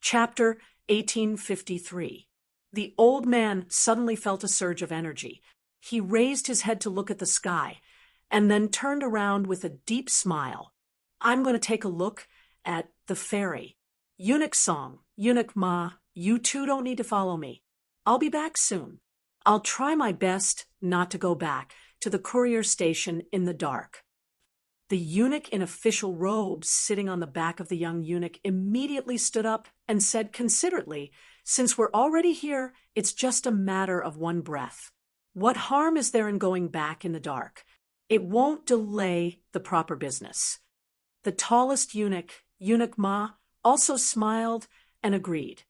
Chapter 1853. The old man suddenly felt a surge of energy. He raised his head to look at the sky, and then turned around with a deep smile. I'm going to take a look at the fairy. Eunuch song, Eunuch Ma, you two don't need to follow me. I'll be back soon. I'll try my best not to go back to the courier station in the dark. The eunuch in official robes sitting on the back of the young eunuch immediately stood up and said considerately, "Since we're already here, it's just a matter of one breath. What harm is there in going back in the dark? It won't delay the proper business." The tallest eunuch, Eunuch Ma, also smiled and agreed.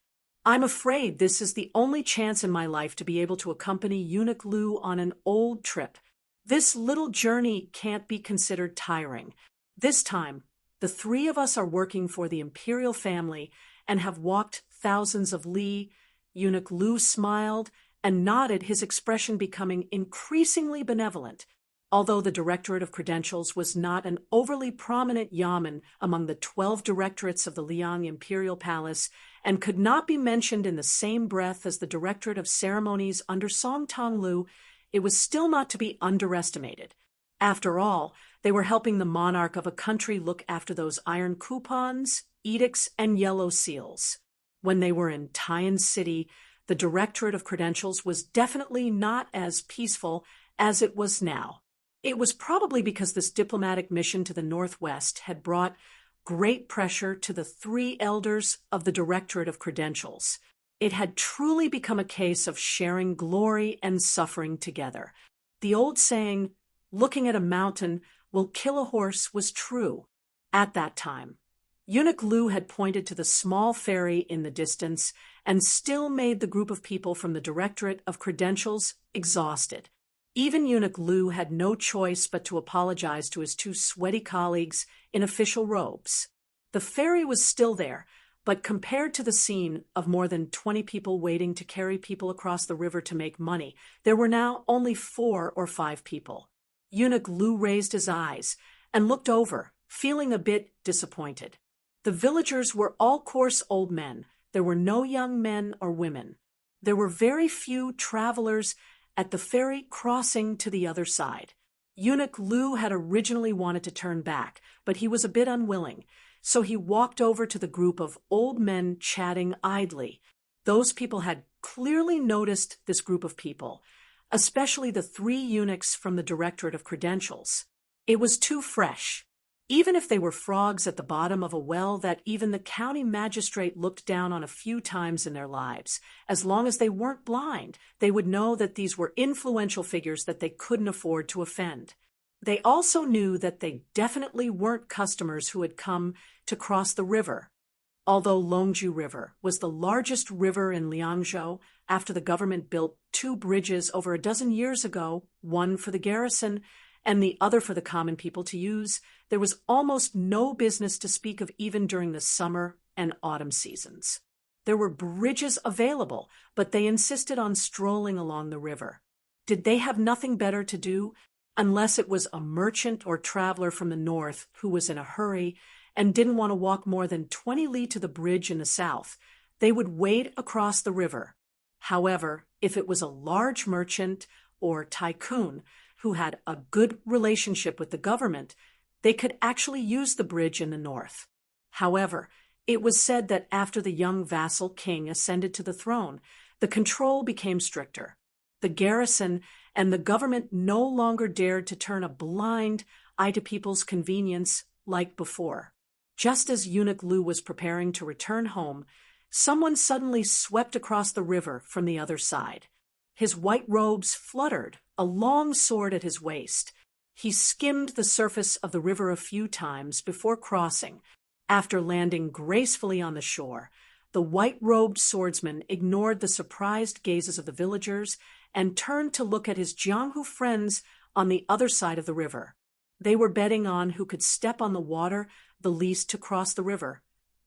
"I'm afraid this is the only chance in my life to be able to accompany Eunuch Lu on an old trip. This little journey can't be considered tiring. This time, the three of us are working for the imperial family and have walked thousands of li." Eunuch Lu smiled and nodded, his expression becoming increasingly benevolent. Although the Directorate of Credentials was not an overly prominent yamen among the 12 directorates of the Liang Imperial Palace and could not be mentioned in the same breath as the Directorate of Ceremonies under Song Tonglu, it was still not to be underestimated. After all, they were helping the monarch of a country look after those iron coupons, edicts, and yellow seals. When they were in Tian City, the Directorate of Credentials was definitely not as peaceful as it was now. It was probably because this diplomatic mission to the northwest had brought great pressure to the three elders of the Directorate of Credentials. It had truly become a case of sharing glory and suffering together. The old saying, "Looking at a mountain will kill a horse," was true. At that time, Eunuch Lu had pointed to the small ferry in the distance and still made the group of people from the Directorate of Credentials exhausted. Even Eunuch Lu had no choice but to apologize to his two sweaty colleagues in official robes. The ferry was still there, but compared to the scene of more than 20 people waiting to carry people across the river to make money, there were now only 4 or 5 people. Eunuch Lu raised his eyes and looked over, feeling a bit disappointed. The villagers were all coarse old men. There were no young men or women. There were very few travelers at the ferry crossing to the other side. Eunuch Lu had originally wanted to turn back, but he was a bit unwilling, so he walked over to the group of old men chatting idly. Those people had clearly noticed this group of people, especially the 3 eunuchs from the Directorate of Credentials. It was too fresh. Even if they were frogs at the bottom of a well that even the county magistrate looked down on a few times in their lives, as long as they weren't blind, they would know that these were influential figures that they couldn't afford to offend. They also knew that they definitely weren't customers who had come to cross the river. Although Longju River was the largest river in Liangzhou after the government built 2 bridges over a dozen years ago, one for the garrison and the other for the common people to use, there was almost no business to speak of even during the summer and autumn seasons. There were bridges available, but they insisted on strolling along the river. Did they have nothing better to do? Unless it was a merchant or traveler from the north who was in a hurry and didn't want to walk more than 20 li to the bridge in the south, they would wade across the river. However, if it was a large merchant or tycoon who had a good relationship with the government, they could actually use the bridge in the north. However, it was said that after the young vassal king ascended to the throne, the control became stricter. The garrison and the government no longer dared to turn a blind eye to people's convenience like before. Just as Eunuch Lu was preparing to return home, someone suddenly swept across the river from the other side. His white robes fluttered, a long sword at his waist. He skimmed the surface of the river a few times before crossing. After landing gracefully on the shore, the white-robed swordsman ignored the surprised gazes of the villagers and turned to look at his Jianghu friends on the other side of the river. They were betting on who could step on the water the least to cross the river,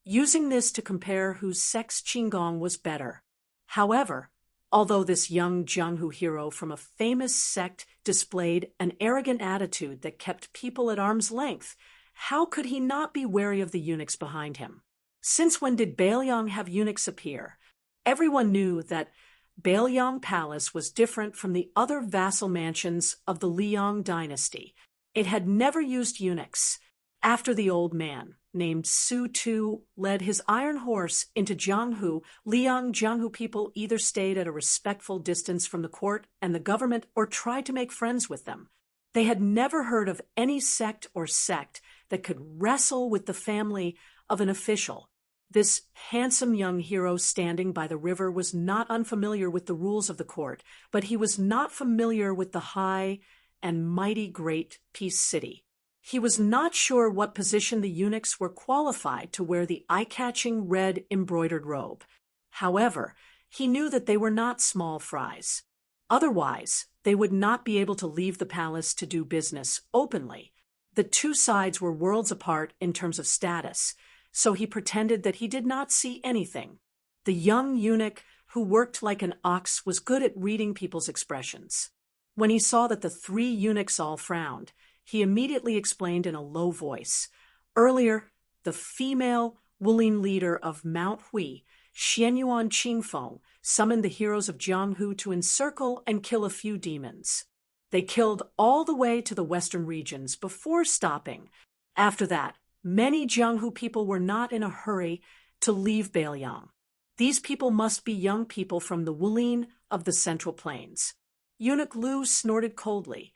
using this to compare whose sex qigong was better. However, although this young Jianghu hero from a famous sect displayed an arrogant attitude that kept people at arm's length, how could he not be wary of the eunuchs behind him? Since when did Baelyang have eunuchs appear? Everyone knew that Baelyang Palace was different from the other vassal mansions of the Liang dynasty. It had never used eunuchs. After the old man, named Su Tu, led his iron horse into Jianghu, Liang Jianghu people either stayed at a respectful distance from the court and the government or tried to make friends with them. They had never heard of any sect or sect that could wrestle with the family of an official. This handsome young hero standing by the river was not unfamiliar with the rules of the court, but he was not familiar with the high and mighty great Peace City. He was not sure what position the eunuchs were qualified to wear the eye-catching red embroidered robe. However, he knew that they were not small fries. Otherwise, they would not be able to leave the palace to do business openly. The two sides were worlds apart in terms of status, so he pretended that he did not see anything. The young eunuch who worked like an ox was good at reading people's expressions. When he saw that the three eunuchs all frowned, he immediately explained in a low voice. Earlier, the female Wulin leader of Mount Hui, Xianyuan Qingfeng, summoned the heroes of Jianghu to encircle and kill a few demons. They killed all the way to the western regions before stopping. After that, many Jianghu people were not in a hurry to leave Baelyang. These people must be young people from the Wulin of the Central Plains. Eunuch Lu snorted coldly.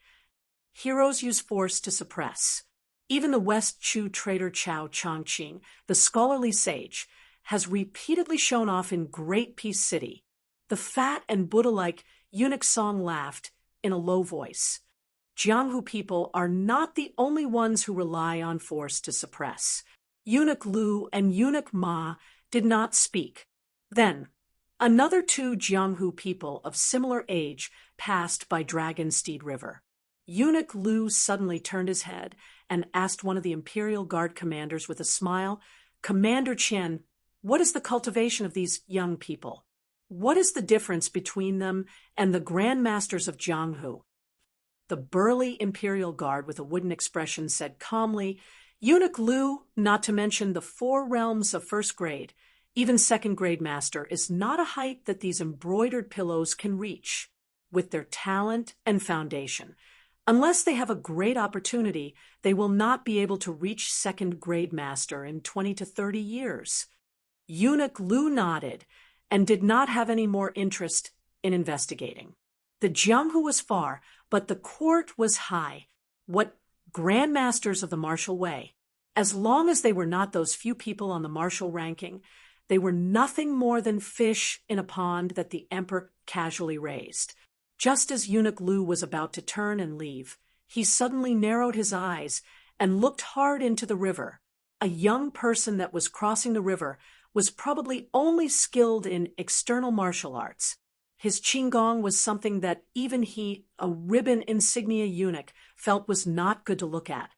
Heroes use force to suppress. Even the West Chu trader Chao Chongqing, the scholarly sage, has repeatedly shown off in Great Peace City. The fat and Buddha-like eunuch Song laughed in a low voice. Jianghu people are not the only ones who rely on force to suppress. Eunuch Lu and Eunuch Ma did not speak. Then, another two Jianghu people of similar age passed by Dragon Steed River. Eunuch Lu suddenly turned his head and asked one of the Imperial Guard commanders with a smile, "Commander Qian, what is the cultivation of these young people? What is the difference between them and the Grand Masters of Jianghu?" The burly Imperial Guard with a wooden expression said calmly, "Eunuch Lu, not to mention the 4 realms of first grade, even second grade master, is not a height that these embroidered pillows can reach. With their talent and foundation, unless they have a great opportunity, they will not be able to reach second grade master in 20 to 30 years. Eunuch Lu nodded and did not have any more interest in investigating. The Jianghu was far, but the court was high. What grandmasters of the martial way? As long as they were not those few people on the martial ranking, they were nothing more than fish in a pond that the emperor casually raised. Just as Eunuch Lu was about to turn and leave, he suddenly narrowed his eyes and looked hard into the river. A young person that was crossing the river was probably only skilled in external martial arts. His qinggong was something that even he, a ribbon insignia eunuch, felt was not good to look at.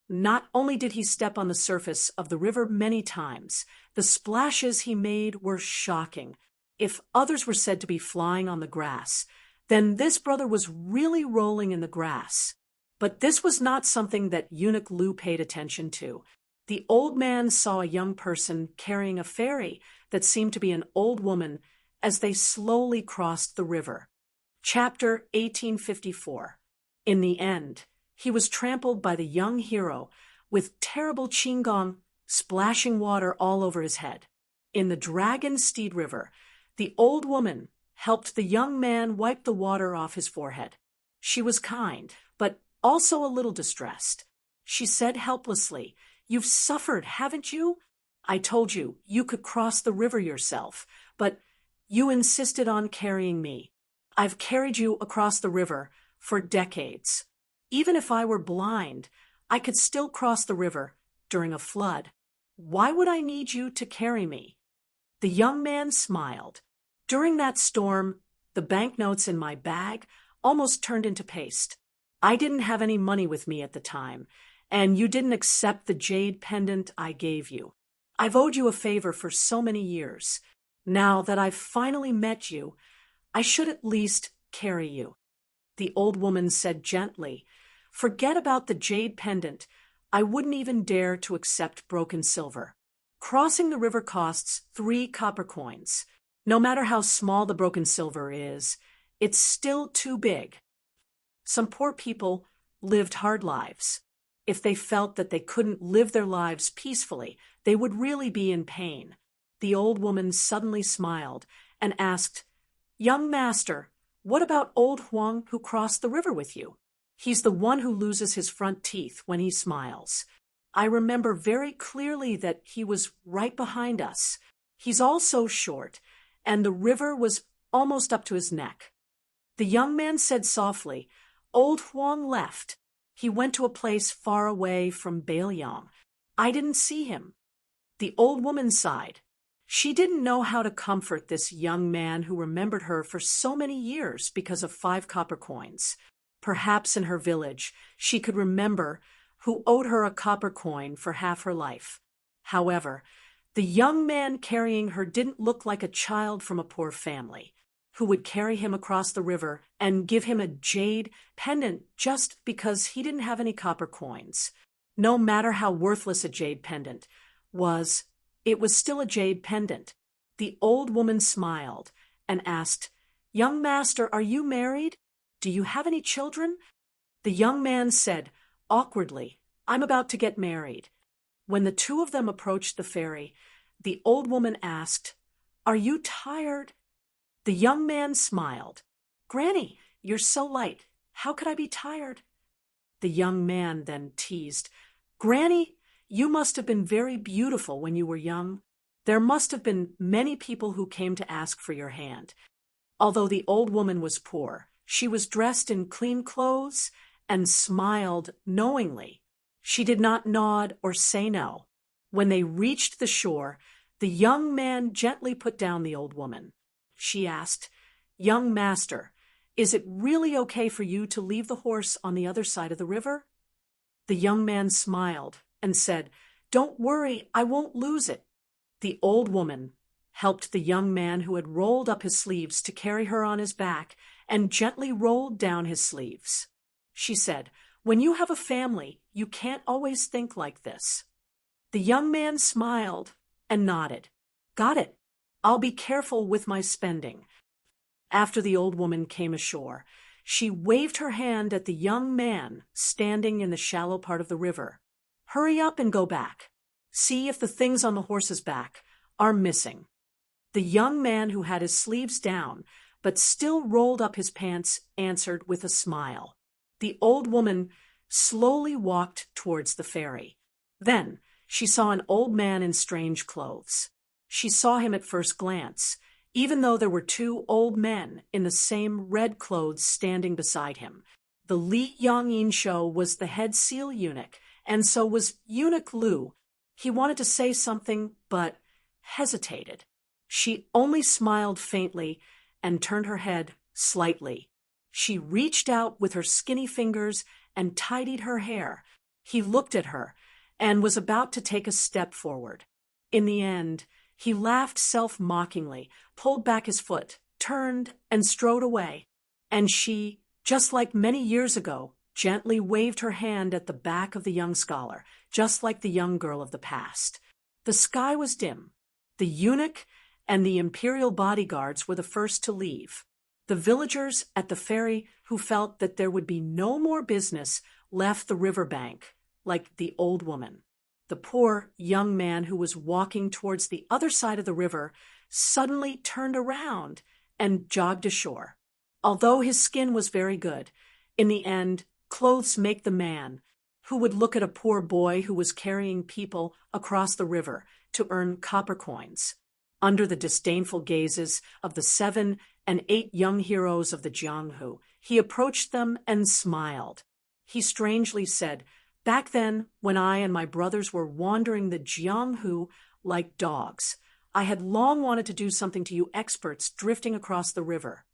Not only did he step on the surface of the river many times, the splashes he made were shocking. If others were said to be flying on the grass, then this brother was really rolling in the grass. But this was not something that Eunuch Lu paid attention to. The old man saw a young person carrying a fairy that seemed to be an old woman as they slowly crossed the river. Chapter 1854. In the end, he was trampled by the young hero with terrible qinggong splashing water all over his head. In the Dragon Steed River, the old woman helped the young man wipe the water off his forehead. She was kind, but also a little distressed. She said helplessly, "You've suffered, haven't you? I told you you could cross the river yourself, but you insisted on carrying me. I've carried you across the river for decades. Even if I were blind, I could still cross the river during a flood. Why would I need you to carry me?" The young man smiled. "During that storm, the banknotes in my bag almost turned into paste. I didn't have any money with me at the time, and you didn't accept the jade pendant I gave you. I've owed you a favor for so many years. Now that I've finally met you, I should at least carry you." The old woman said gently, "Forget about the jade pendant. I wouldn't even dare to accept broken silver." Crossing the river costs 3 copper coins. No matter how small the broken silver is, it's still too big. Some poor people lived hard lives. If they felt that they couldn't live their lives peacefully, they would really be in pain. The old woman suddenly smiled and asked, "Young master, what about old Huang who crossed the river with you? He's the one who loses his front teeth when he smiles. I remember very clearly that he was right behind us. He's also short, and the river was almost up to his neck." The young man said softly, "Old Huang left. He went to a place far away from Bailiang. I didn't see him." The old woman sighed. She didn't know how to comfort this young man who remembered her for so many years because of 5 copper coins. Perhaps in her village she could remember who owed her a copper coin for half her life. However, the young man carrying her didn't look like a child from a poor family, who would carry him across the river and give him a jade pendant just because he didn't have any copper coins. No matter how worthless a jade pendant was, it was still a jade pendant. The old woman smiled and asked, "Young master, are you married? Do you have any children?" The young man said, awkwardly, "I'm about to get married." When the two of them approached the ferry, the old woman asked, "Are you tired?" The young man smiled. "Granny, you're so light. How could I be tired?" The young man then teased, "Granny, you must have been very beautiful when you were young. There must have been many people who came to ask for your hand." Although the old woman was poor, she was dressed in clean clothes and smiled knowingly. She did not nod or say no. When they reached the shore, the young man gently put down the old woman. She asked, "Young master, is it really okay for you to leave the horse on the other side of the river?" The young man smiled and said, "Don't worry, I won't lose it." The old woman helped the young man who had rolled up his sleeves to carry her on his back and gently rolled down his sleeves. She said, "When you have a family, you can't always think like this." The young man smiled and nodded. "Got it. I'll be careful with my spending." After the old woman came ashore, she waved her hand at the young man standing in the shallow part of the river. "Hurry up and go back. See if the things on the horse's back are missing." The young man who had his sleeves down but still rolled up his pants answered with a smile. The old woman slowly walked towards the ferry. Then she saw an old man in strange clothes. She saw him at first glance, even though there were 2 old men in the same red clothes standing beside him. The Li Yangyin show was the head seal eunuch, and so was Eunuch Lu. He wanted to say something, but hesitated. She only smiled faintly and turned her head slightly. She reached out with her skinny fingers and tidied her hair. He looked at her and was about to take a step forward. In the end, he laughed self-mockingly, pulled back his foot, turned, and strode away. And she, just like many years ago, gently waved her hand at the back of the young scholar, just like the young girl of the past. The sky was dim. The eunuch and the imperial bodyguards were the first to leave. The villagers at the ferry who felt that there would be no more business left the riverbank, like the old woman. The poor young man who was walking towards the other side of the river suddenly turned around and jogged ashore. Although his skin was very good, in the end, clothes make the man. Who would look at a poor boy who was carrying people across the river to earn copper coins? Under the disdainful gazes of the 7 and 8 young heroes of the Jianghu, he approached them and smiled. He strangely said, "Back then, when I and my brothers were wandering the Jianghu like dogs, I had long wanted to do something to you experts drifting across the river."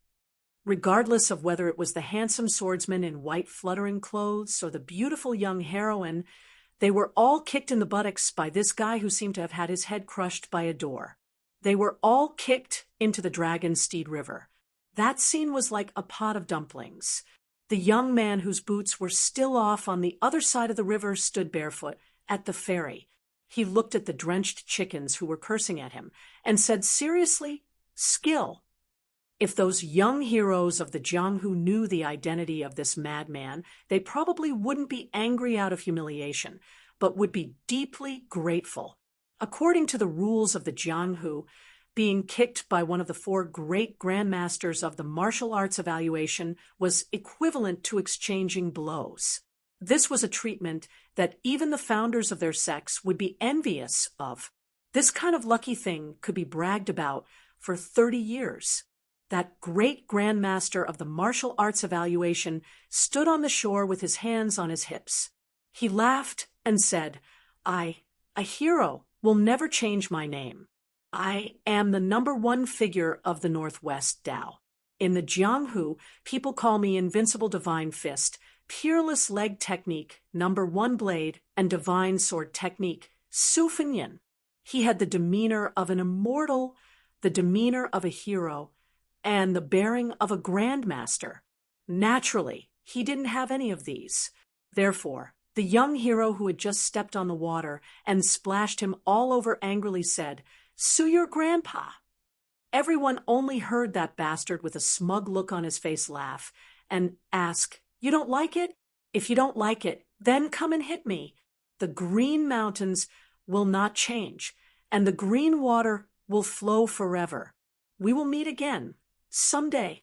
Regardless of whether it was the handsome swordsman in white fluttering clothes or the beautiful young heroine, they were all kicked in the buttocks by this guy who seemed to have had his head crushed by a door. They were all kicked into the Dragon Steed River. That scene was like a pot of dumplings. The young man whose boots were still off on the other side of the river stood barefoot at the ferry. He looked at the drenched chickens who were cursing at him and said, "Seriously? Skill?" If those young heroes of the Jianghu knew the identity of this madman, they probably wouldn't be angry out of humiliation, but would be deeply grateful. According to the rules of the Jianghu, being kicked by one of the four great grandmasters of the martial arts evaluation was equivalent to exchanging blows. This was a treatment that even the founders of their sects would be envious of. This kind of lucky thing could be bragged about for 30 years. That great grandmaster of the martial arts evaluation stood on the shore with his hands on his hips. He laughed and said, a hero, will never change my name. I am the #1 figure of the Northwest Tao. In the Jianghu, people call me Invincible Divine Fist, Peerless Leg Technique, #1 Blade, and Divine Sword Technique, Su Fenyin. He had the demeanor of an immortal, the demeanor of a hero, and the bearing of a grandmaster. Naturally, he didn't have any of these. Therefore, the young hero who had just stepped on the water and splashed him all over angrily said, "Sue your grandpa." Everyone only heard that bastard with a smug look on his face laugh and ask, "You don't like it? If you don't like it, then come and hit me. The green mountains will not change, and the green water will flow forever. We will meet again, someday."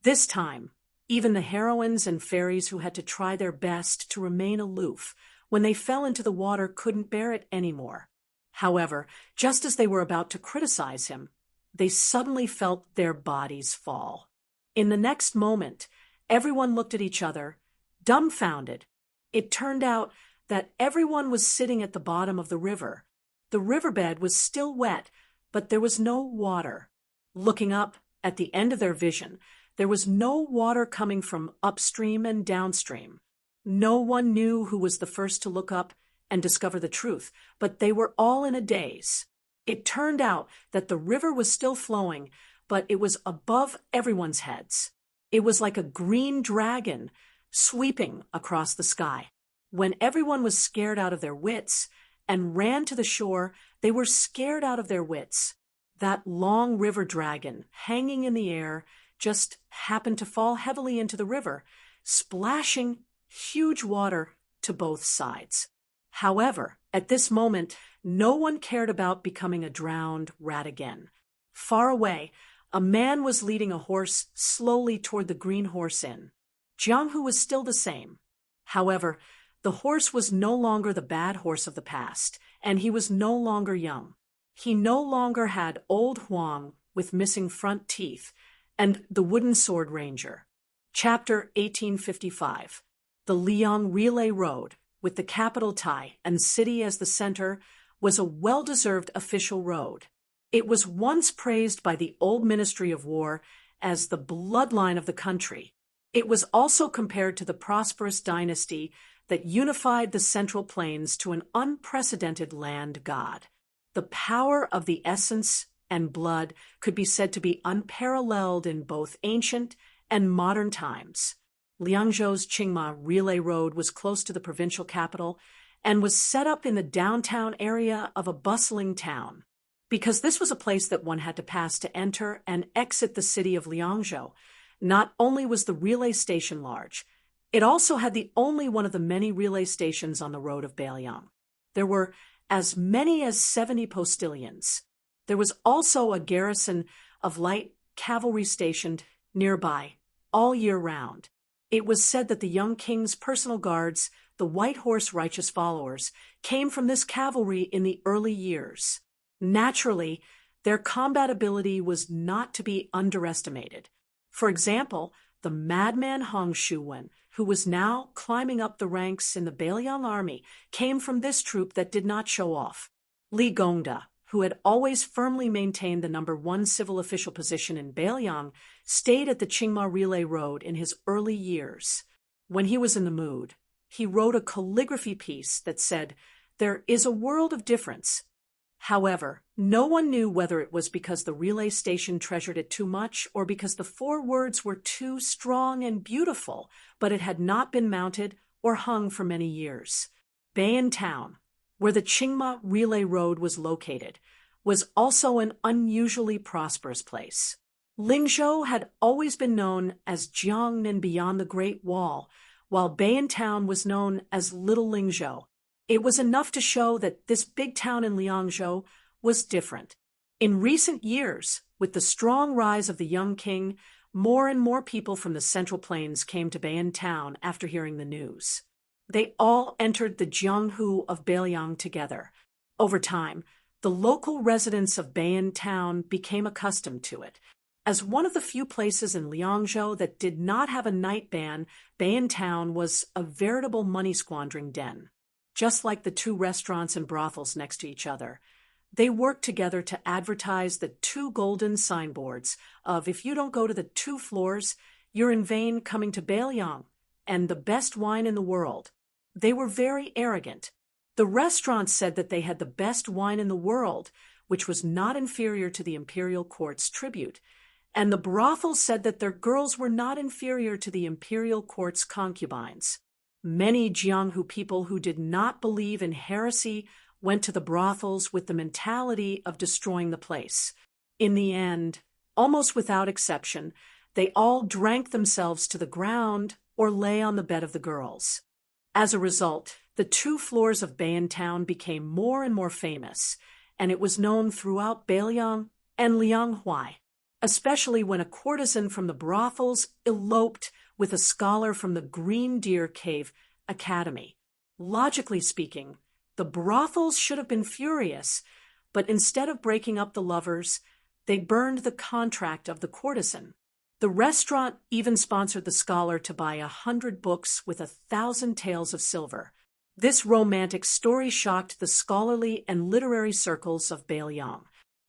This time, even the heroines and fairies who had to try their best to remain aloof when they fell into the water couldn't bear it anymore. However, just as they were about to criticize him, they suddenly felt their bodies fall. In the next moment, everyone looked at each other, dumbfounded. It turned out that everyone was sitting at the bottom of the river. The riverbed was still wet, but there was no water. Looking up, at the end of their vision, there was no water coming from upstream and downstream. No one knew who was the first to look up and discover the truth, but they were all in a daze. It turned out that the river was still flowing, but it was above everyone's heads. It was like a green dragon sweeping across the sky. When everyone was scared out of their wits and ran to the shore, they were scared out of their wits. That long river dragon, hanging in the air, just happened to fall heavily into the river, splashing huge water to both sides. However, at this moment, no one cared about becoming a drowned rat again. Far away, a man was leading a horse slowly toward the Green Horse Inn. Jianghu was still the same. However, the horse was no longer the bad horse of the past, and he was no longer young. He no longer had old Huang with missing front teeth and the wooden sword ranger. Chapter 1855. The Liang Relay Road, with the capital Tai and city as the center, was a well-deserved official road. It was once praised by the old Ministry of War as the bloodline of the country. It was also compared to the prosperous dynasty that unified the Central Plains to an unprecedented land god. The power of the essence and blood could be said to be unparalleled in both ancient and modern times. Liangzhou's Qingma Relay Road was close to the provincial capital and was set up in the downtown area of a bustling town. Because this was a place that one had to pass to enter and exit the city of Liangzhou, not only was the relay station large, it also had the only one of the many relay stations on the road of Beiliang. There were as many as 70 postilions. There was also a garrison of light cavalry stationed nearby all year round. It was said that the young king's personal guards, the White Horse Righteous Followers, came from this cavalry in the early years. Naturally, their combat ability was not to be underestimated. For example, the madman Hong Shuwen, who was now climbing up the ranks in the Beiliang army, came from this troop that did not show off. Li Gongda, who had always firmly maintained the #1 civil official position in Beiliang, stayed at the Qingma Relay Road in his early years. When he was in the mood, he wrote a calligraphy piece that said, "There is a world of difference." However, no one knew whether it was because the relay station treasured it too much or because the 4 words were too strong and beautiful, but it had not been mounted or hung for many years. Bayan Town, where the Qingma Relay Road was located, was also an unusually prosperous place. Lingzhou had always been known as Jiangnan beyond the Great Wall, while Bayantown was known as Little Lingzhou. It was enough to show that this big town in Liangzhou was different. In recent years, with the strong rise of the young king, more and more people from the Central Plains came to Bayantown after hearing the news. They all entered the Jianghu of Beiliang together. Over time, the local residents of Bayantown became accustomed to it. As one of the few places in Liangzhou that did not have a night ban, Bayantown was a veritable money-squandering den. Just like the two restaurants and brothels next to each other, they worked together to advertise the two golden signboards of "If you don't go to the 2 floors, you're in vain coming to Beiliang," and "the best wine in the world." They were very arrogant. The restaurants said that they had the best wine in the world, which was not inferior to the imperial court's tribute, and the brothels said that their girls were not inferior to the imperial court's concubines. Many Jianghu people who did not believe in heresy went to the brothels with the mentality of destroying the place. In the end, almost without exception, they all drank themselves to the ground or lay on the bed of the girls. As a result, the 2 floors of Bayantown became more and more famous, and it was known throughout Beiliang and Lianghuai, especially when a courtesan from the brothels eloped with a scholar from the Green Deer Cave Academy. Logically speaking, the brothels should have been furious, but instead of breaking up the lovers, they burned the contract of the courtesan. The restaurant even sponsored the scholar to buy 100 books with 1,000 taels of silver. This romantic story shocked the scholarly and literary circles of Beiliang.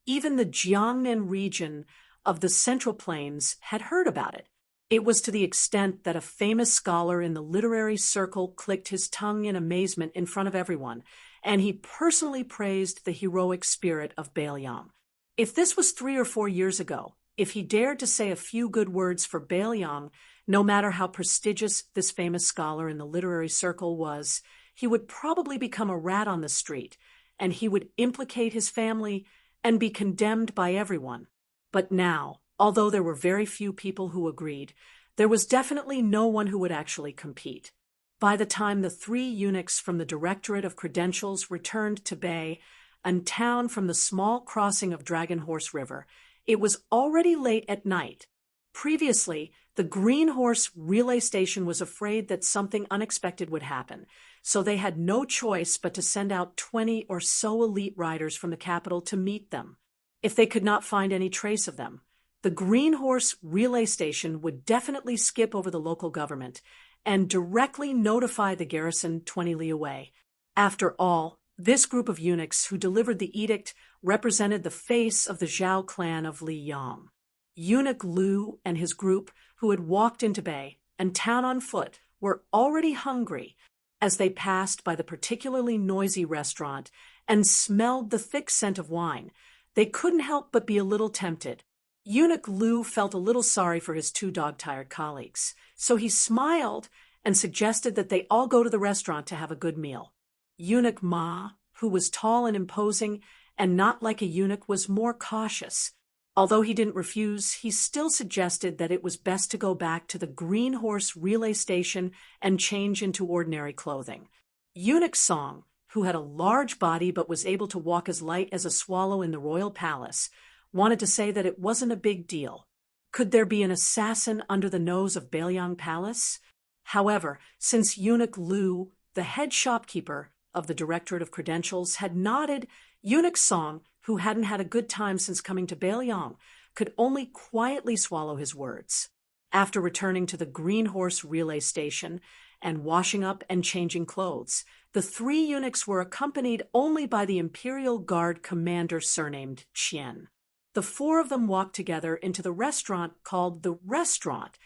Even the Jiangnan region of the Central Plains had heard about it. It was to the extent that a famous scholar in the literary circle clicked his tongue in amazement in front of everyone, and he personally praised the heroic spirit of Beiliang. If this was 3 or 4 years ago, if he dared to say a few good words for Beiliang, no matter how prestigious this famous scholar in the literary circle was, he would probably become a rat on the street, and he would implicate his family and be condemned by everyone. But now, although there were very few people who agreed, there was definitely no one who would actually compete. By the time the 3 eunuchs from the Directorate of Credentials returned to Bay, a town from the small crossing of Dragon Horse River, it was already late at night. Previously, the Green Horse relay station was afraid that something unexpected would happen, so they had no choice but to send out 20 or so elite riders from the capital to meet them. If they could not find any trace of them, the Green Horse relay station would definitely skip over the local government and directly notify the garrison 20 li away. After all, this group of eunuchs who delivered the edict represented the face of the Zhao clan of Li Yang. Eunuch Lu and his group, who had walked into Bay and town on foot, were already hungry as they passed by the particularly noisy restaurant and smelled the thick scent of wine. They couldn't help but be a little tempted. Eunuch Lu felt a little sorry for his 2 dog-tired colleagues, so he smiled and suggested that they all go to the restaurant to have a good meal. Eunuch Ma, who was tall and imposing and not like a eunuch, was more cautious. Although he didn't refuse, he still suggested that it was best to go back to the Green Horse relay station and change into ordinary clothing. Eunuch Song, who had a large body but was able to walk as light as a swallow in the royal palace, wanted to say that it wasn't a big deal. Could there be an assassin under the nose of Beiliang Palace? However, since Eunuch Lu, the head shopkeeper of the Directorate of Credentials, had nodded, Eunuch Song, who hadn't had a good time since coming to Beiliang, could only quietly swallow his words. After returning to the Green Horse relay station and washing up and changing clothes, the 3 eunuchs were accompanied only by the Imperial Guard commander surnamed Qian. The 4 of them walked together into the restaurant called the Restaurant,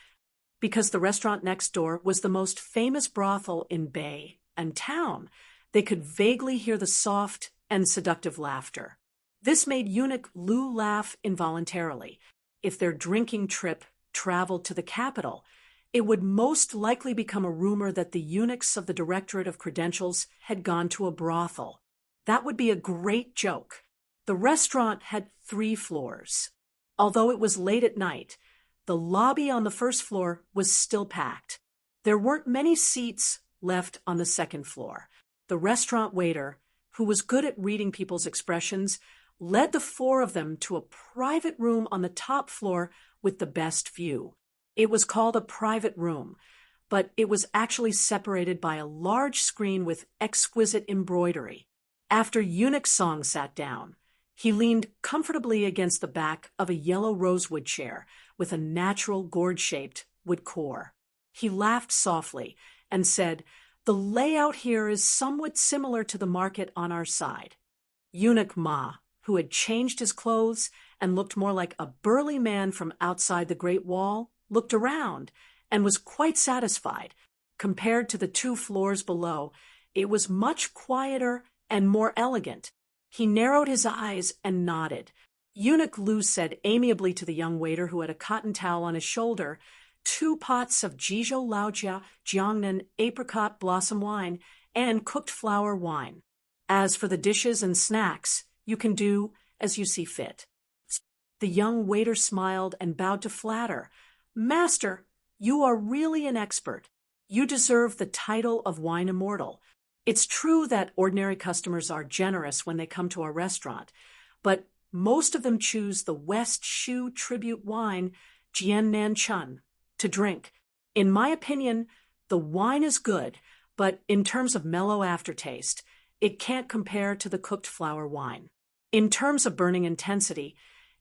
because the restaurant next door was the most famous brothel in Bay and town. They could vaguely hear the soft and seductive laughter. This made Eunuch Lu laugh involuntarily. If their drinking trip traveled to the capital, it would most likely become a rumor that the eunuchs of the Directorate of Credentials had gone to a brothel. That would be a great joke. The restaurant had 3 floors. Although it was late at night, the lobby on the first floor was still packed. There weren't many seats left on the second floor. The restaurant waiter, who was good at reading people's expressions, led the 4 of them to a private room on the top floor with the best view. It was called a private room, but it was actually separated by a large screen with exquisite embroidery. After Eunuch Song sat down, he leaned comfortably against the back of a yellow rosewood chair with a natural gourd-shaped wood core. He laughed softly and said, "The layout here is somewhat similar to the market on our side." Eunuch Ma, who had changed his clothes and looked more like a burly man from outside the Great Wall, looked around and was quite satisfied. Compared to the 2 floors below, it was much quieter and more elegant. He narrowed his eyes and nodded. Eunuch Lu said amiably to the young waiter who had a cotton towel on his shoulder, 2 pots of Jizhou Laojia Jiangnan apricot blossom wine and cooked flower wine. As for the dishes and snacks, you can do as you see fit. The young waiter smiled and bowed to flatter. "Master, you are really an expert. You deserve the title of wine immortal. It's true that ordinary customers are generous when they come to our restaurant, but most of them choose the West Shu tribute wine, Jiannan Chun, to drink. In my opinion, the wine is good, but in terms of mellow aftertaste, it can't compare to the cooked flower wine. In terms of burning intensity,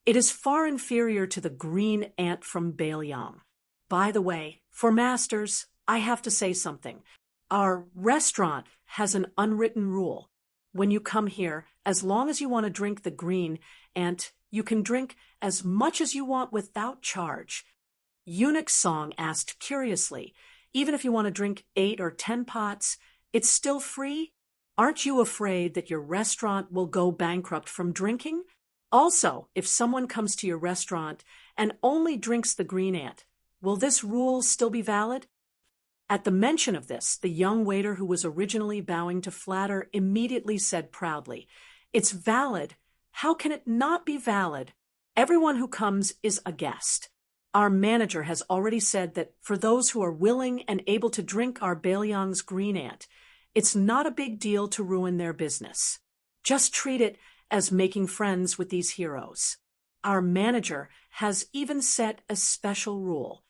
it is far inferior to the green ant from Bailiang. By the way, for masters, I have to say something. Our restaurant has an unwritten rule. When you come here, as long as you want to drink the green ant, you can drink as much as you want without charge." Eunuch Song asked curiously, "Even if you want to drink 8 or 10 pots, it's still free? Aren't you afraid that your restaurant will go bankrupt from drinking? Also, if someone comes to your restaurant and only drinks the green ant, will this rule still be valid?" At the mention of this, the young waiter who was originally bowing to flatter immediately said proudly, "It's valid. How can it not be valid? Everyone who comes is a guest. Our manager has already said that for those who are willing and able to drink our Bailiang's green ant, it's not a big deal to ruin their business. Just treat it as making friends with these heroes. Our manager has even set a special rule.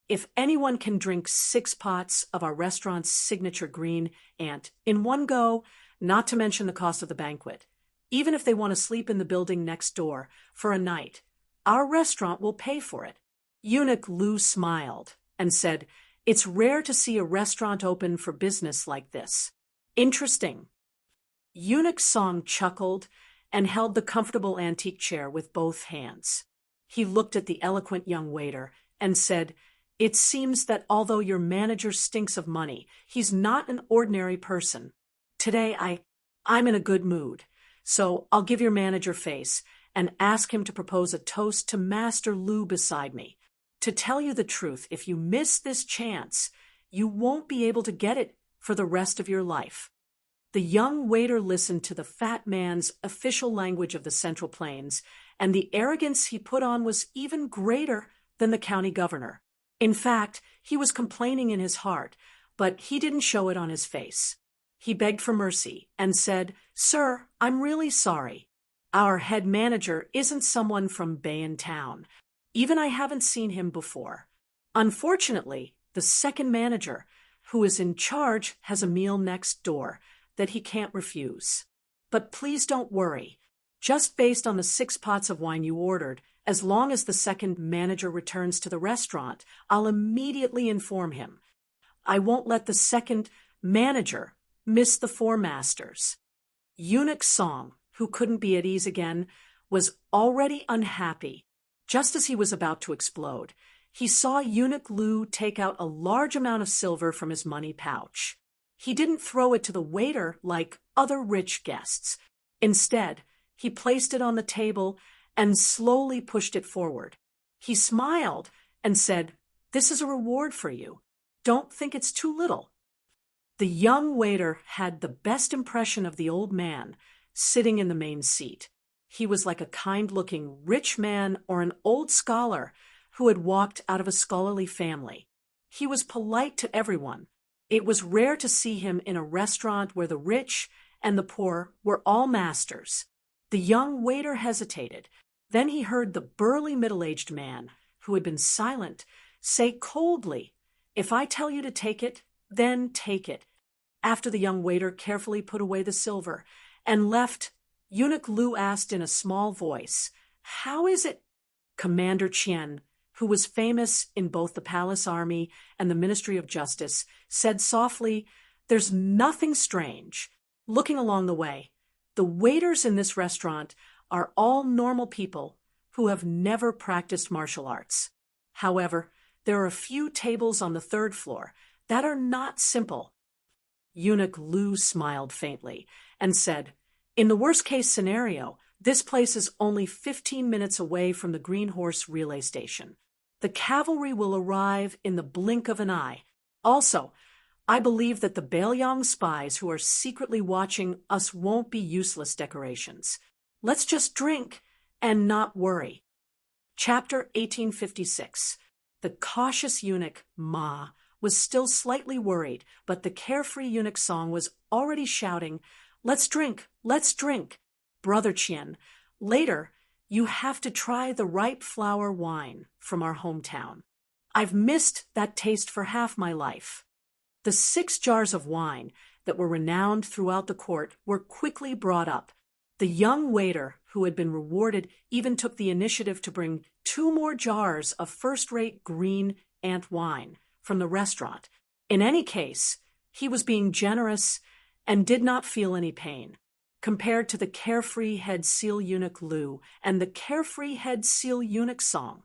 If anyone can drink 6 pots of our restaurant's signature green ant in one go, not to mention the cost of the banquet, even if they want to sleep in the building next door for a night, our restaurant will pay for it." Eunuch Lu smiled and said, "It's rare to see a restaurant open for business like this. Interesting." Eunuch Song chuckled and held the comfortable antique chair with both hands. He looked at the eloquent young waiter and said, "It seems that although your manager stinks of money, he's not an ordinary person. Today I'm in a good mood, so I'll give your manager face and ask him to propose a toast to Master Lu beside me. To tell you the truth, if you miss this chance, you won't be able to get it for the rest of your life." The young waiter listened to the fat man's official language of the Central Plains, and the arrogance he put on was even greater than the county governor. In fact, he was complaining in his heart, but he didn't show it on his face. He begged for mercy and said, "Sir, I'm really sorry. Our head manager isn't someone from Bayan Town. Even I haven't seen him before. Unfortunately, the second manager, who is in charge, has a meal next door that he can't refuse. But please don't worry. Just based on the 6 pots of wine you ordered, as long as the second manager returns to the restaurant, I'll immediately inform him. I won't let the second manager miss the 4 masters." Eunuch Song, who couldn't be at ease again, was already unhappy. Just as he was about to explode, he saw Eunuch Lu take out a large amount of silver from his money pouch. He didn't throw it to the waiter like other rich guests. Instead, he placed it on the table and slowly pushed it forward. He smiled and said, "This is a reward for you. Don't think it's too little." The young waiter had the best impression of the old man sitting in the main seat. He was like a kind-looking rich man or an old scholar who had walked out of a scholarly family. He was polite to everyone. It was rare to see him in a restaurant where the rich and the poor were all masters. The young waiter hesitated. Then he heard the burly middle-aged man, who had been silent, say coldly, "If I tell you to take it, then take it." After the young waiter carefully put away the silver and left, Eunuch Lu asked in a small voice, "How is it?" Commander Qian, who was famous in both the palace army and the Ministry of Justice, said softly, "There's nothing strange." Looking along the way, the waiters in this restaurant are all normal people who have never practiced martial arts. However, there are a few tables on the third floor that are not simple. Eunuch Lu smiled faintly and said, "In the worst-case scenario, this place is only 15 minutes away from the Green Horse relay station. The cavalry will arrive in the blink of an eye. Also, I believe that the Baelyang spies who are secretly watching us won't be useless decorations. Let's just drink and not worry." Chapter 1856. The cautious eunuch, Ma, was still slightly worried, but the carefree eunuch Song was already shouting, "Let's drink, let's drink. Brother Qian, later you have to try the ripe flower wine from our hometown. I've missed that taste for half my life." The 6 jars of wine that were renowned throughout the court were quickly brought up. The young waiter, who had been rewarded, even took the initiative to bring 2 more jars of first-rate green ant wine from the restaurant. In any case, he was being generous and did not feel any pain. Compared to the carefree head seal eunuch Lu and the carefree head seal eunuch Song,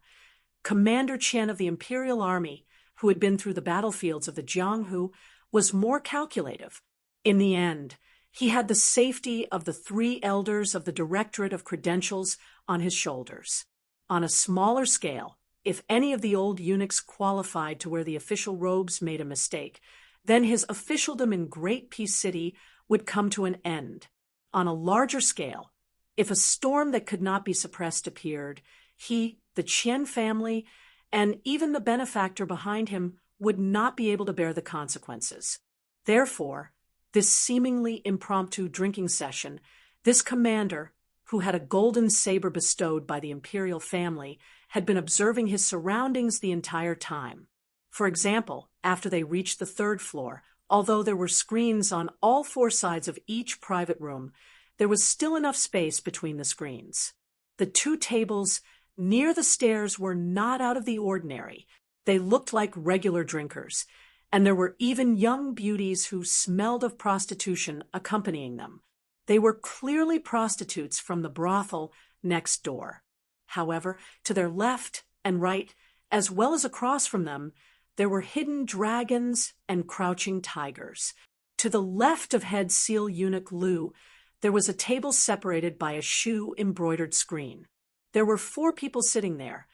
Commander Qian of the Imperial Army, who had been through the battlefields of the Jianghu, was more calculative. In the end, he had the safety of the 3 elders of the Directorate of Credentials on his shoulders. On a smaller scale, if any of the old eunuchs qualified to wear the official robes made a mistake, then his officialdom in Great Peace City would come to an end. On a larger scale, if a storm that could not be suppressed appeared, he, the Qian family, and even the benefactor behind him would not be able to bear the consequences. Therefore, this seemingly impromptu drinking session, this commander, who had a golden saber bestowed by the imperial family, had been observing his surroundings the entire time. For example, after they reached the 3rd floor, although there were screens on all 4 sides of each private room, there was still enough space between the screens. The 2 tables near the stairs were not out of the ordinary. They looked like regular drinkers, and there were even young beauties who smelled of prostitution accompanying them. They were clearly prostitutes from the brothel next door. However, to their left and right, as well as across from them, there were hidden dragons and crouching tigers. To the left of head seal eunuch Lu, there was a table separated by a shoe-embroidered screen. There were 4 people sitting there,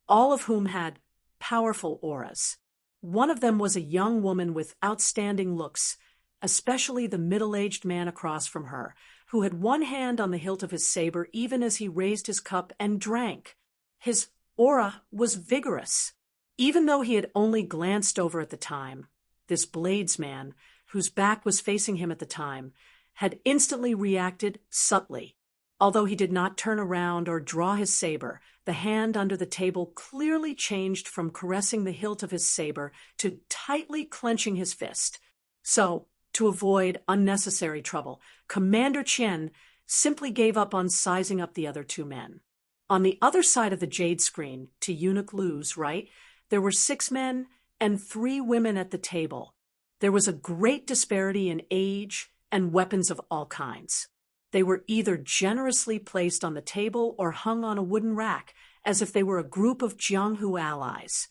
all of whom had powerful auras. One of them was a young woman with outstanding looks, especially the middle-aged man across from her, who had one hand on the hilt of his saber even as he raised his cup and drank. His aura was vigorous. Even though he had only glanced over at the time, this bladesman, whose back was facing him at the time, had instantly reacted subtly. Although he did not turn around or draw his saber, the hand under the table clearly changed from caressing the hilt of his saber to tightly clenching his fist. So, to avoid unnecessary trouble, Commander Qian simply gave up on sizing up the other 2 men. On the other side of the jade screen, to Eunuch Lu's right, there were 6 men and 3 women at the table. There was a great disparity in age and weapons of all kinds. They were either generously placed on the table or hung on a wooden rack, as if they were a group of Jianghu allies.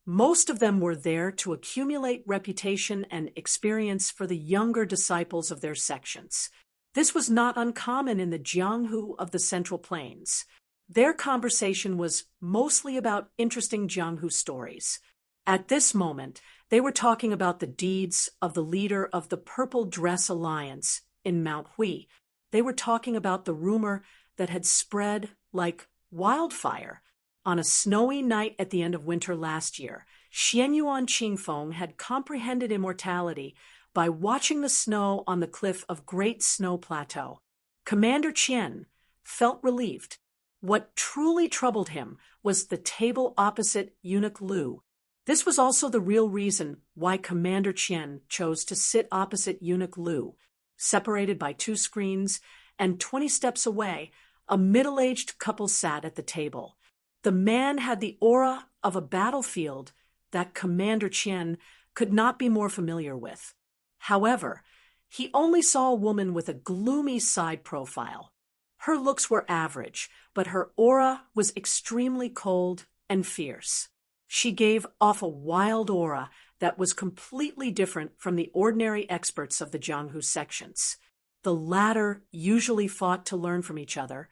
Most of them were there to accumulate reputation and experience for the younger disciples of their sections. This was not uncommon in the Jianghu of the Central Plains. Their conversation was mostly about interesting Jianghu stories. At this moment, they were talking about the deeds of the leader of the Purple Dress Alliance in Mount Hui, They were talking about the rumor that had spread like wildfire. On a snowy night at the end of winter last year, Xianyuan Qingfeng had comprehended immortality by watching the snow on the cliff of Great Snow Plateau. Commander Qian felt relieved. What truly troubled him was the table opposite Eunuch Lu. This was also the real reason why Commander Qian chose to sit opposite Eunuch Lu. Separated by 2 screens, and 20 steps away, a middle-aged couple sat at the table. The man had the aura of a battlefield that Commander Qian could not be more familiar with. However, he only saw a woman with a gloomy side profile. Her looks were average, but her aura was extremely cold and fierce. She gave off a wild aura that was completely different from the ordinary experts of the Jianghu sections. The latter usually fought to learn from each other,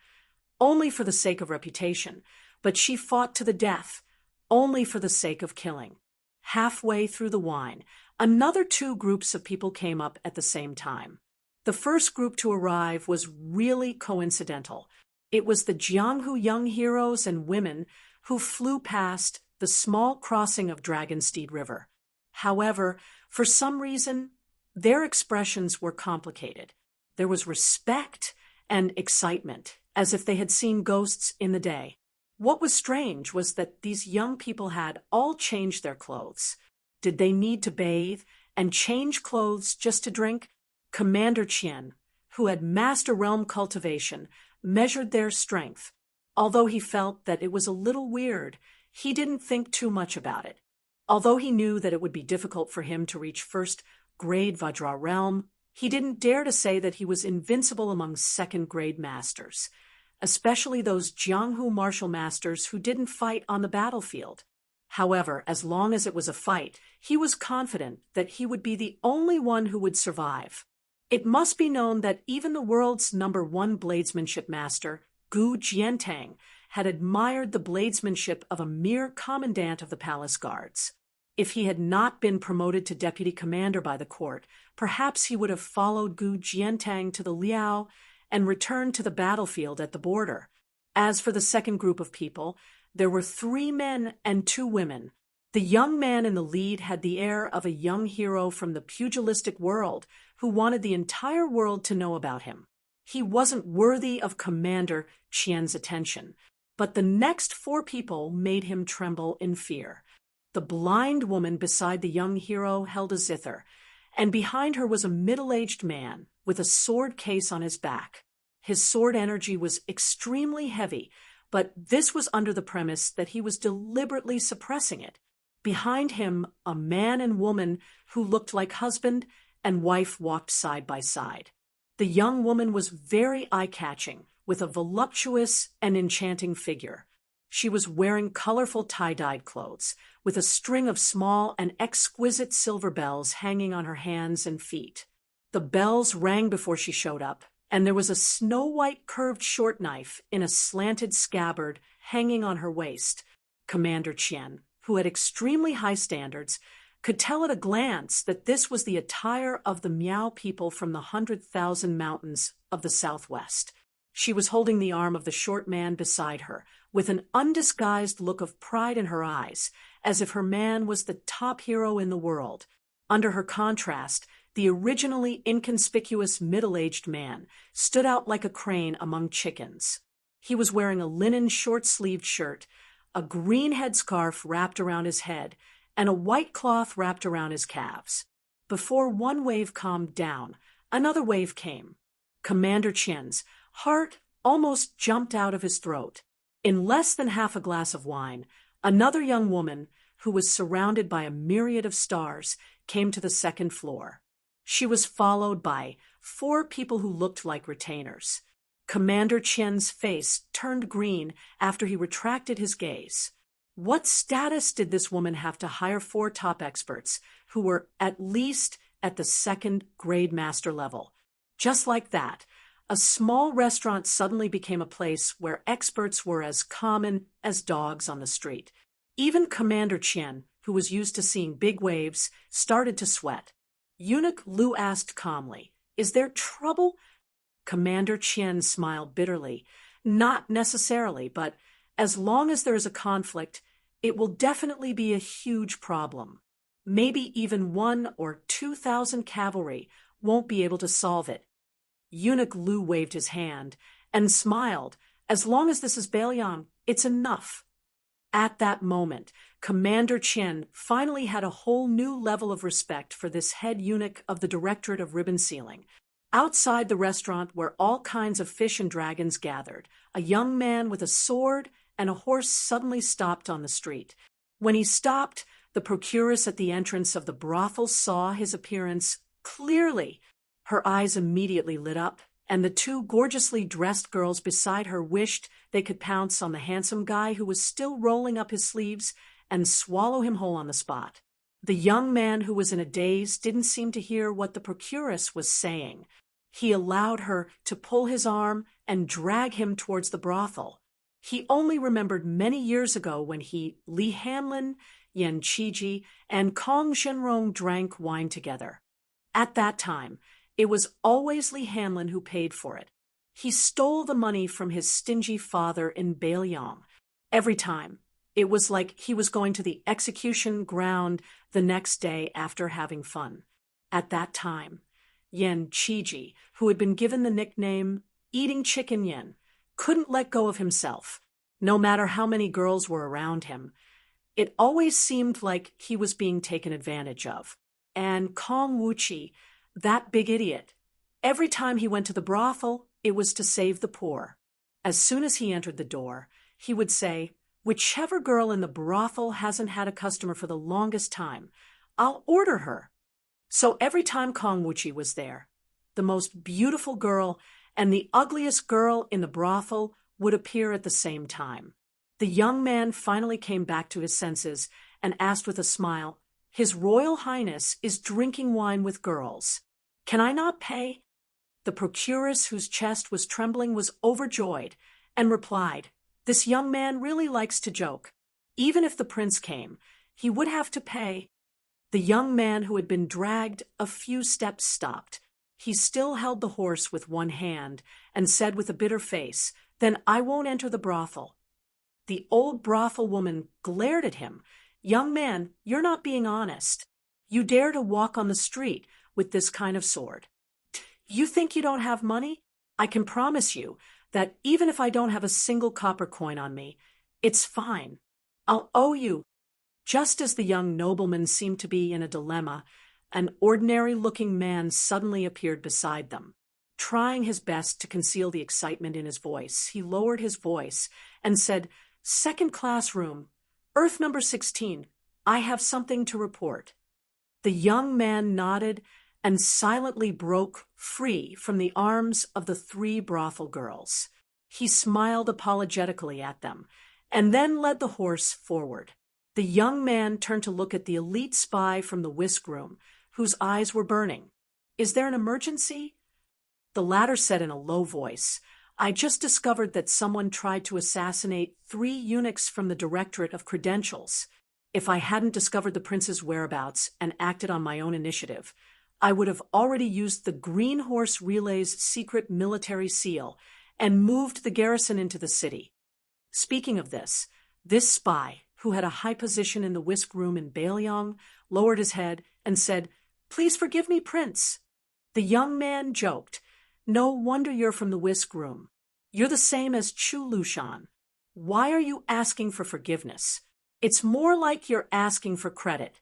only for the sake of reputation, but she fought to the death, only for the sake of killing. Halfway through the wine, another 2 groups of people came up at the same time. The first group to arrive was really coincidental. It was the Jianghu young heroes and women who flew past the small crossing of Dragonsteed River. However, for some reason, their expressions were complicated. There was respect and excitement, as if they had seen ghosts in the day. What was strange was that these young people had all changed their clothes. Did they need to bathe and change clothes just to drink? Commander Qian, who had master realm cultivation, measured their strength. Although he felt that it was a little weird, he didn't think too much about it. Although he knew that it would be difficult for him to reach first-grade Vajra realm, he didn't dare to say that he was invincible among second-grade masters, especially those Jianghu martial masters who didn't fight on the battlefield. However, as long as it was a fight, he was confident that he would be the only one who would survive. It must be known that even the world's #1 bladesmanship master, Gu Jiantang, had admired the bladesmanship of a mere commandant of the palace guards. If he had not been promoted to deputy commander by the court, perhaps he would have followed Gu Jiantang to the Liao and returned to the battlefield at the border. As for the second group of people, there were 3 men and 2 women. The young man in the lead had the air of a young hero from the pugilistic world who wanted the entire world to know about him. He wasn't worthy of Commander Qian's attention, but the next 4 people made him tremble in fear. The blind woman beside the young hero held a zither, and behind her was a middle-aged man with a sword case on his back. His sword energy was extremely heavy, but this was under the premise that he was deliberately suppressing it. Behind him, a man and woman who looked like husband and wife walked side by side. The young woman was very eye-catching, with a voluptuous and enchanting figure. She was wearing colorful tie-dyed clothes, with a string of small and exquisite silver bells hanging on her hands and feet. The bells rang before she showed up, and there was a snow-white curved short knife in a slanted scabbard hanging on her waist. Commander Qian, who had extremely high standards, could tell at a glance that this was the attire of the Miao people from the 100,000 mountains of the southwest. She was holding the arm of the short man beside her, with an undisguised look of pride in her eyes, as if her man was the top hero in the world. Under her contrast, the originally inconspicuous middle-aged man stood out like a crane among chickens. He was wearing a linen short-sleeved shirt, a green headscarf wrapped around his head, and a white cloth wrapped around his calves. Before one wave calmed down, another wave came. Commander Qian's heart almost jumped out of his throat. In less than half a glass of wine, another young woman, who was surrounded by a myriad of stars, came to the second floor. She was followed by 4 people who looked like retainers. Commander Qian's face turned green after he retracted his gaze. What status did this woman have to hire 4 top experts who were at least at the 2nd grade master level? Just like that, a small restaurant suddenly became a place where experts were as common as dogs on the street. Even Commander Qian, who was used to seeing big waves, started to sweat. Eunuch Lu asked calmly, "Is there trouble?" Commander Qian smiled bitterly. Not necessarily, but as long as there is a conflict, it will definitely be a huge problem. Maybe even 1,000 or 2,000 cavalry won't be able to solve it. Eunuch Lu waved his hand and smiled. As long as this is Bailiang, it's enough. At that moment, Commander Qian finally had a whole new level of respect for this head eunuch of the Directorate of Ribbon Sealing. Outside the restaurant where all kinds of fish and dragons gathered, a young man with a sword and a horse suddenly stopped on the street. When he stopped, the procuress at the entrance of the brothel saw his appearance clearly. Her eyes immediately lit up, and the two gorgeously dressed girls beside her wished they could pounce on the handsome guy who was still rolling up his sleeves and swallow him whole on the spot. The young man, who was in a daze, didn't seem to hear what the procuress was saying. He allowed her to pull his arm and drag him towards the brothel. He only remembered many years ago when Li Hanlin, Yan Qiji, and Kong Shenrong drank wine together. At that time, it was always Li Hanlin who paid for it. He stole the money from his stingy father in Bailiang. Every time, it was like he was going to the execution ground the next day after having fun. At that time, Yan Qiji, who had been given the nickname Eating Chicken Yen, couldn't let go of himself, no matter how many girls were around him. It always seemed like he was being taken advantage of. And Kong Wuqi, that big idiot, every time he went to the brothel, it was to save the poor. As soon as he entered the door, he would say, "Whichever girl in the brothel hasn't had a customer for the longest time, I'll order her." So every time Kong Wuqi was there, the most beautiful girl and the ugliest girl in the brothel would appear at the same time. The young man finally came back to his senses and asked with a smile, "His Royal Highness is drinking wine with girls. Can I not pay?" The procuress, whose chest was trembling, was overjoyed and replied, "This young man really likes to joke. Even if the prince came, he would have to pay." The young man, who had been dragged a few steps, stopped. He still held the horse with one hand and said with a bitter face, "Then I won't enter the brothel." The old brothel woman glared at him. "Young man, you're not being honest. You dare to walk on the street with this kind of sword. You think you don't have money? I can promise you that even if I don't have a single copper coin on me, it's fine. I'll owe you." Just as the young nobleman seemed to be in a dilemma, an ordinary-looking man suddenly appeared beside them. Trying his best to conceal the excitement in his voice, he lowered his voice and said, "Second-class room, Earth number 16, I have something to report." The young man nodded and silently broke free from the arms of the three brothel girls. He smiled apologetically at them and then led the horse forward. The young man turned to look at the elite spy from the whisk room, whose eyes were burning. "Is there an emergency?" The latter said in a low voice, "I just discovered that someone tried to assassinate 3 eunuchs from the Directorate of Credentials. If I hadn't discovered the prince's whereabouts and acted on my own initiative, I would have already used the Green Horse Relay's secret military seal and moved the garrison into the city." Speaking of this spy, who had a high position in the whisk room in Bailiang, lowered his head and said, "Please forgive me, Prince." The young man joked, "No wonder you're from the whisk room. You're the same as Chu Lushan. Why are you asking for forgiveness? It's more like you're asking for credit."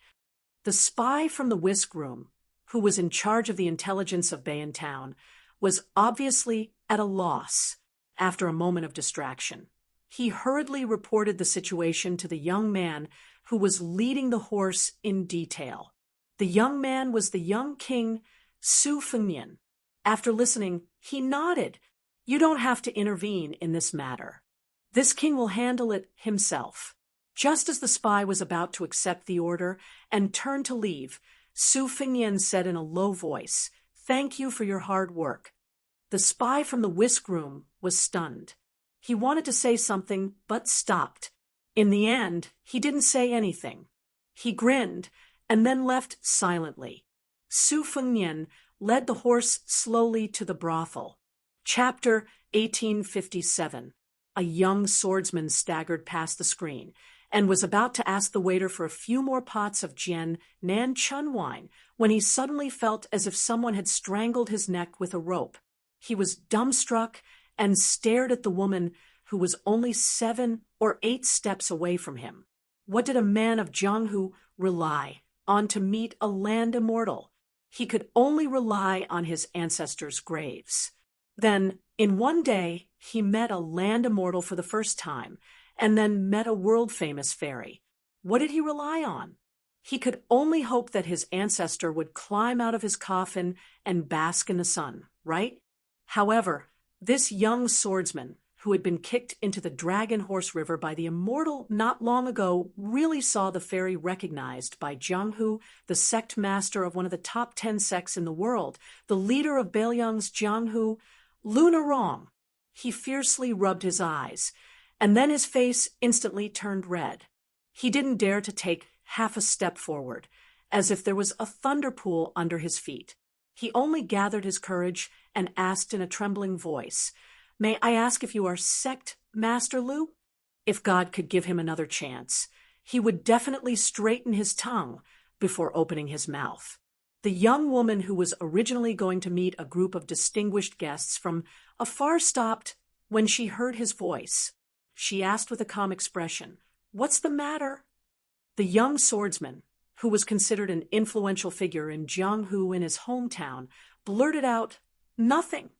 The spy from the whisk room, who was in charge of the intelligence of Bayan Town, was obviously at a loss after a moment of distraction. He hurriedly reported the situation to the young man who was leading the horse in detail. The young man was the young king, Su Fengnian. After listening, he nodded. "You don't have to intervene in this matter. This king will handle it himself." Just as the spy was about to accept the order and turn to leave, Su Fengnian said in a low voice, "Thank you for your hard work." The spy from the whisk room was stunned. He wanted to say something, but stopped. In the end, he didn't say anything. He grinned and then left silently. Su Fengnian led the horse slowly to the brothel. Chapter 1857. A young swordsman staggered past the screen and was about to ask the waiter for a few more pots of Jian Nan Chun wine when he suddenly felt as if someone had strangled his neck with a rope. He was dumbstruck and stared at the woman who was only 7 or 8 steps away from him. What did a man of Jianghu rely on to meet a land immortal? He could only rely on his ancestors' graves. Then, in one day, he met a land immortal for the first time, and then met a world-famous fairy. What did he rely on? He could only hope that his ancestor would climb out of his coffin and bask in the sun, right? However, this young swordsman, who had been kicked into the Dragon Horse River by the immortal not long ago, really saw the fairy recognized by Jianghu, the sect master of one of the top 10 sects in the world, the leader of Bailiang's Jianghu, Luna wrong. He fiercely rubbed his eyes, and then his face instantly turned red. He didn't dare to take half a step forward, as if there was a thunder pool under his feet. He only gathered his courage and asked in a trembling voice, "May I ask if you are sect Master Lu?" If God could give him another chance, he would definitely straighten his tongue before opening his mouth. The young woman who was originally going to meet a group of distinguished guests from afar stopped when she heard his voice. She asked with a calm expression, "What's the matter?" The young swordsman, who was considered an influential figure in Jianghu in his hometown, blurted out, "Nothing."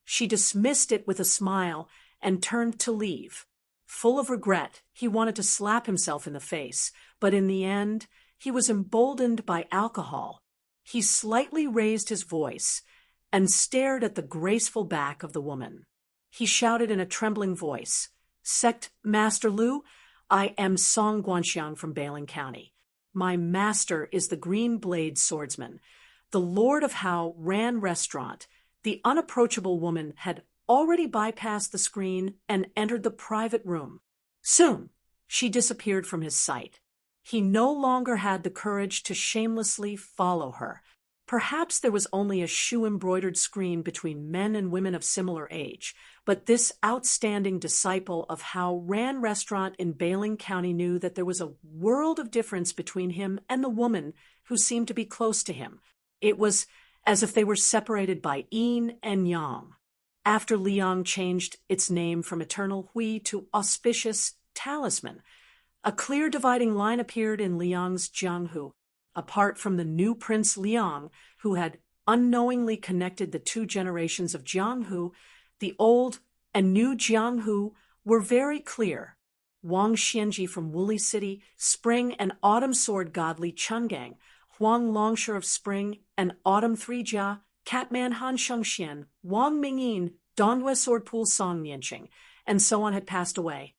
She dismissed it with a smile and turned to leave. Full of regret, he wanted to slap himself in the face, but in the end, he was emboldened by alcohol. He slightly raised his voice and stared at the graceful back of the woman. He shouted in a trembling voice, "Sect Master Lu, I am Song Guanxiang from Bailing County. My master is the Green Blade Swordsman, the Lord of Hao Ran Restaurant." The unapproachable woman had already bypassed the screen and entered the private room. Soon, she disappeared from his sight. He no longer had the courage to shamelessly follow her. Perhaps there was only a shoe-embroidered screen between men and women of similar age, but this outstanding disciple of Hao Ran Restaurant in Bailing County knew that there was a world of difference between him and the woman who seemed to be close to him. It was as if they were separated by yin and yang. After Liang changed its name from Eternal Hui to Auspicious Talisman, a clear dividing line appeared in Liang's Jianghu. Apart from the new Prince Liang, who had unknowingly connected the 2 generations of Jianghu, the old and new Jianghu were very clear. Wang Xianji from Woolly City, Spring and Autumn Sword God Li Chungang, Huang Longshire of Spring and Autumn 3 Jia, Catman Han Shengxian, Wang Mingyin, Dongdue Swordpool Song Nianqing, and so on had passed away.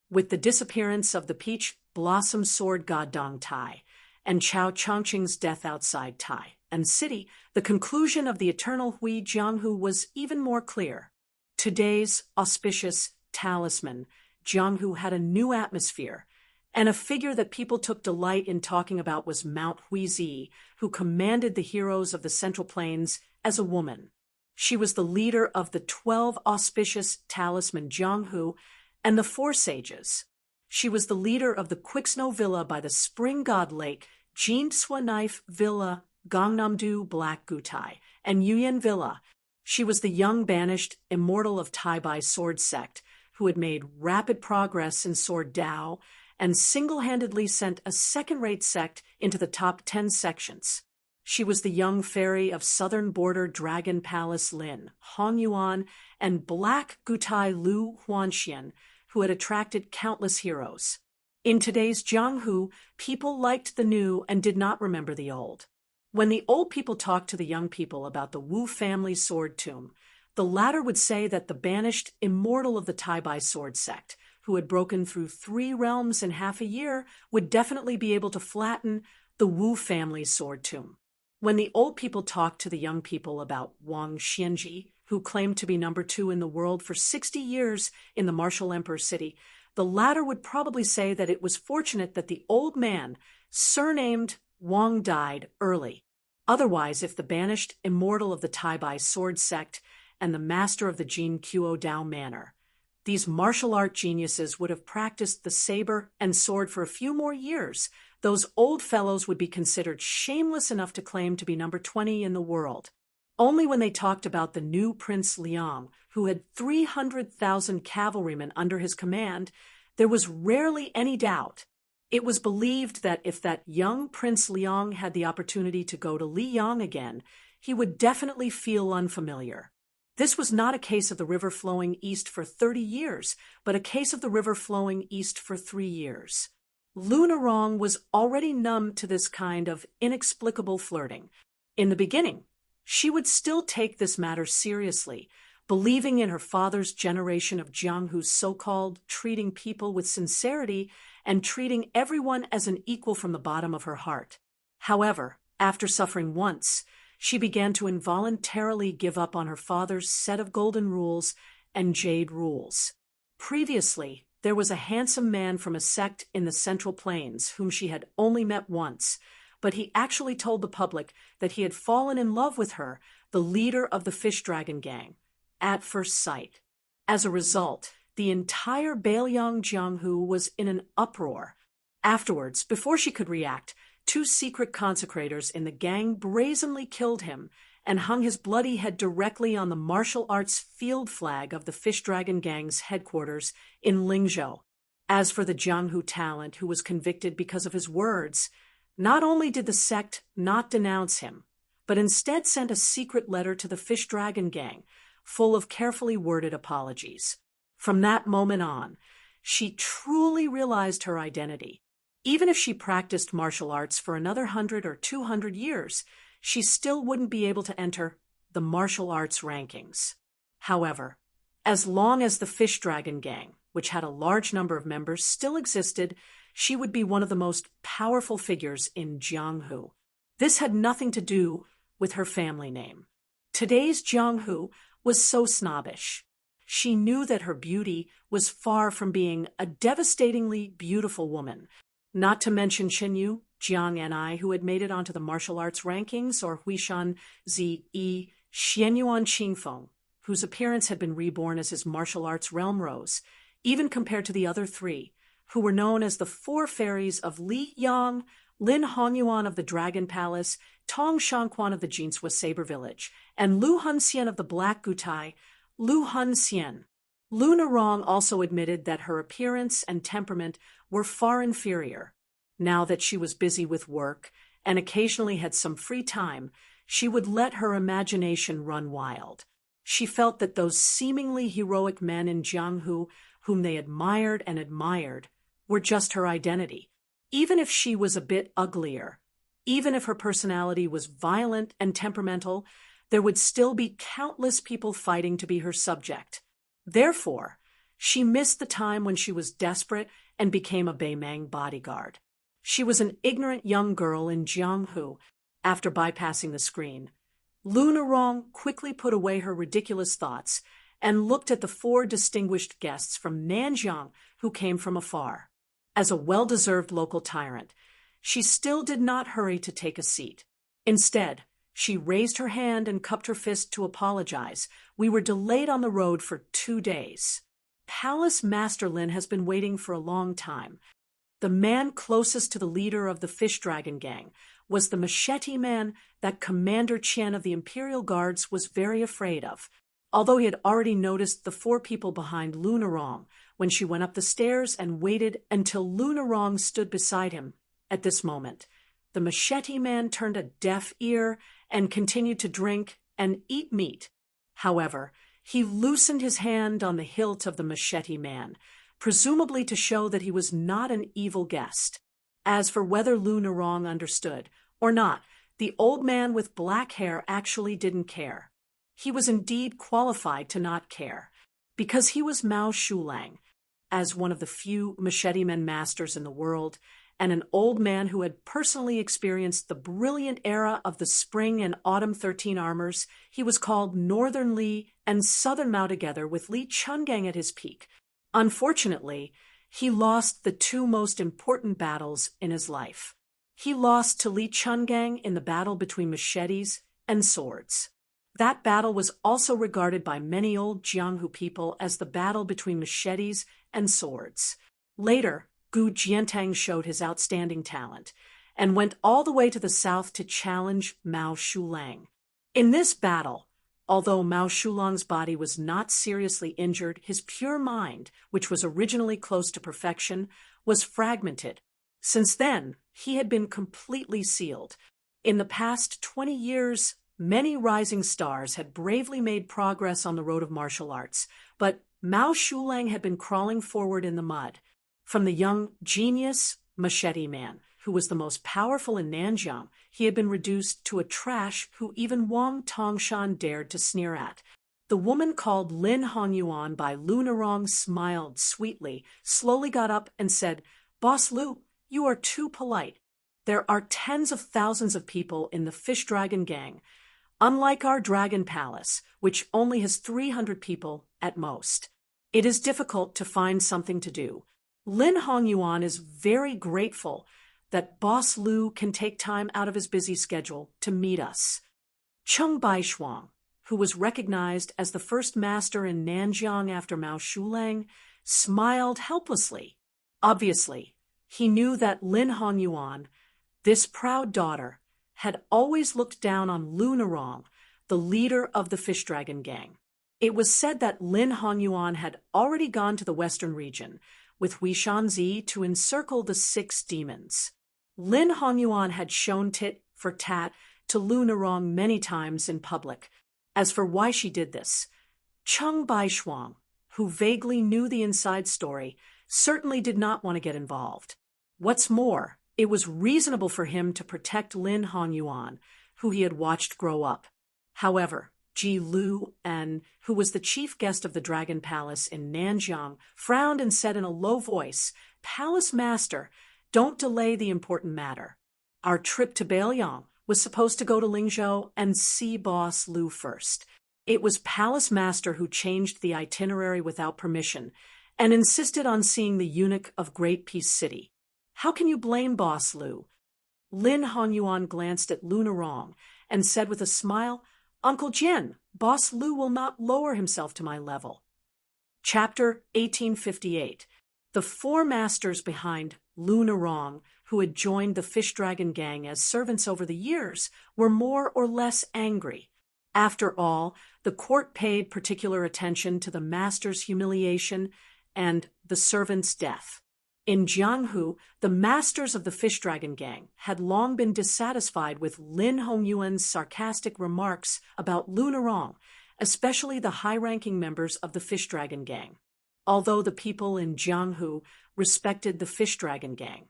With the disappearance of the Peach Blossom Sword God Dong Tai, and Chao Chongqing's death outside Tai and City, the conclusion of the Eternal Hui Jianghu was even more clear. Today's auspicious talisman, Jianghu had a new atmosphere, and a figure that people took delight in talking about was Mount Huizi, who commanded the heroes of the Central Plains as a woman. She was the leader of the 12 auspicious talisman Jianghu and the 4 sages. She was the leader of the Quicksnow Villa by the Spring God Lake, Jinsua Knife Villa, Gangnam-do Black Gutai, and Yuyan Villa. She was the young banished immortal of Taibai Sword Sect, who had made rapid progress in Sword Dao and single-handedly sent a second-rate sect into the top 10 sections. She was the young fairy of southern border Dragon Palace Lin, Hong Yuan, and Black Gutai Lu Huanxian, who had attracted countless heroes. In today's Jianghu, people liked the new and did not remember the old. When the old people talked to the young people about the Wu family sword tomb, the latter would say that the banished immortal of the Taibai sword sect, who had broken through 3 realms in half a year, would definitely be able to flatten the Wu family sword tomb. When the old people talked to the young people about Wang Xianji, who claimed to be number 2 in the world for 60 years in the martial emperor city, the latter would probably say that it was fortunate that the old man, surnamed Wang, died early. Otherwise, if the banished immortal of the Taibai sword sect and the master of the Jin Kuo Dao manner. These martial art geniuses would have practiced the saber and sword for a few more years. Those old fellows would be considered shameless enough to claim to be number 20 in the world. Only when they talked about the new Prince Liang, who had 300,000 cavalrymen under his command, there was rarely any doubt. It was believed that if that young Prince Liang had the opportunity to go to Liyang again, he would definitely feel unfamiliar. This was not a case of the river flowing east for 30 years, but a case of the river flowing east for 3 years. Lunarong was already numb to this kind of inexplicable flirting. In the beginning, she would still take this matter seriously, believing in her father's generation of Jianghu's so-called treating people with sincerity and treating everyone as an equal from the bottom of her heart. However, after suffering once, she began to involuntarily give up on her father's set of golden rules and jade rules. Previously, there was a handsome man from a sect in the Central Plains whom she had only met once, but he actually told the public that he had fallen in love with her, the leader of the Fish Dragon Gang, at first sight. As a result, the entire Bailiang Jianghu was in an uproar. Afterwards, before she could react, 2 secret consecrators in the gang brazenly killed him and hung his bloody head directly on the martial arts field flag of the Fish Dragon Gang's headquarters in Lingzhou. As for the Jianghu talent who was convicted because of his words, not only did the sect not denounce him, but instead sent a secret letter to the Fish Dragon Gang, full of carefully worded apologies. From that moment on, she truly realized her identity. Even if she practiced martial arts for another 100 or 200 years, she still wouldn't be able to enter the martial arts rankings. However, as long as the Fish Dragon Gang, which had a large number of members, still existed, she would be one of the most powerful figures in Jianghu. This had nothing to do with her family name. Today's Jianghu was so snobbish. She knew that her beauty was far from being a devastatingly beautiful woman, not to mention Chenyu, Jiang and I, who had made it onto the martial arts rankings, or Huishan Zi Yi Xianyuan Qingfeng, whose appearance had been reborn as his martial arts realm rose, even compared to the other 3, who were known as the 4 fairies of Li Yang, Lin Hongyuan of the Dragon Palace, Tong Shangquan of the Jinswa Saber Village, and Lu Hunxian of the Black Gutai, Lu Hunxian. Lunarong also admitted that her appearance and temperament were far inferior. Now that she was busy with work and occasionally had some free time, she would let her imagination run wild. She felt that those seemingly heroic men in Jianghu, whom they admired, were just her identity. Even if she was a bit uglier, even if her personality was violent and temperamental, there would still be countless people fighting to be her subject. Therefore, she missed the time when she was desperate and became a Beimang bodyguard. She was an ignorant young girl in Jianghu. After bypassing the screen, Lunarong quickly put away her ridiculous thoughts and looked at the 4 distinguished guests from Nanjiang who came from afar. As a well-deserved local tyrant, she still did not hurry to take a seat. Instead, she raised her hand and cupped her fist to apologize. We were delayed on the road for 2 days. Palace Master Lin has been waiting for a long time. The man closest to the leader of the Fish Dragon Gang was the machete man that Commander Qian of the Imperial Guards was very afraid of, although he had already noticed the 4 people behind Lunarong when she went up the stairs and waited until Lunarong stood beside him. At this moment, the machete man turned a deaf ear and continued to drink and eat meat. However, he loosened his hand on the hilt of the machete man, presumably to show that he was not an evil guest. As for whether Lunarong understood or not, the old man with black hair actually didn't care. He was indeed qualified to not care, because he was Mao Shulang, as one of the few machete men masters in the world, and an old man who had personally experienced the brilliant era of the Spring and Autumn 13 armors. He was called Northern Li and Southern Mao together, with Li Chungang at his peak. Unfortunately, he lost the 2 most important battles in his life. He lost to Li Chungang in the battle between machetes and swords. That battle was also regarded by many old Jianghu people as the battle between machetes and swords. Later, Gu Jiantang showed his outstanding talent and went all the way to the south to challenge Mao Shulang. In this battle, although Mao Shulang's body was not seriously injured, his pure mind, which was originally close to perfection, was fragmented. Since then, he had been completely sealed. In the past 20 years, many rising stars had bravely made progress on the road of martial arts, but Mao Shulang had been crawling forward in the mud. From the young genius Machete Man, who was the most powerful in Nanjiang, he had been reduced to a trash who even Wang Tongshan dared to sneer at. The woman called Lin Hongyuan by Lu Narong smiled sweetly, slowly got up and said, "Boss Lu, you are too polite. There are tens of thousands of people in the Fish Dragon Gang, unlike our Dragon Palace, which only has 300 people at most. It is difficult to find something to do. Lin Hongyuan is very grateful that Boss Lu can take time out of his busy schedule to meet us." Cheng Baishuang, who was recognized as the first master in Nanjiang after Mao Shulang, smiled helplessly. Obviously, he knew that Lin Hongyuan, this proud daughter, had always looked down on Lu Narong, the leader of the Fish Dragon Gang. It was said that Lin Hongyuan had already gone to the western region with Hui Shanzi to encircle the 6 demons. Lin Hongyuan had shown tit for tat to Lu Narong many times in public. As for why she did this, Cheng Baishuang, who vaguely knew the inside story, certainly did not want to get involved. What's more, it was reasonable for him to protect Lin Hongyuan, who he had watched grow up. However, Ji Lu En, who was the chief guest of the Dragon Palace in Nanjiang, frowned and said in a low voice, "Palace Master, don't delay the important matter. Our trip to Beiliang was supposed to go to Lingzhou and see Boss Lu first. It was Palace Master who changed the itinerary without permission and insisted on seeing the eunuch of Great Peace City. How can you blame Boss Lu?" Lin Hongyuan glanced at Lu Narong and said with a smile, "Uncle Jian, Boss Lu will not lower himself to my level." Chapter 1858. The 4 masters behind Lu Narong, who had joined the Fish Dragon Gang as servants over the years, were more or less angry. After all, the court paid particular attention to the master's humiliation and the servant's death. In Jianghu, the masters of the Fish Dragon Gang had long been dissatisfied with Lin Hongyuan's sarcastic remarks about Lu Narong, especially the high-ranking members of the Fish Dragon Gang. Although the people in Jianghu respected the Fish Dragon Gang,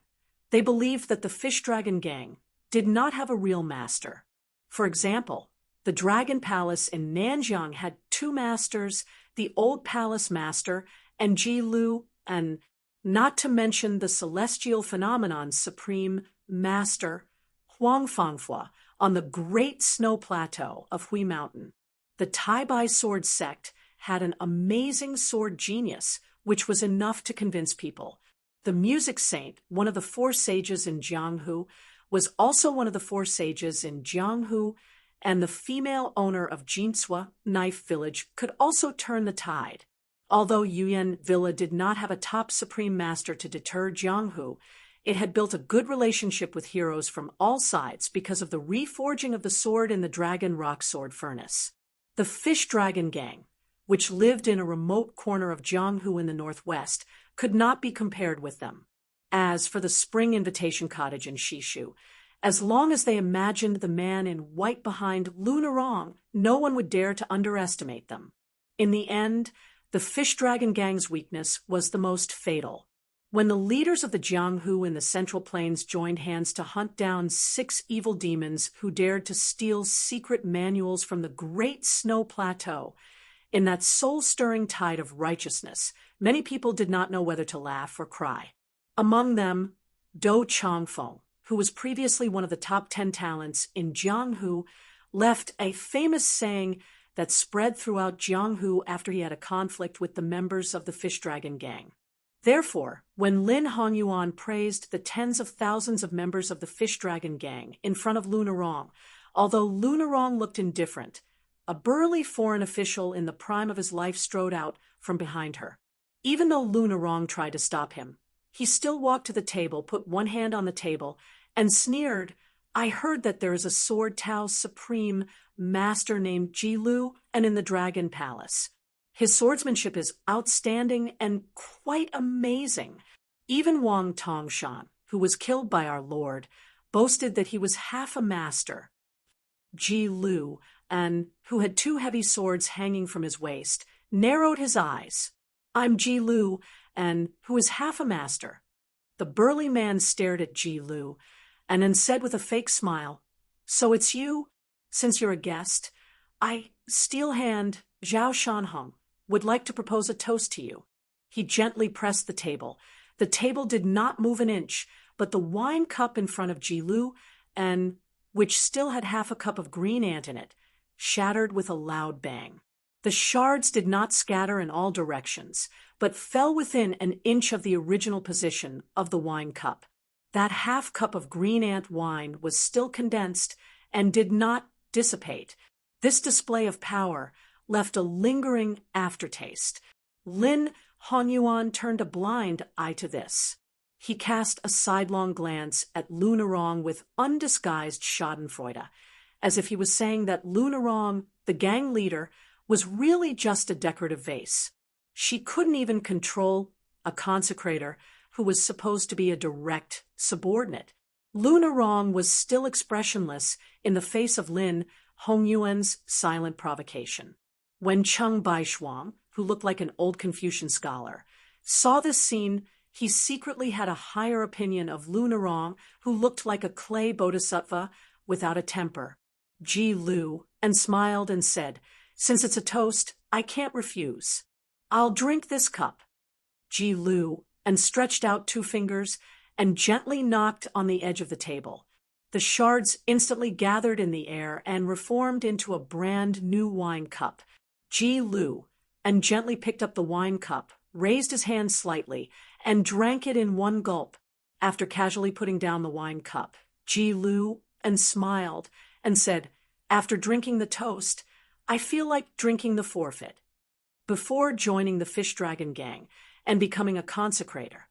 they believed that the Fish Dragon Gang did not have a real master. For example, the Dragon Palace in Nanjiang had 2 masters, the Old Palace Master and Ji Lu, and not to mention the celestial phenomenon's supreme master, Huang Fangfua, on the great snow plateau of Hui Mountain. The Tai Bai sword sect had an amazing sword genius, which was enough to convince people. The music saint, one of the 4 sages in Jianghu, was also one of the 4 sages in Jianghu, and the female owner of Jinsua Knife Village could also turn the tide. Although Yuyan Villa did not have a top supreme master to deter Jianghu, it had built a good relationship with heroes from all sides because of the reforging of the sword in the Dragon Rock Sword Furnace. The Fish Dragon Gang, which lived in a remote corner of Jianghu in the northwest, could not be compared with them. As for the Spring Invitation Cottage in Shishu, as long as they imagined the man in white behind Lu Narong, no one would dare to underestimate them. In the end, the Fish Dragon Gang's weakness was the most fatal. When the leaders of the Jianghu in the Central Plains joined hands to hunt down 6 evil demons who dared to steal secret manuals from the Great Snow Plateau, in that soul-stirring tide of righteousness, many people did not know whether to laugh or cry. Among them, Dou Changfeng, who was previously one of the top 10 talents in Jianghu, left a famous saying that spread throughout Jianghu after he had a conflict with the members of the Fish Dragon Gang. Therefore, when Lin Hongyuan praised the tens of thousands of members of the Fish Dragon Gang in front of Lu Narong, although Lu Narong looked indifferent, a burly foreign official in the prime of his life strode out from behind her. Even though Lunarong tried to stop him, he still walked to the table, put one hand on the table, and sneered, "I heard that there is a Sword Tao Supreme Master named Jilu and in the Dragon Palace. His swordsmanship is outstanding and quite amazing. Even Wang Tongshan, who was killed by our lord, boasted that he was half a master." Ji Lu, and who had two heavy swords hanging from his waist, narrowed his eyes. "I'm Ji Lu, and who is half a master." The burly man stared at Ji Lu, and then said with a fake smile, "So it's you? Since you're a guest, I, Steel Hand Zhao Shanhong, would like to propose a toast to you." He gently pressed the table. The table did not move an inch, but the wine cup in front of Ji Lu, and which still had half a cup of green ant in it, shattered with a loud bang. The shards did not scatter in all directions, but fell within an inch of the original position of the wine cup. That half cup of green ant wine was still condensed and did not dissipate. This display of power left a lingering aftertaste. Lin Honyuan turned a blind eye to this. He cast a sidelong glance at Lunarong with undisguised schadenfreude, as if he was saying that Lunarong, the gang leader, was really just a decorative vase. She couldn't even control a consecrator who was supposed to be a direct subordinate. Lunarong was still expressionless in the face of Lin Hongyuan's silent provocation. When Cheng Baishuang, who looked like an old Confucian scholar, saw this scene, he secretly had a higher opinion of Lunarong, who looked like a clay bodhisattva without a temper. Ji Lu, and smiled and said, "Since it's a toast, I can't refuse. I'll drink this cup." Ji Lu, and stretched out two fingers and gently knocked on the edge of the table. The shards instantly gathered in the air and reformed into a brand new wine cup. Ji Lu, and gently picked up the wine cup, raised his hand slightly, and drank it in one gulp. After casually putting down the wine cup, Ji Lu, and smiled, and said, "After drinking the toast, I feel like drinking the forfeit." Before joining the Fish Dragon Gang and becoming a consecrator,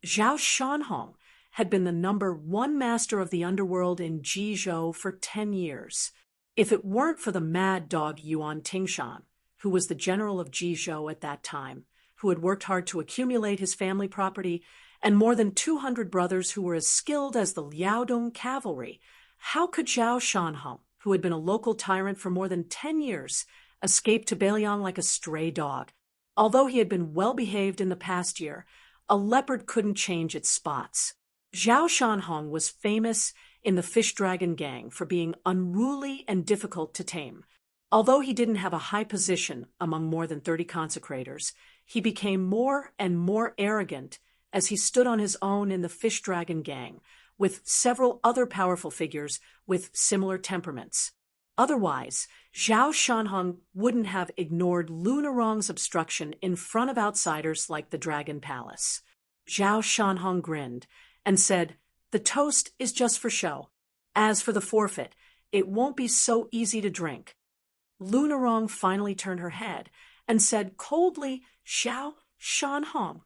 Zhao Shanhong had been the #1 master of the underworld in Jizhou for 10 years. If it weren't for the mad dog Yuan Tingshan, who was the general of Jizhou at that time, who had worked hard to accumulate his family property, and more than 200 brothers who were as skilled as the Liaodong cavalry, how could Zhao Shanhong, who had been a local tyrant for more than 10 years, escape to Beiliang like a stray dog? Although he had been well-behaved in the past year, a leopard couldn't change its spots. Zhao Shanhong was famous in the Fish Dragon Gang for being unruly and difficult to tame. Although he didn't have a high position among more than 30 consecrators, he became more and more arrogant as he stood on his own in the Fish Dragon Gang, with several other powerful figures with similar temperaments. Otherwise, Zhao Shanhong wouldn't have ignored Lunarong's obstruction in front of outsiders like the Dragon Palace. Zhao Shanhong grinned and said, "The toast is just for show. As for the forfeit, it won't be so easy to drink." Lunarong finally turned her head and said coldly, "Zhao Shanhong."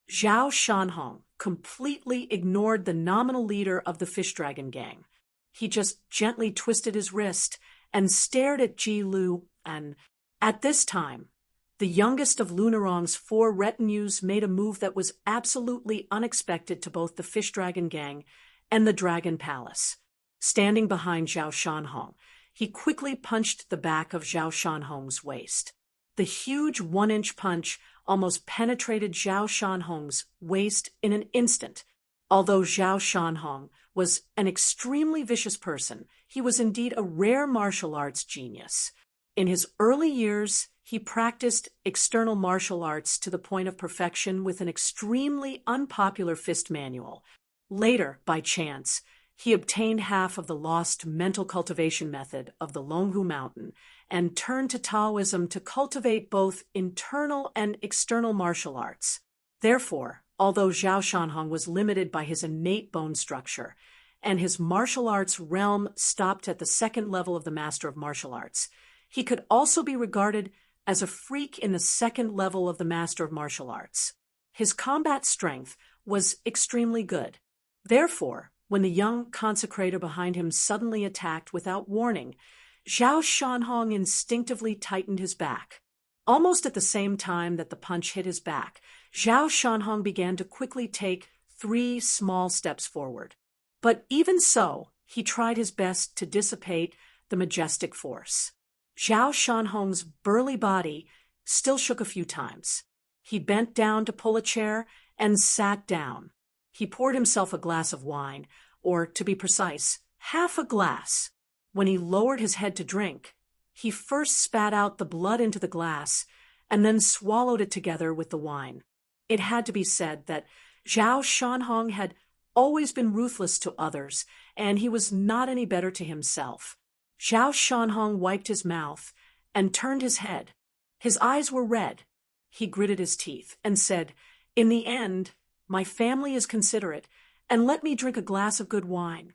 Zhao Shanhong completely ignored the nominal leader of the Fish Dragon Gang. He just gently twisted his wrist and stared at Ji Lu, and at this time, the youngest of Lunarong's 4 retinues made a move that was absolutely unexpected to both the Fish Dragon Gang and the Dragon Palace. Standing behind Zhao Shanhong, he quickly punched the back of Zhao Shanhong's waist. The huge 1-inch punch almost penetrated Zhao Shanhong's waist in an instant. Although Zhao Shanhong was an extremely vicious person, he was indeed a rare martial arts genius. In his early years, he practiced external martial arts to the point of perfection with an extremely unpopular fist manual. Later, by chance, he obtained half of the lost mental cultivation method of the Longhu Mountain and turned to Taoism to cultivate both internal and external martial arts. Therefore, although Zhao Shanhong was limited by his innate bone structure, and his martial arts realm stopped at the second level of the Master of Martial Arts, He could also be regarded as a freak in the second level of the master of martial arts. His combat strength was extremely good. Therefore, when the young consecrator behind him suddenly attacked without warning, Zhao Shanhong instinctively tightened his back. Almost at the same time that the punch hit his back, Zhao Shanhong began to quickly take 3 small steps forward. But even so, he tried his best to dissipate the majestic force. Zhao Shanhong's burly body still shook a few times. He bent down to pull a chair and sat down. He poured himself a glass of wine, or to be precise, half a glass. When he lowered his head to drink, he first spat out the blood into the glass and then swallowed it together with the wine. It had to be said that Zhao Shanhong had always been ruthless to others, and he was not any better to himself. Zhao Shanhong wiped his mouth and turned his head. His eyes were red. He gritted his teeth and said, "In the end, my family is considerate, and let me drink a glass of good wine."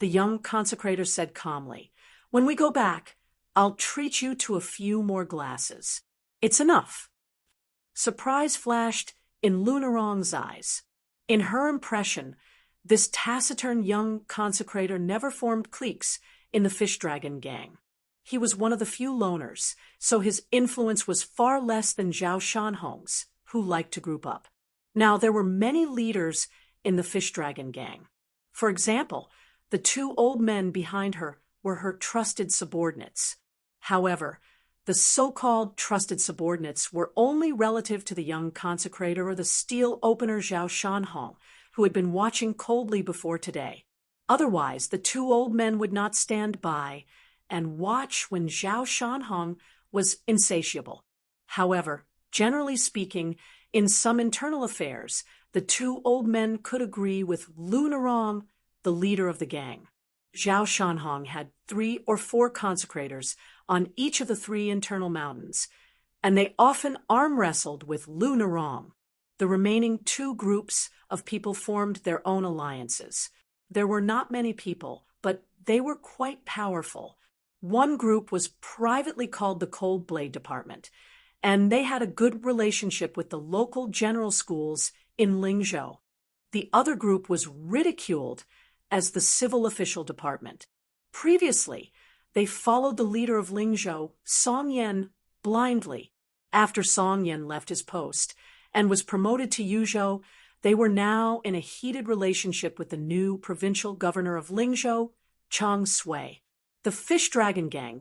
The young consecrator said calmly, "When we go back, I'll treat you to a few more glasses. It's enough." Surprise flashed in Lunarong's eyes. In her impression, this taciturn young consecrator never formed cliques in the Fish Dragon gang. He was one of the few loners, so his influence was far less than Zhao Shanhong's, who liked to group up. Now, there were many leaders in the Fish Dragon gang. For example, the 2 old men behind her were her trusted subordinates. However, the so-called trusted subordinates were only relative to the young consecrator or the steel opener Zhao Shanhong, who had been watching coldly before today. Otherwise, the 2 old men would not stand by and watch when Zhao Shanhong was insatiable. However, generally speaking, in some internal affairs, the 2 old men could agree with Lunarong, the leader of the gang. Zhao Shanhong had 3 or 4 consecrators on each of the 3 internal mountains, and they often arm wrestled with Lunarong. The remaining 2 groups of people formed their own alliances. There were not many people, but they were quite powerful. One group was privately called the Cold Blade Department, and they had a good relationship with the local general schools in Lingzhou. The other group was ridiculed as the Civil Official Department. Previously, they followed the leader of Lingzhou, Song Yan, blindly. After Song Yan left his post and was promoted to Yuzhou, they were now in a heated relationship with the new provincial governor of Lingzhou, Chang Sui. The Fish Dragon Gang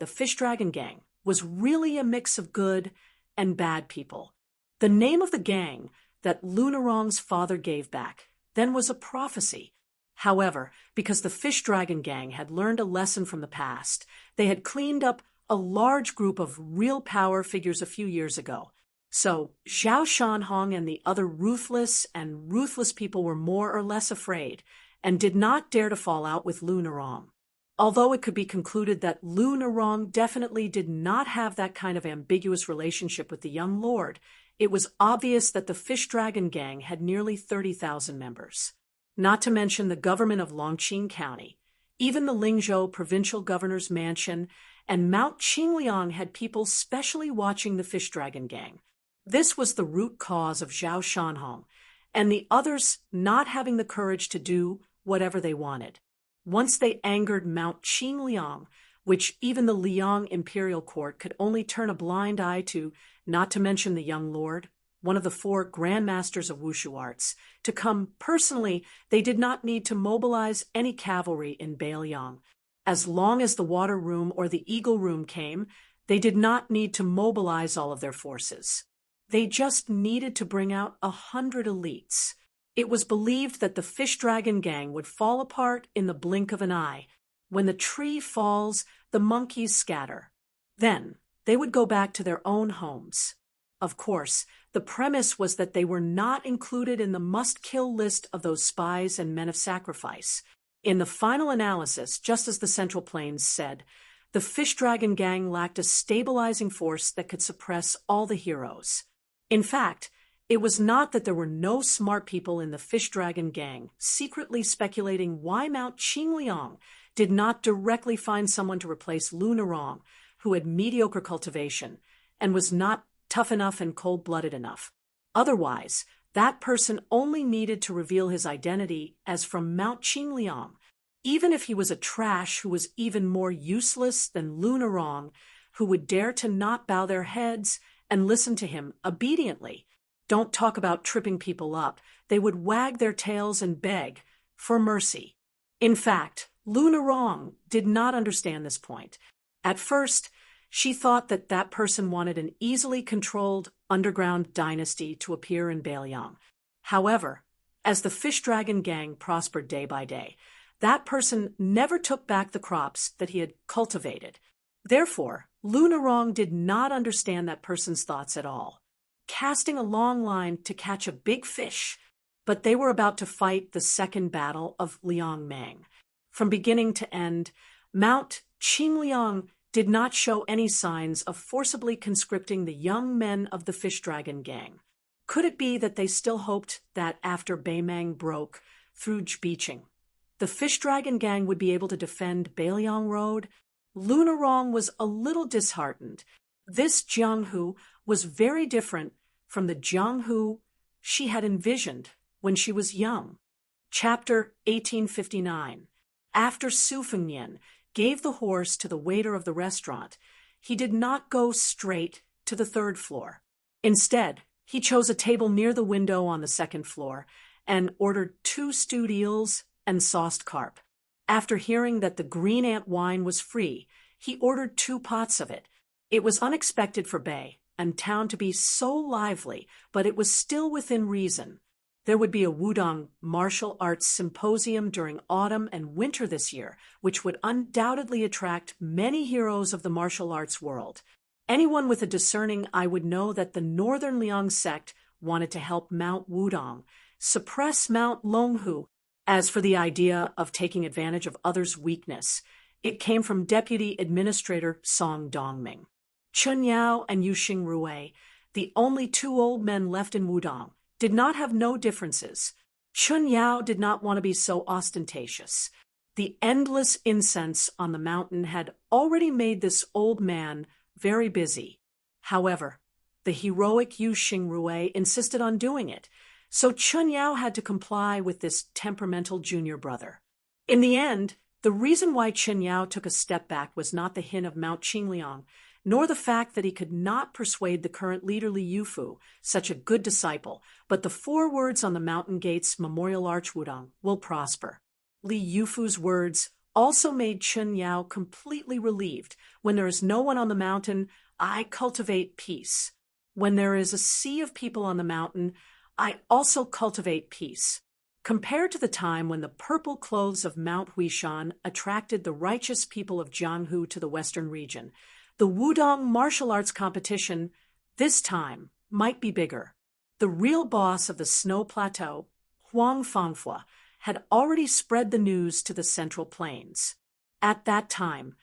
was really a mix of good and bad people. The name of the gang that Lunarong's father gave back then was a prophecy. However, because the Fish Dragon Gang had learned a lesson from the past, they had cleaned up a large group of real power figures a few years ago. So Zhao Shanhong and the other ruthless people were more or less afraid and did not dare to fall out with Lunarong. Although it could be concluded that Lunarong definitely did not have that kind of ambiguous relationship with the young lord, it was obvious that the Fish Dragon Gang had nearly 30,000 members. Not to mention the government of Longqing County. Even the Lingzhou provincial governor's mansion and Mount Qingliang had people specially watching the Fish Dragon Gang. This was the root cause of Zhao Shanhong, and the others not having the courage to do whatever they wanted. Once they angered Mount Qingliang, which even the Liang imperial court could only turn a blind eye to, not to mention the young lord, one of the 4 grandmasters of wushu arts, to come personally, they did not need to mobilize any cavalry in Beiliang. As long as the Water Room or the Eagle Room came, they did not need to mobilize all of their forces. They just needed to bring out 100 elites. It was believed that the Fish Dragon Gang would fall apart in the blink of an eye. When the tree falls, the monkeys scatter. Then they would go back to their own homes. Of course, the premise was that they were not included in the must-kill list of those spies and men of sacrifice. In the final analysis, just as the Central Plains said, the Fish Dragon Gang lacked a stabilizing force that could suppress all the heroes. In fact, it was not that there were no smart people in the Fish Dragon Gang secretly speculating why Mount Qingliang did not directly find someone to replace Lunarong, who had mediocre cultivation and was not tough enough and cold-blooded enough. Otherwise, that person only needed to reveal his identity as from Mount Qingliang, even if he was a trash who was even more useless than Lunarong, who would dare to not bow their heads and listen to him obediently. Don't talk about tripping people up. They would wag their tails and beg for mercy. In fact, Lunarong did not understand this point. At first, she thought that that person wanted an easily controlled underground dynasty to appear in Bailiang. However, as the Fish Dragon gang prospered day by day, that person never took back the crops that he had cultivated. Therefore, Lunarong did not understand that person's thoughts at all, casting a long line to catch a big fish. But they were about to fight the second battle of Liangmang. From beginning to end, Mount Qingliang did not show any signs of forcibly conscripting the young men of the Fish Dragon gang. Could it be that they still hoped that after Baimang broke through Jbicheng, the Fish Dragon gang would be able to defend Bailiang Road? Lunarong was a little disheartened. This Jianghu was very different from the Jianghu she had envisioned when she was young. Chapter 1859. After Su Fengnian gave the horse to the waiter of the restaurant, he did not go straight to the third floor. Instead, he chose a table near the window on the second floor and ordered 2 stewed eels and sauced carp. After hearing that the green ant wine was free, he ordered 2 pots of it. It was unexpected for Bay and town to be so lively, but it was still within reason. There would be a Wudong martial arts symposium during autumn and winter this year, which would undoubtedly attract many heroes of the martial arts world. Anyone with a discerning eye would know that the Northern Liang sect wanted to help Mount Wudong suppress Mount Longhu. As for the idea of taking advantage of others' weakness, it came from Deputy Administrator Song Dongming. Chun Yao and Yuxing Rui, the only 2 old men left in Wudong, did not have no differences. Chun Yao did not want to be so ostentatious. The endless incense on the mountain had already made this old man very busy. However, the heroic Yuxing Rui insisted on doing it, so Chun Yao had to comply with this temperamental junior brother. In the end, the reason why Chun Yao took a step back was not the hint of Mount Qingliang, nor the fact that he could not persuade the current leader Li Yufu, such a good disciple, but the 4 words on the mountain gate's memorial arch Wudong will prosper. Li Yufu's words also made Chun Yao completely relieved. When there is no one on the mountain, I cultivate peace. When there is a sea of people on the mountain, I also cultivate peace. Compared to the time when the purple clothes of Mount Huishan attracted the righteous people of Jianghu to the western region, the Wudong martial arts competition this time might be bigger. The real boss of the Snow Plateau, Huang Fangfua, had already spread the news to the Central Plains. At that time,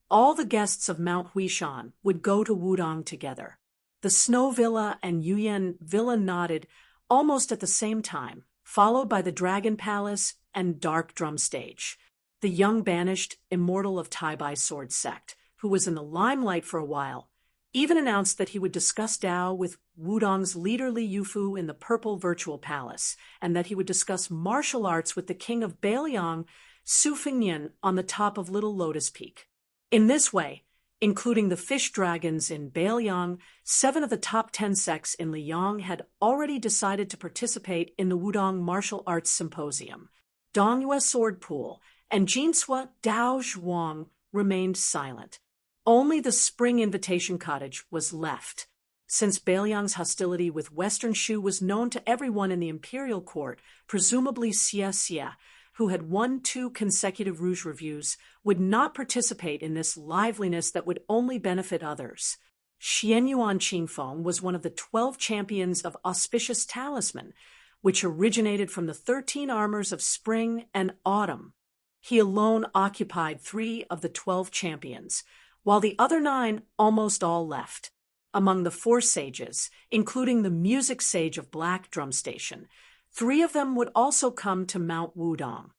all the guests of Mount Huishan would go to Wudong together. The Snow Villa and Yuyan Villa nodded almost at the same time, followed by the Dragon Palace and Dark Drum Stage. The young banished immortal of Tai Bai Sword Sect, who was in the limelight for a while, even announced that he would discuss Dao with Wudong's leader Li Yufu in the Purple Virtual Palace, and that he would discuss martial arts with the king of Bailiang, Su Fengnian, on the top of Little Lotus Peak. In this way, including the fish dragons in Bailiang, 7 of the top 10 sects in Liang had already decided to participate in the Wudong Martial Arts Symposium. Dongyue Sword Pool and Jinsua Dao Zhuang remained silent. Only the Spring Invitation Cottage was left. Since Bailiang's hostility with Western Shu was known to everyone in the imperial court, presumably Xia, who had won 2 consecutive Rouge reviews, would not participate in this liveliness that would only benefit others. Xianyuan Qingfeng was one of the 12 champions of Auspicious Talisman, which originated from the 13 armors of Spring and Autumn. He alone occupied 3 of the 12 champions, while the other 9 almost all left. Among the 4 sages, including the music sage of Black Drum Station, 3 of them would also come to Mount Wudong.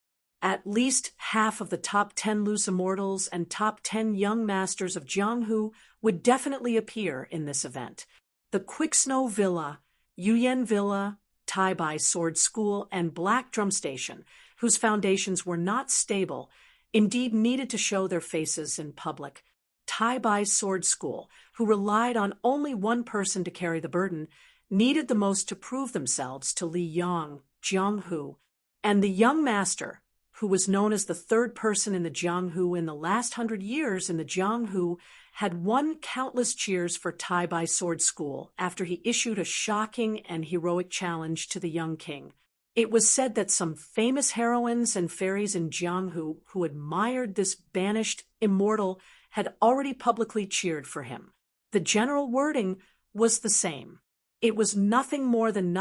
At least half of the top 10 loose immortals and top 10 young masters of Jianghu would definitely appear in this event. The Quicksnow Villa, Yuyan Villa, Tai Bai Sword School, and Black Drum Station, whose foundations were not stable, indeed needed to show their faces in public. Tai Bai Sword School, who relied on only one person to carry the burden, needed the most to prove themselves to Li Yang, Jianghu, and the young master, who was known as the third person in the Jianghu in the last 100 years in the Jianghu, had won countless cheers for Tai Bai Sword School after he issued a shocking and heroic challenge to the young king. It was said that some famous heroines and fairies in Jianghu who admired this banished immortal had already publicly cheered for him. The general wording was the same. It was nothing more than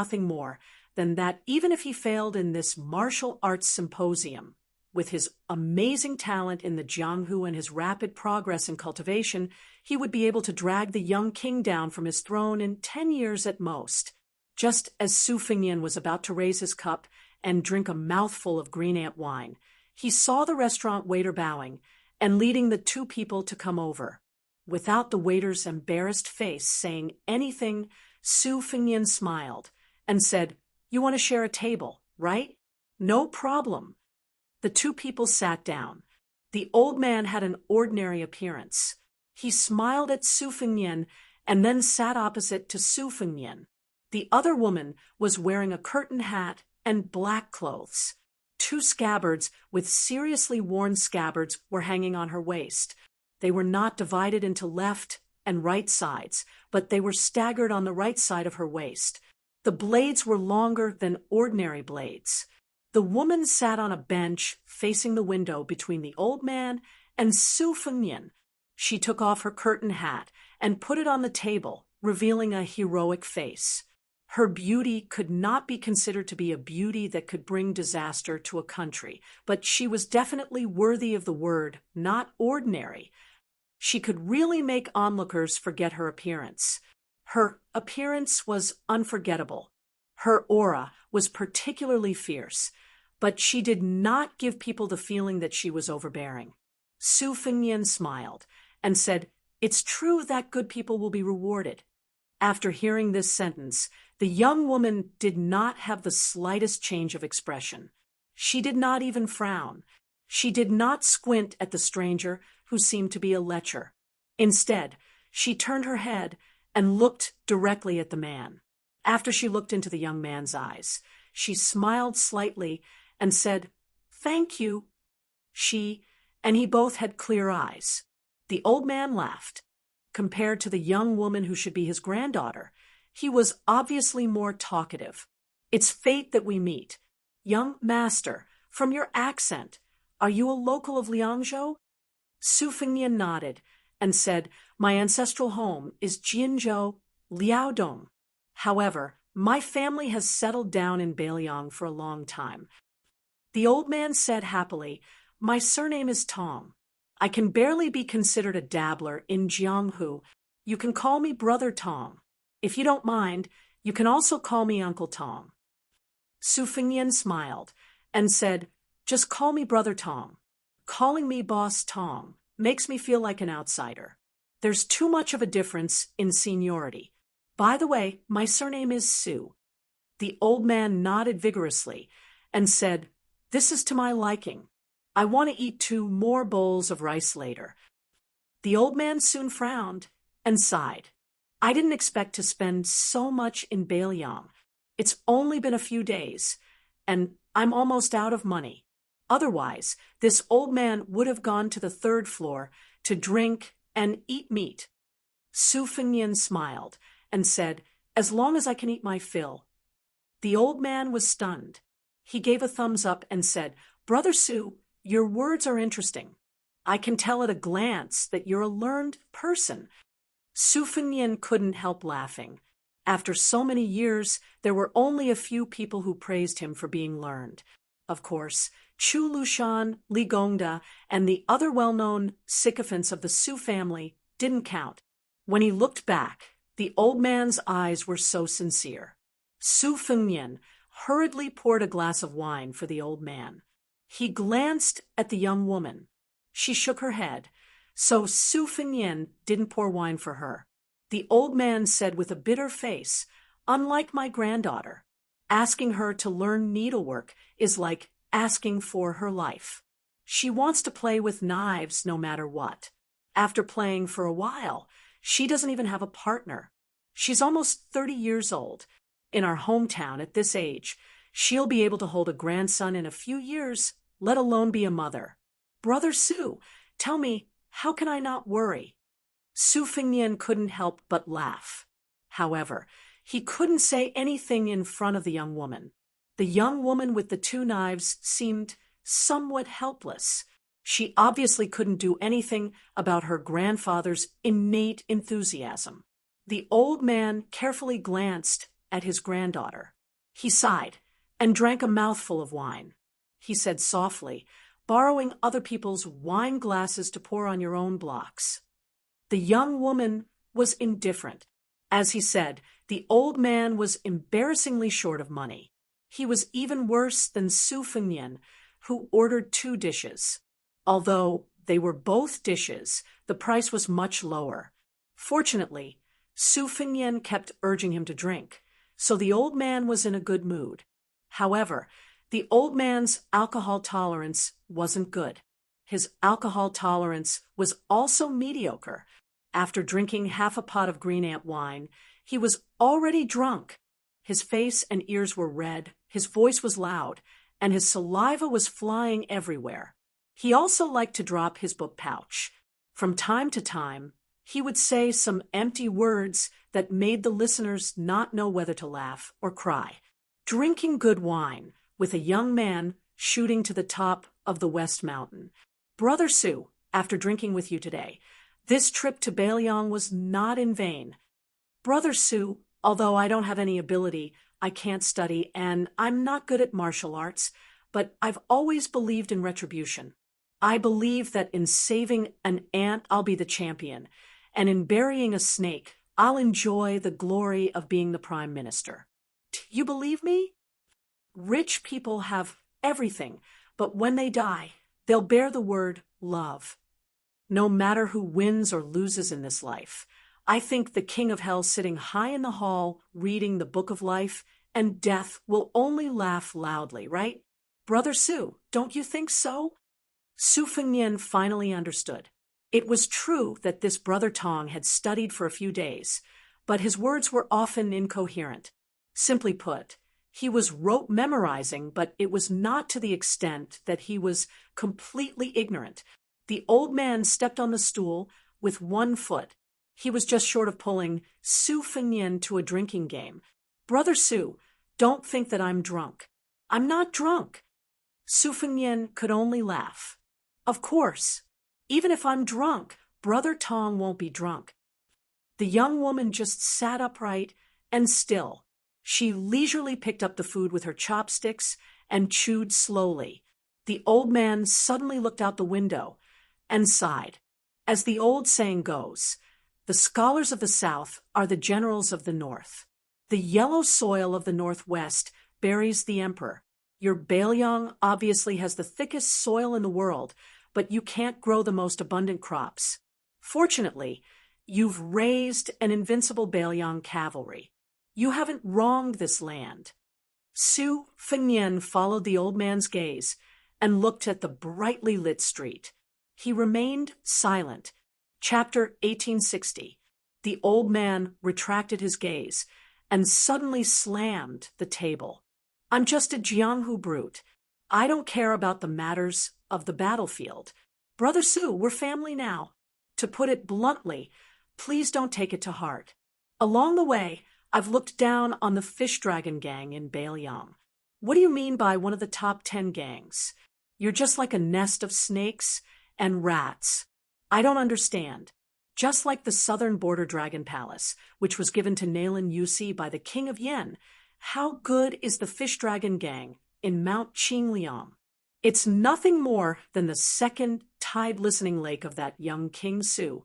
that even if he failed in this martial arts symposium, with his amazing talent in the Jianghu and his rapid progress in cultivation, he would be able to drag the young king down from his throne in 10 years at most. Just as Su Fengnian was about to raise his cup and drink a mouthful of green ant wine, he saw the restaurant waiter bowing and leading the two people to come over. Without the waiter's embarrassed face saying anything, Su Fengnian smiled and said, "You want to share a table, right? No problem." The two people sat down. The old man had an ordinary appearance. He smiled at Su Fengnian and then sat opposite to Su Fengnian. The other woman was wearing a curtain hat and black clothes. Two scabbards with seriously worn scabbards were hanging on her waist. They were not divided into left and right sides, but they were staggered on the right side of her waist. The blades were longer than ordinary blades. The woman sat on a bench facing the window between the old man and Su Fengnian. She took off her curtain hat and put it on the table, revealing a heroic face. Her beauty could not be considered to be a beauty that could bring disaster to a country, but she was definitely worthy of the word, not ordinary. She could really make onlookers forget her appearance. Her appearance was unforgettable. Her aura was particularly fierce, but she did not give people the feeling that she was overbearing. Su Fengnian smiled and said, "It's true that good people will be rewarded." After hearing this sentence, the young woman did not have the slightest change of expression. She did not even frown. She did not squint at the stranger who seemed to be a lecher. Instead, she turned her head and looked directly at the man. After she looked into the young man's eyes, she smiled slightly and said, "Thank you." She and he both had clear eyes. The old man laughed. Compared to the young woman who should be his granddaughter, he was obviously more talkative. "It's fate that we meet. Young master, from your accent, are you a local of Liangzhou?" Su Fengnian nodded and said, "My ancestral home is Jinzhou, Liaodong. However, my family has settled down in Beiliang for a long time." The old man said happily, "My surname is Tong. I can barely be considered a dabbler in Jianghu. You can call me Brother Tong. If you don't mind, you can also call me Uncle Tong." Su Fengnian smiled and said, "Just call me Brother Tong. Calling me Boss Tong makes me feel like an outsider. There's too much of a difference in seniority. By the way, my surname is Su." The old man nodded vigorously and said, "This is to my liking. I want to eat 2 more bowls of rice later." The old man soon frowned and sighed. "I didn't expect to spend so much in Beiliang. It's only been a few days, and I'm almost out of money. Otherwise, this old man would have gone to the 3rd floor to drink and eat meat." Su Fengnian smiled and said, "As long as I can eat my fill." The old man was stunned. He gave a thumbs up and said, "Brother Su, your words are interesting. I can tell at a glance that you're a learned person." Su Fengnian couldn't help laughing. After so many years, there were only a few people who praised him for being learned. Of course, Chu Lushan, Li Gongda, and the other well-known sycophants of the Su family didn't count. When he looked back, the old man's eyes were so sincere. Su Fengnian hurriedly poured a glass of wine for the old man. He glanced at the young woman. She shook her head, so Su Fengnian didn't pour wine for her. The old man said with a bitter face, "Unlike my granddaughter, asking her to learn needlework is like asking for her life. She wants to play with knives no matter what. After playing for a while, she doesn't even have a partner. She's almost 30 years old. In our hometown at this age, she'll be able to hold a grandson in a few years, let alone be a mother. Brother Su, tell me, how can I not worry?" Su Fengnian couldn't help but laugh. However, he couldn't say anything in front of the young woman. The young woman with the two knives seemed somewhat helpless. She obviously couldn't do anything about her grandfather's innate enthusiasm. The old man carefully glanced at his granddaughter. He sighed and drank a mouthful of wine. He said softly, "Borrowing other people's wine glasses to pour on your own blocks." The young woman was indifferent. As he said, the old man was embarrassingly short of money. He was even worse than Su Fengnian, who ordered 2 dishes. Although they were both dishes, the price was much lower. Fortunately, Su Fengnian kept urging him to drink, so the old man was in a good mood. However, the old man's alcohol tolerance wasn't good. His alcohol tolerance was also mediocre. After drinking half a pot of green ant wine, he was already drunk. His face and ears were red, his voice was loud, and his saliva was flying everywhere. He also liked to drop his book pouch. From time to time, he would say some empty words that made the listeners not know whether to laugh or cry. Drinking good wine with a young man shooting to the top of the West Mountain. Brother Su, after drinking with you today, this trip to Bailiang was not in vain. Brother Su, although I don't have any ability, I can't study, and I'm not good at martial arts, but I've always believed in retribution. I believe that in saving an ant, I'll be the champion, and in burying a snake, I'll enjoy the glory of being the prime minister. You believe me? Rich people have everything, but when they die, they'll bear the word love. No matter who wins or loses in this life, I think the king of hell sitting high in the hall reading the book of life and death will only laugh loudly, right? Brother Su, don't you think so? Su Fengnian finally understood. It was true that this brother Tong had studied for a few days, but his words were often incoherent. Simply put, he was rote memorizing, but it was not to the extent that he was completely ignorant. The old man stepped on the stool with one foot. He was just short of pulling Su Fengnian to a drinking game. Brother Su, don't think that I'm drunk. I'm not drunk. Su Fengnian could only laugh. Of course, even if I'm drunk, Brother Tong won't be drunk. The young woman just sat upright and still. She leisurely picked up the food with her chopsticks and chewed slowly. The old man suddenly looked out the window and sighed. As the old saying goes, the scholars of the South are the generals of the North. The yellow soil of the Northwest buries the emperor. Your Bailiang obviously has the thickest soil in the world, but you can't grow the most abundant crops. Fortunately, you've raised an invincible Bailiang cavalry. You haven't wronged this land. Su Fengnian followed the old man's gaze and looked at the brightly lit street. He remained silent. Chapter 1860. The old man retracted his gaze and suddenly slammed the table. I'm just a Jianghu brute. I don't care about the matters of the battlefield. Brother Su, we're family now. To put it bluntly, please don't take it to heart. Along the way, I've looked down on the Fish Dragon gang in Bailiang. What do you mean by one of the top 10 gangs? You're just like a nest of snakes and rats. I don't understand. Just like the southern border dragon palace, which was given to Nalen Yusi by the king of Yen, how good is the Fish Dragon gang in Mount Qingliang? It's nothing more than the second tide listening lake of that young King Su.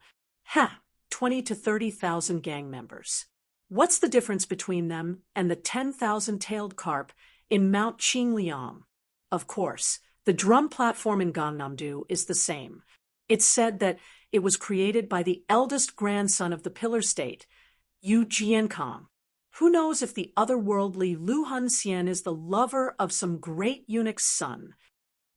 20 to 30,000 gang members. What's the difference between them and the 10,000 tailed carp in Mount Qingliang? Of course, The drum platform in Gangnam-do is the same. It's said that it was created by the eldest grandson of the Pillar State, Yu Jiankong. Who knows if the otherworldly Lu Hunxian is the lover of some great eunuch's son?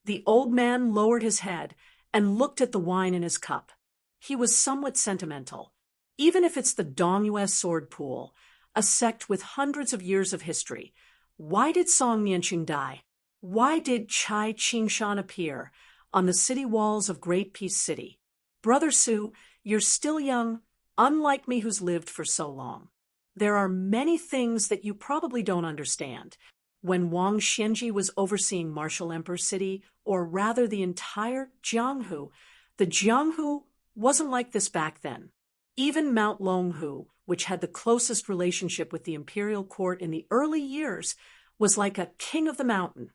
The old man lowered his head and looked at the wine in his cup. He was somewhat sentimental. Even if it's the Dongyue sword pool, a sect with hundreds of years of history, why did Song Nianqing die? Why did Chai Qingshan appear on the city walls of Great Peace City? Brother Su, you're still young, unlike me who's lived for so long. There are many things that you probably don't understand. When Wang Xianji was overseeing Martial Emperor City, or rather the entire Jianghu, the Jianghu wasn't like this back then. Even Mount Longhu, which had the closest relationship with the imperial court in the early years, was like a king of the mountain.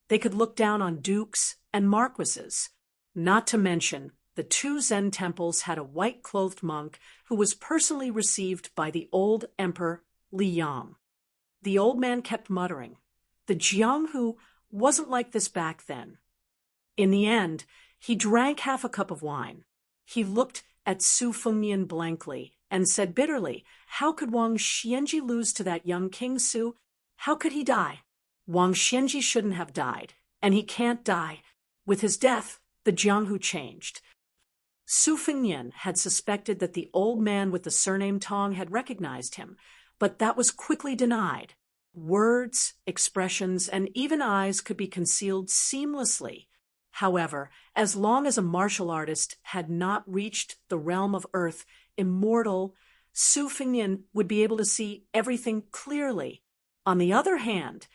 They could look down on dukes and marquises. Not to mention, the two Zen temples had a white-clothed monk who was personally received by the old emperor Li Yang. The old man kept muttering. The Jianghu wasn't like this back then. In the end, he drank half a cup of wine. He looked at Su Fengnian blankly and said bitterly, "How could Wang Xianji lose to that young king, Su? How could he die? Wang Xianji shouldn't have died, and he can't die. With his death, the Jianghu changed." Su Fengnian had suspected that the old man with the surname Tong had recognized him, but that was quickly denied. Words, expressions, and even eyes could be concealed seamlessly. However, as long as a martial artist had not reached the realm of earth, immortal, Su Fengnian would be able to see everything clearly. On the other hand,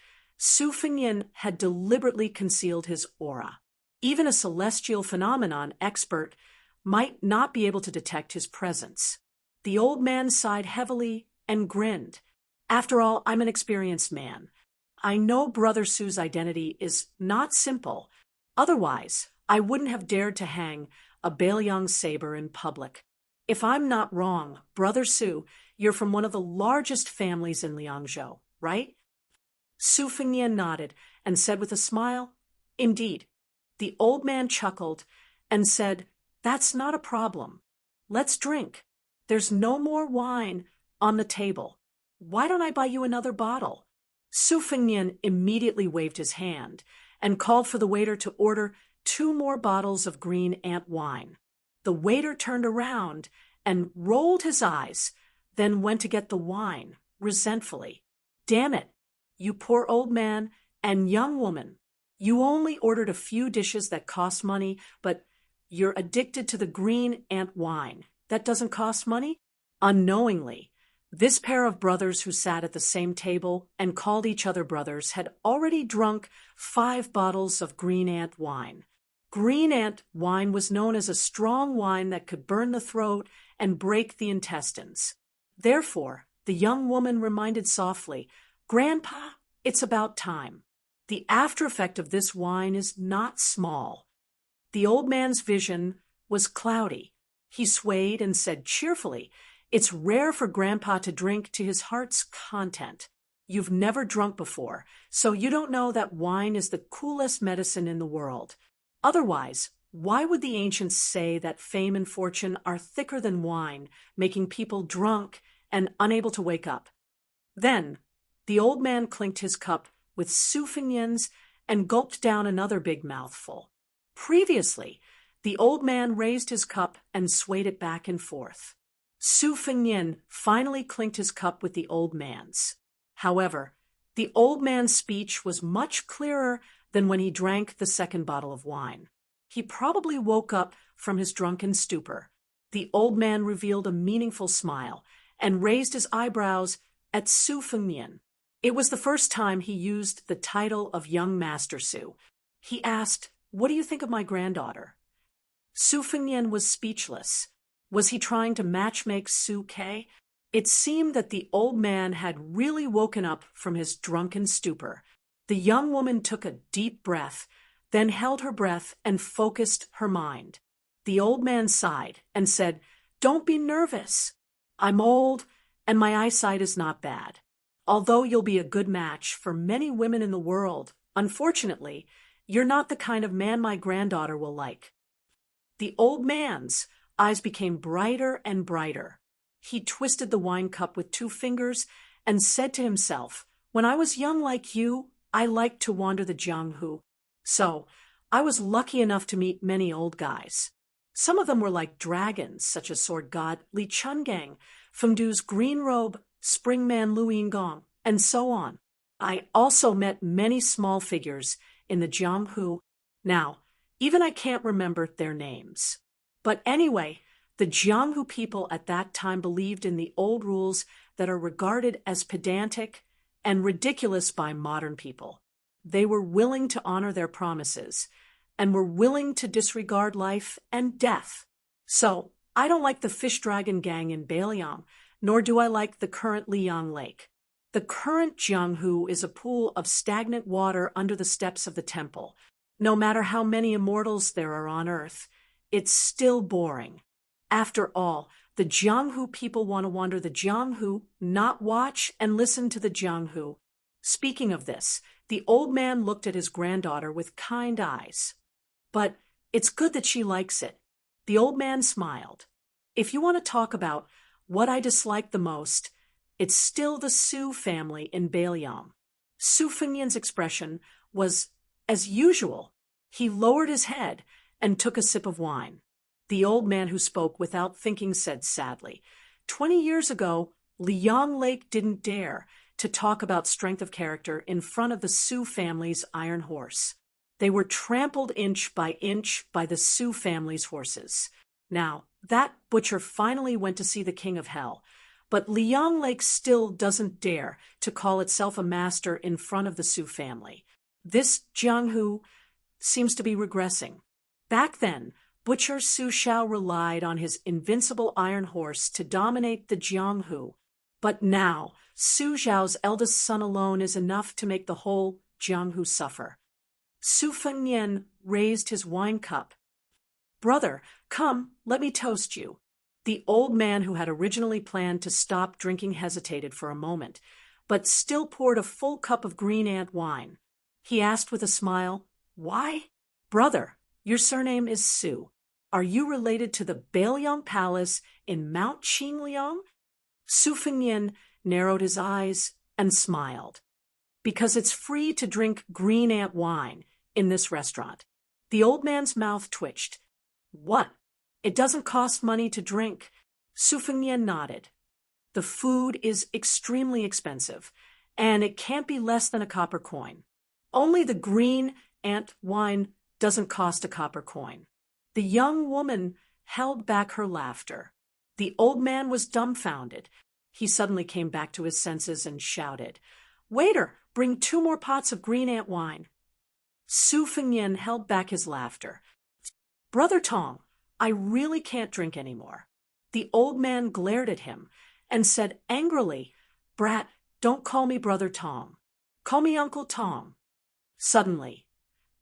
Su Fengnian had deliberately concealed his aura. Even a celestial phenomenon expert might not be able to detect his presence. The old man sighed heavily and grinned. "After all, I'm an experienced man. I know Brother Su's identity is not simple. Otherwise, I wouldn't have dared to hang a Bailiang saber in public. If I'm not wrong, Brother Su, you're from one of the largest families in Liangzhou, right?" Su Fengnian nodded and said with a smile, "Indeed." The old man chuckled and said, "That's not a problem. Let's drink. There's no more wine on the table. Why don't I buy you another bottle?" Su Fengnian immediately waved his hand and called for the waiter to order 2 more bottles of green ant wine. The waiter turned around and rolled his eyes, then went to get the wine, resentfully. "Damn it, you poor old man and young woman. You only ordered a few dishes that cost money, but you're addicted to the green ant wine. That doesn't cost money?" Unknowingly, this pair of brothers who sat at the same table and called each other brothers had already drunk 5 bottles of green ant wine. Green ant wine was known as a strong wine that could burn the throat and break the intestines. Therefore, the young woman reminded softly, "Grandpa, it's about time." The after effect of this wine is not small. The old man's vision was cloudy. He swayed and said cheerfully, "It's rare for Grandpa to drink to his heart's content. You've never drunk before, so you don't know that wine is the coolest medicine in the world. Otherwise, why would the ancients say that fame and fortune are thicker than wine, making people drunk and unable to wake up?" Then, the old man clinked his cup with Su Fengnian's and gulped down another big mouthful. Previously, the old man raised his cup and swayed it back and forth. Su Fengnian finally clinked his cup with the old man's. However, the old man's speech was much clearer than when he drank the second bottle of wine. He probably woke up from his drunken stupor. The old man revealed a meaningful smile and raised his eyebrows at Su Fengnian. It was the first time he used the title of Young Master Su. He asked, "What do you think of my granddaughter?" Su Fengnian was speechless. Was he trying to matchmake Su Ke? It seemed that the old man had really woken up from his drunken stupor. The young woman took a deep breath, then held her breath and focused her mind. The old man sighed and said, "Don't be nervous. I'm old, and my eyesight is not bad. Although you'll be a good match for many women in the world, unfortunately, You're not the kind of man my granddaughter will like." The old man's eyes became brighter and brighter. He twisted the wine cup with 2 fingers and said to himself, "When I was young like you, I liked to wander the Jianghu. So, I was lucky enough to meet many old guys. Some of them were like dragons, such as sword god Li Chungang, Fengdu's green robe, spring man Lu Yingong, and so on. I also met many small figures in the Jianghu. Now, even I can't remember their names. But anyway, the Jianghu people at that time believed in the old rules that are regarded as pedantic and ridiculous by modern people. They were willing to honor their promises and were willing to disregard life and death. So, I don't like the fish dragon gang in Bailiang, nor do I like the current Liang Lake. The current Jianghu is a pool of stagnant water under the steps of the temple. No matter how many immortals there are on Earth, it's still boring. After all, the Jianghu people want to wander the Jianghu, not watch and listen to the Jianghu. Speaking of this, the old man looked at his granddaughter with kind eyes. But it's good that she likes it. The old man smiled. If you want to talk about what I dislike the most, it's still the Su family in Bailiang. Su Fengyan's expression was as usual. He lowered his head and took a sip of wine. The old man who spoke without thinking said sadly, 20 years ago, Liang Lake didn't dare to talk about strength of character in front of the Su family's iron horse. They were trampled inch by the Su family's horses. Now, that butcher finally went to see the king of hell, but Liang Lake still doesn't dare to call itself a master in front of the Su family. This Jianghu seems to be regressing. Back then, Butcher Su Xiao relied on his invincible iron horse to dominate the Jianghu, but now Su Xiao's eldest son alone is enough to make the whole Jianghu suffer. Su Fengyan raised his wine cup. "Brother, come, let me toast you." The old man who had originally planned to stop drinking hesitated for a moment, but still poured a full cup of green ant wine. He asked with a smile, "Why?" "Brother, your surname is Su. Are you related to the Bailiang Palace in Mount Qingliang?" Su Fengyan narrowed his eyes and smiled. "Because it's free to drink green ant wine in this restaurant." The old man's mouth twitched. "What? It doesn't cost money to drink?" Su Fengyan nodded. "The food is extremely expensive, and it can't be less than a copper coin. Only the green ant wine doesn't cost a copper coin." The young woman held back her laughter. The old man was dumbfounded. He suddenly came back to his senses and shouted, "Waiter, bring 2 more pots of green ant wine." Su Fengyan held back his laughter. "Brother Tong, I really can't drink anymore." The old man glared at him and said angrily, "Brat, don't call me Brother Tong. Call me Uncle Tong." Suddenly,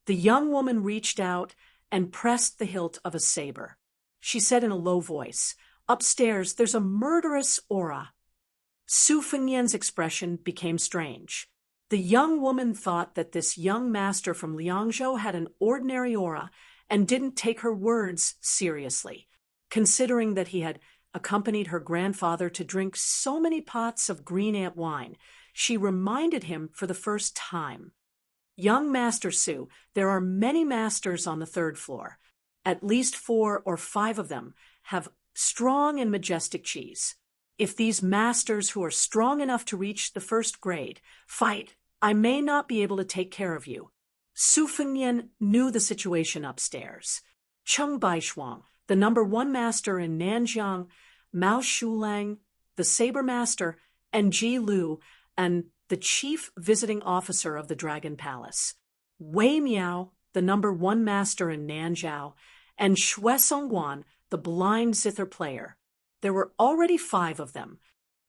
the young woman reached out and pressed the hilt of a saber. She said in a low voice, "Upstairs, there's a murderous aura." Su Fengyan's expression became strange. The young woman thought that this young master from Liangzhou had an ordinary aura and didn't take her words seriously, considering that he had accompanied her grandfather to drink so many pots of green ant wine. She reminded him for the first time, "Young Master Su, there are many masters on the 3rd floor. At least 4 or 5 of them have strong and majestic qis. If these masters who are strong enough to reach the 1st grade fight, I may not be able to take care of you." Su Fengyan knew the situation upstairs. Cheng Baishuang, the number 1 master in Nanjiang, Mao Shulang, the saber master, and Ji Lu, and the chief visiting officer of the Dragon Palace, Wei Miao, the number 1 master in Nanzhao, and Xue Songguan, the blind zither player. There were already 5 of them.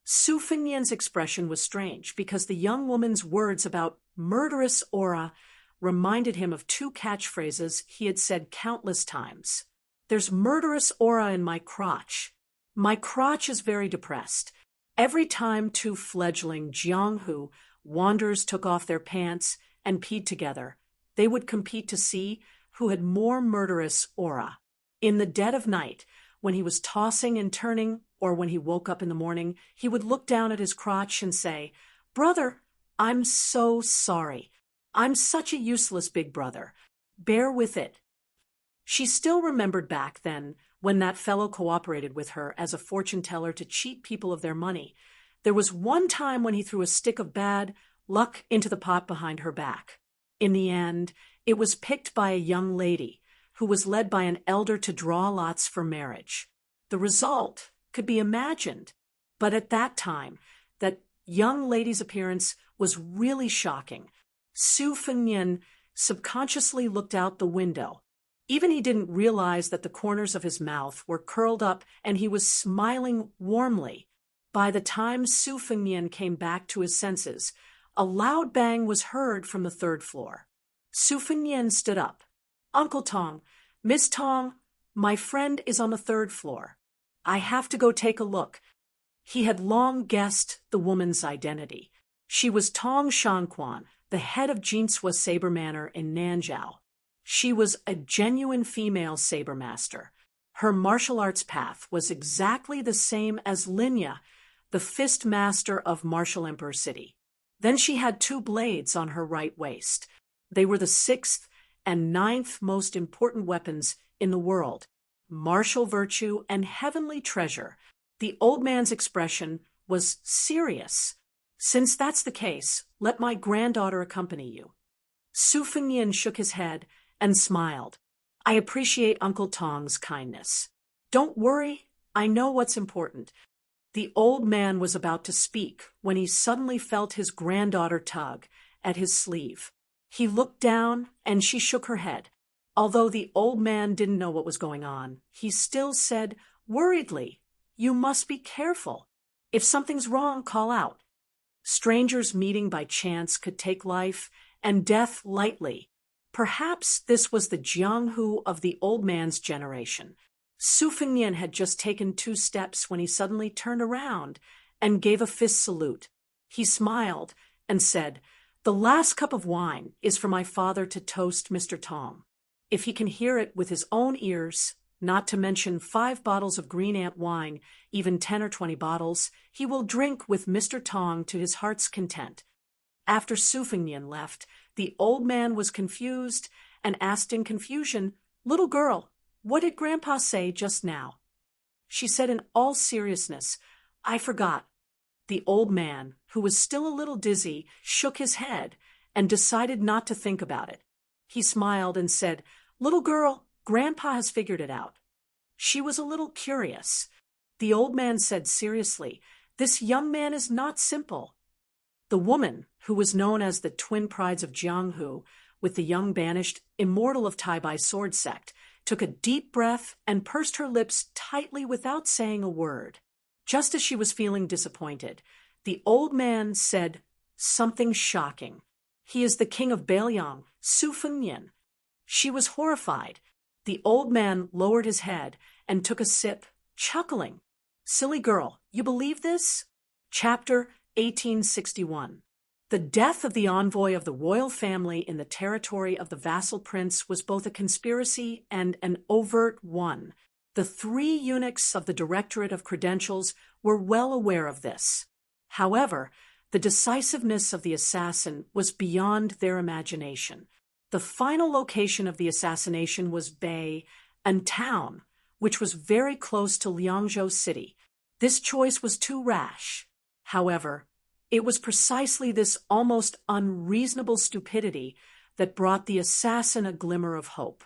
Su Fengyan's expression was strange because the young woman's words about murderous aura reminded him of 2 catchphrases he had said countless times. "There's murderous aura in my crotch. My crotch is very depressed. Every time 2 fledgling Jianghu wanderers took off their pants and peed together, They would compete to see who had more murderous aura. In the dead of night, when he was tossing and turning, or when he woke up in the morning, he would look down at his crotch and say, "Brother, I'm so sorry. I'm such a useless big brother. Bear with it." She still remembered back then when that fellow cooperated with her as a fortune teller to cheat people of their money. There was one time when he threw a stick of bad luck into the pot behind her back. In the end, it was picked by a young lady who was led by an elder to draw lots for marriage. The result could be imagined, but at that time, that young lady's appearance was really shocking. Su Fengnian subconsciously looked out the window. Even he didn't realize that the corners of his mouth were curled up and he was smiling warmly. By the time Su Fengnian came back to his senses, a loud bang was heard from the third floor. Su Fengnian stood up. "Uncle Tong, Miss Tong, my friend is on the third floor. I have to go take a look." He had long guessed the woman's identity. She was Tong Shanquan, the head of Jinsua Saber Manor in Nanzhou. She was a genuine female saber master. Her martial arts path was exactly the same as Linya, the fist master of Martial Emperor City. Then she had 2 blades on her right waist. They were the 6th and 9th most important weapons in the world. Martial virtue and heavenly treasure. The old man's expression was serious. "Since that's the case, let my granddaughter accompany you." Su Fengnian shook his head and smiled. "I appreciate Uncle Tong's kindness. Don't worry, I know what's important." The old man was about to speak when he suddenly felt his granddaughter tug at his sleeve. He looked down and she shook her head. Although the old man didn't know what was going on, he still said worriedly, "You must be careful. If something's wrong, call out." Strangers meeting by chance could take life and death lightly. Perhaps this was the Jianghu of the old man's generation. Su Fengnian had just taken 2 steps when he suddenly turned around and gave a fist salute. He smiled and said, "The last cup of wine is for my father to toast Mr. Tong. If he can hear it with his own ears, not to mention 5 bottles of green ant wine, even 10 or 20 bottles, he will drink with Mr. Tong to his heart's content." After Su Fengnian left, the old man was confused and asked in confusion, "Little girl, what did Grandpa say just now?" She said in all seriousness, "I forgot." The old man, who was still a little dizzy, shook his head and decided not to think about it. He smiled and said, "Little girl, Grandpa has figured it out." She was a little curious. The old man said seriously, "This young man is not simple." The woman, who was known as the twin prides of Jianghu, with the young banished immortal of Tai sword sect, took a deep breath and pursed her lips tightly without saying a word. Just as she was feeling disappointed, the old man said something shocking. "He is the king of Beiliang, Su Fengnian." She was horrified. The old man lowered his head and took a sip, chuckling. "Silly girl, you believe this?" Chapter 1861. The death of the envoy of the royal family in the territory of the vassal prince was both a conspiracy and an overt one. The 3 eunuchs of the Directorate of Credentials were well aware of this. However, the decisiveness of the assassin was beyond their imagination. The final location of the assassination was Bay, a town which was very close to Liangzhou City. This choice was too rash. However, it was precisely this almost unreasonable stupidity that brought the assassin a glimmer of hope.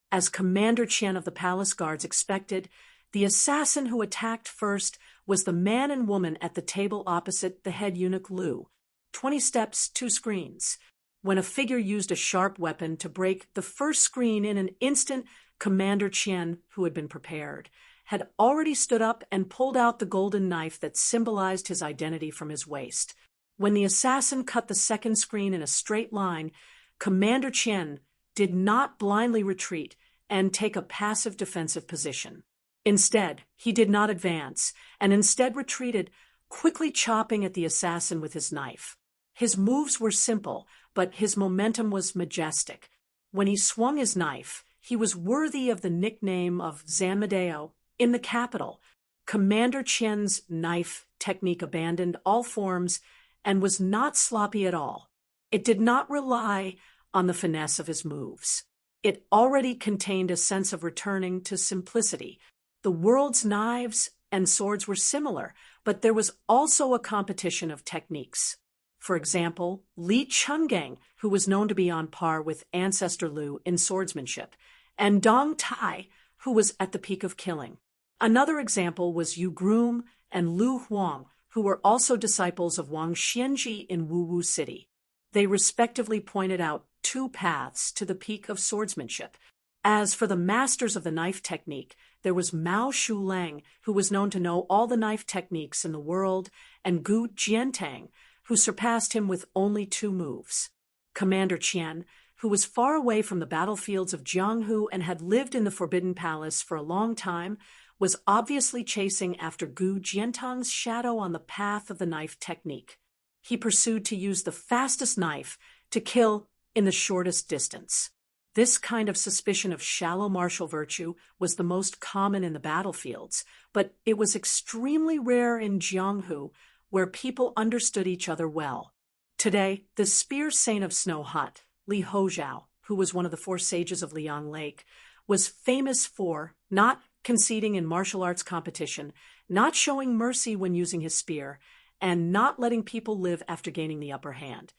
As Commander Qian of the Palace Guards expected, the assassin who attacked first was the man and woman at the table opposite the head eunuch Lu. 20 steps, 2 screens. When a figure used a sharp weapon to break the first screen in an instant, Commander Qian, who had been prepared, had already stood up and pulled out the golden knife that symbolized his identity from his waist. When the assassin cut the second screen in a straight line, Commander Qian did not blindly retreat and take a passive defensive position. Instead, he did not advance, and instead retreated, quickly chopping at the assassin with his knife. His moves were simple, but his momentum was majestic. When he swung his knife, he was worthy of the nickname of Zamadeo in the capital. Commander Qian's knife technique abandoned all forms and was not sloppy at all. It did not rely on the finesse of his moves. It already contained a sense of returning to simplicity. The world's knives and swords were similar, but there was also a competition of techniques. For example, Li Chungang, who was known to be on par with Ancestor Lu in swordsmanship, and Dong Tai, who was at the peak of killing. Another example was Yu Groom and Lu Huang, who were also disciples of Wang Xianji in Wuwu City. They respectively pointed out two paths to the peak of swordsmanship. As for the masters of the knife technique, there was Mao Shulang, who was known to know all the knife techniques in the world, and Gu Jiantang, who surpassed him with only 2 moves. Commander Qian, who was far away from the battlefields of Jianghu and had lived in the Forbidden Palace for a long time, was obviously chasing after Gu Jiantang's shadow on the path of the knife technique. He pursued to use the fastest knife to kill in the shortest distance. This kind of suspicion of shallow martial virtue was the most common in the battlefields, but it was extremely rare in Jianghu, where people understood each other well. Today, the spear saint of Snow Hut, Li Hozhao, who was one of the 4 sages of Liang Lake, was famous for not conceding in martial arts competition, not showing mercy when using his spear, and not letting people live after gaining the upper hand.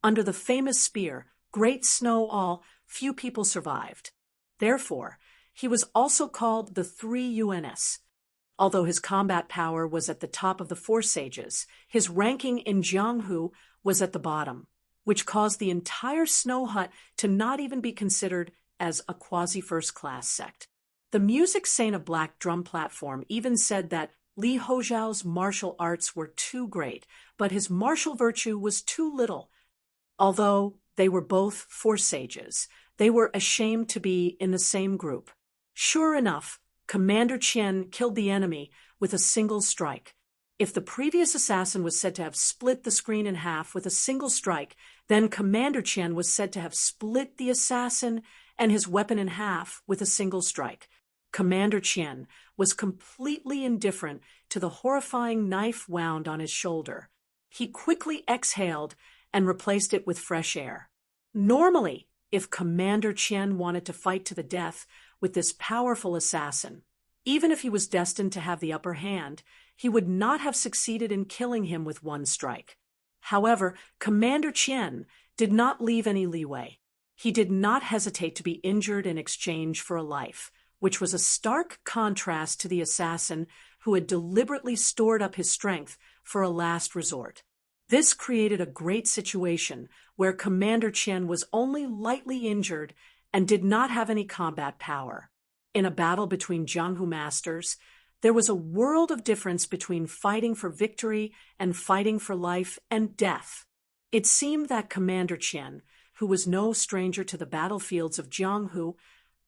Under the famous spear, Great Snow All, few people survived. Therefore, he was also called the 3 UNS. Although his combat power was at the top of the 4 sages, his ranking in Jianghu was at the bottom, which caused the entire Snow Hut to not even be considered as a quasi-first-class sect. The music saint of Black Drum Platform even said that Li Hozhao's martial arts were too great, but his martial virtue was too little. Although they were both 4 sages, they were ashamed to be in the same group. Sure enough, Commander Qian killed the enemy with a single strike. If the previous assassin was said to have split the screen in half with a single strike, then Commander Qian was said to have split the assassin and his weapon in half with a single strike. Commander Qian was completely indifferent to the horrifying knife wound on his shoulder. He quickly exhaled and replaced it with fresh air. Normally, if Commander Qian wanted to fight to the death with this powerful assassin, even if he was destined to have the upper hand, he would not have succeeded in killing him with 1 strike. However, Commander Qian did not leave any leeway. He did not hesitate to be injured in exchange for a life, which was a stark contrast to the assassin who had deliberately stored up his strength for a last resort. This created a great situation where Commander Qian was only lightly injured and did not have any combat power. In a battle between Jianghu masters, there was a world of difference between fighting for victory and fighting for life and death. It seemed that Commander Qian, who was no stranger to the battlefields of Jianghu,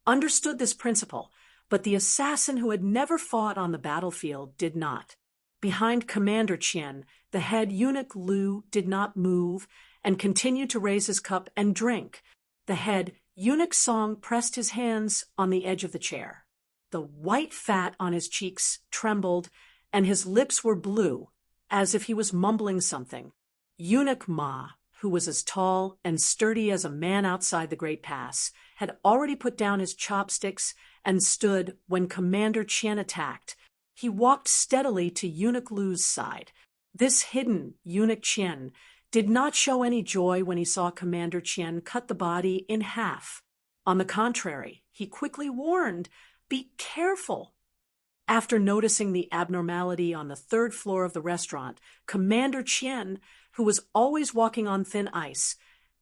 understood this principle, but the assassin who had never fought on the battlefield did not. Behind Commander Qian, the head eunuch Lu did not move and continued to raise his cup and drink. The head eunuch Song pressed his hands on the edge of the chair. The white fat on his cheeks trembled, and his lips were blue, as if he was mumbling something. Eunuch Ma, who was as tall and sturdy as a man outside the Great Pass, had already put down his chopsticks and stood when Commander Qian attacked. He walked steadily to Eunuch Lu's side. This hidden Eunuch Qian did not show any joy when he saw Commander Qian cut the body in half. On the contrary, he quickly warned, "Be careful." After noticing the abnormality on the 3rd floor of the restaurant, Commander Qian, who was always walking on thin ice,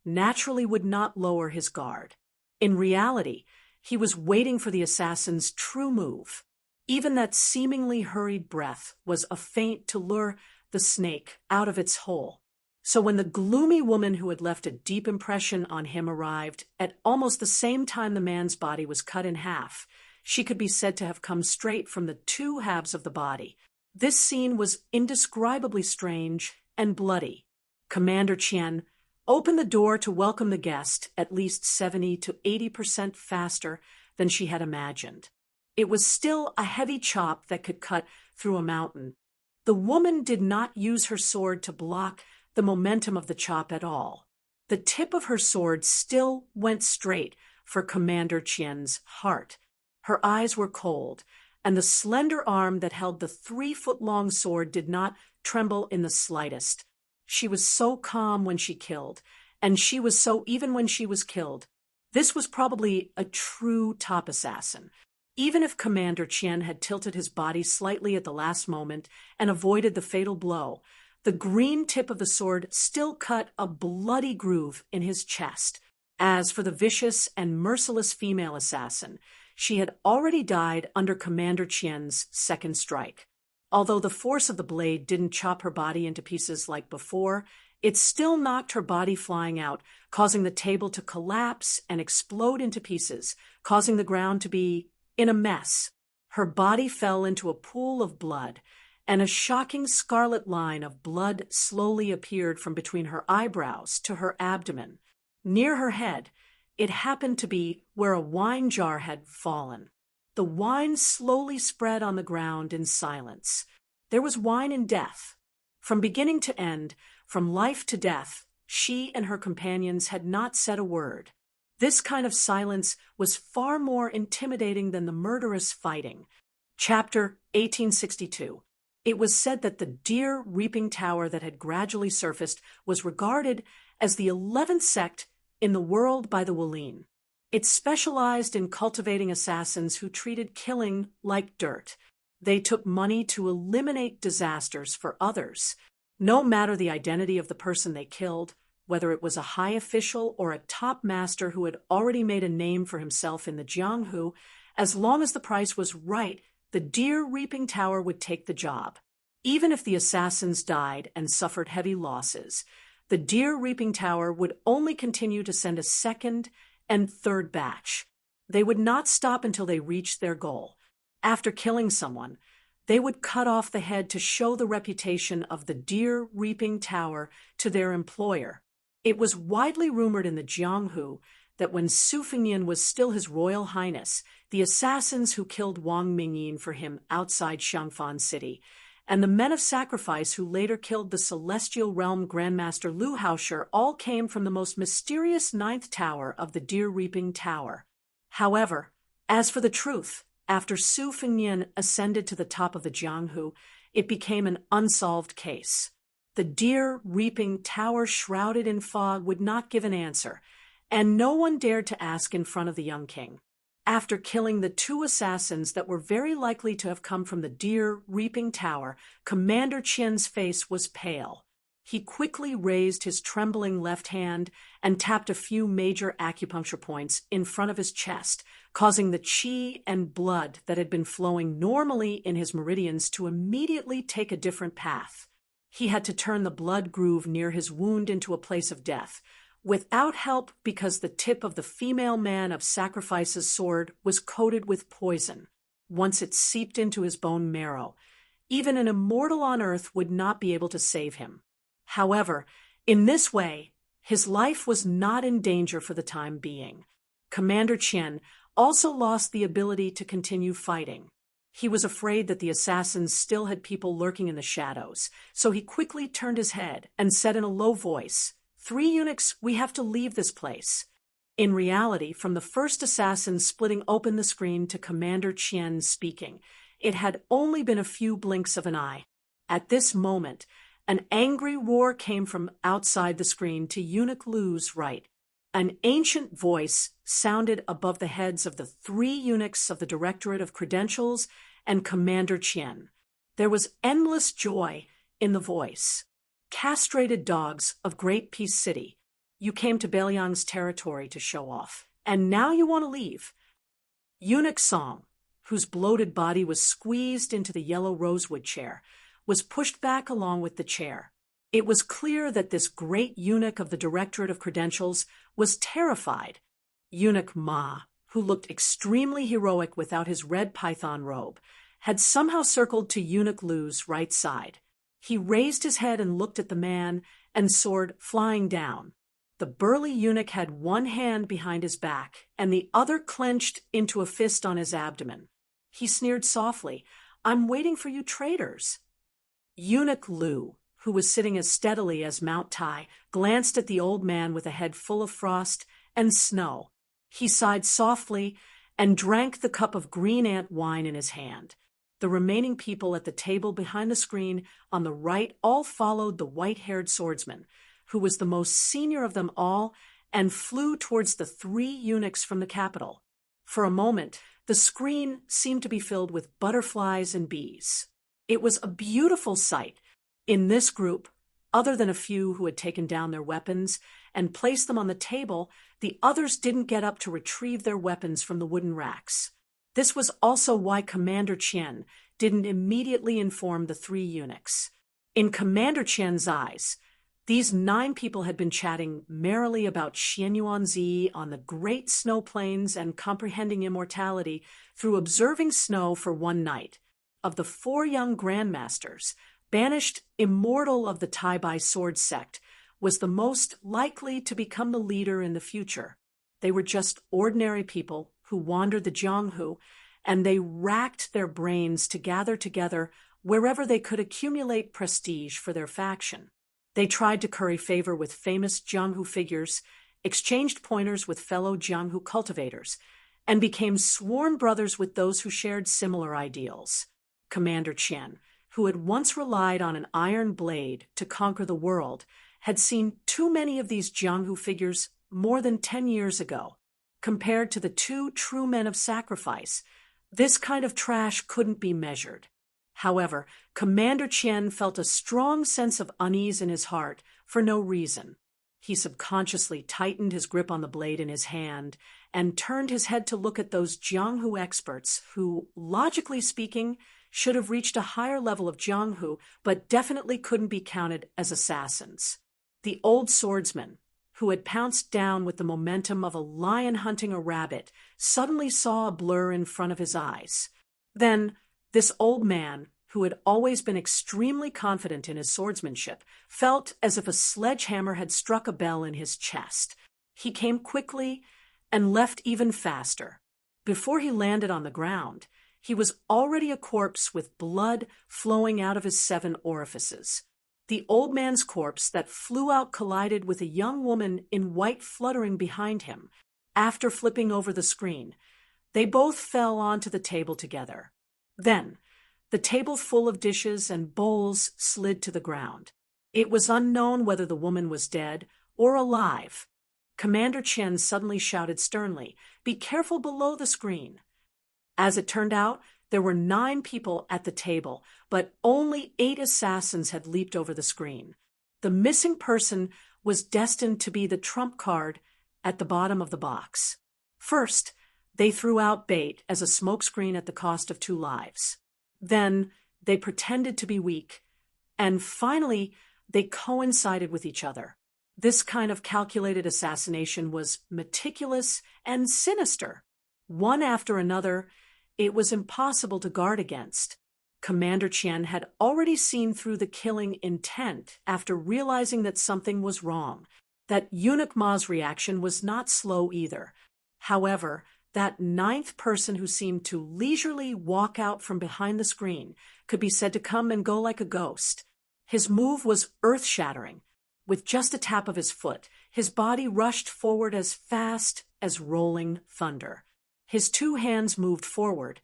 naturally would not lower his guard. In reality, he was waiting for the assassin's true move. Even that seemingly hurried breath was a feint to lure the snake out of its hole. So when the gloomy woman who had left a deep impression on him arrived, at almost the same time the man's body was cut in half, she could be said to have come straight from the 2 halves of the body. This scene was indescribably strange and bloody. Commander Qian opened the door to welcome the guest at least 70 to 80% faster than she had imagined. It was still a heavy chop that could cut through a mountain. The woman did not use her sword to block the momentum of the chop at all. The tip of her sword still went straight for Commander Qian's heart. Her eyes were cold, and the slender arm that held the 3-foot-long sword did not tremble in the slightest. She was so calm when she killed, and she was so even when she was killed. This was probably a true top assassin. Even if Commander Qian had tilted his body slightly at the last moment and avoided the fatal blow, the green tip of the sword still cut a bloody groove in his chest. As for the vicious and merciless female assassin, she had already died under Commander Qian's second strike. Although the force of the blade didn't chop her body into pieces like before, it still knocked her body flying out, causing the table to collapse and explode into pieces, causing the ground to be in a mess. Her body fell into a pool of blood, and a shocking scarlet line of blood slowly appeared from between her eyebrows to her abdomen. Near her head, it happened to be where a wine jar had fallen. The wine slowly spread on the ground in silence. There was wine in death. From beginning to end, from life to death, she and her companions had not said a word. This kind of silence was far more intimidating than the murderous fighting. Chapter 1862. It was said that the deer reaping tower that had gradually surfaced was regarded as the 11th sect in the world by the Wuling. It specialized in cultivating assassins who treated killing like dirt. They took money to eliminate disasters for others. No matter the identity of the person they killed, whether it was a high official or a top master who had already made a name for himself in the Jianghu, as long as the price was right, the deer reaping tower would take the job. Even if the assassins died and suffered heavy losses, the deer reaping tower would only continue to send a second and third batch. They would not stop until they reached their goal. After killing someone, they would cut off the head to show the reputation of the deer reaping tower to their employer. It was widely rumored in the Jianghu that when Su Fengnian was still His Royal Highness, the assassins who killed Wang Mingyin for him outside Xiangfan City, and the men of sacrifice who later killed the Celestial Realm Grandmaster Lu Haosher all came from the most mysterious 9th tower of the Deer Reaping Tower. However, as for the truth, after Su Fengnian ascended to the top of the Jianghu, it became an unsolved case. The Deer Reaping Tower shrouded in fog would not give an answer, and no one dared to ask in front of the young king. After killing the 2 assassins that were very likely to have come from the Deer Reaping Tower, Commander Qian's face was pale. He quickly raised his trembling left hand and tapped a few major acupuncture points in front of his chest, causing the qi and blood that had been flowing normally in his meridians to immediately take a different path. He had to turn the blood groove near his wound into a place of death, without help because the tip of the female man of sacrifice's sword was coated with poison. Once it seeped into his bone marrow, even an immortal on earth would not be able to save him. However, in this way, his life was not in danger for the time being. Commander Qian also lost the ability to continue fighting. He was afraid that the assassins still had people lurking in the shadows, so he quickly turned his head and said in a low voice, "3 eunuchs, we have to leave this place." In reality, from the first assassin splitting open the screen to Commander Qian speaking, it had only been a few blinks of an eye. At this moment, an angry roar came from outside the screen to Eunuch Lu's right. An ancient voice sounded above the heads of the 3 eunuchs of the Directorate of Credentials and Commander Qian. There was endless joy in the voice. "Castrated dogs of Great Peace City, you came to Beiliang's territory to show off, and now you want to leave." Eunuch Song, whose bloated body was squeezed into the yellow rosewood chair, was pushed back along with the chair. It was clear that this great eunuch of the Directorate of Credentials was terrified. Eunuch Ma, who looked extremely heroic without his red python robe, had somehow circled to Eunuch Lu's right side. He raised his head and looked at the man and sword flying down. The burly eunuch had one hand behind his back and the other clenched into a fist on his abdomen. He sneered softly, "I'm waiting for you traitors." Eunuch Lu, who was sitting as steadily as Mount Tai, glanced at the old man with a head full of frost and snow. He sighed softly and drank the cup of green ant wine in his hand. The remaining people at the table behind the screen on the right all followed the white-haired swordsman, who was the most senior of them all, and flew towards the 3 eunuchs from the capital. For a moment, the screen seemed to be filled with butterflies and bees. It was a beautiful sight. In this group, other than a few who had taken down their weapons and placed them on the table, the others didn't get up to retrieve their weapons from the wooden racks. This was also why Commander Qian didn't immediately inform the 3 eunuchs. In Commander Qian's eyes, these 9 people had been chatting merrily about Xianyuanzi on the great snow plains and comprehending immortality through observing snow for one night. Of the 4 young grandmasters, banished immortal of the Tai-Bai sword sect was the most likely to become the leader in the future. They were just ordinary people who wandered the Jianghu, and they racked their brains to gather together wherever they could accumulate prestige for their faction. They tried to curry favor with famous Jianghu figures, exchanged pointers with fellow Jianghu cultivators, and became sworn brothers with those who shared similar ideals. Commander Qian, who had once relied on an iron blade to conquer the world, had seen too many of these Jianghu figures more than 10 years ago. Compared to the 2 true men of sacrifice, this kind of trash couldn't be measured. However, Commander Qian felt a strong sense of unease in his heart for no reason. He subconsciously tightened his grip on the blade in his hand and turned his head to look at those Jianghu experts who, logically speaking, should have reached a higher level of Jianghu, but definitely couldn't be counted as assassins. The old swordsman, who had pounced down with the momentum of a lion hunting a rabbit, suddenly saw a blur in front of his eyes. Then, this old man, who had always been extremely confident in his swordsmanship, felt as if a sledgehammer had struck a bell in his chest. He came quickly and left even faster. Before he landed on the ground, he was already a corpse with blood flowing out of his 7 orifices. The old man's corpse that flew out collided with a young woman in white fluttering behind him. After flipping over the screen, they both fell onto the table together. Then, the table full of dishes and bowls slid to the ground. It was unknown whether the woman was dead or alive. Commander Qian suddenly shouted sternly, "Be careful below the screen." As it turned out, there were 9 people at the table, but only 8 assassins had leaped over the screen. The missing person was destined to be the trump card at the bottom of the box. First, they threw out bait as a smokescreen at the cost of 2 lives. Then, they pretended to be weak. And finally, they coincided with each other. This kind of calculated assassination was meticulous and sinister. One after another, it was impossible to guard against. Commander Qian had already seen through the killing intent after realizing that something was wrong. That Eunuch Ma's reaction was not slow either. However, that 9th person who seemed to leisurely walk out from behind the screen could be said to come and go like a ghost. His move was earth-shattering. With just a tap of his foot, his body rushed forward as fast as rolling thunder. His 2 hands moved forward,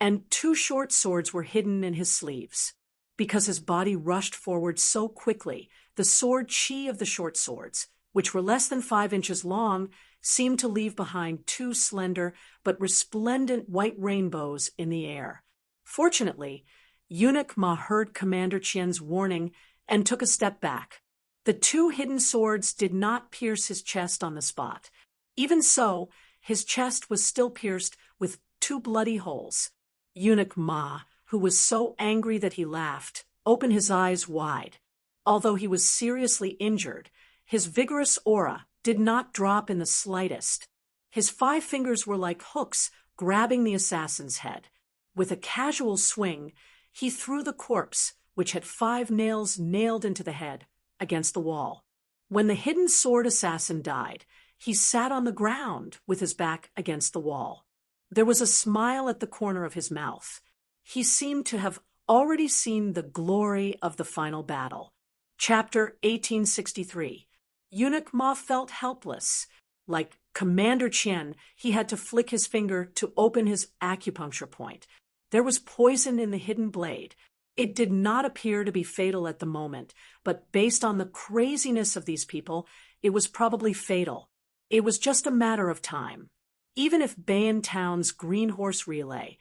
and 2 short swords were hidden in his sleeves. Because his body rushed forward so quickly, the sword chi of the short swords, which were less than 5 inches long, seemed to leave behind 2 slender but resplendent white rainbows in the air. Fortunately, Eunuch Ma heard Commander Qian's warning and took a step back. The 2 hidden swords did not pierce his chest on the spot. Even so, his chest was still pierced with 2 bloody holes. Eunuch Ma, who was so angry that he laughed, opened his eyes wide. Although he was seriously injured, his vigorous aura did not drop in the slightest. His 5 fingers were like hooks grabbing the assassin's head. With a casual swing, he threw the corpse, which had 5 nails nailed into the head, against the wall. When the hidden sword assassin died, he sat on the ground with his back against the wall. There was a smile at the corner of his mouth. He seemed to have already seen the glory of the final battle. Chapter 1863. Eunuch Ma felt helpless. Like Commander Chen, he had to flick his finger to open his acupuncture point. There was poison in the hidden blade. It did not appear to be fatal at the moment, but based on the craziness of these people, it was probably fatal. It was just a matter of time. Even if Bayan Town's Green Horse Relay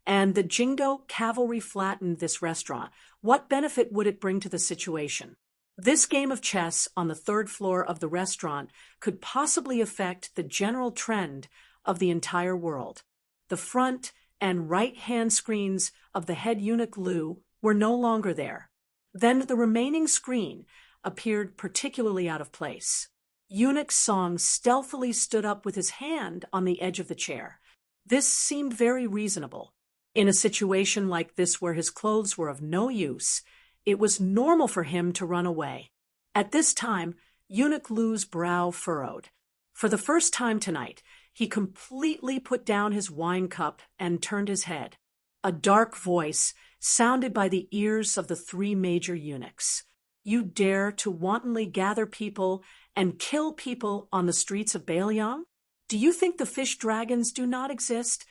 and the Jingdo Cavalry flattened this restaurant, what benefit would it bring to the situation? This game of chess on the third floor of the restaurant could possibly affect the general trend of the entire world. The front and right-hand screens of the head eunuch Lu were no longer there. Then the remaining screen appeared particularly out of place. Eunuch Song stealthily stood up with his hand on the edge of the chair. This seemed very reasonable. In a situation like this where his clothes were of no use, it was normal for him to run away. At this time, Eunuch Lu's brow furrowed. For the first time tonight, he completely put down his wine cup and turned his head. A dark voice sounded by the ears of the three major eunuchs. You dare to wantonly gather people and kill people on the streets of Bailiang? Do you think the fish dragons do not exist?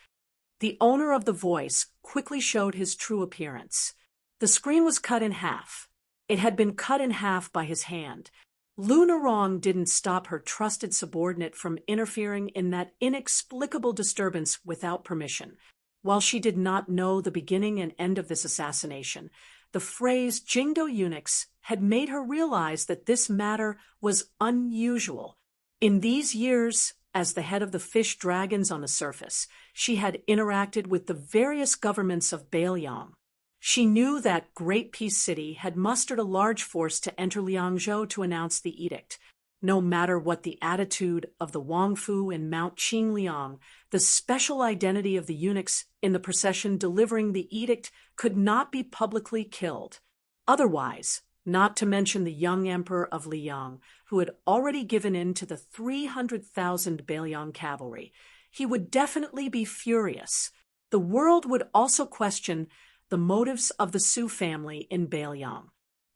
The owner of the voice quickly showed his true appearance. The screen was cut in half. It had been cut in half by his hand. Lu Narong didn't stop her trusted subordinate from interfering in that inexplicable disturbance without permission. While she did not know the beginning and end of this assassination, the phrase Jingdo eunuchs had made her realize that this matter was unusual. In these years, as the head of the fish dragons on the surface, she had interacted with the various governments of Bailiang. She knew that Great Peace City had mustered a large force to enter Liangzhou to announce the edict. No matter what the attitude of the Wangfu and Mount Qingliang, the special identity of the eunuchs in the procession delivering the edict could not be publicly killed. Otherwise, not to mention the young emperor of Liang, who had already given in to the 300,000 Bailiang cavalry, he would definitely be furious. The world would also question the motives of the Su family in Bailiang.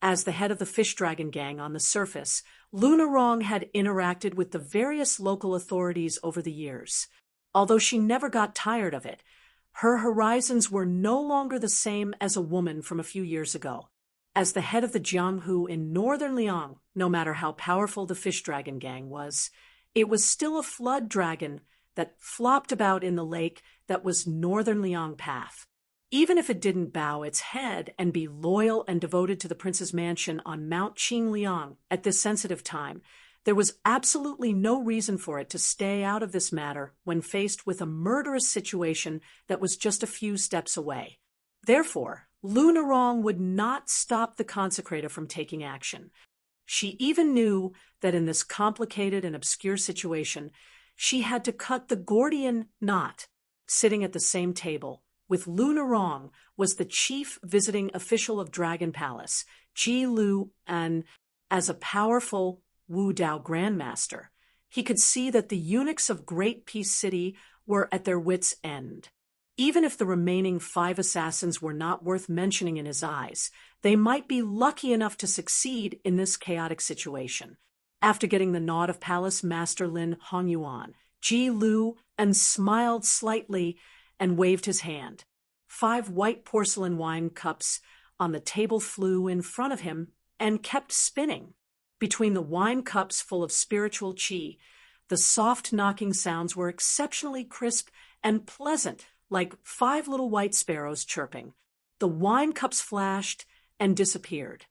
As the head of the fish dragon gang on the surface, Lu Narong had interacted with the various local authorities over the years. Although she never got tired of it, her horizons were no longer the same as a woman from a few years ago. As the head of the Jianghu in northern Liang, no matter how powerful the fish dragon gang was, it was still a flood dragon that flopped about in the lake that was northern Liang Path. Even if it didn't bow its head and be loyal and devoted to the prince's mansion on Mount Qingliang at this sensitive time, there was absolutely no reason for it to stay out of this matter when faced with a murderous situation that was just a few steps away. Therefore, Lu Narong would not stop the consecrator from taking action. She even knew that in this complicated and obscure situation, she had to cut the Gordian knot. Sitting at the same table with Lu Narong was the chief visiting official of Dragon Palace, Ji Lu, and as a powerful Wu Dao grandmaster, he could see that the eunuchs of Great Peace City were at their wits' end. Even if the remaining 5 assassins were not worth mentioning in his eyes, they might be lucky enough to succeed in this chaotic situation. After getting the nod of Palace Master Lin Hongyuan, Ji Lu and smiled slightly and waved his hand. 5 white porcelain wine cups on the table flew in front of him and kept spinning. Between the wine cups full of spiritual qi, the soft knocking sounds were exceptionally crisp and pleasant, like 5 little white sparrows chirping. The wine cups flashed and disappeared.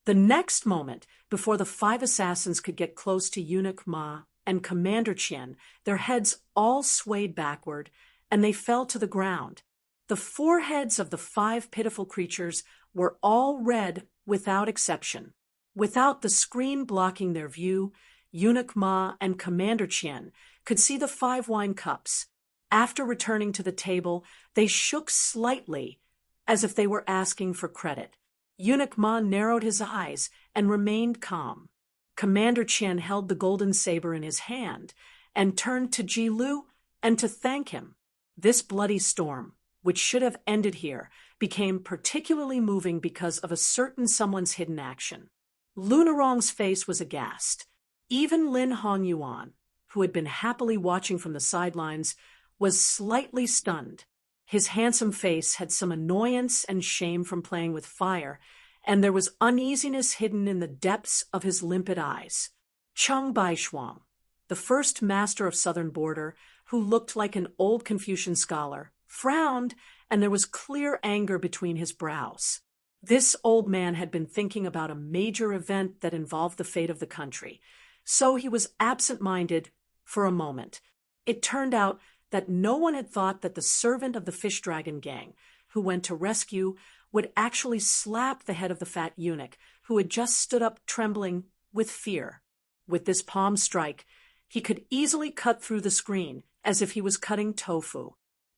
The next moment, before the 5 assassins could get close to Eunuch Ma and Commander Qian, their heads all swayed backward, and they fell to the ground. The foreheads of the 5 pitiful creatures were all red without exception. Without the screen blocking their view, Eunuch Ma and Commander Qian could see the 5 wine cups. After returning to the table, they shook slightly, as if they were asking for credit. Eunuch Ma narrowed his eyes and remained calm. Commander Qian held the golden saber in his hand and turned to Ji Lu and to thank him. This bloody storm, which should have ended here, became particularly moving because of a certain someone's hidden action. Lunarong's face was aghast. Even Lin Hongyuan, who had been happily watching from the sidelines, was slightly stunned. His handsome face had some annoyance and shame from playing with fire, and there was uneasiness hidden in the depths of his limpid eyes. Cheng Baishuang, the first master of Southern Border, who looked like an old Confucian scholar, frowned, and there was clear anger between his brows. This old man had been thinking about a major event that involved the fate of the country, so he was absent-minded for a moment. It turned out that no one had thought that the servant of the fish dragon gang, who went to rescue, would actually slap the head of the fat eunuch, who had just stood up trembling with fear. With this palm strike, he could easily cut through the screen, as if he was cutting tofu.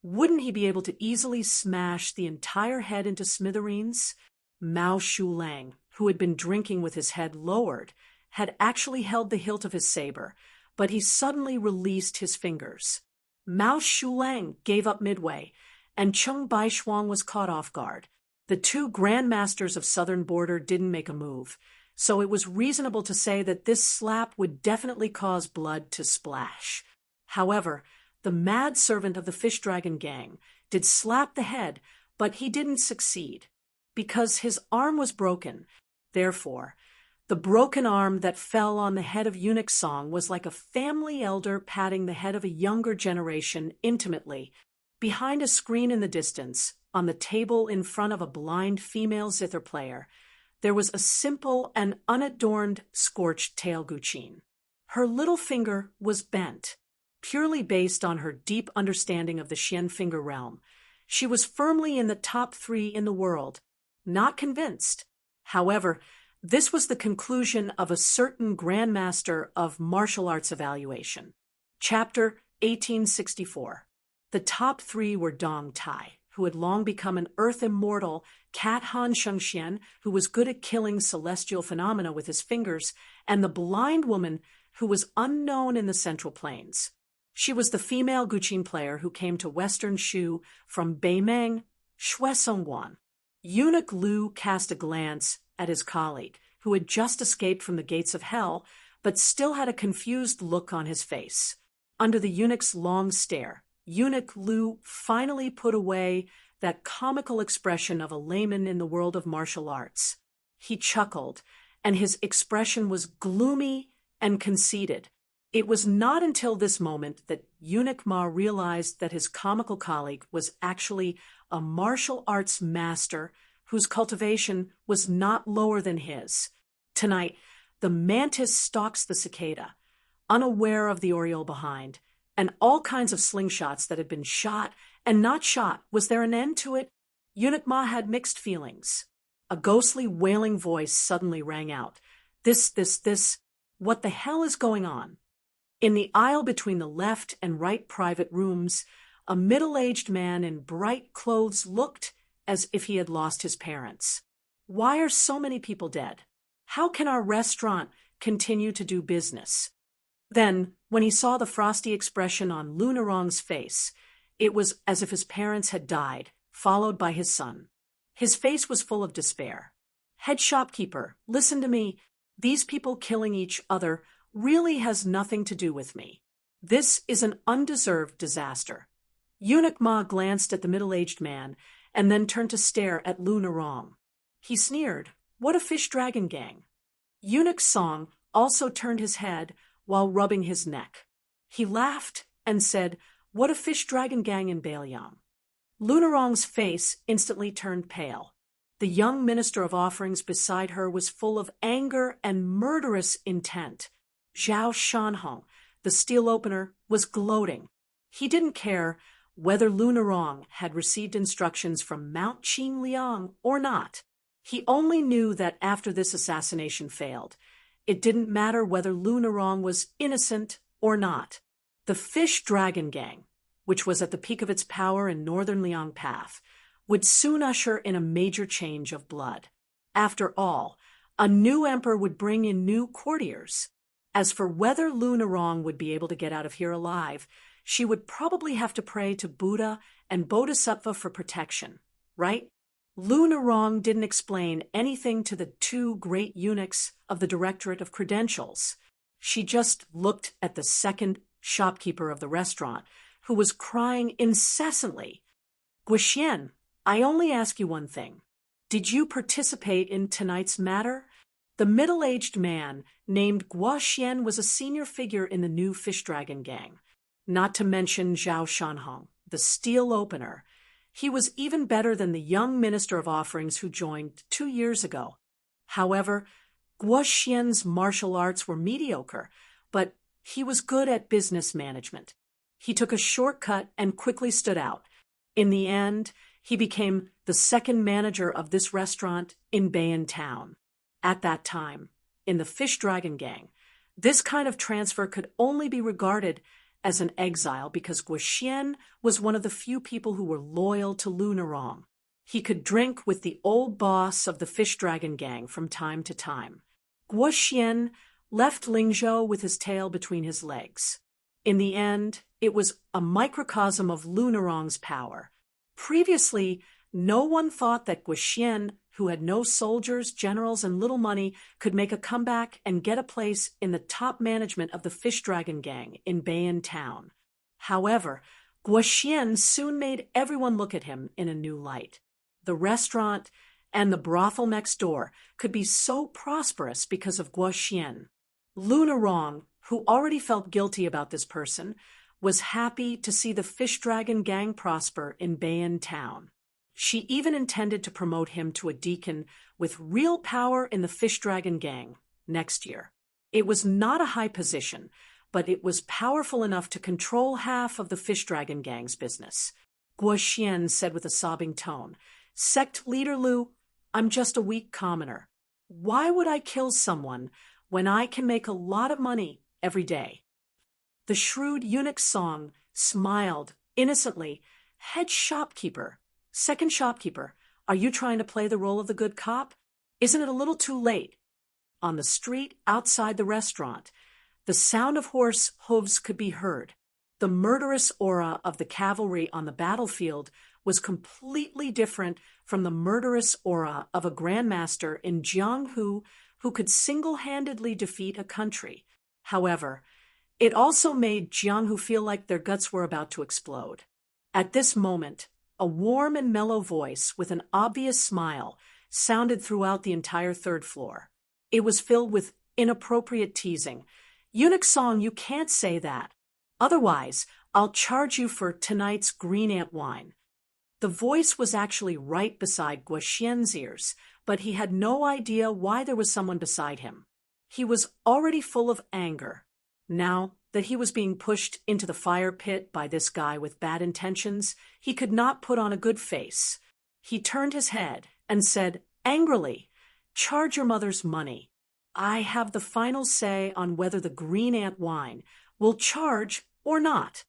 Wouldn't he be able to easily smash the entire head into smithereens? Mao Shulang, who had been drinking with his head lowered, had actually held the hilt of his saber, but he suddenly released his fingers. Mao Shulang gave up midway, and Cheng Baishuang was caught off guard. The two grandmasters of Southern Border didn't make a move, so it was reasonable to say that this slap would definitely cause blood to splash. However, the mad servant of the fish dragon gang did slap the head, but he didn't succeed, because his arm was broken. Therefore, the broken arm that fell on the head of Eunuch Song was like a family elder patting the head of a younger generation intimately. Behind a screen in the distance, on the table in front of a blind female zither player, there was a simple and unadorned scorched tail guqin. Her little finger was bent, purely based on her deep understanding of the Xian finger realm. She was firmly in the top 3 in the world, not convinced. However, this was the conclusion of a certain Grandmaster of Martial Arts Evaluation. Chapter 1864. The top 3 were Dong Tai, who had long become an earth immortal, Cat Han Shengxian, who was good at killing celestial phenomena with his fingers, and the blind woman who was unknown in the Central Plains. She was the female guqin player who came to Western Shu from Beimeng, Shuesongguan. Eunuch Lu cast a glance at his colleague, who had just escaped from the gates of hell, but still had a confused look on his face. Under the eunuch's long stare, Eunuch Lu finally put away that comical expression of a layman in the world of martial arts. He chuckled, and his expression was gloomy and conceited. It was not until this moment that Eunuch Ma realized that his comical colleague was actually a martial arts master whose cultivation was not lower than his. Tonight, the mantis stalks the cicada, unaware of the oriole behind, and all kinds of slingshots that had been shot and not shot. Was there an end to it? Eunuch Ma had mixed feelings. A ghostly wailing voice suddenly rang out. This, what the hell is going on? In the aisle between the left and right private rooms, a middle-aged man in bright clothes looked as if he had lost his parents. Why are so many people dead? How can our restaurant continue to do business? Then, when he saw the frosty expression on Lunarong's face, it was as if his parents had died, followed by his son. His face was full of despair. Head shopkeeper, listen to me. These people killing each other really has nothing to do with me. This is an undeserved disaster. Eunuch Ma glanced at the middle-aged man and then turned to stare at Lunarong. He sneered, "What a fish dragon gang." Eunuch Song also turned his head while rubbing his neck. He laughed and said, "What a fish dragon gang in Bailiang." Lunarong's face instantly turned pale. The young minister of offerings beside her was full of anger and murderous intent. Zhao Shanhong, the steel opener, was gloating. He didn't care whether Lunarong had received instructions from Mount Qing Liang or not. He only knew that after this assassination failed, it didn't matter whether Lunarong was innocent or not. The Fish Dragon Gang, which was at the peak of its power in northern Liang Path, would soon usher in a major change of blood. After all, A new emperor would bring in new courtiers. As for whether Lu Narong would be able to get out of here alive, she would probably have to pray to Buddha and Bodhisattva for protection, right? Lu Narong didn't explain anything to the two great eunuchs of the Directorate of Credentials. She just looked at the second shopkeeper of the restaurant, who was crying incessantly. Guoxian, I only ask you one thing. Did you participate in tonight's matter? The middle-aged man named Guoxian was a senior figure in the new Fish Dragon gang, not to mention Zhao Shanhong, the steel opener. He was even better than the young minister of offerings who joined 2 years ago. However, Guoxian's martial arts were mediocre, but he was good at business management. He took a shortcut and quickly stood out. In the end, he became the second manager of this restaurant in Bayan Town. At that time, in the Fish Dragon gang, this kind of transfer could only be regarded as an exile because Guoxian was one of the few people who were loyal to Lu Narong. He could drink with the old boss of the Fish Dragon gang from time to time. Guoxian left Lingzhou with his tail between his legs. In the end, it was a microcosm of Lu Narong's power. Previously, no one thought that Guoxian, who had no soldiers, generals, and little money, could make a comeback and get a place in the top management of the Fish Dragon gang in Bayan Town. However, Guoxian soon made everyone look at him in a new light. The restaurant and the brothel next door could be so prosperous because of Guoxian. Lu Narong, who already felt guilty about this person, was happy to see the Fish Dragon gang prosper in Bayan Town. She even intended to promote him to a deacon with real power in the Fish Dragon gang next year. It was not a high position, but it was powerful enough to control half of the Fish Dragon gang's business. Guoxian said with a sobbing tone, "Sect leader Lu, I'm just a weak commoner. Why would I kill someone when I can make a lot of money every day?" The shrewd eunuch Song smiled innocently. "Head shopkeeper, second shopkeeper, are you trying to play the role of the good cop? Isn't it a little too late?" On the street outside the restaurant, the sound of horse hooves could be heard. The murderous aura of the cavalry on the battlefield was completely different from the murderous aura of a grandmaster in Jianghu who could single-handedly defeat a country. However, it also made Jianghu feel like their guts were about to explode. At this moment, a warm and mellow voice with an obvious smile sounded throughout the entire third floor. It was filled with inappropriate teasing. "Eunuch Song, you can't say that. Otherwise, I'll charge you for tonight's green ant wine." The voice was actually right beside Guoxian's ears, but he had no idea why there was someone beside him. He was already full of anger. Now that he was being pushed into the fire pit by this guy with bad intentions, he could not put on a good face. He turned his head and said angrily, "Charge your mother's money. I have the final say on whether the green ant wine will charge or not."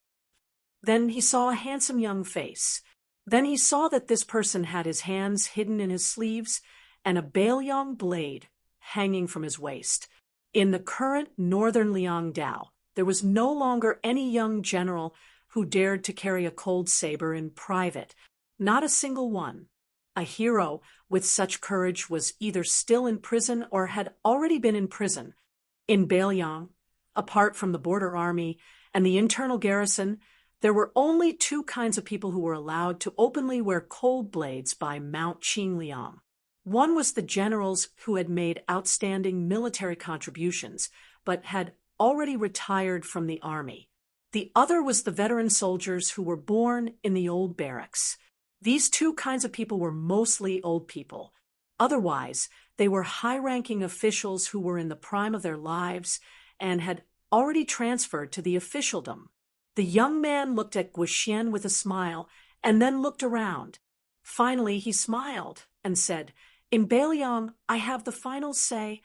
Then he saw a handsome young face. Then he saw that this person had his hands hidden in his sleeves and a Baoyong blade hanging from his waist. In the current northern Liangdao, there was no longer any young general who dared to carry a cold saber in private. Not a single one. A hero with such courage was either still in prison or had already been in prison. In Baoyong, apart from the border army and the internal garrison, there were only two kinds of people who were allowed to openly wear cold blades by Mount Qingliang. One was the generals who had made outstanding military contributions, but had already retired from the army. The other was the veteran soldiers who were born in the old barracks. These two kinds of people were mostly old people. Otherwise, they were high-ranking officials who were in the prime of their lives and had already transferred to the officialdom. The young man looked at Guoxian with a smile and then looked around. Finally, he smiled and said, "In Baoyong, I have the final say."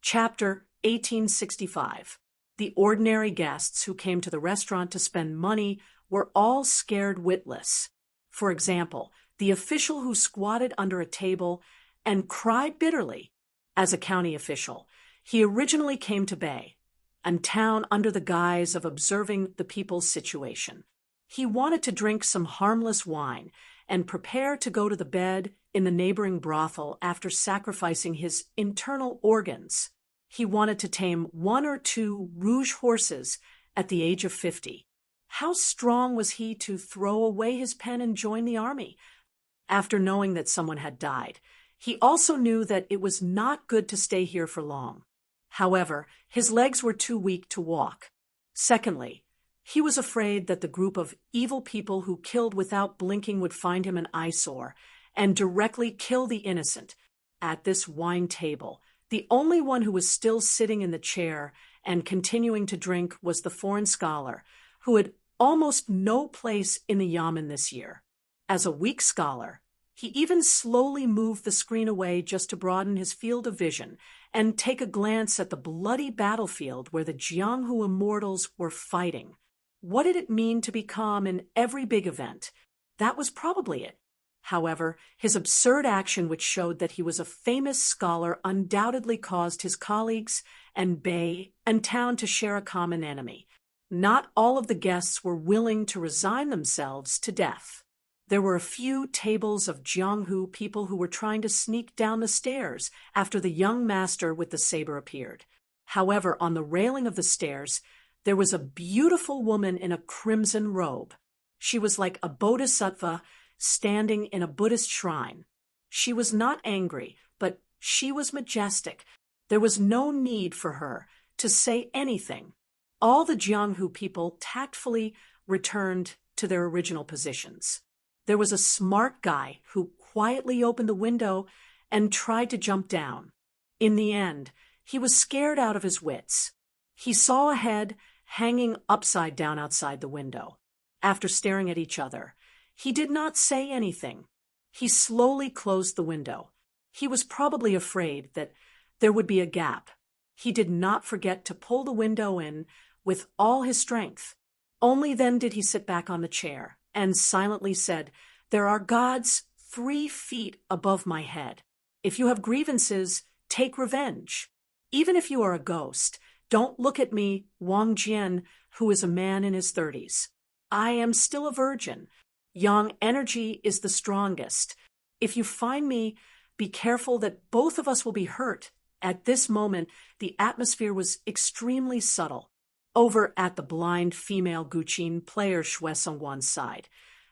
Chapter 1865. The ordinary guests who came to the restaurant to spend money were all scared witless. For example, the official who squatted under a table and cried bitterly. as a county official. He originally came to Bay, a town under the guise of observing the people's situation. He wanted to drink some harmless wine and prepare to go to the bed in the neighboring brothel after sacrificing his internal organs. He wanted to tame 1 or 2 rouge horses at the age of 50. How strong was he to throw away his pen and join the army? After knowing that someone had died, he also knew that it was not good to stay here for long. However, his legs were too weak to walk. Secondly, he was afraid that the group of evil people who killed without blinking would find him an eyesore and directly kill the innocent. At this wine table, the only one who was still sitting in the chair and continuing to drink was the foreign scholar, who had almost no place in the yamen this year. As a weak scholar, he even slowly moved the screen away just to broaden his field of vision and take a glance at the bloody battlefield where the Jianghu immortals were fighting. What did it mean to be calm in every big event? That was probably it. However, his absurd action, which showed that he was a famous scholar, undoubtedly caused his colleagues and Bay and town to share a common enemy. Not all of the guests were willing to resign themselves to death. There were a few tables of Jianghu people who were trying to sneak down the stairs after the young master with the saber appeared. However, on the railing of the stairs, there was a beautiful woman in a crimson robe. She was like a bodhisattva standing in a Buddhist shrine. She was not angry, but she was majestic. There was no need for her to say anything. All the Jianghu people tactfully returned to their original positions. There was a smart guy who quietly opened the window and tried to jump down. In the end, he was scared out of his wits. He saw a head hanging upside down outside the window. After staring at each other, he did not say anything. He slowly closed the window. He was probably afraid that there would be a gap. He did not forget to pull the window in with all his strength. Only then did he sit back on the chair and silently said, "There are gods 3 feet above my head. If you have grievances, take revenge. Even if you are a ghost, don't look at me, Wang Jian, who is a man in his 30s. I am still a virgin. Yang energy is the strongest. If you find me, be careful that both of us will be hurt." At this moment, the atmosphere was extremely subtle. Over at the blind female Guqin player Shues on one side,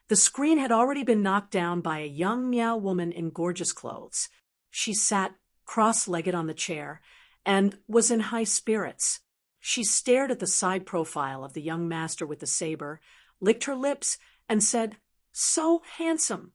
the screen had already been knocked down by a young Miao woman in gorgeous clothes. She sat cross-legged on the chair and was in high spirits. She stared at the side profile of the young master with the saber, licked her lips, and said, "So handsome."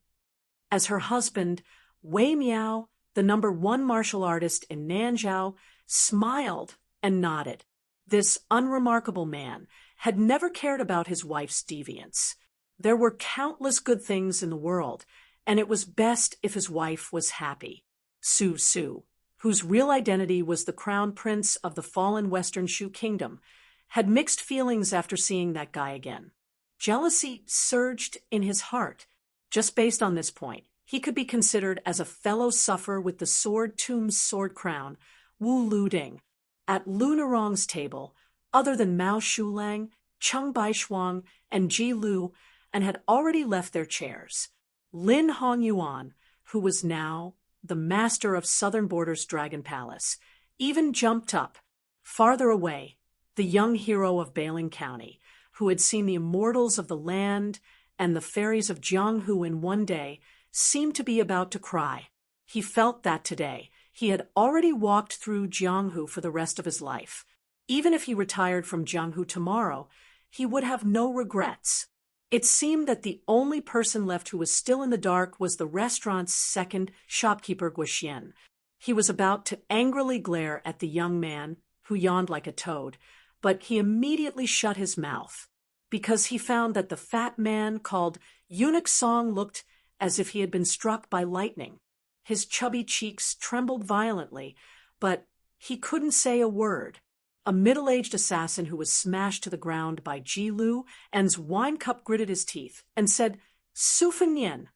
As her husband, Wei Miao, the #1 martial artist in Nanzhao, smiled and nodded. This unremarkable man had never cared about his wife's deviance. There were countless good things in the world, and it was best if his wife was happy. Su, whose real identity was the crown prince of the fallen Western Shu kingdom, had mixed feelings after seeing that guy again. Jealousy surged in his heart. Just based on this point, he could be considered as a fellow sufferer with the sword tomb's sword crown, Wu Luding. At Lu Nerong's table, other than Mao Shulang, Cheng Baishuang, and Ji Lu, and had already left their chairs. Lin Hongyuan, who was now the master of Southern Border's Dragon Palace, even jumped up. Farther away, the young hero of Bailing County, who had seen the immortals of the land and the fairies of Jianghu in one day, seemed to be about to cry. He felt that today he had already walked through Jianghu for the rest of his life. Even if he retired from Jianghu tomorrow, he would have no regrets. It seemed that the only person left who was still in the dark was the restaurant's second shopkeeper, Guoxian. He was about to angrily glare at the young man, who yawned like a toad, but he immediately shut his mouth, because he found that the fat man called Eunuch Song looked as if he had been struck by lightning. His chubby cheeks trembled violently, but he couldn't say a word. A middle-aged assassin who was smashed to the ground by Ji Lu and's wine cup gritted his teeth and said, "Su Fen Yen."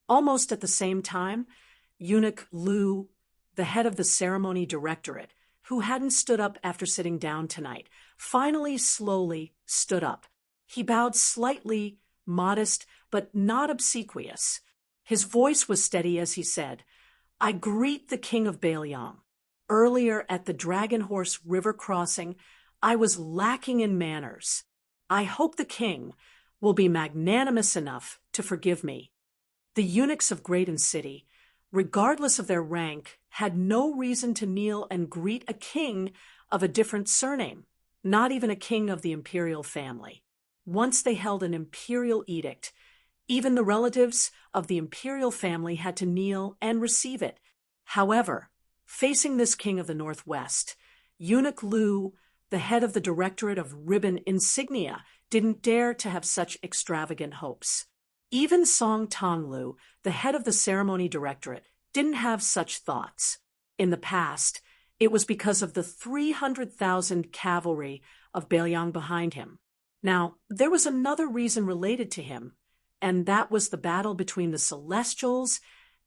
Almost at the same time, Eunuch Lu, the head of the ceremony directorate, who hadn't stood up after sitting down tonight, finally slowly stood up. He bowed slightly, modest, but not obsequious. His voice was steady as he said, "I greet the king of Baelyang. Earlier at the Dragon Horse River crossing, I was lacking in manners. I hope the king will be magnanimous enough to forgive me." The eunuchs of Graydon City, regardless of their rank, had no reason to kneel and greet a king of a different surname, not even a king of the imperial family. Once they held an imperial edict, even the relatives of the imperial family had to kneel and receive it. However, facing this king of the Northwest, Eunuch Lu, the head of the Directorate of Ribbon Insignia, didn't dare to have such extravagant hopes. Even Song Tonglu, the head of the Ceremony Directorate, didn't have such thoughts. In the past, it was because of the 300,000 cavalry of Baelyang behind him. Now, there was another reason related to him, and that was the battle between the Celestials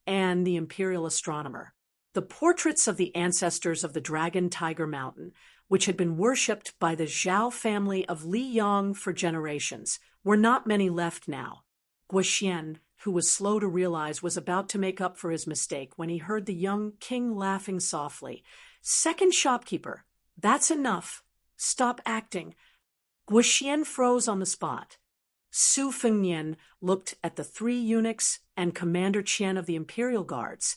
and the Imperial Astronomer. The portraits of the ancestors of the Dragon Tiger Mountain, which had been worshipped by the Zhao family of Liyang for generations, were not many left now. Guoxian, who was slow to realize, was about to make up for his mistake when he heard the young king laughing softly. "Second shopkeeper, that's enough. Stop acting." Guoxian froze on the spot. Su Fengnian looked at the three eunuchs and Commander Qian of the Imperial Guards,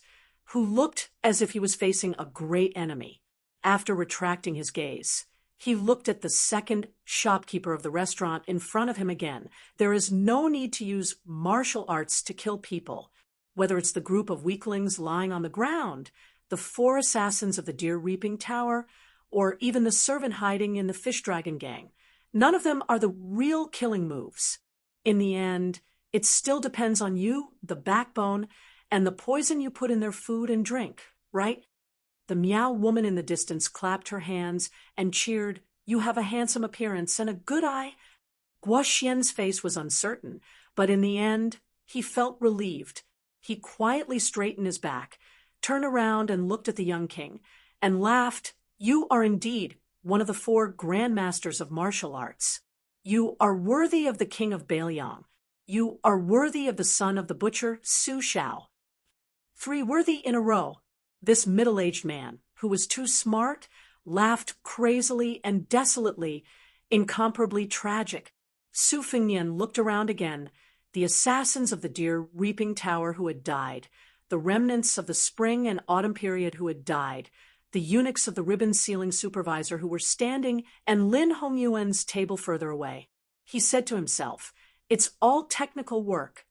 who looked as if he was facing a great enemy. After retracting his gaze, he looked at the second shopkeeper of the restaurant in front of him again. There is no need to use martial arts to kill people, whether it's the group of weaklings lying on the ground, the 4 assassins of the Deer Reaping Tower, or even the servant hiding in the Fish Dragon gang. None of them are the real killing moves. In the end, it still depends on you, the backbone, and the poison you put in their food and drink, right? The Meow woman in the distance clapped her hands and cheered, "You have a handsome appearance and a good eye." Guoxian's face was uncertain, but in the end, he felt relieved. He quietly straightened his back, turned around and looked at the young king, and laughed. "You are indeed one of the 4 grandmasters of martial arts. You are worthy of the king of Baelyang. You are worthy of the son of the butcher Su Shao." 3 worthy in a row. This middle-aged man, who was too smart, laughed crazily and desolately, incomparably tragic. Su Fengnian looked around again. The assassins of the Deer Reaping Tower who had died, the remnants of the spring and autumn period who had died, the eunuchs of the ribbon sealing supervisor who were standing, and Lin Hongyuan's table further away. He said to himself, "It's all technical work."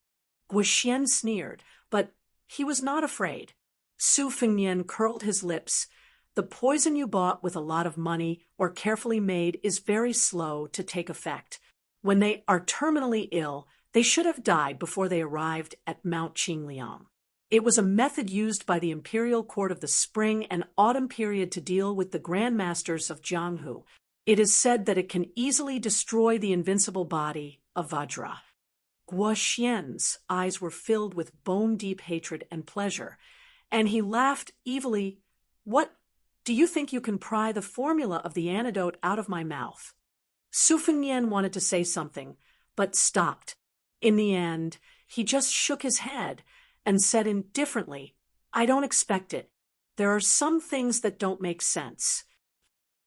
Guoxian sneered, but he was not afraid. Su Fengnian curled his lips. "The poison you bought with a lot of money or carefully made is very slow to take effect. When they are terminally ill, they should have died before they arrived at Mount Qingliang. It was a method used by the imperial court of the spring and autumn period to deal with the grandmasters of Jianghu. It is said that it can easily destroy the invincible body of Vajra." Guoxian's eyes were filled with bone-deep hatred and pleasure, and he laughed evilly. "What? Do you think you can pry the formula of the antidote out of my mouth?" Su Fengnian wanted to say something, but stopped. In the end, he just shook his head and said indifferently, "I don't expect it. There are some things that don't make sense."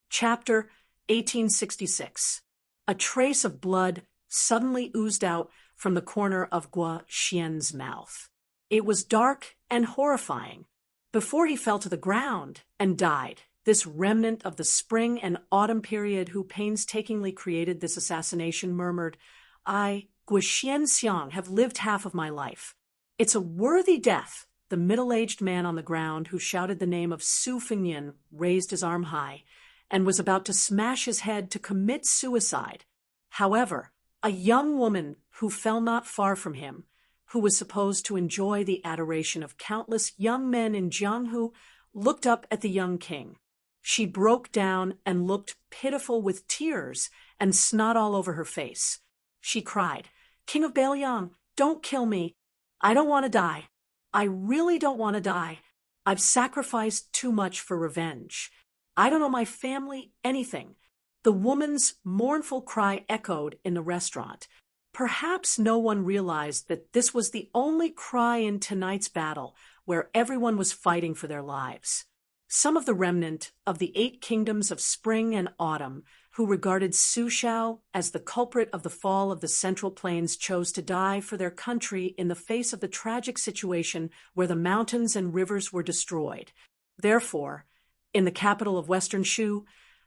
Chapter 1866. A trace of blood suddenly oozed out from the corner of Guoxian's mouth. It was dark and horrifying. Before he fell to the ground and died, this remnant of the spring and autumn period who painstakingly created this assassination murmured, "I, Guoxian Xiang, have lived half of my life. It's a worthy death." The middle-aged man on the ground who shouted the name of Su Fengnian raised his arm high and was about to smash his head to commit suicide. However, a young woman who fell not far from him, who was supposed to enjoy the adoration of countless young men in Jianghu, looked up at the young king. She broke down and looked pitiful with tears and snot all over her face. She cried, "King of Baelyang, don't kill me. I don't want to die. I really don't want to die. I've sacrificed too much for revenge. I don't owe my family anything. The woman's mournful cry echoed in the restaurant. Perhaps no one realized that this was the only cry in tonight's battle where everyone was fighting for their lives. Some of the remnant of the 8 kingdoms of spring and autumn, who regarded Su Shao as the culprit of the fall of the Central Plains, chose to die for their country in the face of the tragic situation where the mountains and rivers were destroyed. Therefore, in the capital of Western Shu,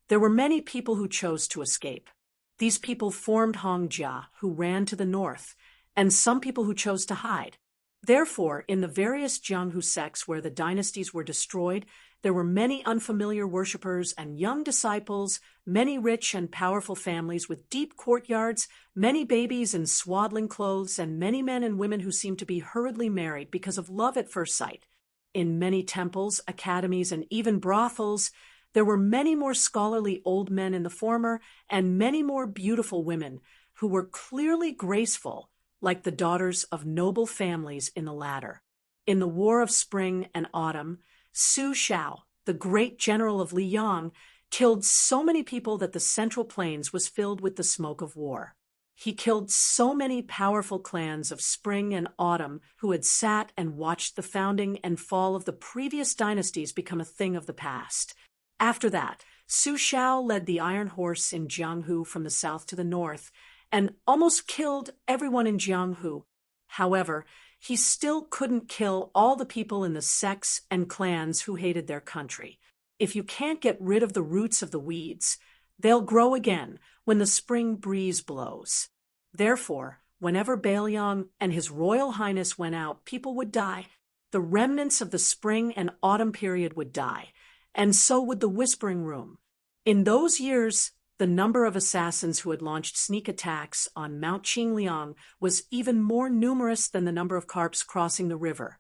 there were many people who chose to escape. These people formed Hongjia, who ran to the north, and some people who chose to hide. Therefore, in the various Jianghu sects where the dynasties were destroyed, there were many unfamiliar worshippers and young disciples, many rich and powerful families with deep courtyards, many babies in swaddling clothes, and many men and women who seemed to be hurriedly married because of love at first sight. In many temples, academies, and even brothels, there were many more scholarly old men in the former and many more beautiful women who were clearly graceful, like the daughters of noble families in the latter. In the War of Spring and Autumn, Su Shao, the great general of Liang, killed so many people that the Central Plains was filled with the smoke of war. He killed so many powerful clans of Spring and Autumn who had sat and watched the founding and fall of the previous dynasties become a thing of the past. After that, Su Shao led the Iron Horse in Jianghu from the south to the north and almost killed everyone in Jianghu. However, he still couldn't kill all the people in the sects and clans who hated their country. If you can't get rid of the roots of the weeds, they'll grow again when the spring breeze blows. Therefore, whenever Bailiang and His Royal Highness went out, people would die. The remnants of the spring and autumn period would die, and so would the Whispering Room. In those years, the number of assassins who had launched sneak attacks on Mount Qingliang was even more numerous than the number of carps crossing the river.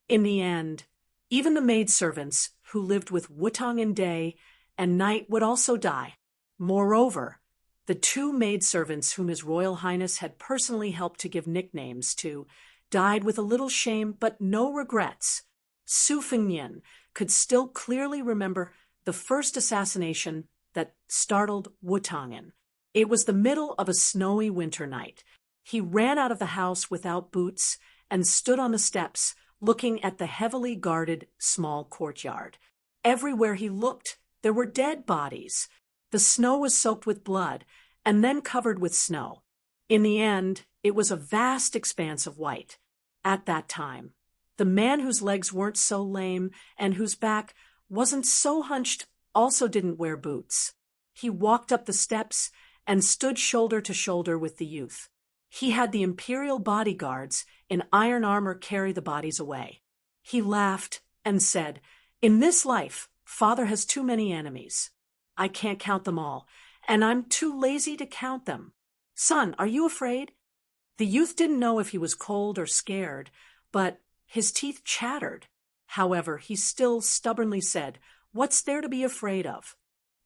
In the end, even the maidservants who lived with Wutong in day and night would also die. Moreover, the 2 maidservants whom His Royal Highness had personally helped to give nicknames to died with a little shame but no regrets. Su Fengnian could still clearly remember the first assassination that startled Wutangen. It was the middle of a snowy winter night. He ran out of the house without boots and stood on the steps, looking at the heavily guarded small courtyard. Everywhere he looked, there were dead bodies. The snow was soaked with blood and then covered with snow. In the end, it was a vast expanse of white. At that time, the man whose legs weren't so lame and whose back wasn't so hunched also didn't wear boots. He walked up the steps and stood shoulder to shoulder with the youth. He had the imperial bodyguards in iron armor carry the bodies away. He laughed and said, "In this life, Father has too many enemies. I can't count them all, and I'm too lazy to count them. Son, are you afraid?" The youth didn't know if he was cold or scared, but his teeth chattered. However, he still stubbornly said, "What's there to be afraid of?"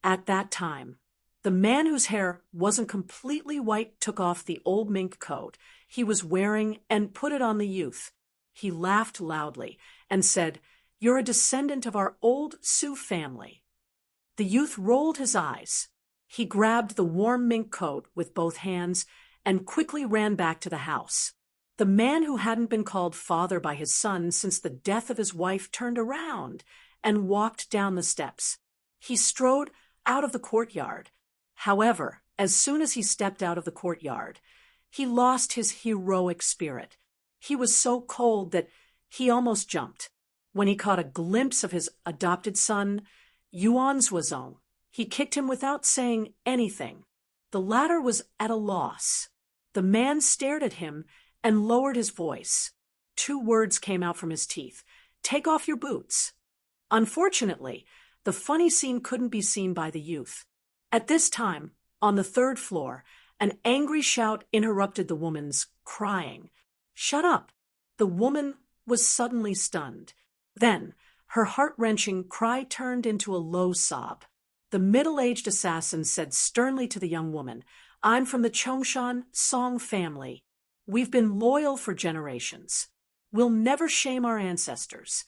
At that time, the man whose hair wasn't completely white took off the old mink coat he was wearing and put it on the youth. He laughed loudly and said, "You're a descendant of our old Su family." The youth rolled his eyes. He grabbed the warm mink coat with both hands and quickly ran back to the house. The man who hadn't been called father by his son since the death of his wife turned around and walked down the steps. He strode out of the courtyard. However, as soon as he stepped out of the courtyard, he lost his heroic spirit. He was so cold that he almost jumped. When he caught a glimpse of his adopted son, Yuan Zuozong, he kicked him without saying anything. The latter was at a loss. The man stared at him and lowered his voice. 2 words came out from his teeth. "Take off your boots." Unfortunately, the funny scene couldn't be seen by the youth. At this time, on the 3rd floor, an angry shout interrupted the woman's crying. "Shut up!" The woman was suddenly stunned. Then, her heart-wrenching cry turned into a low sob. The middle-aged assassin said sternly to the young woman, "I'm from the Chongshan Song family. We've been loyal for generations. We'll never shame our ancestors."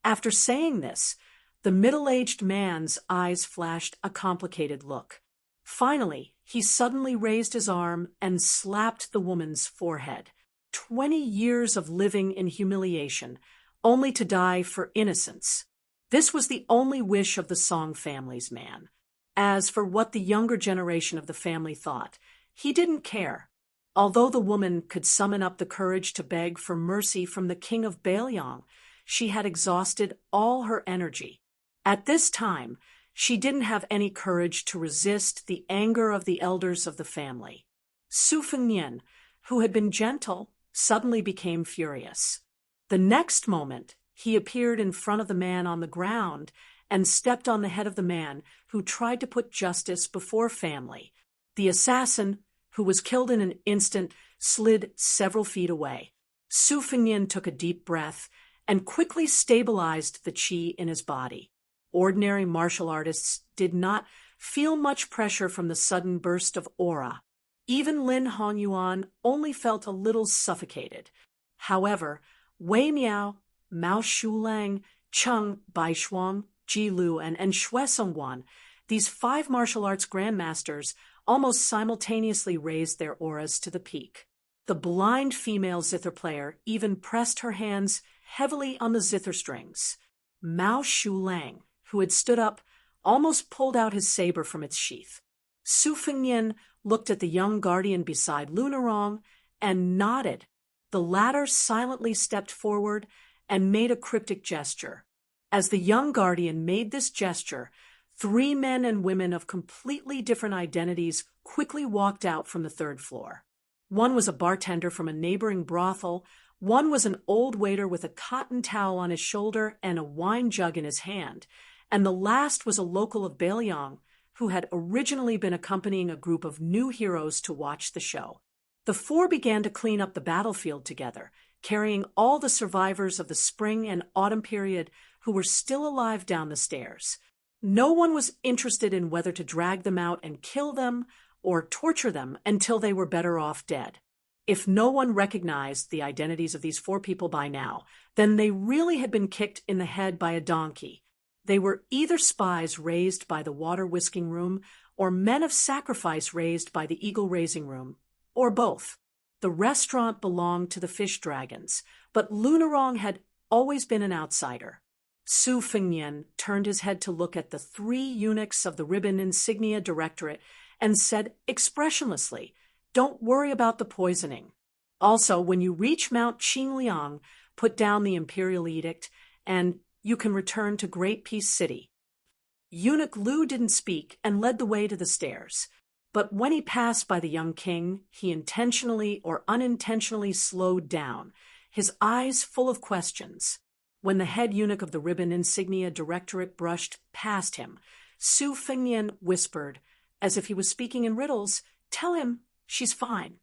After saying this, the middle-aged man's eyes flashed a complicated look. Finally, he suddenly raised his arm and slapped the woman's forehead. 20 years of living in humiliation, only to die for innocence. This was the only wish of the Song family's man. As for what the younger generation of the family thought, he didn't care. Although the woman could summon up the courage to beg for mercy from the king of Baelyong, she had exhausted all her energy. At this time, she didn't have any courage to resist the anger of the elders of the family. Su Fengnian, who had been gentle, suddenly became furious. The next moment, he appeared in front of the man on the ground and stepped on the head of the man who tried to put justice before family. The assassin, who was killed in an instant, slid several feet away. Su Fengnian took a deep breath and quickly stabilized the qi in his body. Ordinary martial artists did not feel much pressure from the sudden burst of aura. Even Lin Hongyuan only felt a little suffocated. However, Wei Miao, Mao Shulang, Cheng Baishuang, Ji Lu, and Xue Songguan, these 5 martial arts grandmasters, almost simultaneously raised their auras to the peak. The blind female zither player even pressed her hands heavily on the zither strings. Mao Shulang, who had stood up, almost pulled out his saber from its sheath. Su Fengnian looked at the young guardian beside Lunarong and nodded. The latter silently stepped forward and made a cryptic gesture. As the young guardian made this gesture, 3 men and women of completely different identities quickly walked out from the 3rd floor. One was a bartender from a neighboring brothel, one was an old waiter with a cotton towel on his shoulder and a wine jug in his hand, and the last was a local of Baelyong who had originally been accompanying a group of new heroes to watch the show. The 4 began to clean up the battlefield together, carrying all the survivors of the spring and autumn period who were still alive down the stairs. No one was interested in whether to drag them out and kill them or torture them until they were better off dead. If no one recognized the identities of these 4 people by now, then they really had been kicked in the head by a donkey. They were either spies raised by the water whisking room or men of sacrifice raised by the eagle raising room, or both. The restaurant belonged to the fish dragons, but Lunarong had always been an outsider. Su Fengnian turned his head to look at the 3 eunuchs of the Ribbon Insignia Directorate and said expressionlessly, "Don't worry about the poisoning. Also, when you reach Mount Qingliang, put down the imperial edict, and you can return to Great Peace City." Eunuch Lu didn't speak and led the way to the stairs. But when he passed by the young king, he intentionally or unintentionally slowed down, his eyes full of questions. When the head eunuch of the Ribbon Insignia Directorate brushed past him, Su Fengnian whispered, as if he was speaking in riddles, "Tell him she's fine."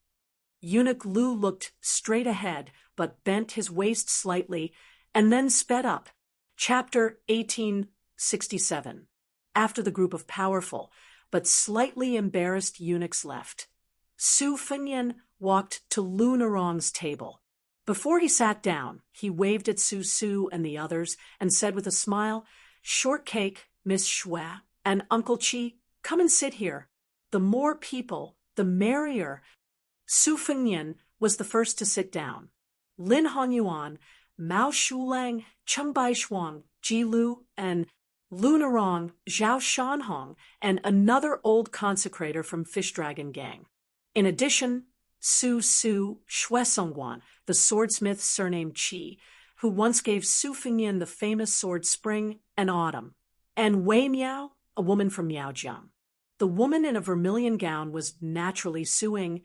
Eunuch Lu looked straight ahead, but bent his waist slightly, and then sped up. Chapter 1867. After the group of powerful, but slightly embarrassed eunuchs left, Su Fengnian walked to Lunarong's table. Before he sat down, he waved at Su Su and the others and said with a smile, "Shortcake, Miss Xue, and Uncle Chi, come and sit here. The more people, the merrier." Su Fengnian was the first to sit down. Lin Hongyuan, Mao Shulang, Cheng Baishuang, Ji Lu, and Lunarong, Zhao Shanhong, and another old consecrator from Fish Dragon Gang. In addition, Su Xue Songguan, the swordsmith surnamed Qi, who once gave Su Fengnian the famous sword Spring and Autumn, and Wei Miao, a woman from Miaojiang. The woman in a vermilion gown was naturally Suing,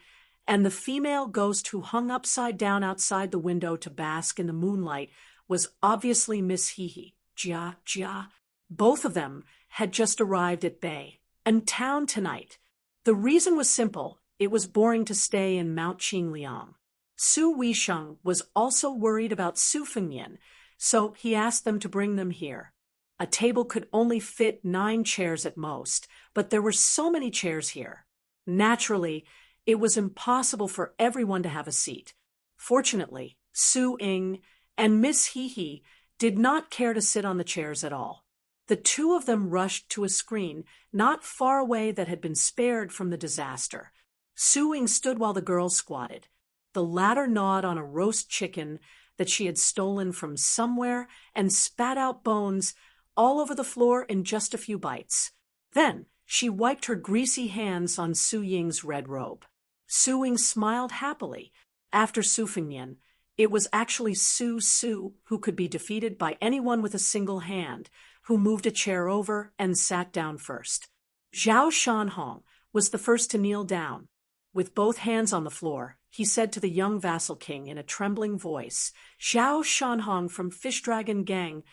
and the female ghost who hung upside down outside the window to bask in the moonlight was obviously Miss Hehe, Jia. Both of them had just arrived at Bay and town tonight. The reason was simple. It was boring to stay in Mount Qingliang. Su Weisheng was also worried about Su Fengnian, so he asked them to bring them here. A table could only fit 9 chairs at most, but there were so many chairs here. Naturally, it was impossible for everyone to have a seat. Fortunately, Su Ying and Miss Hehe did not care to sit on the chairs at all. The two of them rushed to a screen not far away that had been spared from the disaster. Su Ying stood while the girls squatted. The latter gnawed on a roast chicken that she had stolen from somewhere and spat out bones all over the floor in just a few bites. Then she wiped her greasy hands on Su Ying's red robe. Su Ying smiled happily. After Su Fengnian, it was actually Su who could be defeated by anyone with a single hand, who moved a chair over and sat down first. Zhao Shanhong was the first to kneel down. With both hands on the floor, he said to the young vassal king in a trembling voice, "Zhao Shanhong from Fish Dragon Gang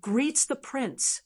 greets the prince."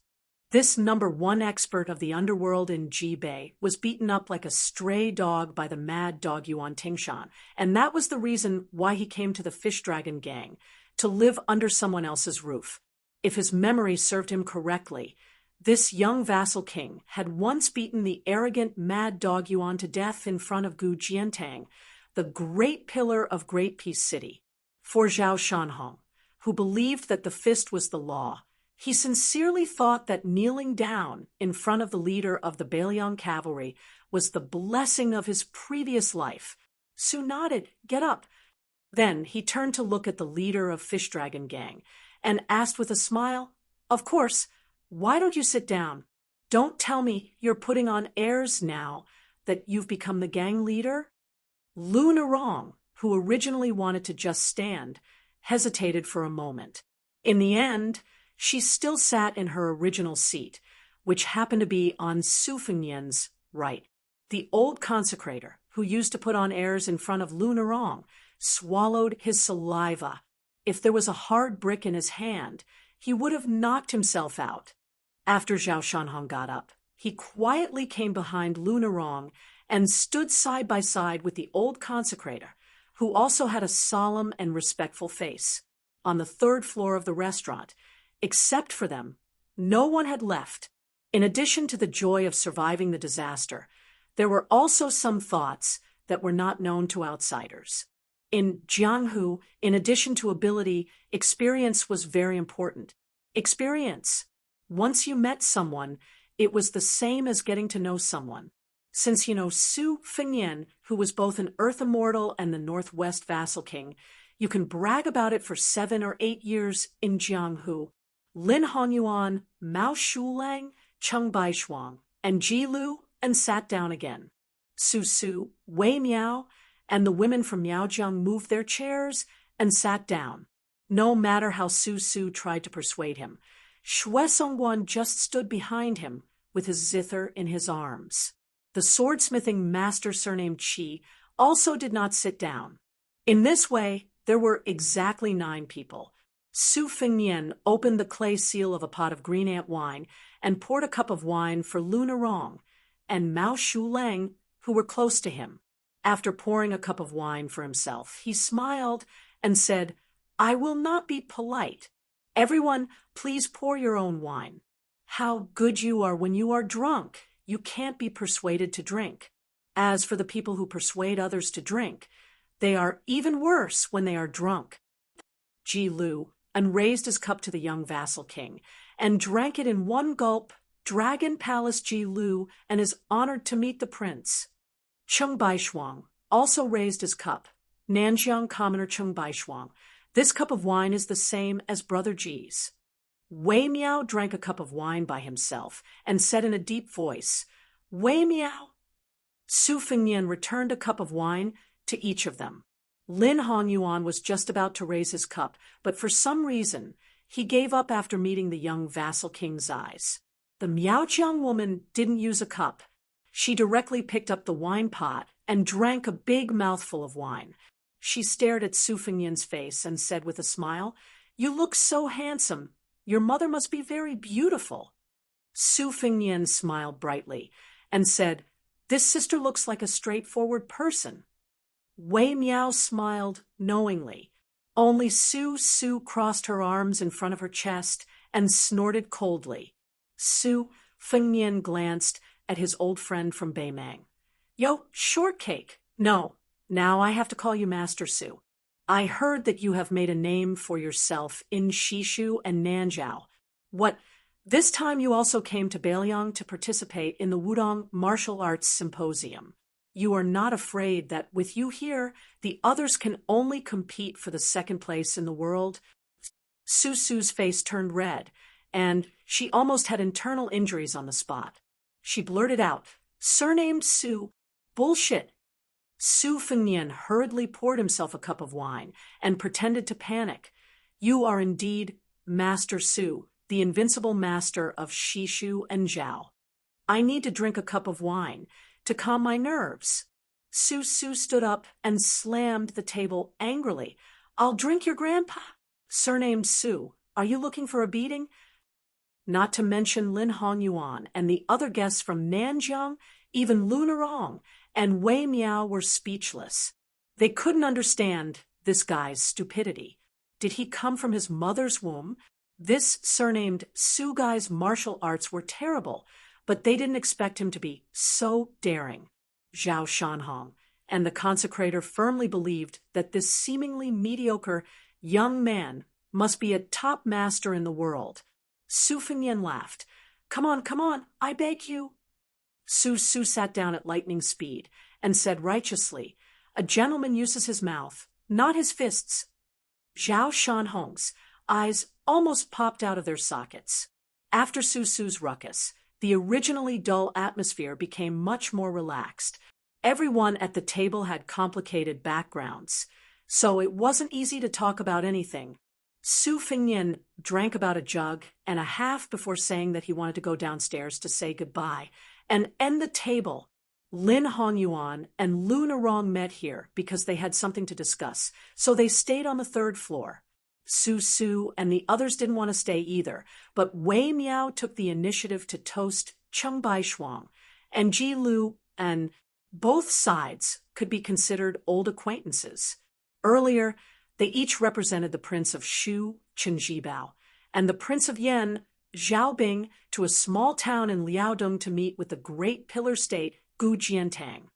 This #1 expert of the underworld in Jibei was beaten up like a stray dog by the mad dog Yuan Tingshan, and that was the reason why he came to the Fish Dragon Gang, to live under someone else's roof. If his memory served him correctly, this young vassal king had once beaten the arrogant mad dog Yuan to death in front of Gu Jiantang, the great pillar of Great Peace City. For Zhao Shanhong, who believed that the fist was the law, he sincerely thought that kneeling down in front of the leader of the Bailiang cavalry was the blessing of his previous life. Su nodded. "Get up." Then he turned to look at the leader of Fish Dragon Gang and asked with a smile, "Of course, why don't you sit down? Don't tell me you're putting on airs now that you've become the gang leader?" Lu Narong, who originally wanted to just stand, hesitated for a moment. In the end, she still sat in her original seat, which happened to be on Su Fengnian's right. The old consecrator, who used to put on airs in front of Lu Narong, swallowed his saliva. If there was a hard brick in his hand, he would have knocked himself out. After Zhao Shanhong got up, he quietly came behind Lu Narong and stood side by side with the old consecrator, who also had a solemn and respectful face. On the 3rd floor of the restaurant, except for them, no one had left. In addition to the joy of surviving the disaster, there were also some thoughts that were not known to outsiders. In Jianghu, in addition to ability, experience was very important. Experience. Once you met someone, it was the same as getting to know someone. Since you know Su Fengnian, who was both an Earth Immortal and the Northwest Vassal King, you can brag about it for 7 or 8 years in Jianghu. Lin Hongyuan, Mao Shulang, Cheng Baishuang, and Ji Lu, and sat down again. Su, Wei Miao, and the women from Miaojiang moved their chairs and sat down. No matter how Su tried to persuade him, Xue Songguan just stood behind him with his zither in his arms. The swordsmithing master surnamed Qi also did not sit down. In this way, there were exactly 9 people. Su Fengnian opened the clay seal of a pot of green ant wine and poured a cup of wine for Lu Narong and Mao Shulang, who were close to him. After pouring a cup of wine for himself, he smiled and said, "I will not be polite. Everyone, please pour your own wine. How good you are when you are drunk. You can't be persuaded to drink. As for the people who persuade others to drink, they are even worse when they are drunk." Ji Lu raised his cup to the young vassal king and drank it in one gulp. Dragon Palace Ji Lu, and is honored to meet the prince. Cheng Baishuang also raised his cup. Nanjiang Commoner Cheng Baishuang. This cup of wine is the same as Brother Ji's. Wei Miao drank a cup of wine by himself and said in a deep voice, "Wei Miao." Su Fengnian returned a cup of wine to each of them. Lin Hongyuan was just about to raise his cup, but for some reason, he gave up after meeting the young vassal king's eyes. The Miaojiang woman didn't use a cup. She directly picked up the wine pot and drank a big mouthful of wine. She stared at Su Fengnian's face and said with a smile, "You look so handsome. Your mother must be very beautiful." Su Fengnian smiled brightly and said, "This sister looks like a straightforward person." Wei Miao smiled knowingly. Only Su crossed her arms in front of her chest and snorted coldly. Su Fengnian glanced at his old friend from Beimang. "Yo, shortcake." "No, now I have to call you Master Su." I heard that you have made a name for yourself in Shishu and Nanjiao. What? This time you also came to Baliang to participate in the Wudong Martial Arts Symposium. You are not afraid that with you here, the others can only compete for the second place in the world? Susu's face turned red, and she almost had internal injuries on the spot. She blurted out, "Surnamed Su. Bullshit." Su Fengnian hurriedly poured himself a cup of wine and pretended to panic. "You are indeed Master Su, the invincible master of Shishu and Zhao. I need to drink a cup of wine to calm my nerves." Su stood up and slammed the table angrily. "I'll drink your grandpa." "Surnamed Su, are you looking for a beating?" Not to mention Lin Hongyuan and the other guests from Nanjiang, even Lu Nerong and Wei Miao were speechless. They couldn't understand this guy's stupidity. Did he come from his mother's womb? This surnamed Su guy's martial arts were terrible, but they didn't expect him to be so daring. Zhao Shanhong and the consecrator firmly believed that this seemingly mediocre young man must be a top master in the world. Su Fengnian laughed. Come on, I beg you." Su sat down at lightning speed and said righteously, "A gentleman uses his mouth, not his fists." Zhao Shanhong's eyes almost popped out of their sockets. After Su's ruckus, the originally dull atmosphere became much more relaxed. Everyone at the table had complicated backgrounds, so it wasn't easy to talk about anything. Su Fengnian drank about a jug and a half before saying that he wanted to go downstairs to say goodbye and end the table. Lin Hongyuan and Lu Nerong met here because they had something to discuss, so they stayed on the third floor. Su and the others didn't want to stay either, but Wei Miao took the initiative to toast Cheng Baishuang and Ji Lu, and both sides could be considered old acquaintances. Earlier, they each represented the Prince of Shu, Chen Zhibao, and the Prince of Yan, Zhao Bing, to a small town in Liaodong to meet with the great pillar state, Gu Jiantang.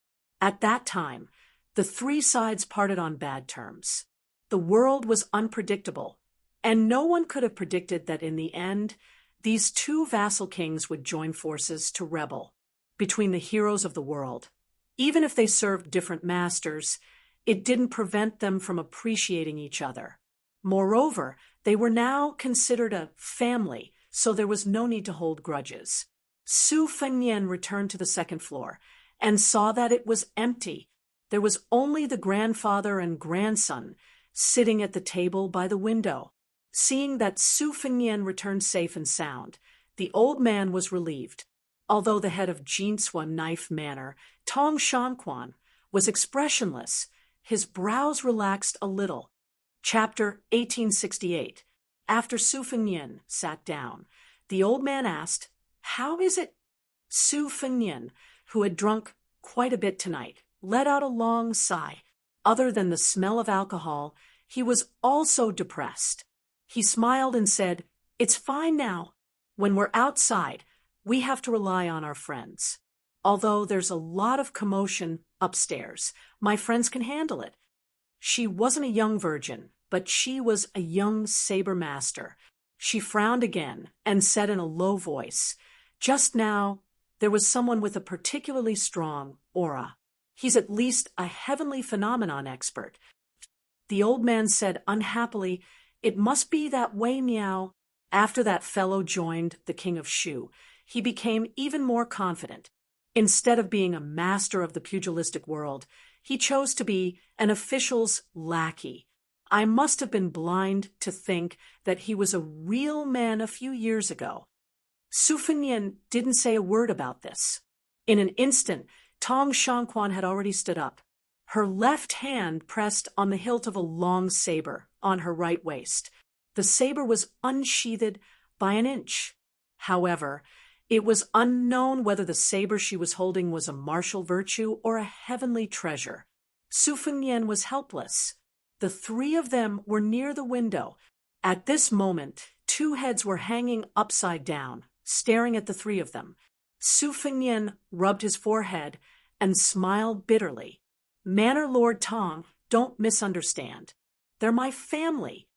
At that time, the three sides parted on bad terms. The world was unpredictable, and no one could have predicted that in the end, these two vassal kings would join forces to rebel between the heroes of the world. Even if they served different masters, it didn't prevent them from appreciating each other. Moreover, they were now considered a family, so there was no need to hold grudges. Su Fengnian returned to the second floor and saw that it was empty. There was only the grandfather and grandson sitting at the table by the window. Seeing that Su Fengnian returned safe and sound, the old man was relieved. Although the head of Jinsua Knife Manor, Tong Shanquan, was expressionless, his brows relaxed a little. Chapter 1868. After Su Fengnian sat down, the old man asked, "How is it?" Su Fengnian, who had drunk quite a bit tonight, let out a long sigh. Other than the smell of alcohol, he was also depressed. He smiled and said, "It's fine now. When we're outside, we have to rely on our friends. Although there's a lot of commotion upstairs, my friends can handle it." She wasn't a young virgin, but she was a young saber master. She frowned again and said in a low voice, "Just now, there was someone with a particularly strong aura. He's at least a heavenly phenomenon expert." The old man said unhappily, "It must be that Wei Miao." After that fellow joined the King of Shu, he became even more confident. Instead of being a master of the pugilistic world, he chose to be an official's lackey. I must have been blind to think that he was a real man a few years ago. Su Fengnian didn't say a word about this. In an instant, Tong Shanquan had already stood up. Her left hand pressed on the hilt of a long saber on her right waist. The saber was unsheathed by an inch. However, it was unknown whether the saber she was holding was a martial virtue or a heavenly treasure. Su Fengnian was helpless. The three of them were near the window. At this moment, two heads were hanging upside down, staring at the three of them. Su Fengnian rubbed his forehead and smiled bitterly. "Manor Lord Tong, don't misunderstand. They're my family."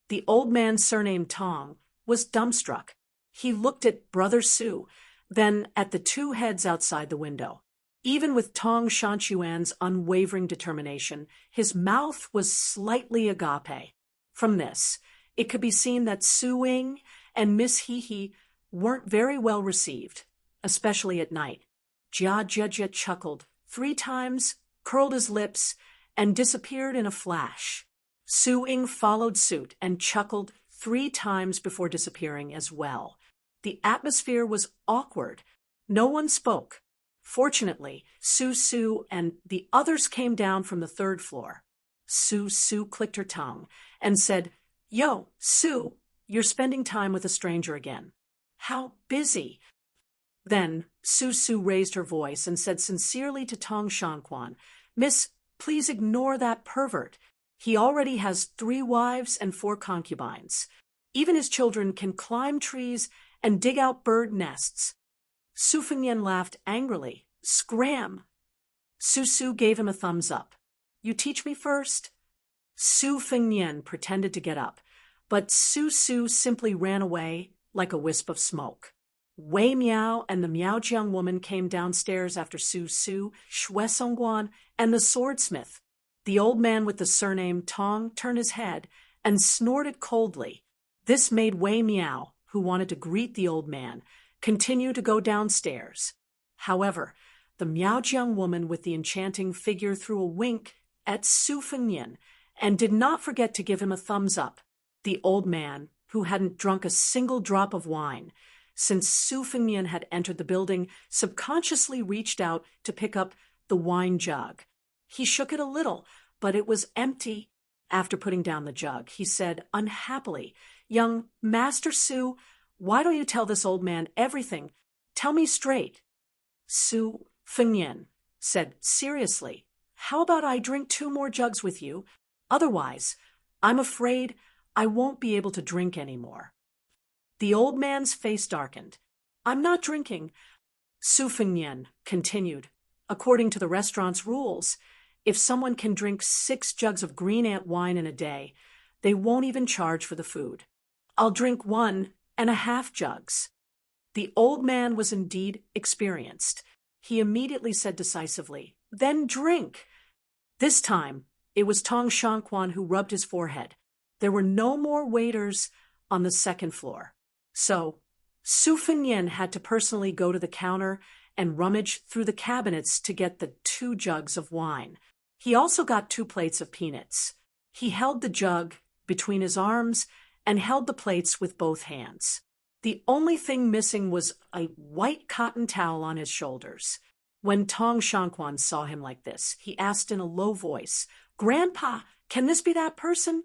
The old man, surnamed Tong, was dumbstruck. He looked at Brother Su, then at the two heads outside the window. Even with Tong Shanchuan's unwavering determination, his mouth was slightly agape. From this, it could be seen that Su Ying and Miss He He weren't very well received, especially at night. Jia Jia chuckled 3 times, curled his lips, and disappeared in a flash. Su Ying followed suit and chuckled 3 times before disappearing as well. The atmosphere was awkward. No one spoke. Fortunately, Su and the others came down from the 3rd floor. Su clicked her tongue and said, "Yo, Su, you're spending time with a stranger again. How busy." Then Su raised her voice and said sincerely to Tong Shanquan, "Miss, please ignore that pervert. He already has 3 wives and 4 concubines. Even his children can climb trees and dig out bird nests." Su Fengnian laughed angrily. "Scram!" Su gave him a thumbs up. "You teach me first?" Su Fengnian pretended to get up, but Su simply ran away like a wisp of smoke. Wei Miao and the Miaojiang woman came downstairs after Su, Shui Songguan, and the swordsmith. The old man with the surname Tong turned his head and snorted coldly. This made Wei Miao, who wanted to greet the old man, continue to go downstairs. However, the Miaojiang woman with the enchanting figure threw a wink at Su Fengnian and did not forget to give him a thumbs up. The old man, who hadn't drunk a single drop of wine since Su Fengnian had entered the building, subconsciously reached out to pick up the wine jug. He shook it a little, but it was empty. After putting down the jug, he said unhappily, "Young Master Su, why don't you tell this old man everything? Tell me straight." Su Fengnian said seriously, "How about I drink 2 more jugs with you? Otherwise, I'm afraid I won't be able to drink anymore." The old man's face darkened. "I'm not drinking." Su Fengnian continued, "According to the restaurant's rules, if someone can drink 6 jugs of green ant wine in a day, they won't even charge for the food. I'll drink 1.5 jugs. The old man was indeed experienced. He immediately said decisively, "Then drink." This time, it was Tong Shanquan who rubbed his forehead. There were no more waiters on the 2nd floor. So, Su Fengnian had to personally go to the counter and rummage through the cabinets to get the 2 jugs of wine. He also got 2 plates of peanuts. He held the jug between his arms and held the plates with both hands. The only thing missing was a white cotton towel on his shoulders. When Tong Shanquan saw him like this, he asked in a low voice, "Grandpa, can this be that person?"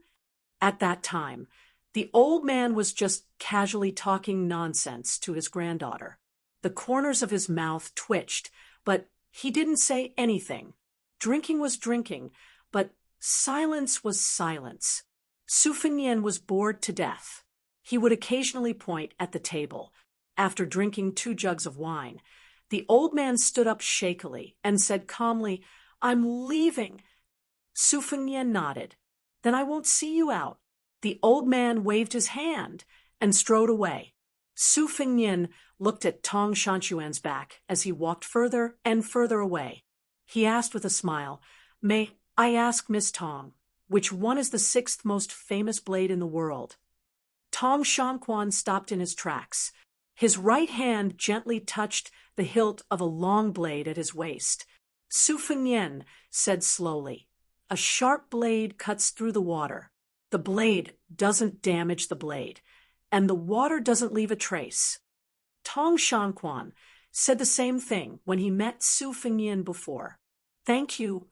At that time, the old man was just casually talking nonsense to his granddaughter. The corners of his mouth twitched, but he didn't say anything. Drinking was drinking, but silence was silence. Su Fengnian was bored to death. He would occasionally point at the table. After drinking 2 jugs of wine, the old man stood up shakily and said calmly, "I'm leaving." Su Fengnian nodded. "Then I won't see you out." The old man waved his hand and strode away. Su Fengnian looked at Tong Shanchuan's back as he walked further and further away. He asked with a smile, "May I ask, Miss Tong, which one is the 6th most famous blade in the world?" Tong Shanquan stopped in his tracks. His right hand gently touched the hilt of a long blade at his waist. Su Fengnian said slowly, "A sharp blade cuts through the water. The blade doesn't damage the blade, and the water doesn't leave a trace." Tong Shanquan said the same thing when he met Su Fengnian before. "Thank you."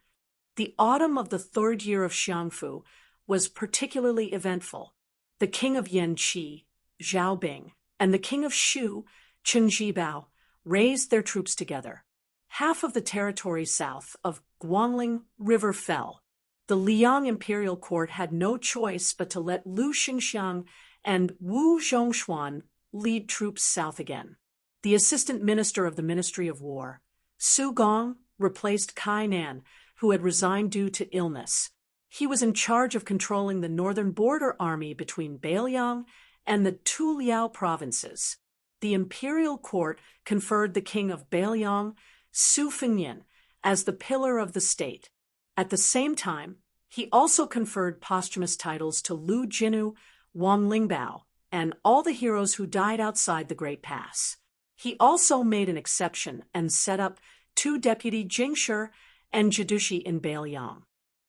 The autumn of the 3rd year of Xiangfu was particularly eventful. The king of Yanqi, Zhao Bing, and the king of Shu, Chen Zhibao, raised their troops together. Half of the territory south of Guangling River fell. The Liang imperial court had no choice but to let Lu Xingxiang and Wu Zhongshuan lead troops south again. The assistant minister of the Ministry of War, Su Gong, replaced Kai Nan, who had resigned due to illness. He was in charge of controlling the northern border army between Beiliang and the two Liao provinces. The imperial court conferred the king of Beiliang, Su Fengnian, as the pillar of the state. At the same time, he also conferred posthumous titles to Lu Jinu, Wang Lingbao, and all the heroes who died outside the Great Pass. He also made an exception and set up 2 deputy Jingshi and Jidushi in Beiliang.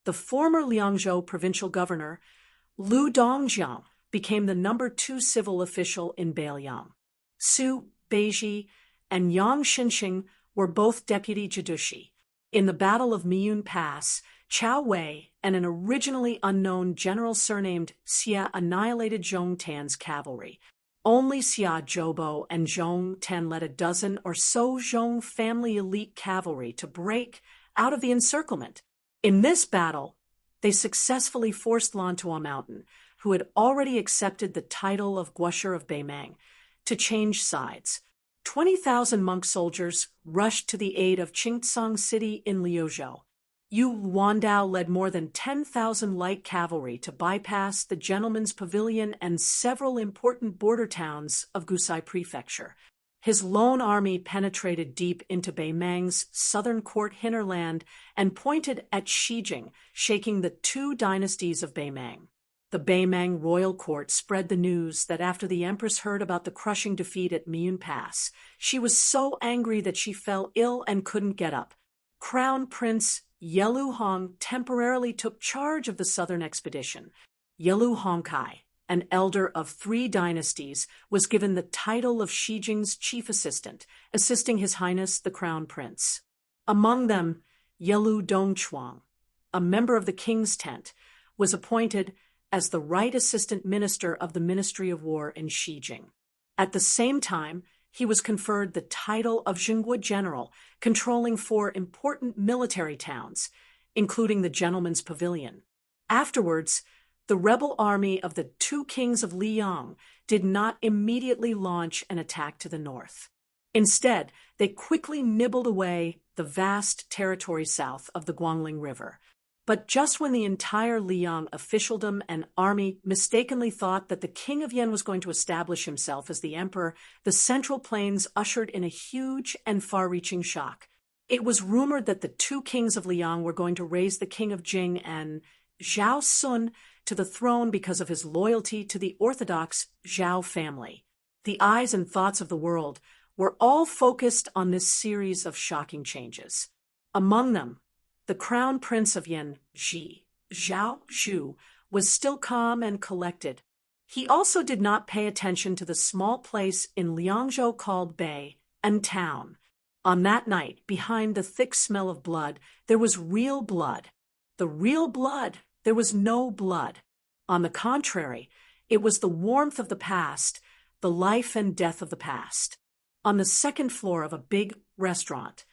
The former Liangzhou provincial governor, Lu Dongjiang, became the number 2 civil official in Beiliang. Su Beiji and Yang Xinxing were both deputy Jidushi. In the Battle of Miyun Pass, Chao Wei and an originally unknown general surnamed Xia annihilated Zhong Tan's cavalry. Only Xia Zhoubo and Zhong Tan led a dozen or so Zhong family elite cavalry to break out of the encirclement. In this battle, they successfully forced Lan Tua Mountain, who had already accepted the title of Guosher of Beimang, to change sides. 20,000 monk soldiers rushed to the aid of Qingtsang City in Liuzhou. Yu Wandao led more than 10,000 light cavalry to bypass the Gentleman's Pavilion and several important border towns of Gusai Prefecture. His lone army penetrated deep into Beimang's southern court hinterland and pointed at Xijing, shaking the 2 dynasties of Beimang. The Beimang royal court spread the news that after the empress heard about the crushing defeat at Miyun Pass, she was so angry that she fell ill and couldn't get up. Crown Prince Yelu Hong temporarily took charge of the southern expedition. Yelu Hongkai, an elder of 3 dynasties, was given the title of Xijing's chief assistant, assisting His Highness the Crown Prince. Among them, Yelu Dongchuang, a member of the King's Tent, was appointed as the right assistant minister of the Ministry of War in Xijing. At the same time, he was conferred the title of Jingguo General, controlling 4 important military towns, including the Gentleman's Pavilion. Afterwards, the rebel army of the 2 kings of Liang did not immediately launch an attack to the north. Instead, they quickly nibbled away the vast territory south of the Guangling River. But just when the entire Liang officialdom and army mistakenly thought that the king of Yan was going to establish himself as the emperor, the Central Plains ushered in a huge and far-reaching shock. It was rumored that the 2 kings of Liang were going to raise the king of Jing and Zhao Sun to the throne because of his loyalty to the orthodox Zhao family. The eyes and thoughts of the world were all focused on this series of shocking changes. Among them, the crown prince of Yan, Zhao Zhu, was still calm and collected. He also did not pay attention to the small place in Liangzhou called Bay and Town. On that night, behind the thick smell of blood, there was real blood. The real blood, there was no blood. On the contrary, it was the warmth of the past, the life and death of the past. On the 2nd floor of a big restaurant,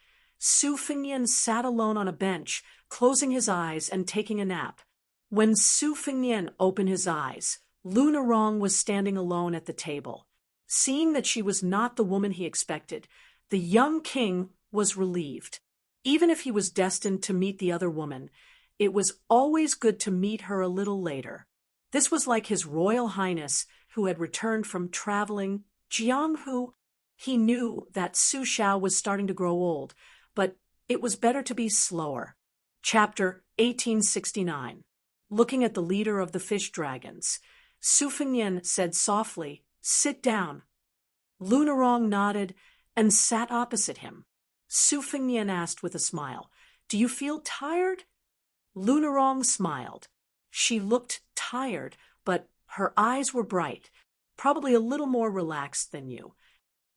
Su Fengnian sat alone on a bench, closing his eyes and taking a nap. When Su Fengnian opened his eyes, Lu Nerong was standing alone at the table. Seeing that she was not the woman he expected, the young king was relieved. Even if he was destined to meet the other woman, it was always good to meet her a little later. This was like His Royal Highness, who had returned from traveling Jianghu. He knew that Su Xiao was starting to grow old, but it was better to be slower. Chapter 1869. Looking at the leader of the fish dragons, Su Fengnian said softly, "Sit down." Lu Nerong nodded and sat opposite him. Su Fengnian asked with a smile, "Do you feel tired?" Lu Nerong smiled. She looked tired, but her eyes were bright, probably a little more relaxed than you.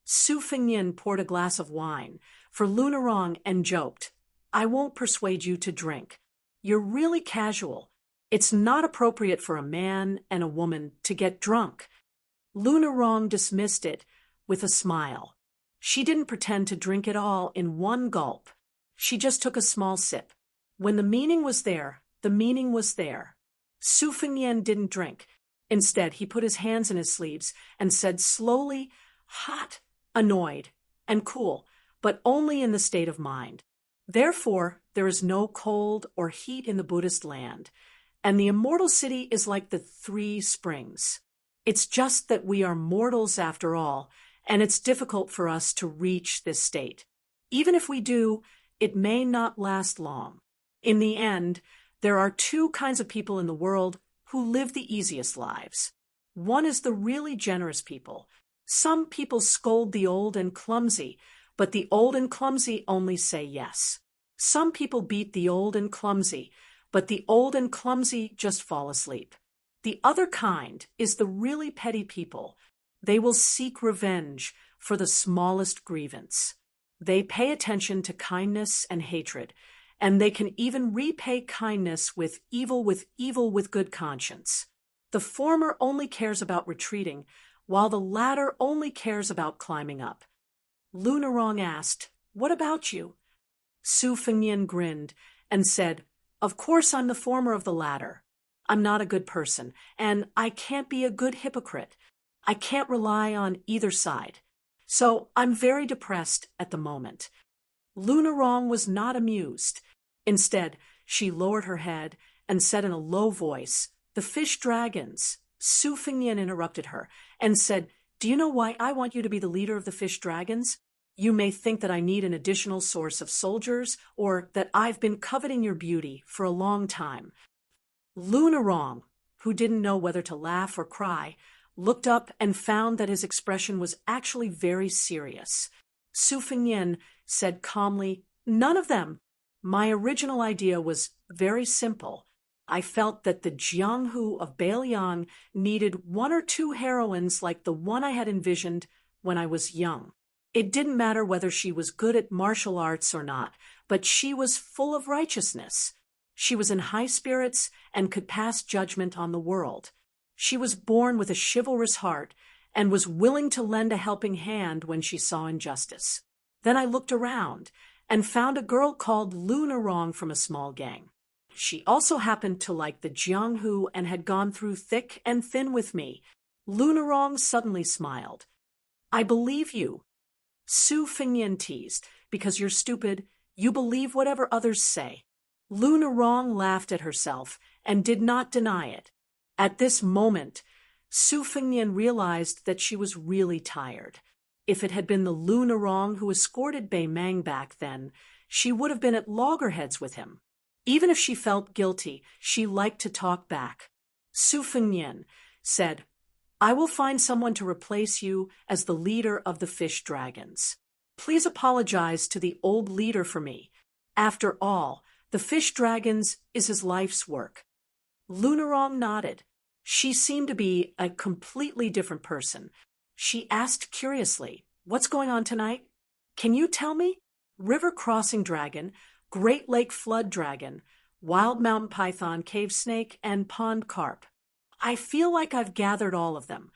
Su Fengnian poured a glass of wine for Lu Nerong and joked, "I won't persuade you to drink. You're really casual. It's not appropriate for a man and a woman to get drunk." Lu Nerong dismissed it with a smile. She didn't pretend to drink it all in one gulp. She just took a small sip. When the meaning was there, the meaning was there. Su Fengnian didn't drink. Instead, he put his hands in his sleeves and said slowly, "Hot," annoyed, and cool, but only in the state of mind. Therefore, there is no cold or heat in the Buddhist land. and the immortal city is like the three springs. It's just that we are mortals after all, and it's difficult for us to reach this state. Even if we do, it may not last long. In the end, there are two kinds of people in the world who live the easiest lives. One is the really generous people. Some people scold the old and clumsy, but the old and clumsy only say yes. Some people beat the old and clumsy, but the old and clumsy just fall asleep. The other kind is the really petty people. They will seek revenge for the smallest grievance. They pay attention to kindness and hatred, and they can even repay kindness with evil with good conscience. The former only cares about retreating, while the latter only cares about climbing up. Lunarong asked, "What about you?" Su Fengnian grinned and said, "Of course I'm the former of the latter. I'm not a good person, and I can't be a good hypocrite. I can't rely on either side. So I'm very depressed at the moment." Lunarong was not amused. Instead, she lowered her head and said in a low voice, "The fish dragons." Su Fengnian interrupted her and said, "Do you know why I want you to be the leader of the fish dragons? You may think that I need an additional source of soldiers, or that I've been coveting your beauty for a long time." Lunarong, who didn't know whether to laugh or cry, looked up and found that his expression was actually very serious. Su Fengnian said calmly, "None of them. My original idea was very simple. I felt that the Jianghu of Bailiang needed one or two heroines like the one I had envisioned when I was young. It didn't matter whether she was good at martial arts or not, but she was full of righteousness. She was in high spirits and could pass judgment on the world. She was born with a chivalrous heart and was willing to lend a helping hand when she saw injustice. Then I looked around and found a girl called Lunarong from a small gang. She also happened to like the Jianghu and had gone through thick and thin with me." Lunarong suddenly smiled. "I believe you." Su Fengnian teased, "Because you're stupid, you believe whatever others say." Lunarong laughed at herself and did not deny it. At this moment, Su Fengnian realized that she was really tired. If it had been the Lunarong who escorted Bei Mang back then, she would have been at loggerheads with him. Even if she felt guilty, she liked to talk back. Su Fengnian said, "I will find someone to replace you as the leader of the fish dragons. Please apologize to the old leader for me. After all, the fish dragons is his life's work." Lunarong nodded. She seemed to be a completely different person. She asked curiously, "What's going on tonight? Can you tell me?" River crossing dragon, Great Lake flood dragon, wild mountain python, cave snake, and pond carp. I feel like I've gathered all of them.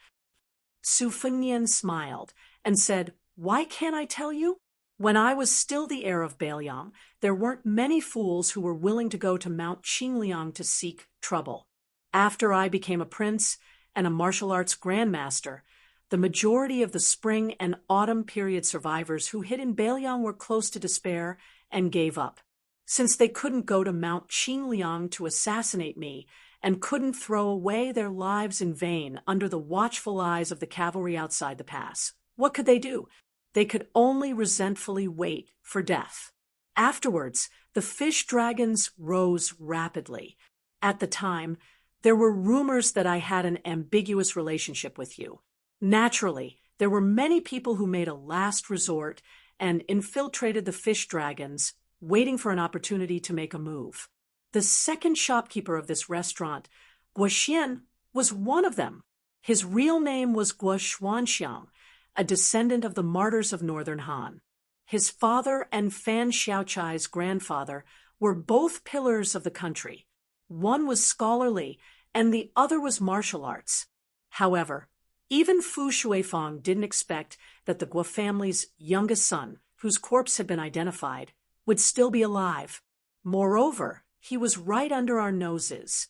Su Fengnian smiled and said, "Why can't I tell you? When I was still the heir of Bailiang, there weren't many fools who were willing to go to Mount Qingliang to seek trouble. After I became a prince and a martial arts grandmaster, the majority of the spring and autumn period survivors who hid in Bailiang were close to despair and gave up. Since they couldn't go to Mount Qingliang to assassinate me and couldn't throw away their lives in vain under the watchful eyes of the cavalry outside the pass, what could they do? They could only resentfully wait for death. Afterwards, the fish dragons rose rapidly. At the time, there were rumors that I had an ambiguous relationship with you. Naturally, there were many people who made a last resort and infiltrated the fish dragons, waiting for an opportunity to make a move. The second shopkeeper of this restaurant, Guo Xian, was one of them. His real name was Guo Xuanxiang, a descendant of the martyrs of northern Han. His father and Fan Xiaochai's grandfather were both pillars of the country. One was scholarly, and the other was martial arts. However, even Fu Shuifang didn't expect that the Guo family's youngest son, whose corpse had been identified, would still be alive. Moreover, he was right under our noses.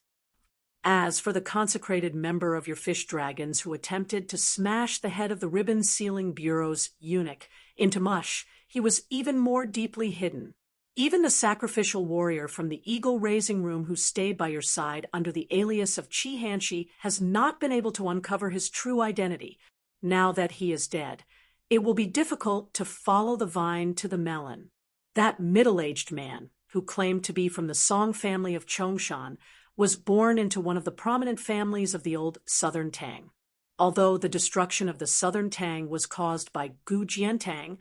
As for the consecrated member of your fish dragons who attempted to smash the head of the ribbon-sealing bureau's eunuch into mush, he was even more deeply hidden. Even the sacrificial warrior from the eagle-raising room who stayed by your side under the alias of Chi Hanshi has not been able to uncover his true identity. Now that he is dead, it will be difficult to follow the vine to the melon. That middle-aged man, who claimed to be from the Song family of Chongshan, was born into one of the prominent families of the old Southern Tang. Although the destruction of the Southern Tang was caused by Gu Jiantang,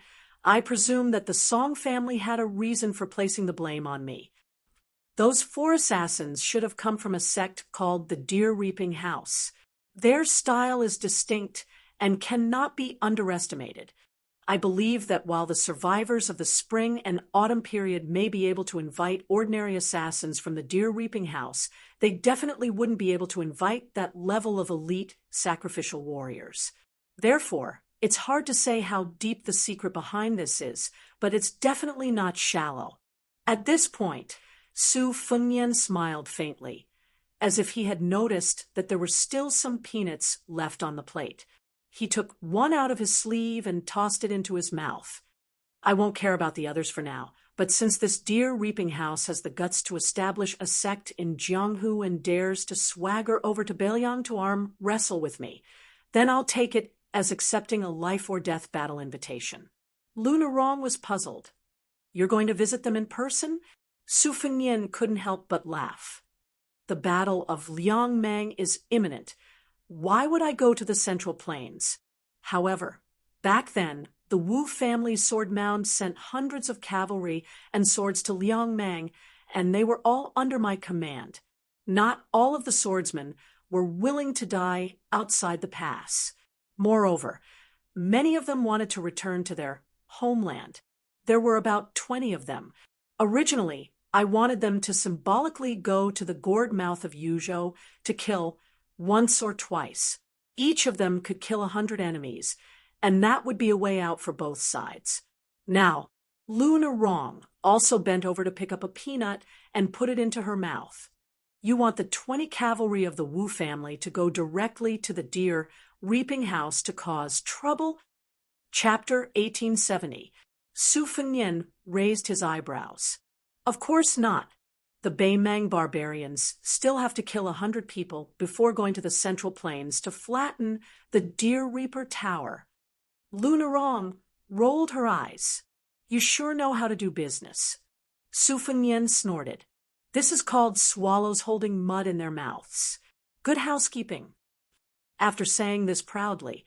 I presume that the Song family had a reason for placing the blame on me. Those 4 assassins should have come from a sect called the Deer Reaping House. Their style is distinct and cannot be underestimated. I believe that while the survivors of the spring and autumn period may be able to invite ordinary assassins from the Deer Reaping House, they definitely wouldn't be able to invite that level of elite sacrificial warriors. Therefore, it's hard to say how deep the secret behind this is, but it's definitely not shallow. At this point, Su Fengnian smiled faintly, as if he had noticed that there were still some peanuts left on the plate. He took one out of his sleeve and tossed it into his mouth. I won't care about the others for now, but since this Deer Reaping House has the guts to establish a sect in Jianghu and dares to swagger over to Beiliang to arm wrestle with me, then I'll take it as accepting a life-or-death battle invitation. Luna Rong was puzzled. You're going to visit them in person? Su Fengnian couldn't help but laugh. The Battle of Liangmang is imminent. Why would I go to the Central Plains? However, back then, the Wu family's sword mound sent hundreds of cavalry and swords to Liangmang, and they were all under my command. Not all of the swordsmen were willing to die outside the pass. Moreover, many of them wanted to return to their homeland. There were about 20 of them. Originally, I wanted them to symbolically go to the gourd mouth of Yuzhou to kill once or twice. Each of them could kill 100 enemies, and that would be a way out for both sides. Now, Luna Rong also bent over to pick up a peanut and put it into her mouth. You want the 20 cavalry of the Wu family to go directly to the Deer Reaping House to cause trouble? Chapter 1870. Su Fengnian raised his eyebrows. Of course not. The Beimang barbarians still have to kill 100 people before going to the Central Plains to flatten the Deer Reaper Tower. Luna Rong rolled her eyes. You sure know how to do business. Su Fengnian snorted. This is called swallows holding mud in their mouths. Good housekeeping. After saying this proudly,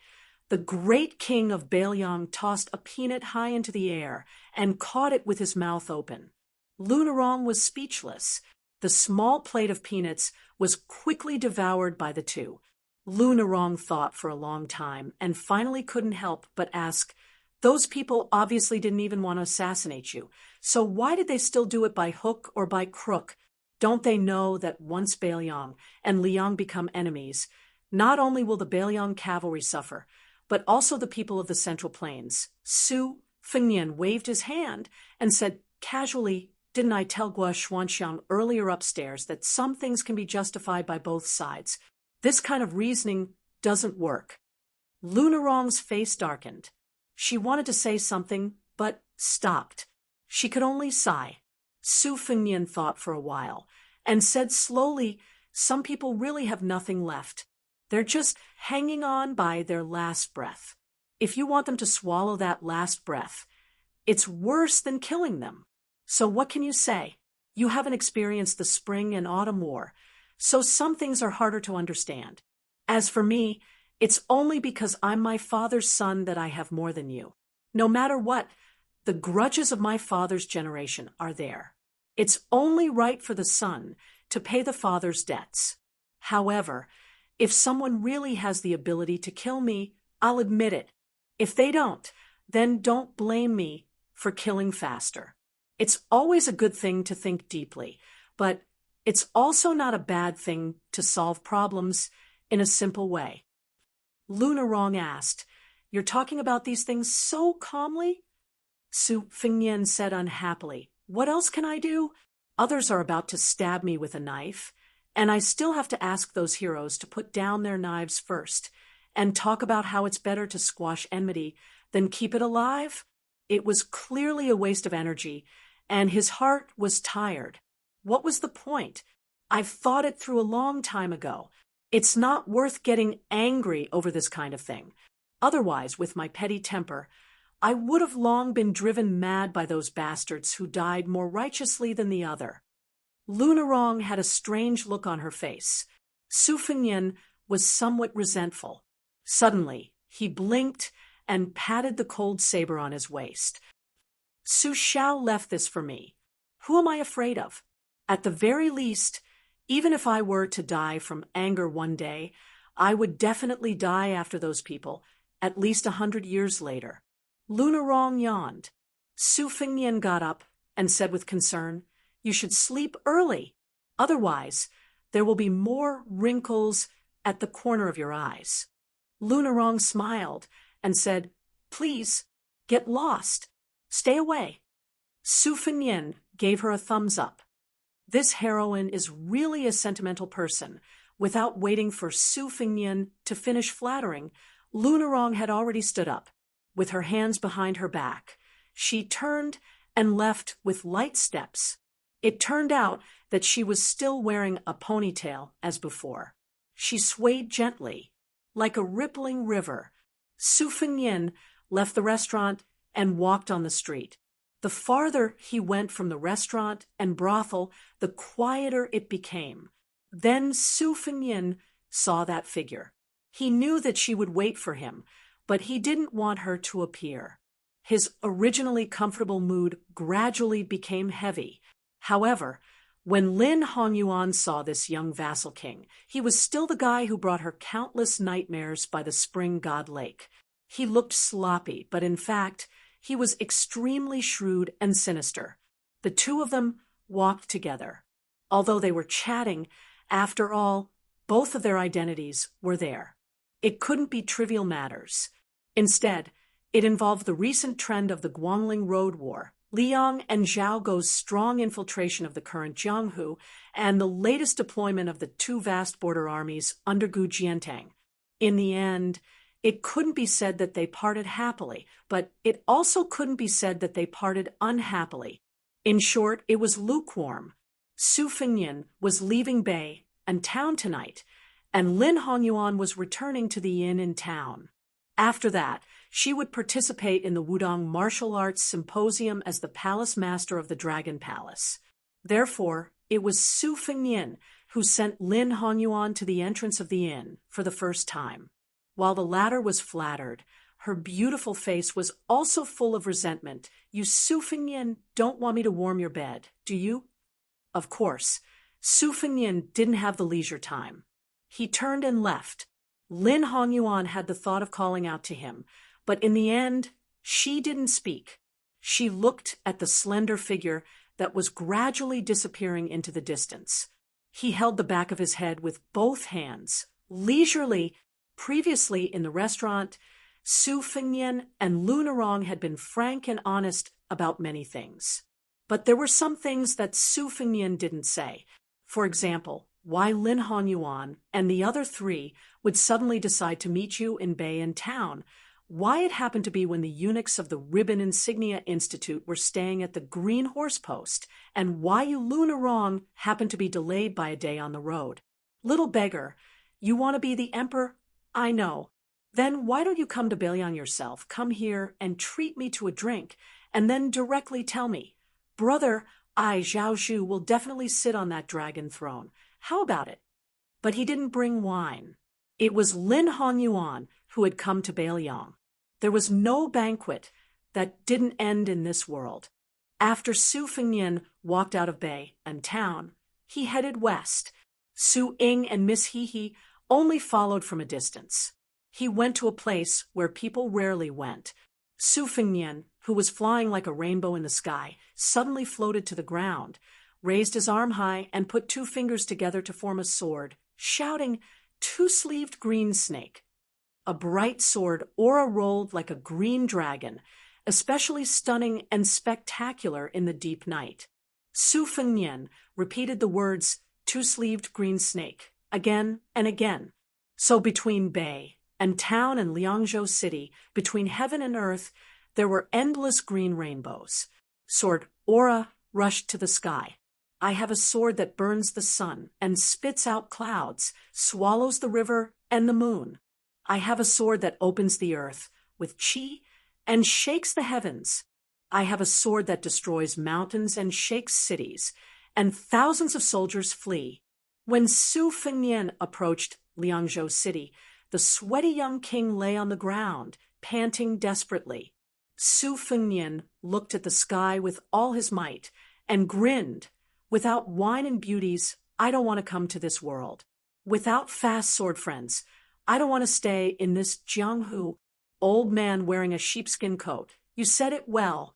the great king of Beiliang tossed a peanut high into the air and caught it with his mouth open. Luna Rong was speechless. The small plate of peanuts was quickly devoured by the two. Luna Rong thought for a long time and finally couldn't help but ask, those people obviously didn't even want to assassinate you, so why did they still do it by hook or by crook? Don't they know that once Beiliang and Liang become enemies, not only will the Beiliang cavalry suffer, but also the people of the Central Plains? Su Fengnian waved his hand and said casually, didn't I tell Gua Xuanxiang earlier upstairs that some things can be justified by both sides? This kind of reasoning doesn't work. Luna Rong's face darkened. She wanted to say something, but stopped. She could only sigh. Su Fengnian thought for a while, and said slowly, some people really have nothing left. They're just hanging on by their last breath. If you want them to swallow that last breath, it's worse than killing them. So what can you say? You haven't experienced the spring and autumn war, so some things are harder to understand. As for me, it's only because I'm my father's son that I have more than you. No matter what, the grudges of my father's generation are there. It's only right for the son to pay the father's debts. However, if someone really has the ability to kill me, I'll admit it. If they don't, then don't blame me for killing faster. It's always a good thing to think deeply, but it's also not a bad thing to solve problems in a simple way. Luna Rong asked, you're talking about these things so calmly? Su Fengnian said unhappily, what else can I do? Others are about to stab me with a knife, and I still have to ask those heroes to put down their knives first and talk about how it's better to squash enmity than keep it alive. It was clearly a waste of energy, and his heart was tired. What was the point? I've thought it through a long time ago. It's not worth getting angry over this kind of thing. Otherwise, with my petty temper, I would have long been driven mad by those bastards who died more righteously than the other. Lunarong had a strange look on her face. Su Fengnian was somewhat resentful. Suddenly, he blinked and patted the cold saber on his waist. Su Xiao left this for me. Who am I afraid of? At the very least, even if I were to die from anger one day, I would definitely die after those people, at least 100 years later. Lunarong yawned. Su Fengnian got up and said with concern, "You should sleep early. Otherwise, there will be more wrinkles at the corner of your eyes." Lunarong smiled and said, "Please, get lost. Stay away." Su Fengnian gave her a thumbs up. This heroine is really a sentimental person. Without waiting for Su Fengnian to finish flattering, Lunarong had already stood up. With her hands behind her back, she turned and left with light steps. It turned out that she was still wearing a ponytail as before. She swayed gently, like a rippling river. Su Fengnian left the restaurant and walked on the street. The farther he went from the restaurant and brothel, the quieter it became. Then Su Fengnian saw that figure. He knew that she would wait for him, but he didn't want her to appear. His originally comfortable mood gradually became heavy. However, when Lin Hongyuan saw this young vassal king, he was still the guy who brought her countless nightmares by the spring god lake. He looked sloppy, but in fact, he was extremely shrewd and sinister. The two of them walked together. Although they were chatting, after all, both of their identities were there. It couldn't be trivial matters. Instead, it involved the recent trend of the Guangling Road War, Liang and Zhao Gou's strong infiltration of the current Jianghu, and the latest deployment of the two vast border armies under Gu Jiantang. In the end, it couldn't be said that they parted happily, but it also couldn't be said that they parted unhappily. In short, it was lukewarm. Su Fengnian was leaving Bei and town tonight, and Lin Hongyuan was returning to the inn in town. After that, she would participate in the Wudong Martial Arts Symposium as the palace master of the Dragon Palace. Therefore, it was Su Fengnian who sent Lin Hongyuan to the entrance of the inn for the first time. While the latter was flattered, her beautiful face was also full of resentment. "You, Su Fengnian, don't want me to warm your bed, do you?" Of course, Su Fengnian didn't have the leisure time. He turned and left. Lin Hongyuan had the thought of calling out to him, but in the end, she didn't speak. She looked at the slender figure that was gradually disappearing into the distance. He held the back of his head with both hands, leisurely. Previously in the restaurant, Su Fengnian and Lunarong had been frank and honest about many things. But there were some things that Su Fengnian didn't say. For example, why Lin Hongyuan and the other three would suddenly decide to meet you in Bei in town, why it happened to be when the eunuchs of the Ribbon Insignia Institute were staying at the Green Horse Post, and why you Lunarong happened to be delayed by a day on the road. Little beggar, you want to be the emperor? I know. Then why don't you come to Beiliang yourself, come here and treat me to a drink, and then directly tell me, "Brother, I, Zhao Zhu, will definitely sit on that dragon throne. How about it?" But he didn't bring wine. It was Lin Hongyuan who had come to Beiliang. There was no banquet that didn't end in this world. After Su Fengnian walked out of Bei and town, he headed west. Su Ying and Miss He only followed from a distance. He went to a place where people rarely went. Su Fengnian, who was flying like a rainbow in the sky, suddenly floated to the ground, raised his arm high, and put two fingers together to form a sword, shouting, "Two-sleeved green snake." A bright sword aura-rolled like a green dragon, especially stunning and spectacular in the deep night. Su Fengnian repeated the words, "Two-sleeved green snake," again and again. So between Bei and town and Liangzhou city, between heaven and earth, there were endless green rainbows. Sword aura rushed to the sky. I have a sword that burns the sun and spits out clouds, swallows the river and the moon. I have a sword that opens the earth with chi and shakes the heavens. I have a sword that destroys mountains and shakes cities, and thousands of soldiers flee. When Su Fengnian approached Liangzhou city, the sweaty young king lay on the ground, panting desperately. Su Fengnian looked at the sky with all his might and grinned. Without wine and beauties, I don't want to come to this world. Without fast sword friends, I don't want to stay in this Jianghu. Old man wearing a sheepskin coat. You said it well.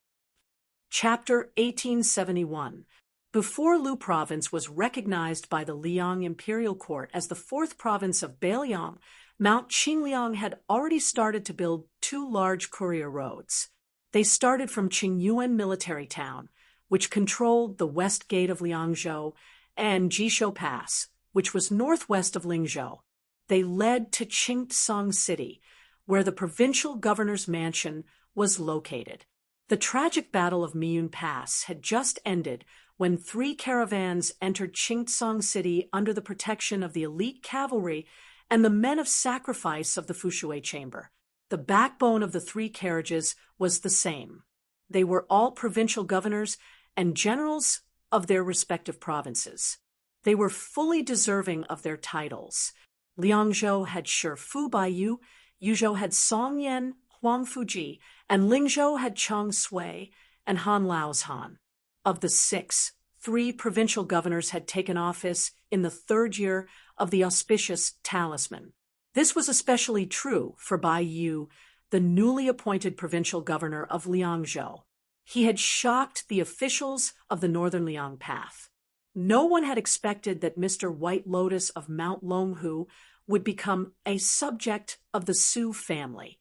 Chapter 1871. Before Lu province was recognized by the Liang imperial court as the fourth province of Beiliang, Mount Qingliang had already started to build two large courier roads. They started from Qingyuan military town, which controlled the west gate of Liangzhou, and Jishou Pass, which was northwest of Lingzhou. They led to Qingtsang City, where the provincial governor's mansion was located. The tragic Battle of Miyun Pass had just ended when 3 caravans entered Qingtsang City under the protection of the elite cavalry and the men of sacrifice of the Fushui Chamber. The backbone of the 3 carriages was the same. They were all provincial governors and generals of their respective provinces. They were fully deserving of their titles. Liangzhou had Shifu Baiyu, Yuzhou had Song Yan, Huang Fuji, and Lingzhou had Chang Sui and Han Lao's Han. Of the 6, 3 provincial governors had taken office in the 3rd year of the auspicious talisman. This was especially true for Bai Yu, the newly appointed provincial governor of Liangzhou. He had shocked the officials of the Northern Liang Path. No one had expected that Mr. White Lotus of Mount Longhu would become a subject of the Su family.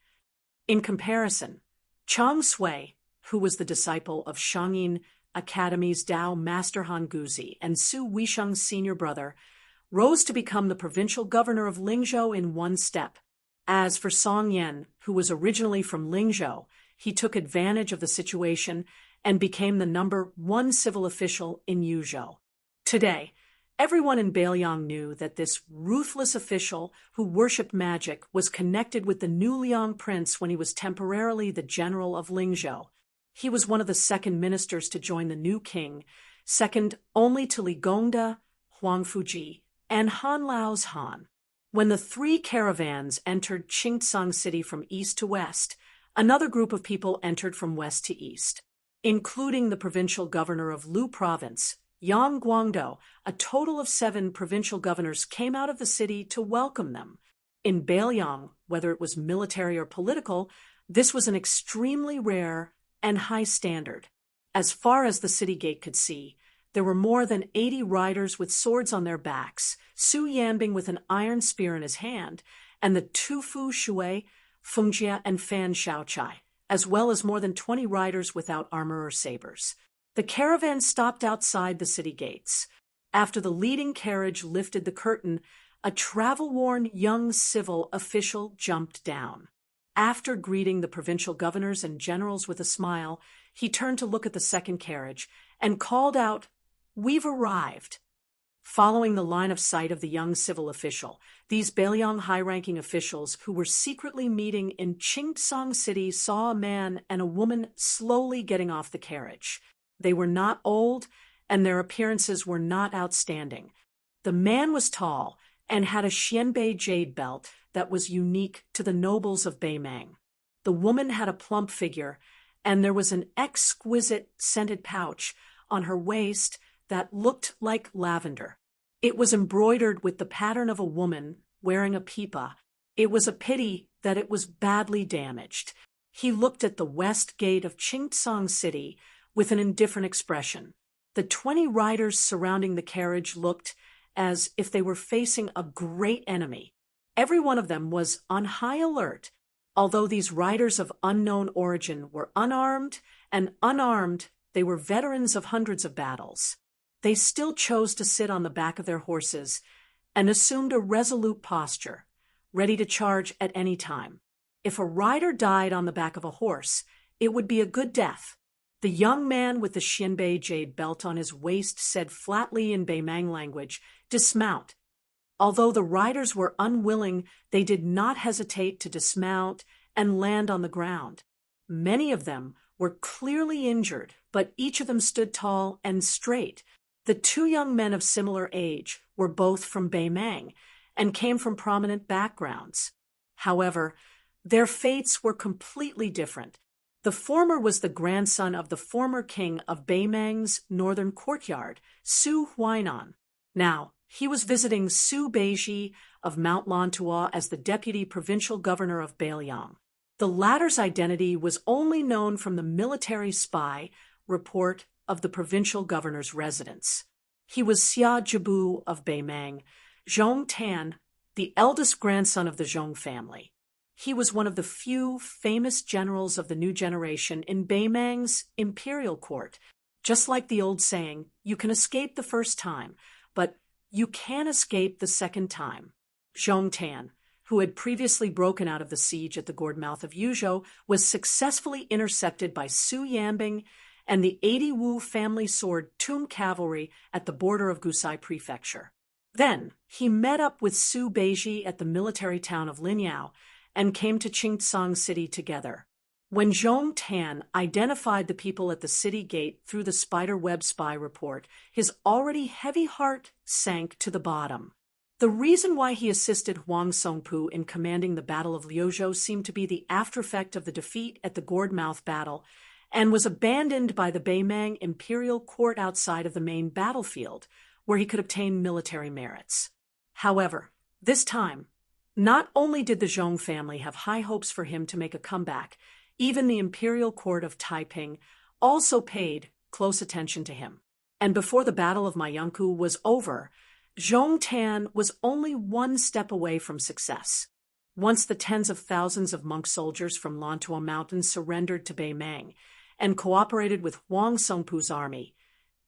In comparison, Chang Sui, who was the disciple of Shangyin Academy's Dao Master Han Guzi and Su Weisheng's senior brother, rose to become the provincial governor of Lingzhou in one step. As for Song Yan, who was originally from Lingzhou, he took advantage of the situation and became the number 1 civil official in Yuzhou. Today, everyone in Beiliang knew that this ruthless official who worshipped magic was connected with the new Liang prince when he was temporarily the general of Lingzhou. He was one of the 2nd ministers to join the new king, second only to Li Gongda, Huang Fuji, and Han Lao's Han. When the 3 caravans entered Qingtsang City from east to west, another group of people entered from west to east, including the provincial governor of Lu province, Yang Guangdou. A total of 7 provincial governors came out of the city to welcome them. In Beiliang, whether it was military or political, this was an extremely rare and high standard. As far as the city gate could see, there were more than 80 riders with swords on their backs, Su Yanbing with an iron spear in his hand, and the Tufu Shui, Fengjia, and Fan Shaochai, as well as more than 20 riders without armor or sabers. The caravan stopped outside the city gates. After the leading carriage lifted the curtain, a travel-worn young civil official jumped down. After greeting the provincial governors and generals with a smile, he turned to look at the 2nd carriage and called out, "We've arrived." Following the line of sight of the young civil official, these Beiliang high-ranking officials who were secretly meeting in Qingtsang City saw a man and a woman slowly getting off the carriage. They were not old, and their appearances were not outstanding. The man was tall and had a Xianbei jade belt that was unique to the nobles of Beimang. The woman had a plump figure, and there was an exquisite scented pouch on her waist that looked like lavender. It was embroidered with the pattern of a woman wearing a pipa. It was a pity that it was badly damaged. He looked at the west gate of Qingtsang City with an indifferent expression. The 20 riders surrounding the carriage looked as if they were facing a great enemy. Every one of them was on high alert. Although these riders of unknown origin were unarmed, they were veterans of hundreds of battles. They still chose to sit on the back of their horses and assumed a resolute posture, ready to charge at any time. If a rider died on the back of a horse, it would be a good death. The young man with the Xianbei jade belt on his waist said flatly in Beimang language, "Dismount." Although the riders were unwilling, they did not hesitate to dismount and land on the ground. Many of them were clearly injured, but each of them stood tall and straight. The two young men of similar age were both from Beimang and came from prominent backgrounds. However, their fates were completely different. The former was the grandson of the former king of Beimang's northern courtyard, Su Huainan. Now, he was visiting Su Beiji of Mount Lantua as the deputy provincial governor of Beiliang. The latter's identity was only known from the military spy report of the provincial governor's residence. He was Xia Jibu of Beimang, Zhong Tan, the eldest grandson of the Zhong family. He was one of the few famous generals of the new generation in Beimang's imperial court. Just like the old saying, you can escape the first time, but you can't escape the second time. Zhong Tan, who had previously broken out of the siege at the gourd mouth of Yuzhou, was successfully intercepted by Su Yanbing and the 80 Wu family sword Tum cavalry at the border of Gusai Prefecture. Then he met up with Su Beiji at the military town of Linyao and came to Qingtsang City together. When Zhong Tan identified the people at the city gate through the spider web spy report, his already heavy heart sank to the bottom. The reason why he assisted Huang Songpu in commanding the Battle of Liuzhou seemed to be the aftereffect of the defeat at the gourd mouth battle, and was abandoned by the Beimang imperial court outside of the main battlefield, where he could obtain military merits. However, this time, not only did the Zhong family have high hopes for him to make a comeback, even the imperial court of Taiping also paid close attention to him. And before the Battle of Mayanku was over, Zhong Tan was only one step away from success. Once the tens of thousands of monk soldiers from Lantua Mountain surrendered to Beimang and cooperated with Huang Songpu's army,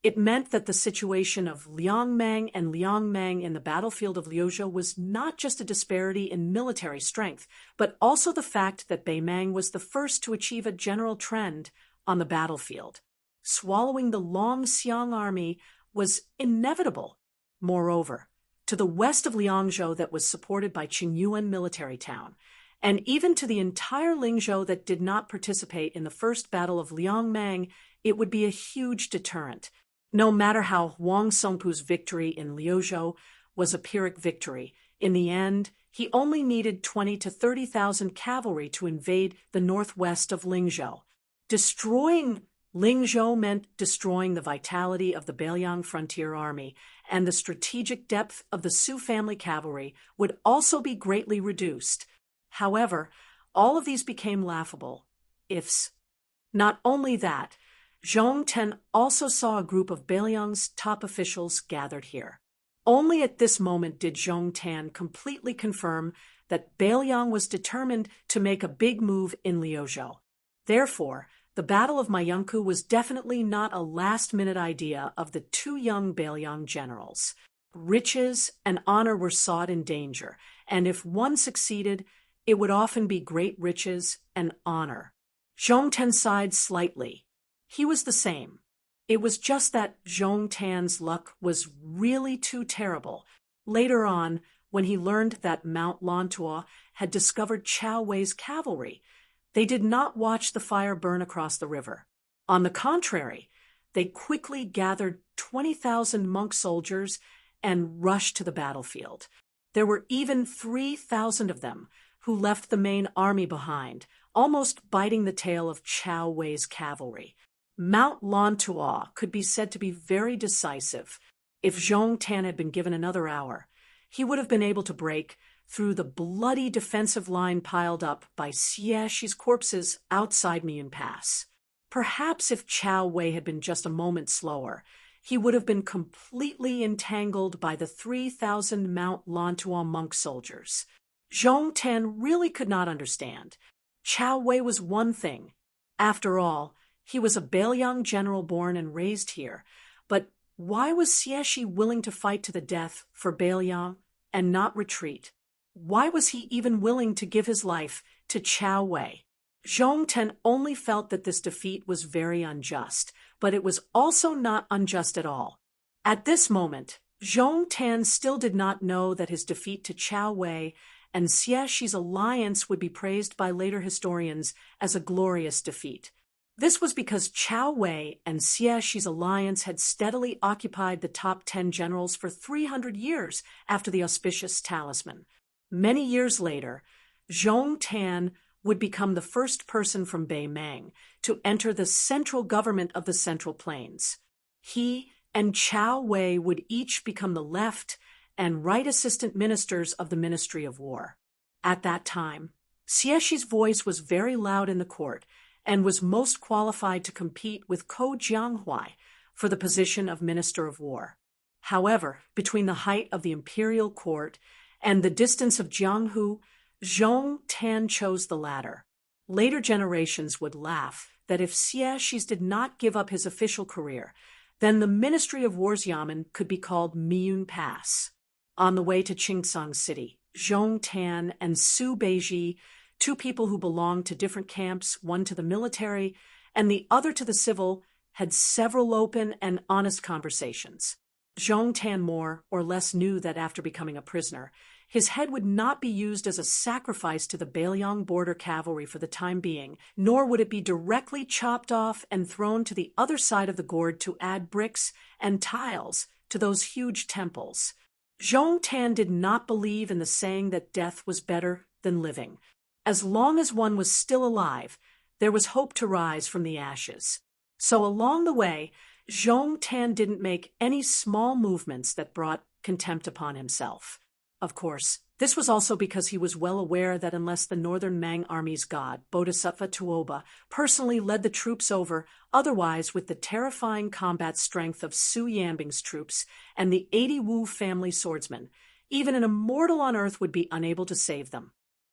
it meant that the situation of Liang Mang and Liang Mang in the battlefield of Liuzhou was not just a disparity in military strength, but also the fact that Beimang was the first to achieve a general trend on the battlefield. Swallowing the Long Xiang army was inevitable. Moreover, to the west of Liangzhou that was supported by Qingyuan military town, and even to the entire Lingzhou that did not participate in the first battle of Liang Mang, it would be a huge deterrent. No matter how Huang Songpu's victory in Liuzhou was a Pyrrhic victory, in the end, he only needed 20 to 30,000 cavalry to invade the northwest of Lingzhou. Destroying Lingzhou meant destroying the vitality of the Beiliang frontier army, and the strategic depth of the Su family cavalry would also be greatly reduced. However, all of these became laughable ifs. Not only that, Zhong Tan also saw a group of Beiliang's top officials gathered here. Only at this moment did Zhong Tan completely confirm that Beiliang was determined to make a big move in Liuzhou. Therefore, the Battle of Mayanku was definitely not a last-minute idea of the two young Beiliang generals. Riches and honor were sought in danger, and if one succeeded, it would often be great riches and honor. Zhong Tan sighed slightly. He was the same. It was just that Zhong Tan's luck was really too terrible. Later on, when he learned that Mount Lantua had discovered Chao Wei's cavalry, they did not watch the fire burn across the river. On the contrary, they quickly gathered 20,000 monk soldiers and rushed to the battlefield. There were even 3,000 of them who left the main army behind, almost biting the tail of Chao Wei's cavalry. Mount Lantua could be said to be very decisive. If Zhong Tan had been given another hour, he would have been able to break through the bloody defensive line piled up by Xiexi's corpses outside Mian Pass. Perhaps if Chao Wei had been just a moment slower, he would have been completely entangled by the 3,000 Mount Lantua monk soldiers. Zhong Tan really could not understand. Chao Wei was one thing. After all, he was a Beiliang general born and raised here, but why was Xieshi willing to fight to the death for Beiliang and not retreat? Why was he even willing to give his life to Chao Wei? Zhong Ten only felt that this defeat was very unjust, but it was also not unjust at all. At this moment, Zhong Tan still did not know that his defeat to Chao Wei and Xie Shi's alliance would be praised by later historians as a glorious defeat. This was because Chao Wei and Xie Shi's alliance had steadily occupied the top 10 generals for 300 years after the auspicious talisman. Many years later, Zhong Tan would become the first person from Beimang to enter the central government of the Central Plains. He and Chao Wei would each become the left and right assistant ministers of the Ministry of War. At that time, Xie Shi's voice was very loud in the court and was most qualified to compete with Ko Jianghuai for the position of Minister of War. However, between the height of the imperial court and the distance of Jianghu, Zhong Tan chose the latter. Later generations would laugh that if Xie Shi did not give up his official career, then the Ministry of War's Yamen could be called Miyun Pass. On the way to Qingsang City, Zhong Tan and Su Beiji, two people who belonged to different camps, one to the military and the other to the civil, had several open and honest conversations. Zhong Tan more or less knew that after becoming a prisoner, his head would not be used as a sacrifice to the Beiliang border cavalry for the time being, nor would it be directly chopped off and thrown to the other side of the gourd to add bricks and tiles to those huge temples. Zhong Tan did not believe in the saying that death was better than living. As long as one was still alive, there was hope to rise from the ashes. So along the way, Zhong Tan didn't make any small movements that brought contempt upon himself. Of course, this was also because he was well aware that unless the northern Mang army's god, Bodhisattva Tuoba, personally led the troops over, otherwise with the terrifying combat strength of Su Yanbing's troops and the 80 Wu family swordsmen, even an immortal on earth would be unable to save them.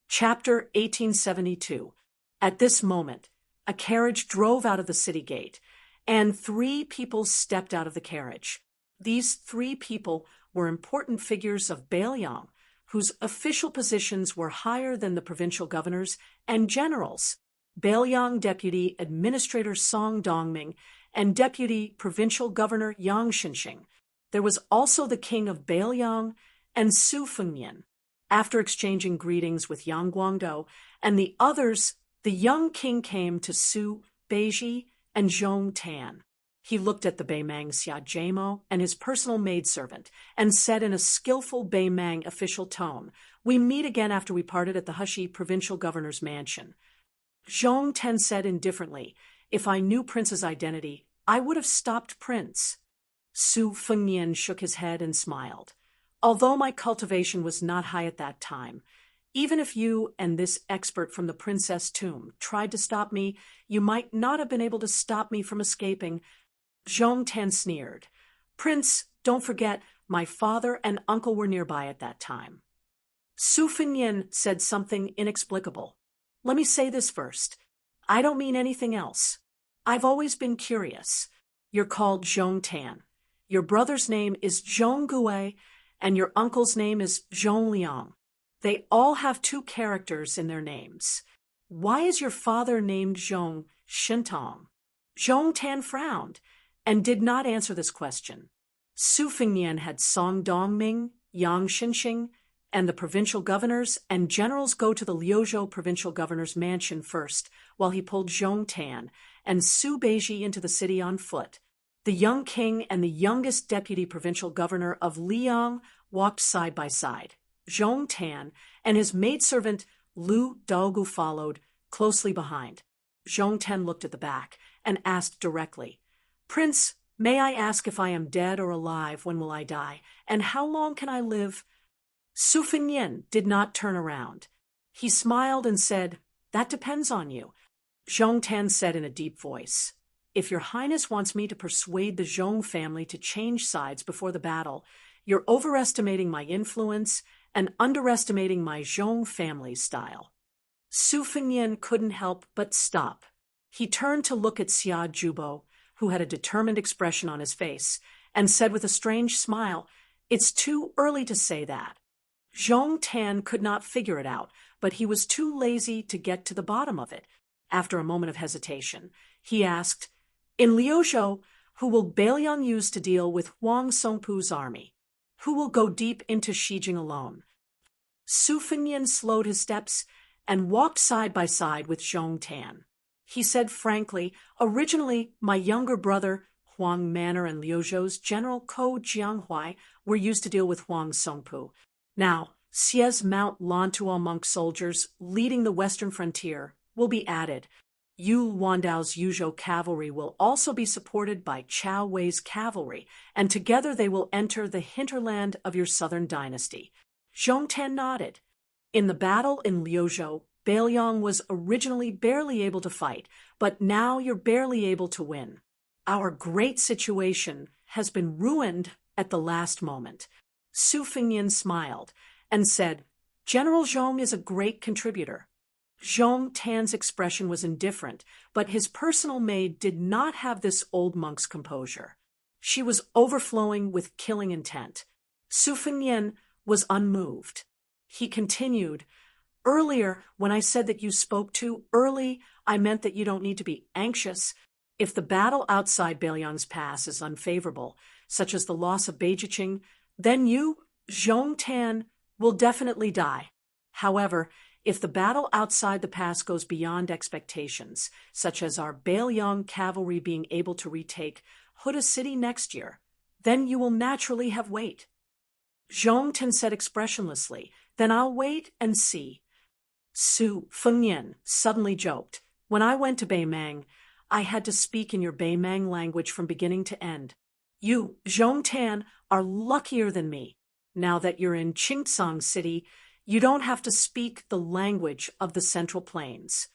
Chapter 1872. At this moment, a carriage drove out of the city gate, and 3 people stepped out of the carriage. These 3 people were important figures of Beiliang, whose official positions were higher than the provincial governors and generals. Beiliang Deputy Administrator Song Dongming and Deputy Provincial Governor Yang Xinxing. There was also the King of Beiliang and Su Fengnian. After exchanging greetings with Yang Guangdou and the others, the young king came to Su Beiji and Zhong Tan. He looked at the Beimang Xia Jamo and his personal maidservant and said in a skillful Beimang official tone, "We meet again after we parted at the Hushi provincial governor's mansion." Zhong Tan said indifferently, "If I knew Prince's identity, I would have stopped Prince." Su Fengnian shook his head and smiled. "Although my cultivation was not high at that time, even if you and this expert from the princess tomb tried to stop me, you might not have been able to stop me from escaping." Zhong Tan sneered. "Prince, don't forget, my father and uncle were nearby at that time." Su Fengnian said something inexplicable. "Let me say this first. I don't mean anything else. I've always been curious. You're called Zhong Tan. Your brother's name is Zhong Gui, and your uncle's name is Zhong Liang. They all have 2 characters in their names. Why is your father named Zhong Shintong?" Zhong Tan frowned and did not answer this question. Su Fengnian had Song Dongming, Yang Xinxing, and the provincial governors and generals go to the Liuzhou provincial governor's mansion first, while he pulled Zhong Tan and Su Beiji into the city on foot. The young king and the youngest deputy provincial governor of Liang walked side by side. Zhong Tan and his maidservant Lu Daogu followed closely behind. Zhong Tan looked at the back and asked directly, "Prince, may I ask if I am dead or alive? When will I die? And how long can I live?" Su Fengnian did not turn around. He smiled and said, "That depends on you." Zhong Tan said in a deep voice, "If your highness wants me to persuade the Zhong family to change sides before the battle, you're overestimating my influence and underestimating my Zhong family's style." Su Fengnian couldn't help but stop. He turned to look at Xia Jubo, who had a determined expression on his face, and said with a strange smile, "It's too early to say that." Zhong Tan could not figure it out, but he was too lazy to get to the bottom of it. After a moment of hesitation, he asked, "In Liuzhou, who will Bailiang use to deal with Huang Songpu's army? Who will go deep into Shijing alone?" Su Fengnian slowed his steps and walked side by side with Zhong Tan. He said frankly, "Originally, my younger brother, Huang Manor, and Liuzhou's General Ko Jianghuai were used to deal with Huang Songpu. Now, Xie's Mount Lantuo monk soldiers leading the western frontier will be added. Yu Wandao's Yuzhou cavalry will also be supported by Chao Wei's cavalry, and together they will enter the hinterland of your southern dynasty." Zhong Tan nodded. In the battle in Liuzhou, Bailiang was originally barely able to fight, but now you're barely able to win. Our great situation has been ruined at the last moment. Su Fengnian smiled and said, "General Zhong is a great contributor." Zhong Tan's expression was indifferent, but his personal maid did not have this old monk's composure. She was overflowing with killing intent. Su Fengnian was unmoved. He continued, "Earlier, when I said that you spoke too early, I meant that you don't need to be anxious. If the battle outside Bailiang's Pass is unfavorable, such as the loss of Beijiqing, then you, Zhong Tan, will definitely die. However, if the battle outside the pass goes beyond expectations, such as our Bailiang cavalry being able to retake Huda City next year, then you will naturally have wait." Zhong Tan said expressionlessly, "Then I'll wait and see." Su Fengnian suddenly joked, "When I went to Beimang, I had to speak in your Beimang language from beginning to end. You, Zhong Tan, are luckier than me. Now that you're in Qingsang City, you don't have to speak the language of the Central Plains."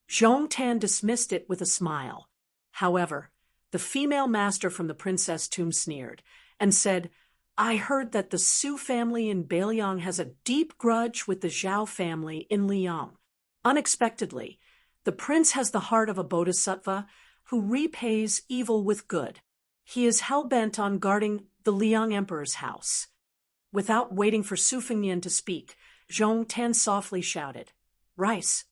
Zhong Tan dismissed it with a smile. However, the female master from the princess tomb sneered and said, "I heard that the Su family in Bailiang has a deep grudge with the Zhao family in Liang. Unexpectedly, the prince has the heart of a bodhisattva who repays evil with good. He is hell-bent on guarding the Liang emperor's house." Without waiting for Su Fengnian to speak, Zhong Tan softly shouted, "Rice."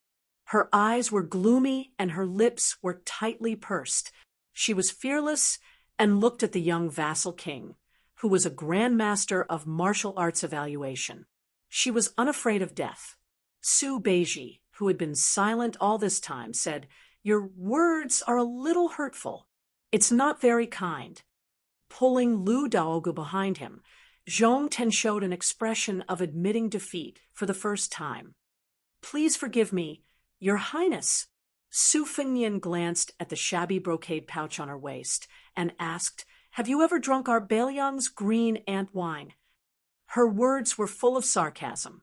Her eyes were gloomy and her lips were tightly pursed. She was fearless and looked at the young vassal king, who was a grand master of martial arts evaluation. She was unafraid of death. Su Beiji, who had been silent all this time, said, "Your words are a little hurtful. It's not very kind." Pulling Lu Daogu behind him, Zhong Tan showed an expression of admitting defeat for the first time. "Please forgive me, Your Highness." Su Fengnian glanced at the shabby brocade pouch on her waist and asked, "Have you ever drunk our Bailiang's green ant wine?" Her words were full of sarcasm.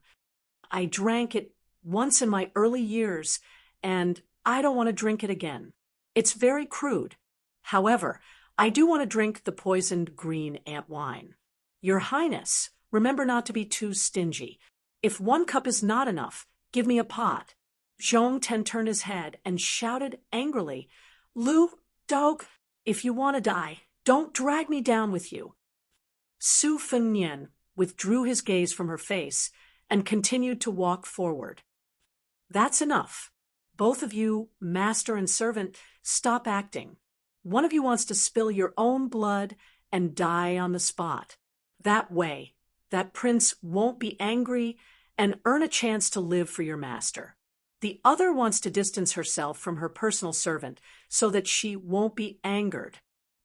"I drank it once in my early years, and I don't want to drink it again. It's very crude. However, I do want to drink the poisoned green ant wine. Your Highness, remember not to be too stingy. If one cup is not enough, give me a pot." Zhong Tan turned his head and shouted angrily, "Lu Daog, if you want to die, don't drag me down with you." Su Fengnian withdrew his gaze from her face and continued to walk forward. "That's enough. Both of you, master and servant, stop acting. One of you wants to spill your own blood and die on the spot. That way, that prince won't be angry and earn a chance to live for your master. The other wants to distance herself from her personal servant so that she won't be angered.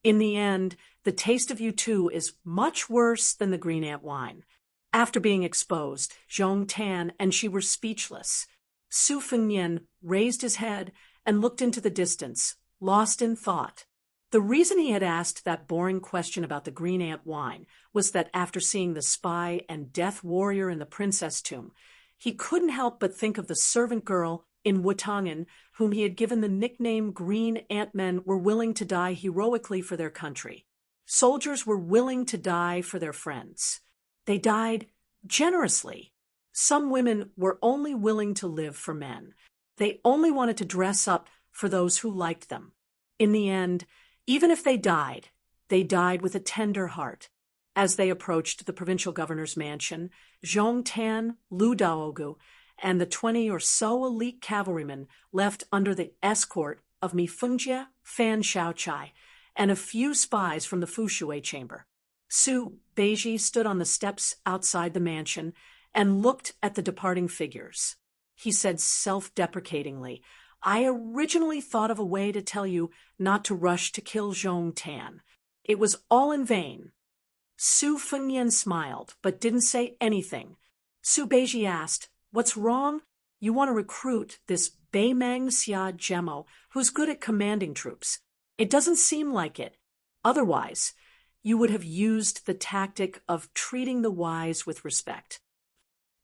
In the end, the taste of you two is much worse than the green ant wine." After being exposed, Zhong Tan and she were speechless. Su Fengnian raised his head and looked into the distance, lost in thought. The reason he had asked that boring question about the green ant wine was that after seeing the spy and death warrior in the princess tomb, he couldn't help but think of the servant girl in Wutangen whom he had given the nickname Green Ant-Men were willing to die heroically for their country. Soldiers were willing to die for their friends. They died generously. Some women were only willing to live for men. They only wanted to dress up for those who liked them. In the end, even if they died with a tender heart. As they approached the provincial governor's mansion, Zhong Tan, Lu Daogu, and the 20 or so elite cavalrymen left under the escort of Mi Fungjie, Fan Shaochai, and a few spies from the Fushui chamber. Su Beiji stood on the steps outside the mansion and looked at the departing figures. He said self-deprecatingly, "I originally thought of a way to tell you not to rush to kill Zhong Tan. It was all in vain." Su Fengnian smiled, but didn't say anything. Su Beiji asked, "What's wrong? You want to recruit this Beimang Xia Gemo, who's good at commanding troops. It doesn't seem like it. Otherwise, you would have used the tactic of treating the wise with respect."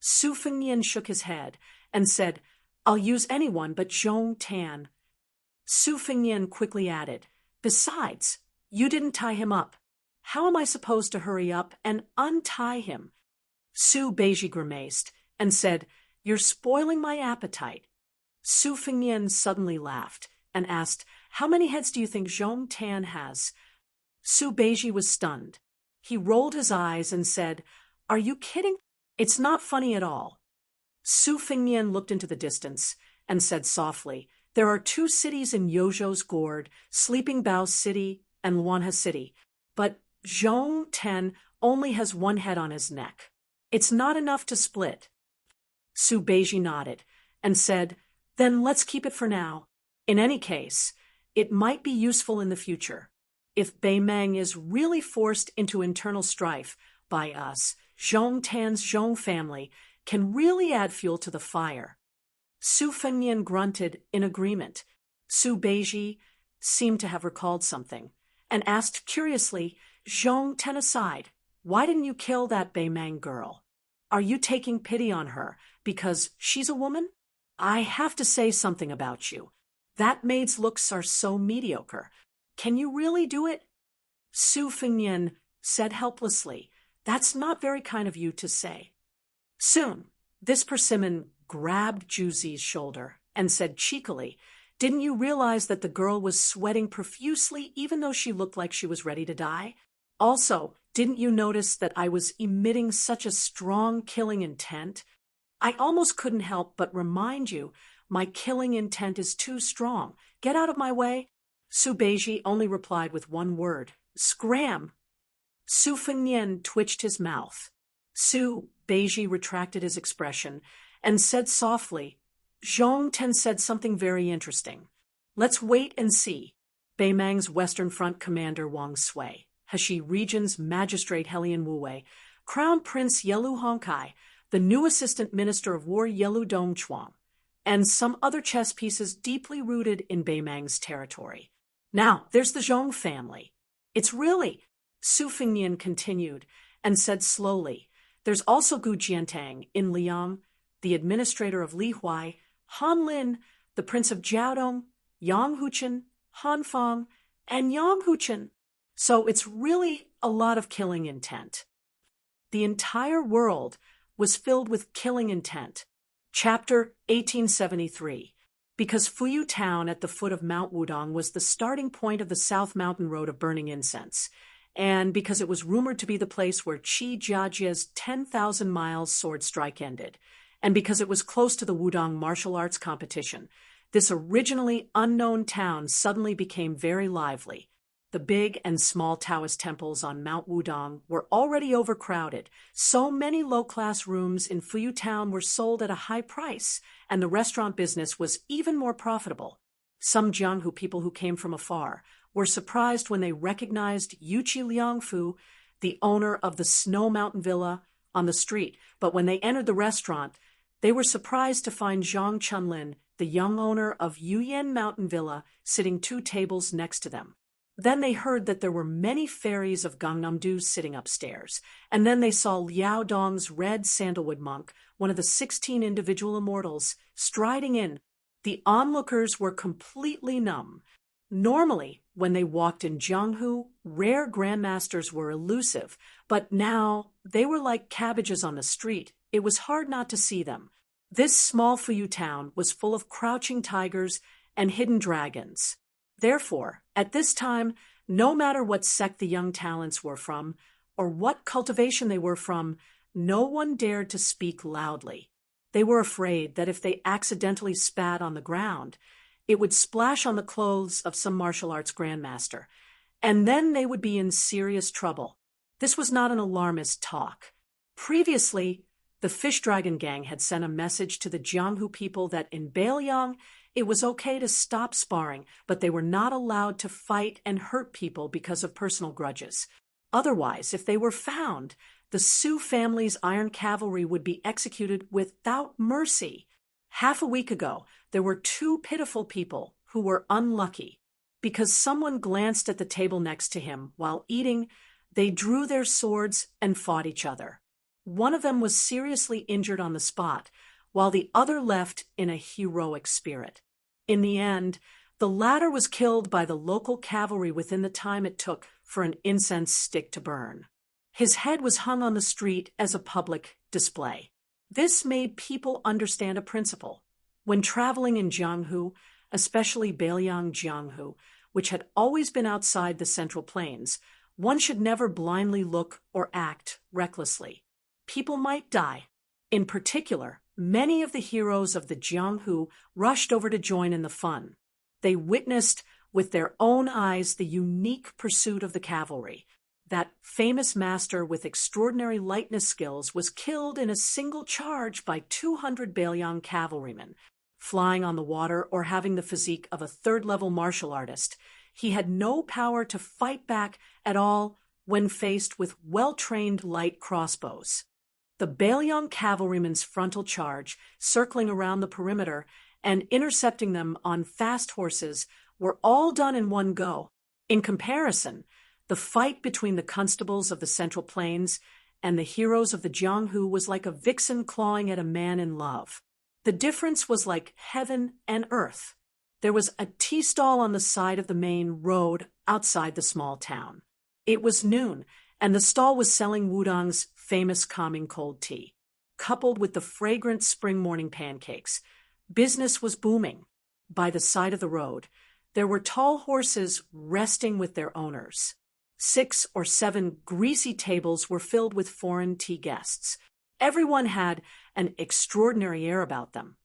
Su Fengnian shook his head and said, "I'll use anyone but Zhong Tan." Su Fengnian quickly added, "Besides, you didn't tie him up. How am I supposed to hurry up and untie him?" Su Beiji grimaced and said, "You're spoiling my appetite." Su Fengnian suddenly laughed and asked, "How many heads do you think Zhong Tan has?" Su Beiji was stunned. He rolled his eyes and said, "Are you kidding? It's not funny at all." Su Fengnian looked into the distance and said softly, "There are 2 cities in Yozhou's Gourd, Sleeping Bao City and Luanha City, but Zhong Tan only has 1 head on his neck. It's not enough to split." Su Beiji nodded and said, "Then let's keep it for now. In any case, it might be useful in the future. If Beimang is really forced into internal strife by us, Zhong Tan's Zhong family can really add fuel to the fire." Su Fengnian grunted in agreement. Su Beiji seemed to have recalled something and asked curiously, "Zhong Tan aside, why didn't you kill that Beimang girl? Are you taking pity on her because she's a woman? I have to say something about you. That maid's looks are so mediocre. Can you really do it?" Su Fengnian said helplessly, "That's not very kind of you to say." Soon, this persimmon grabbed Juzi's shoulder and said cheekily, "Didn't you realize that the girl was sweating profusely even though she looked like she was ready to die? Also, didn't you notice that I was emitting such a strong killing intent? I almost couldn't help but remind you, my killing intent is too strong. Get out of my way." Su Beiji only replied with 1 word, "Scram." Su Fengnian twitched his mouth. Su Beiji retracted his expression and said softly, "Zhong Tan said something very interesting. Let's wait and see. Beimang's Western Front commander Wang Sui, Heshi Region's Magistrate Helian Wuwei, Crown Prince Yelu Hongkai, the new Assistant Minister of War Yelu Dongchuan, and some other chess pieces deeply rooted in Beimang's territory. Now, there's the Zhong family. It's really," Su Fengnian continued and said slowly, "there's also Gu Jiantang in Liang, the administrator of Li Huai, Han Lin, the Prince of Jiaodong, Yang Huchen, Han Fang, and Yang Huchen. So it's really a lot of killing intent." The entire world was filled with killing intent. Chapter 1873. Because Fuyu Town at the foot of Mount Wudong was the starting point of the South Mountain Road of Burning Incense, and because it was rumored to be the place where Qi Jiajie's 10,000 miles sword strike ended, and because it was close to the Wudong martial arts competition, this originally unknown town suddenly became very lively. The big and small Taoist temples on Mount Wudong were already overcrowded. So many low-class rooms in Fuyu Town were sold at a high price, and the restaurant business was even more profitable. Some Jianghu people who came from afar were surprised when they recognized Yuqi Liangfu, the owner of the Snow Mountain Villa, on the street. But when they entered the restaurant, they were surprised to find Zhang Chunlin, the young owner of Yuyan Mountain Villa, sitting 2 tables next to them. Then they heard that there were many fairies of Gangnam-do sitting upstairs, and then they saw Liao Dong's red sandalwood monk, one of the 16 individual immortals, striding in. The onlookers were completely numb. Normally, when they walked in Jianghu, rare grandmasters were elusive, but now they were like cabbages on the street. It was hard not to see them. This small Fuyu town was full of crouching tigers and hidden dragons. Therefore, at this time, no matter what sect the young talents were from, or what cultivation they were from, no one dared to speak loudly. They were afraid that if they accidentally spat on the ground, it would splash on the clothes of some martial arts grandmaster, and then they would be in serious trouble. This was not an alarmist talk. Previously, the Fish Dragon Gang had sent a message to the Jianghu people that in Baliang, it was okay to stop sparring, but they were not allowed to fight and hurt people because of personal grudges. Otherwise, if they were found, the Su family's Iron Cavalry would be executed without mercy. Half a week ago, there were two pitiful people who were unlucky. Because someone glanced at the table next to him while eating, they drew their swords and fought each other. One of them was seriously injured on the spot, while the other left in a heroic spirit. In the end, the latter was killed by the local cavalry within the time it took for an incense stick to burn. His head was hung on the street as a public display. This made people understand a principle. When traveling in Jianghu, especially Baliang Jianghu, which had always been outside the Central Plains, one should never blindly look or act recklessly. People might die. In particular, many of the heroes of the Jianghu rushed over to join in the fun. They witnessed with their own eyes the unique pursuit of the cavalry. That famous master with extraordinary lightness skills was killed in a single charge by 200 Baliang cavalrymen. Flying on the water or having the physique of a third-level martial artist, he had no power to fight back at all when faced with well-trained light crossbows. The Baliang cavalrymen's frontal charge, circling around the perimeter and intercepting them on fast horses, were all done in one go. In comparison, the fight between the constables of the Central Plains and the heroes of the Jianghu was like a vixen clawing at a man in love. The difference was like heaven and earth. There was a tea stall on the side of the main road outside the small town. It was noon, and the stall was selling Wudong's famous calming cold tea, coupled with the fragrant spring morning pancakes. Business was booming. By the side of the road, there were tall horses resting with their owners. 6 or 7 greasy tables were filled with foreign tea guests. Everyone had an extraordinary air about them,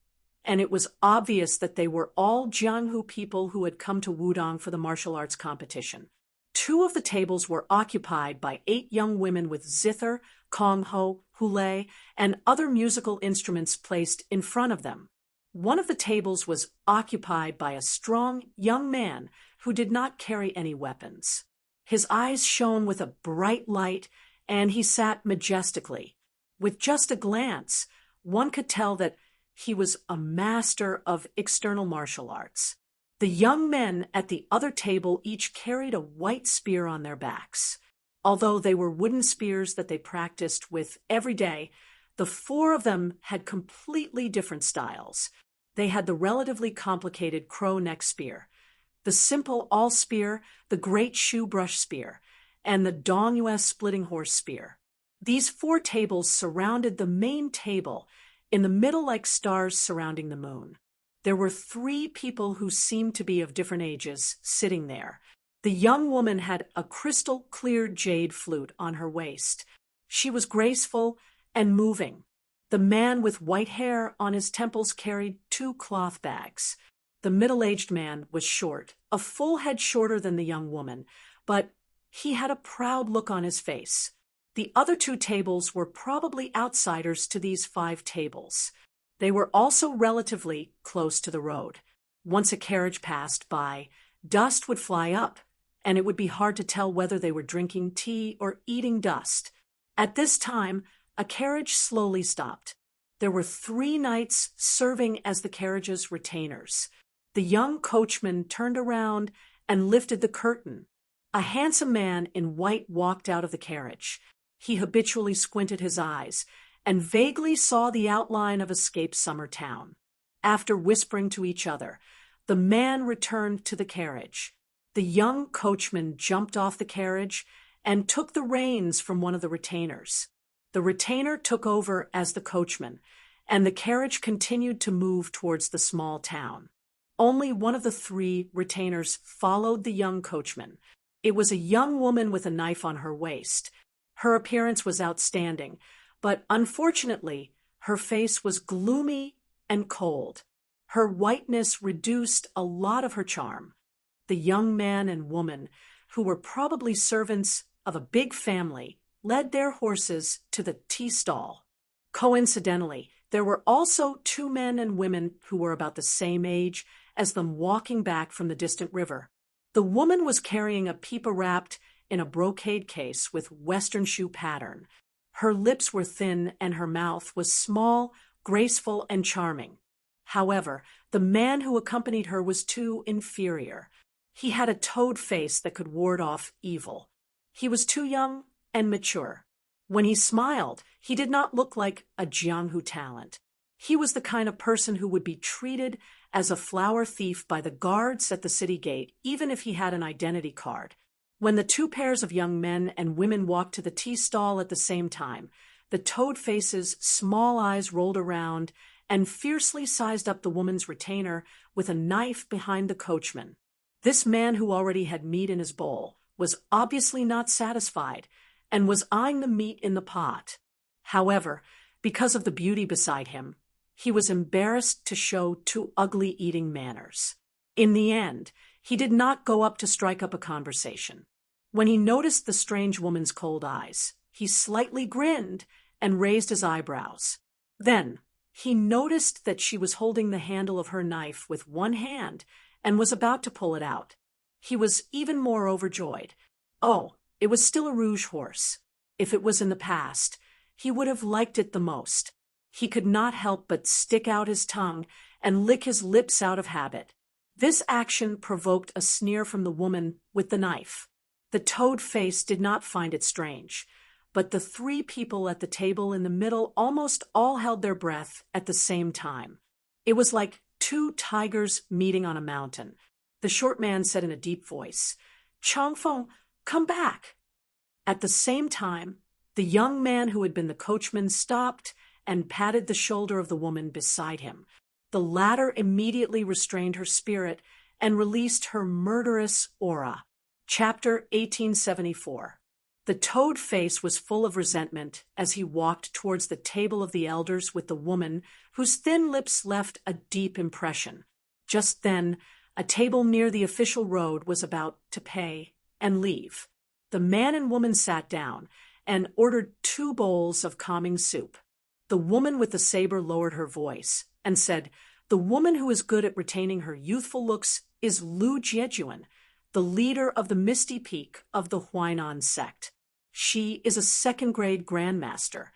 and it was obvious that they were all Jianghu people who had come to Wudong for the martial arts competition. 2 of the tables were occupied by 8 young women with zither, kongho, hule, and other musical instruments placed in front of them. One of the tables was occupied by a strong young man who did not carry any weapons. His eyes shone with a bright light, and he sat majestically. With just a glance, one could tell that he was a master of external martial arts. The young men at the other table each carried a white spear on their backs. Although they were wooden spears that they practiced with every day, the 4 of them had completely different styles. They had the relatively complicated crow neck spear, the simple awl spear, the great shoe brush spear, and the Dongyue splitting horse spear. These 4 tables surrounded the main table, in the middle like stars surrounding the moon. There were 3 people who seemed to be of different ages sitting there. The young woman had a crystal-clear jade flute on her waist. She was graceful and moving. The man with white hair on his temples carried 2 cloth bags. The middle-aged man was short, a full head shorter than the young woman, but he had a proud look on his face. The other 2 tables were probably outsiders to these 5 tables. They were also relatively close to the road. Once a carriage passed by, dust would fly up, and it would be hard to tell whether they were drinking tea or eating dust. At this time, a carriage slowly stopped. There were 3 knights serving as the carriage's retainers. The young coachman turned around and lifted the curtain. A handsome man in white walked out of the carriage. He habitually squinted his eyes and vaguely saw the outline of escaped summer town. After whispering to each other, the man returned to the carriage. The young coachman jumped off the carriage and took the reins from one of the retainers. The retainer took over as the coachman, and the carriage continued to move towards the small town. Only one of the 3 retainers followed the young coachman. It was a young woman with a knife on her waist. Her appearance was outstanding, but unfortunately, Her face was gloomy and cold. Her whiteness reduced a lot of her charm. The young man and woman, who were probably servants of a big family, led their horses to the tea stall. Coincidentally, there were also two men and women who were about the same age as them walking back from the distant river. The woman was carrying a peepa wrapped in a brocade case with western shoe pattern. Her lips were thin and her mouth was small, graceful, and charming. However, the man who accompanied her was too inferior. He had a toad face that could ward off evil. He was too young and mature. When he smiled, he did not look like a Jianghu talent. He was the kind of person who would be treated as a flower thief by the guards at the city gate, even if he had an identity card. When the two pairs of young men and women walked to the tea stall at the same time, the toad face's small eyes rolled around and fiercely sized up the woman's retainer with a knife behind the coachman. This man, who already had meat in his bowl, was obviously not satisfied and was eyeing the meat in the pot. However, because of the beauty beside him, he was embarrassed to show too ugly eating manners. In the end, he did not go up to strike up a conversation. When he noticed the strange woman's cold eyes, he slightly grinned and raised his eyebrows. Then, he noticed that she was holding the handle of her knife with one hand and was about to pull it out. He was even more overjoyed. Oh, it was still a rouge horse. If it was in the past, he would have liked it the most. He could not help but stick out his tongue and lick his lips out of habit. This action provoked a sneer from the woman with the knife. The toad face did not find it strange, but the three people at the table in the middle almost all held their breath at the same time. It was like two tigers meeting on a mountain. The short man said in a deep voice, "Changfeng, come back." At the same time, the young man who had been the coachman stopped and patted the shoulder of the woman beside him. The latter immediately restrained her spirit and released her murderous aura. Chapter 1874. The toad face was full of resentment as he walked towards the table of the elders with the woman, whose thin lips left a deep impression. Just then, a table near the official road was about to pay and leave. The man and woman sat down and ordered 2 bowls of calming soup. The woman with the saber lowered her voice and said, "The woman who is good at retaining her youthful looks is Lu Jiejuan, the leader of the Misty Peak of the Huainan sect. She is a 2nd-grade grandmaster.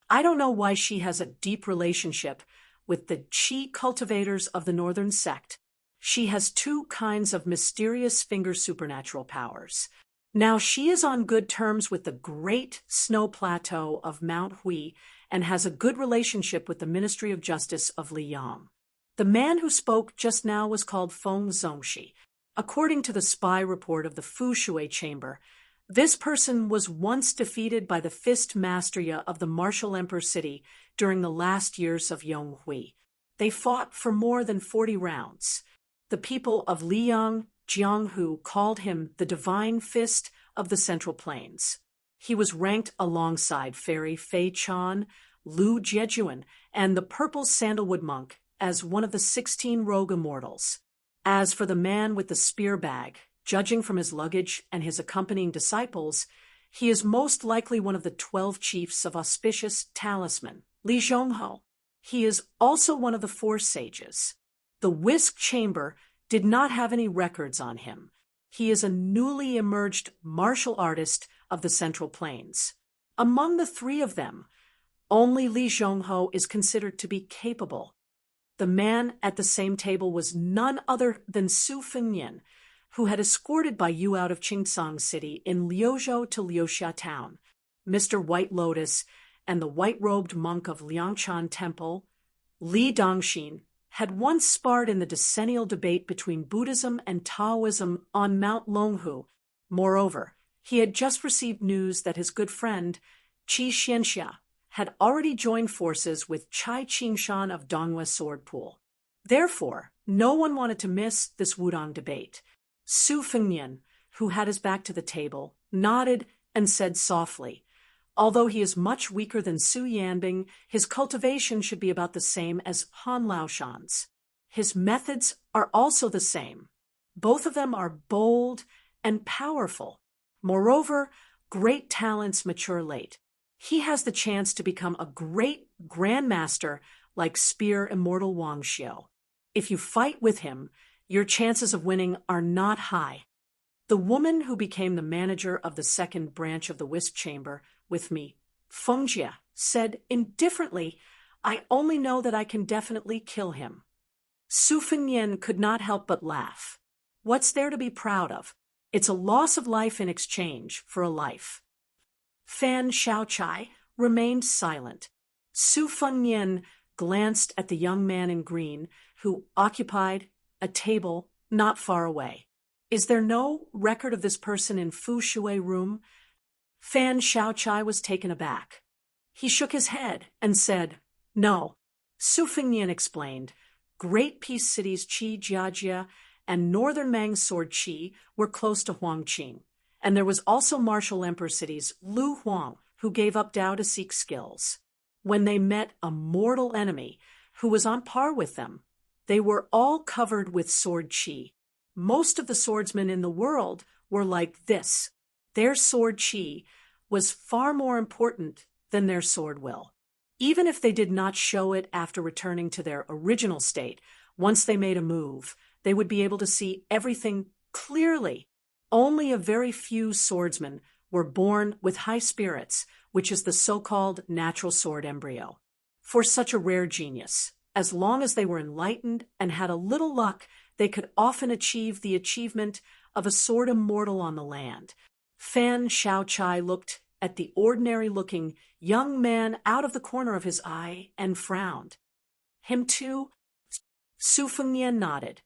I don't know why she has a deep relationship with the Qi cultivators of the northern sect. She has 2 kinds of mysterious finger supernatural powers. Now she is on good terms with the great snow plateau of Mount Hui and has a good relationship with the Ministry of Justice of Liyang. The man who spoke just now was called Feng Zongxi. According to the spy report of the Fushui Chamber, this person was once defeated by the Fist Masteria of the Martial Emperor City during the last years of Yonghui. They fought for more than 40 rounds. The people of Liyang, Jianghu called him the Divine Fist of the Central Plains. He was ranked alongside Fairy Fei Chan, Lu Jiejuan, and the Purple Sandalwood Monk as one of the 16 rogue immortals. As for the man with the spear bag, judging from his luggage and his accompanying disciples, he is most likely one of the 12 chiefs of auspicious talisman, Li Zhongho. He is also one of the 4 sages. The Whisk Chamber did not have any records on him. He is a newly emerged martial artist of the Central Plains. Among the 3 of them, only Li Zhongho is considered to be capable. The man at the same table was none other than Su Fengnian, who had escorted Bai Yu out of Qingsang City in Liuzhou to Liuxia Town. Mr. White Lotus and the white-robed monk of Liangshan Temple, Li Dongxin, had once sparred in the decennial debate between Buddhism and Taoism on Mount Longhu. Moreover, he had just received news that his good friend, Qi Xianxia, had already joined forces with Chai Qingshan of Donghua Sword Pool. Therefore, no one wanted to miss this Wudong debate. Su Fengnian, who had his back to the table, nodded and said softly, Although he is much weaker than Su Yanbing, his cultivation should be about the same as Han Laoshan's. His methods are also the same. Both of them are bold and powerful. Moreover, great talents mature late. He has the chance to become a great grandmaster like Spear Immortal Wang Xiao. If you fight with him, your chances of winning are not high. The woman who became the manager of the second branch of the whist chamber with me, Feng Jia, said indifferently, "I only know that I can definitely kill him." Su Fengnian could not help but laugh. What's there to be proud of? It's a loss of life in exchange for a life. Fan Xiaochai remained silent. Su Fengnian glanced at the young man in green who occupied a table not far away. Is there no record of this person in Fu Shui room? Fan Xiaochai was taken aback. He shook his head and said, "No." Su Fengnian explained, Great Peace cities Qi Jiajia and Northern Mang Sword Qi were close to Huangqing, and there was also martial emperor cities Lu Huang, who gave up Dao to seek skills. When they met a mortal enemy who was on par with them, they were all covered with sword qi. Most of the swordsmen in the world were like this. Their sword qi was far more important than their sword will. Even if they did not show it after returning to their original state, once they made a move, they would be able to see everything clearly. Only a very few swordsmen were born with high spirits, which is the so-called natural sword embryo. For such a rare genius, as long as they were enlightened and had a little luck, they could often achieve the achievement of a sword immortal on the land. Fan Xiaochai looked at the ordinary-looking young man out of the corner of his eye and frowned. Him too? Su Fengnian nodded.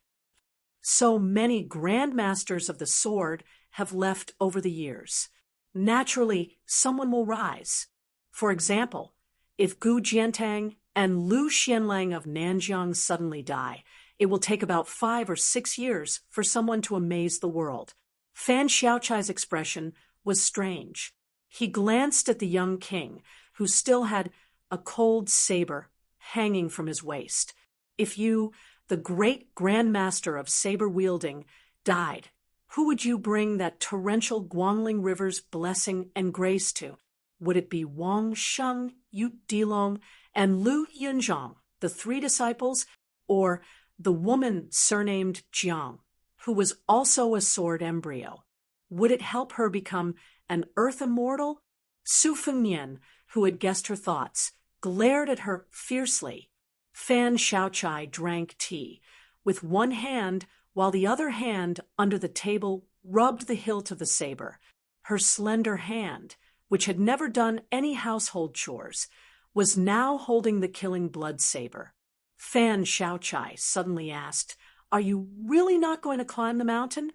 So many grandmasters of the sword have left over the years. Naturally, someone will rise. For example, if Gu Jiantang and Lu Xianlang of Nanjiang suddenly die, it will take about 5 or 6 years for someone to amaze the world. Fan Xiaochai's expression was strange. He glanced at the young king, who still had a cold saber hanging from his waist. If you, the great grandmaster of saber-wielding, died, who would you bring that torrential Guangling River's blessing and grace to? Would it be Wang Sheng, Yu Dilong, and Lu Yunzhang, the 3 disciples, or the woman surnamed Jiang, who was also a sword embryo? Would it help her become an earth immortal? Su Fengnian, who had guessed her thoughts, glared at her fiercely. Fan Xiaochai drank tea, with one hand, while the other hand under the table rubbed the hilt of the saber. Her slender hand, which had never done any household chores, was now holding the killing blood saber. Fan Xiaochai suddenly asked, "Are you really not going to climb the mountain?"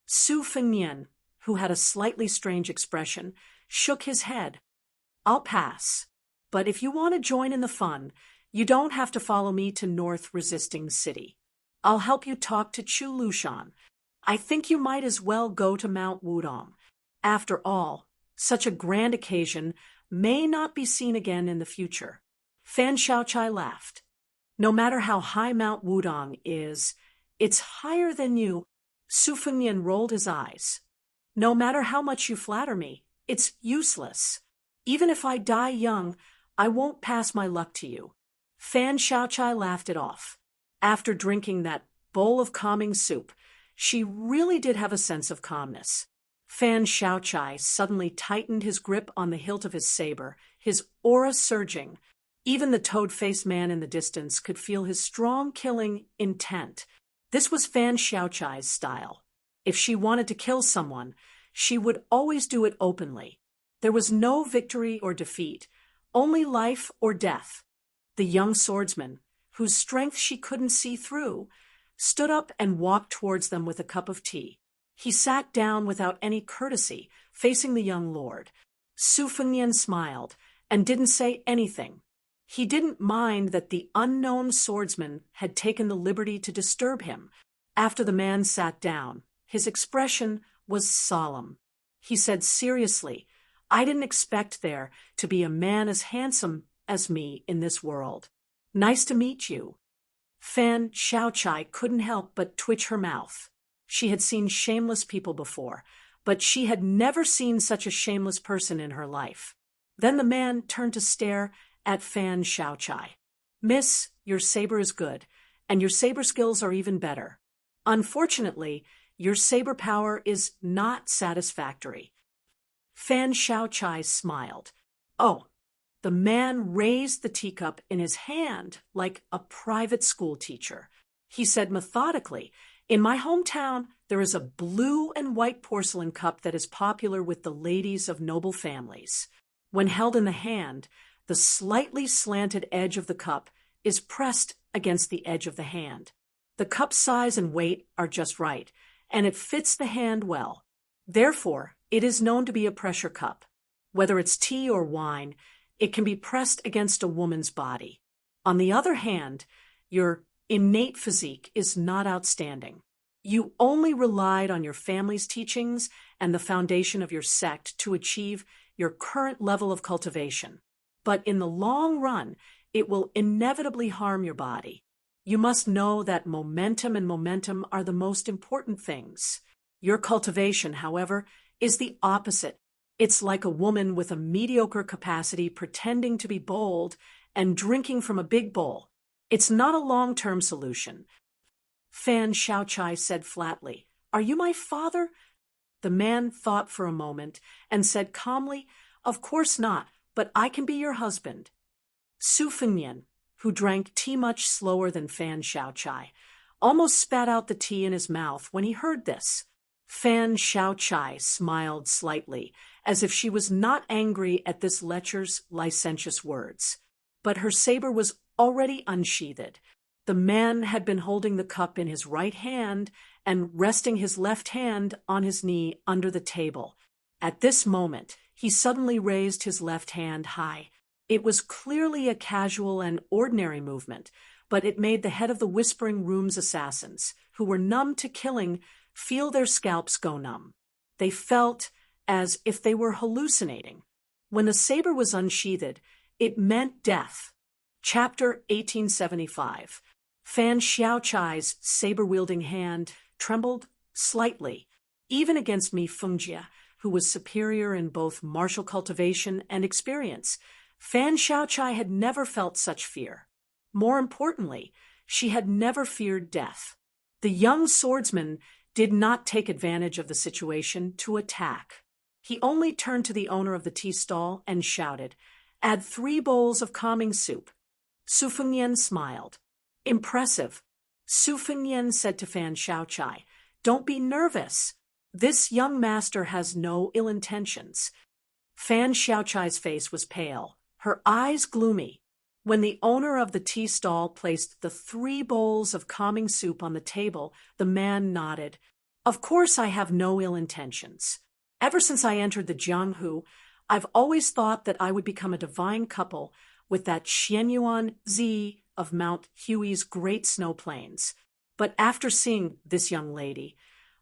Su Fengnian, who had a slightly strange expression, shook his head. "I'll pass. But if you want to join in the fun, you don't have to follow me to North Resisting City. I'll help you talk to Chu Lushan. I think you might as well go to Mount Wudong. After all, such a grand occasion may not be seen again in the future." Fan Xiaochai laughed. "No matter how high Mount Wudong is, it's higher than you." Su Fengnian rolled his eyes. "No matter how much you flatter me, it's useless. Even if I die young, I won't pass my luck to you." Fan Xiaochai laughed it off. After drinking that bowl of calming soup, she really did have a sense of calmness. Fan Xiaochai suddenly tightened his grip on the hilt of his saber, his aura surging. Even the toad-faced man in the distance could feel his strong killing intent. This was Fan Xiaochai's style. If she wanted to kill someone, she would always do it openly. There was no victory or defeat, only life or death. The young swordsman, whose strength she couldn't see through, stood up and walked towards them with a cup of tea. He sat down without any courtesy, facing the young lord. Su Fengnian smiled and didn't say anything. He didn't mind that the unknown swordsman had taken the liberty to disturb him. After the man sat down, his expression was solemn. He said seriously, I didn't expect there to be a man as handsome as me in this world. Nice to meet you. Fan Xiaochai couldn't help but twitch her mouth. She had seen shameless people before, but she had never seen such a shameless person in her life. Then the man turned to stare at Fan Xiaochai. Miss, your saber is good, and your saber skills are even better. Unfortunately, your saber power is not satisfactory. Fan Xiaochai smiled. Oh, the man raised the teacup in his hand like a private school teacher. He said methodically, in my hometown, there is a blue and white porcelain cup that is popular with the ladies of noble families. When held in the hand, the slightly slanted edge of the cup is pressed against the edge of the hand. The cup's size and weight are just right, and it fits the hand well. Therefore, it is known to be a pressure cup. Whether it's tea or wine, it can be pressed against a woman's body. On the other hand, your innate physique is not outstanding. You only relied on your family's teachings and the foundation of your sect to achieve your current level of cultivation. But in the long run, it will inevitably harm your body. You must know that momentum and momentum are the most important things. Your cultivation, however, is the opposite. It's like a woman with a mediocre capacity pretending to be bold and drinking from a big bowl. It's not a long-term solution. Fan Xiaochai said flatly, "Are you my father?" The man thought for a moment and said calmly, "Of course not, but I can be your husband." Su Fengnian, who drank tea much slower than Fan Xiaochai, almost spat out the tea in his mouth when he heard this. Fan Xiaochai smiled slightly, as if she was not angry at this lecher's licentious words. But her saber was already unsheathed. The man had been holding the cup in his right hand and resting his left hand on his knee under the table. At this moment, he suddenly raised his left hand high. It was clearly a casual and ordinary movement, but it made the head of the Whispering Room's assassins, who were numb to killing, feel their scalps go numb. They felt as if they were hallucinating. When the saber was unsheathed, it meant death. Chapter 1875. Fan Xiaochai's saber-wielding hand trembled slightly, even against Mi Fengjie, who was superior in both martial cultivation and experience. Fan Xiaochai had never felt such fear. More importantly, she had never feared death. The young swordsman did not take advantage of the situation to attack. He only turned to the owner of the tea stall and shouted, "Add 3 bowls of calming soup." Su Fengnian smiled. "Impressive." Su Fengnian said to Fan Xiaochai, "Don't be nervous. This young master has no ill intentions." Fan Xiaochai's face was pale, her eyes gloomy. When the owner of the tea stall placed the 3 bowls of calming soup on the table, the man nodded. "Of course I have no ill intentions. Ever since I entered the Jianghu, I've always thought that I would become a divine couple with that Xianyuan Zi of Mount Hui's great snow plains. But after seeing this young lady,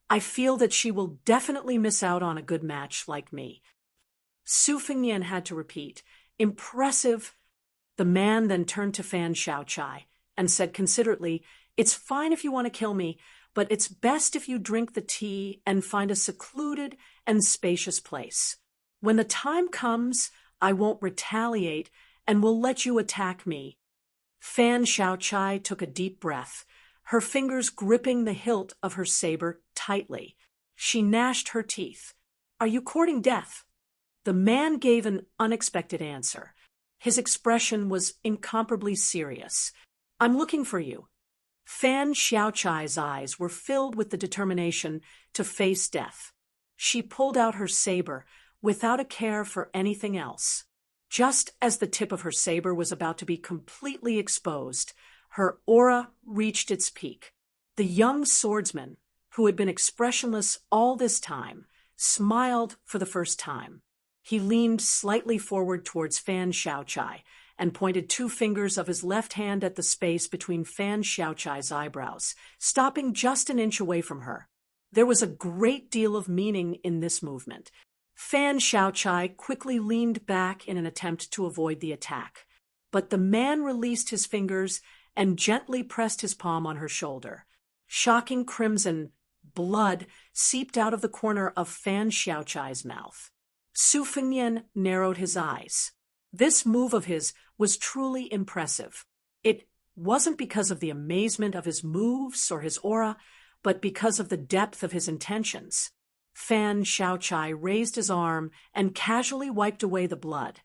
I feel that she will definitely miss out on a good match like me." Su Fengnian had to repeat, "Impressive." The man then turned to Fan Xiaochai and said considerately, "It's fine if you want to kill me, but it's best if you drink the tea and find a secluded and spacious place. When the time comes, I won't retaliate and will let you attack me." Fan Xiaochai took a deep breath, her fingers gripping the hilt of her saber tightly. She gnashed her teeth. "Are you courting death?" The man gave an unexpected answer. His expression was incomparably serious. "I'm looking for you." Fan Xiaochai's eyes were filled with the determination to face death. She pulled out her saber without a care for anything else. Just as the tip of her saber was about to be completely exposed, her aura reached its peak. The young swordsman, who had been expressionless all this time, smiled for the first time. He leaned slightly forward towards Fan Xiaochai and pointed 2 fingers of his left hand at the space between Fan Xiaochai's eyebrows, stopping just an inch away from her. There was a great deal of meaning in this movement. Fan Xiaochai quickly leaned back in an attempt to avoid the attack, but the man released his fingers and gently pressed his palm on her shoulder. Shocking crimson blood seeped out of the corner of Fan Xiaochai's mouth. Su Fengnian narrowed his eyes. This move of his was truly impressive. It wasn't because of the amazement of his moves or his aura, but because of the depth of his intentions. Fan Xiaochai raised his arm and casually wiped away the blood.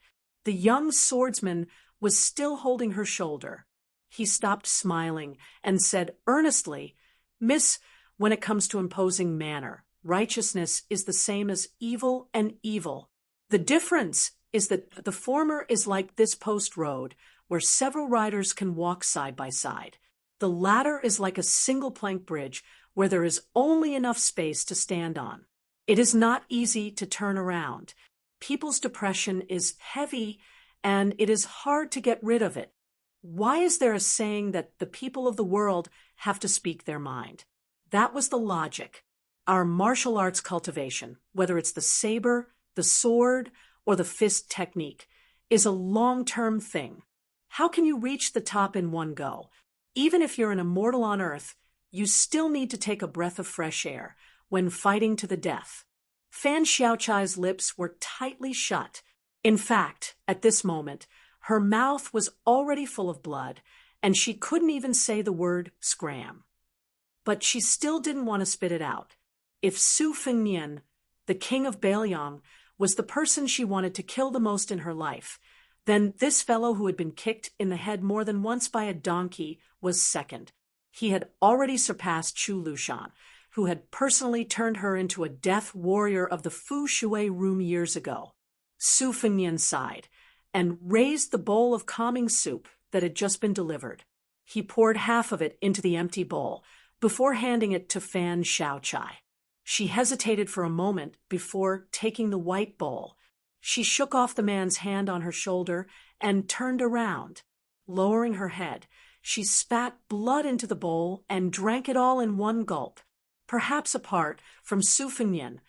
The young swordsman was still holding her shoulder. He stopped smiling and said earnestly, "Miss, when it comes to imposing manner, righteousness is the same as evil and evil. The difference is that the former is like this post road, where several riders can walk side by side. The latter is like a single plank bridge, where there is only enough space to stand on. It is not easy to turn around. People's depression is heavy, and it is hard to get rid of it. Why is there a saying that the people of the world have to speak their mind? That was the logic. Our martial arts cultivation, whether it's the saber, the sword, or the fist technique, is a long-term thing. How can you reach the top in one go? Even if you're an immortal on Earth, you still need to take a breath of fresh air when fighting to the death." Fan Xiaochai's lips were tightly shut. In fact, at this moment, her mouth was already full of blood, and she couldn't even say the word scram. But she still didn't want to spit it out. If Su Fengnian, the king of Bailiang, was the person she wanted to kill the most in her life, then this fellow who had been kicked in the head more than once by a donkey was second. He had already surpassed Chu Lushan, who had personally turned her into a death warrior of the Fu Shui room years ago. Su Fengnian sighed and raised the bowl of calming soup that had just been delivered. He poured half of it into the empty bowl before handing it to Fan Xiaochai. She hesitated for a moment before taking the white bowl. She shook off the man's hand on her shoulder and turned around. Lowering her head, she spat blood into the bowl and drank it all in one gulp. Perhaps apart from Su Fengnian,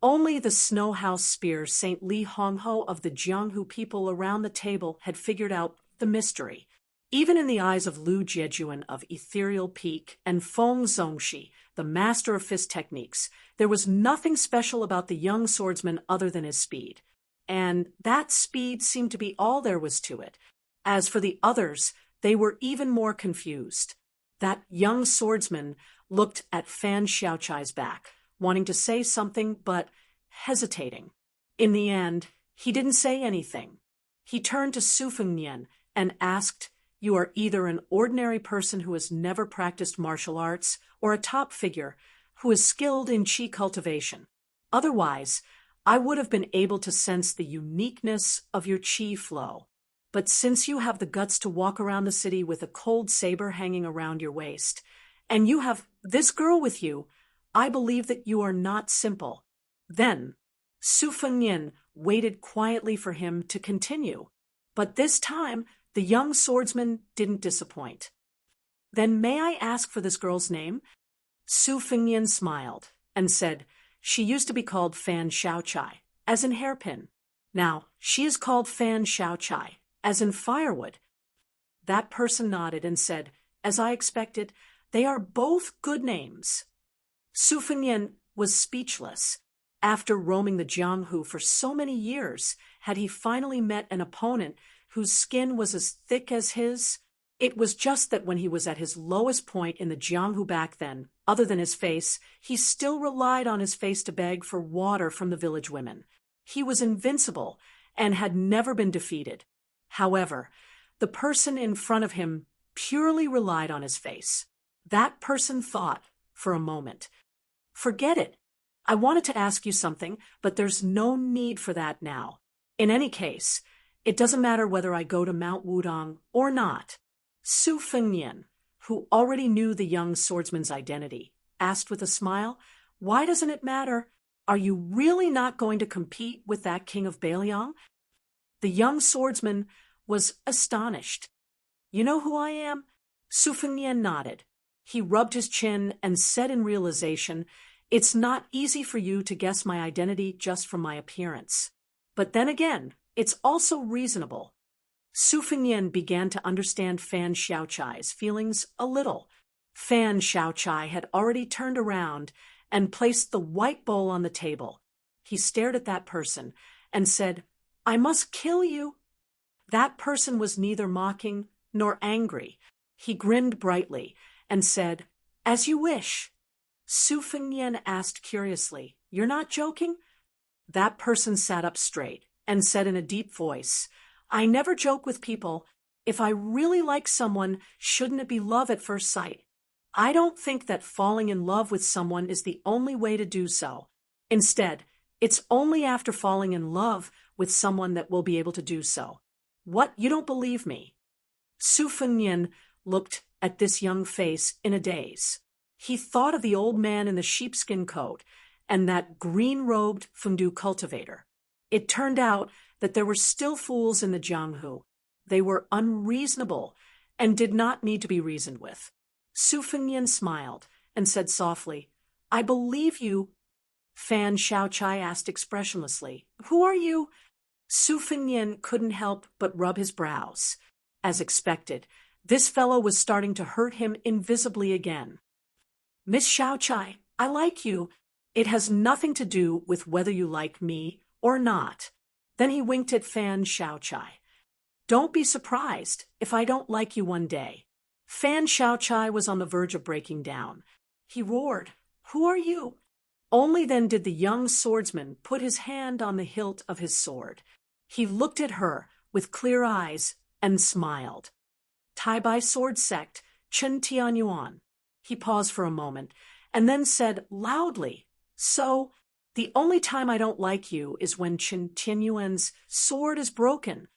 only the Snow House Spear St. Li Hongho of the Jianghu people around the table had figured out the mystery. Even in the eyes of Lu Jiejuan of Ethereal Peak and Feng Zongxi, the master of fist techniques, there was nothing special about the young swordsman other than his speed. And that speed seemed to be all there was to it. As for the others, they were even more confused. That young swordsman looked at Fan Xiaochai's back, wanting to say something but hesitating. In the end, he didn't say anything. He turned to Su Fengnian and asked, "You are either an ordinary person who has never practiced martial arts or a top figure who is skilled in qi cultivation. Otherwise, I would have been able to sense the uniqueness of your qi flow. But since you have the guts to walk around the city with a cold saber hanging around your waist, and you have this girl with you, I believe that you are not simple." Then, Su Fengnian waited quietly for him to continue. But this time, the young swordsman didn't disappoint. "Then may I ask for this girl's name?" Su Fengnian smiled and said, "She used to be called Fan Xiaochai, as in hairpin. Now, she is called Fan Xiaochai, as in firewood." That person nodded and said, "As I expected, they are both good names." Su Fengnian was speechless. After roaming the Jianghu for so many years, had he finally met an opponent whose skin was as thick as his? It was just that when he was at his lowest point in the Jianghu back then, other than his face, he still relied on his face to beg for water from the village women. He was invincible and had never been defeated. However, the person in front of him purely relied on his face. That person thought for a moment, "Forget it. I wanted to ask you something, but there's no need for that now. In any case, it doesn't matter whether I go to Mount Wudong or not." Su Fengnian, who already knew the young swordsman's identity, asked with a smile, "Why doesn't it matter? Are you really not going to compete with that king of Bailiang?" The young swordsman was astonished. "You know who I am?" Su Fengnian nodded. He rubbed his chin and said in realization, It's not easy for you to guess my identity just from my appearance. But then again, it's also reasonable. Su Fengnian began to understand Fan Xiaochai's feelings a little. Fan Xiaochai had already turned around and placed the white bowl on the table. He stared at that person and said, "I must kill you." That person was neither mocking nor angry. He grinned brightly and said, "As you wish." Su Fengnian asked curiously, "You're not joking?" That person sat up straight and said in a deep voice, "I never joke with people. If I really like someone, shouldn't it be love at first sight? I don't think that falling in love with someone is the only way to do so. Instead, it's only after falling in love with someone that we'll be able to do so." "What, you don't believe me?" Su Fengnian looked at this young face in a daze. He thought of the old man in the sheepskin coat and that green-robed fondue cultivator. It turned out that there were still fools in the Jianghu. They were unreasonable and did not need to be reasoned with. Su Fengnian smiled and said softly, "I believe you." Fan Xiaochai asked expressionlessly, "Who are you?" Su Fengnian couldn't help but rub his brows. As expected, this fellow was starting to hurt him invisibly again. "Miss Xiaochai, I like you. It has nothing to do with whether you like me or not." Then he winked at Fan Xiaochai. "Don't be surprised if I don't like you one day." Fan Xiaochai was on the verge of breaking down. He roared, "Who are you?" Only then did the young swordsman put his hand on the hilt of his sword. He looked at her with clear eyes and smiled. "Tai Bai Sword Sect, Chen Tianyuan." He paused for a moment and then said loudly, "So, the only time I don't like you is when Chen Tianyuan's sword is broken."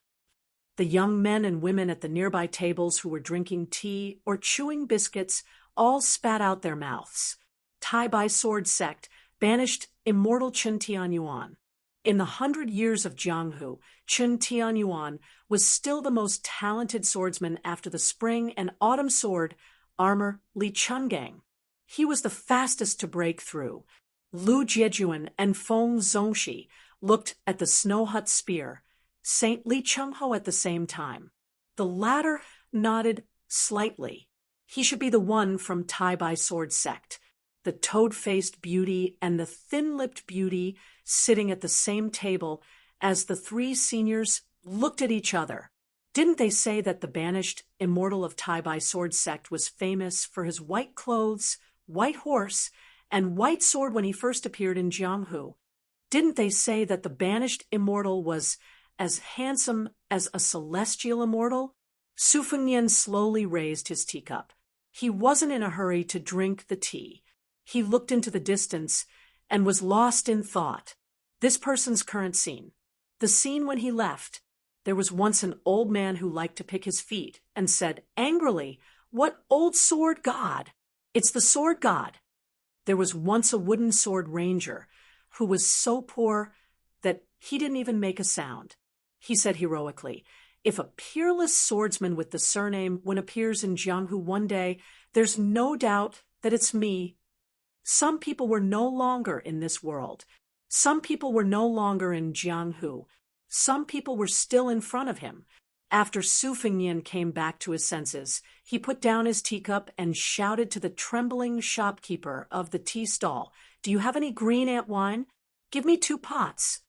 The young men and women at the nearby tables who were drinking tea or chewing biscuits all spat out their mouths. Tai Bai Sword Sect banished immortal Chen Tianyuan. In the 100 years of Jianghu, Chen Tianyuan was still the most talented swordsman after the spring and autumn sword armor Li Chungang. He was the fastest to break through. Lu Jiejuan and Feng Zongxi looked at the snow hut spear, Saint Li Chengho at the same time. The latter nodded slightly. He should be the one from Tai Bai Sword Sect. The toad-faced beauty and the thin-lipped beauty sitting at the same table as the three seniors looked at each other. Didn't they say that the banished immortal of Tai Bai Sword Sect was famous for his white clothes, white horse, and white sword when he first appeared in Jianghu? Didn't they say that the banished immortal was as handsome as a celestial immortal? Su Fengnian slowly raised his teacup. He wasn't in a hurry to drink the tea. He looked into the distance and was lost in thought. This person's current scene. The scene when he left. There was once an old man who liked to pick his feet and said angrily, "What old sword god?" "It's the sword god." There was once a wooden sword ranger who was so poor that he didn't even make a sound. He said heroically, "If a peerless swordsman with the surname Wen appears in Jianghu one day, there's no doubt that it's me." Some people were no longer in this world. Some people were no longer in Jianghu. Some people were still in front of him. After Su Fengnian came back to his senses, he put down his teacup and shouted to the trembling shopkeeper of the tea stall, "Do you have any green ant wine? Give me 2 pots."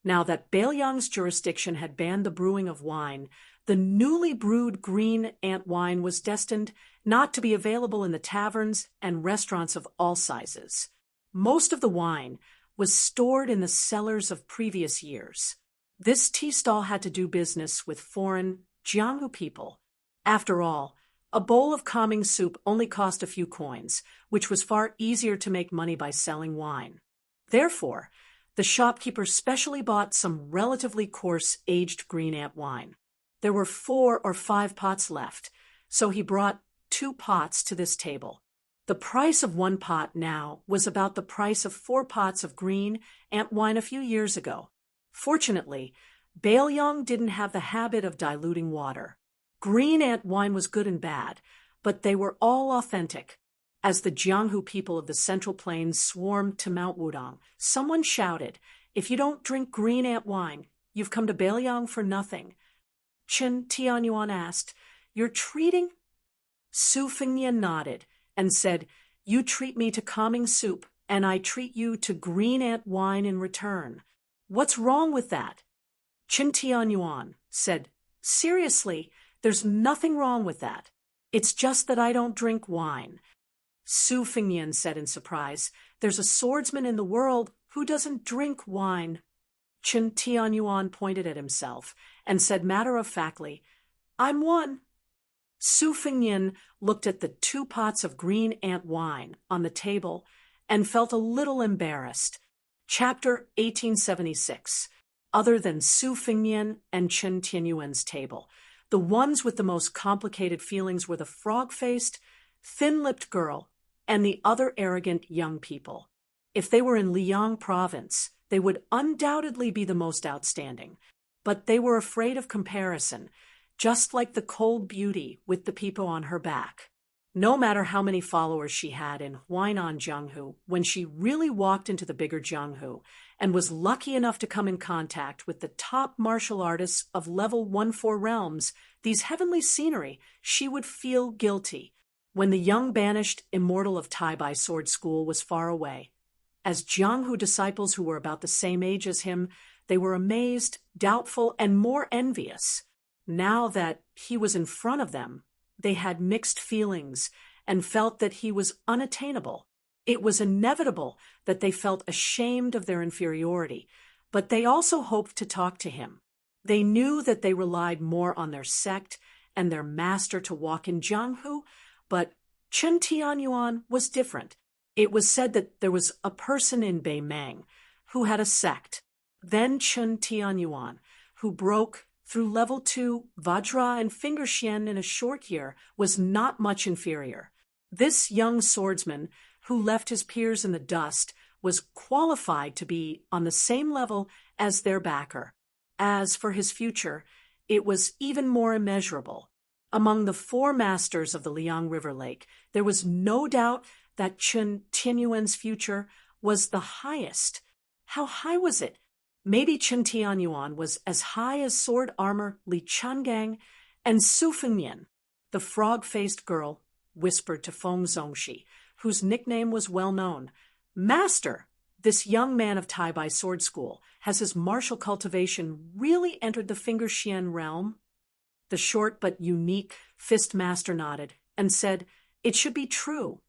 Now that Beiliang's jurisdiction had banned the brewing of wine, the newly brewed green ant wine was destined not to be available in the taverns and restaurants of all sizes. Most of the wine was stored in the cellars of previous years. This tea stall had to do business with foreign Jianghu people. After all, a bowl of calming soup only cost a few coins, which was far easier to make money by selling wine. Therefore, the shopkeeper specially bought some relatively coarse aged green ant wine. There were 4 or 5 pots left, so he brought 2 pots to this table. The price of 1 pot now was about the price of 4 pots of green ant wine a few years ago. Fortunately, Beiliang didn't have the habit of diluting water. Green ant wine was good and bad, but they were all authentic. As the Jianghu people of the Central Plains swarmed to Mount Wudong, someone shouted, "If you don't drink green ant wine, you've come to Beiliang for nothing." Chen Tianyuan asked, "You're treating?" Su Fengnian nodded and said, "You treat me to calming soup, and I treat you to green ant wine in return. What's wrong with that?" Chen Tianyuan said, "Seriously, there's nothing wrong with that. It's just that I don't drink wine." Su Fengnian said in surprise, "There's a swordsman in the world who doesn't drink wine." Chen Tianyuan pointed at himself and said matter-of-factly, "I'm one." Su Fengnian looked at the 2 pots of green ant wine on the table and felt a little embarrassed. Chapter 1876. Other than Su Fengnian and Chen Tianyuan's table, the ones with the most complicated feelings were the frog-faced, thin-lipped girl and the other arrogant young people. If they were in Liang province, they would undoubtedly be the most outstanding, but they were afraid of comparison, just like the cold beauty with the people on her back. No matter how many followers she had in Huainan Jianghu, when she really walked into the bigger Jianghu and was lucky enough to come in contact with the top martial artists of level 1-4 realms, these heavenly scenery, she would feel guilty. When the young banished immortal of Taibai Sword School was far away, as Jianghu disciples who were about the same age as him, they were amazed, doubtful, and more envious. Now that he was in front of them, they had mixed feelings and felt that he was unattainable. It was inevitable that they felt ashamed of their inferiority, but they also hoped to talk to him. They knew that they relied more on their sect and their master to walk in Jianghu, but Chen Tianyuan was different. It was said that there was a person in Beimang who had a sect, then Chen Tianyuan, who broke through level 2 Vajra and Finger Xian in a short year, was not much inferior. This young swordsman, who left his peers in the dust, was qualified to be on the same level as their backer. As for his future, it was even more immeasurable. Among the 4 masters of the Liang River Lake, there was no doubt that Chen Tianyuan's future was the highest. How high was it? Maybe Chen Tianyuan was as high as sword armor Li Changgang, and Su Fengnian, the frog-faced girl, whispered to Feng Zongxi, whose nickname was well known. "Master, this young man of Taibai Sword School, has his martial cultivation really entered the Finger Xian realm?" The short but unique fist master nodded and said, "It should be true."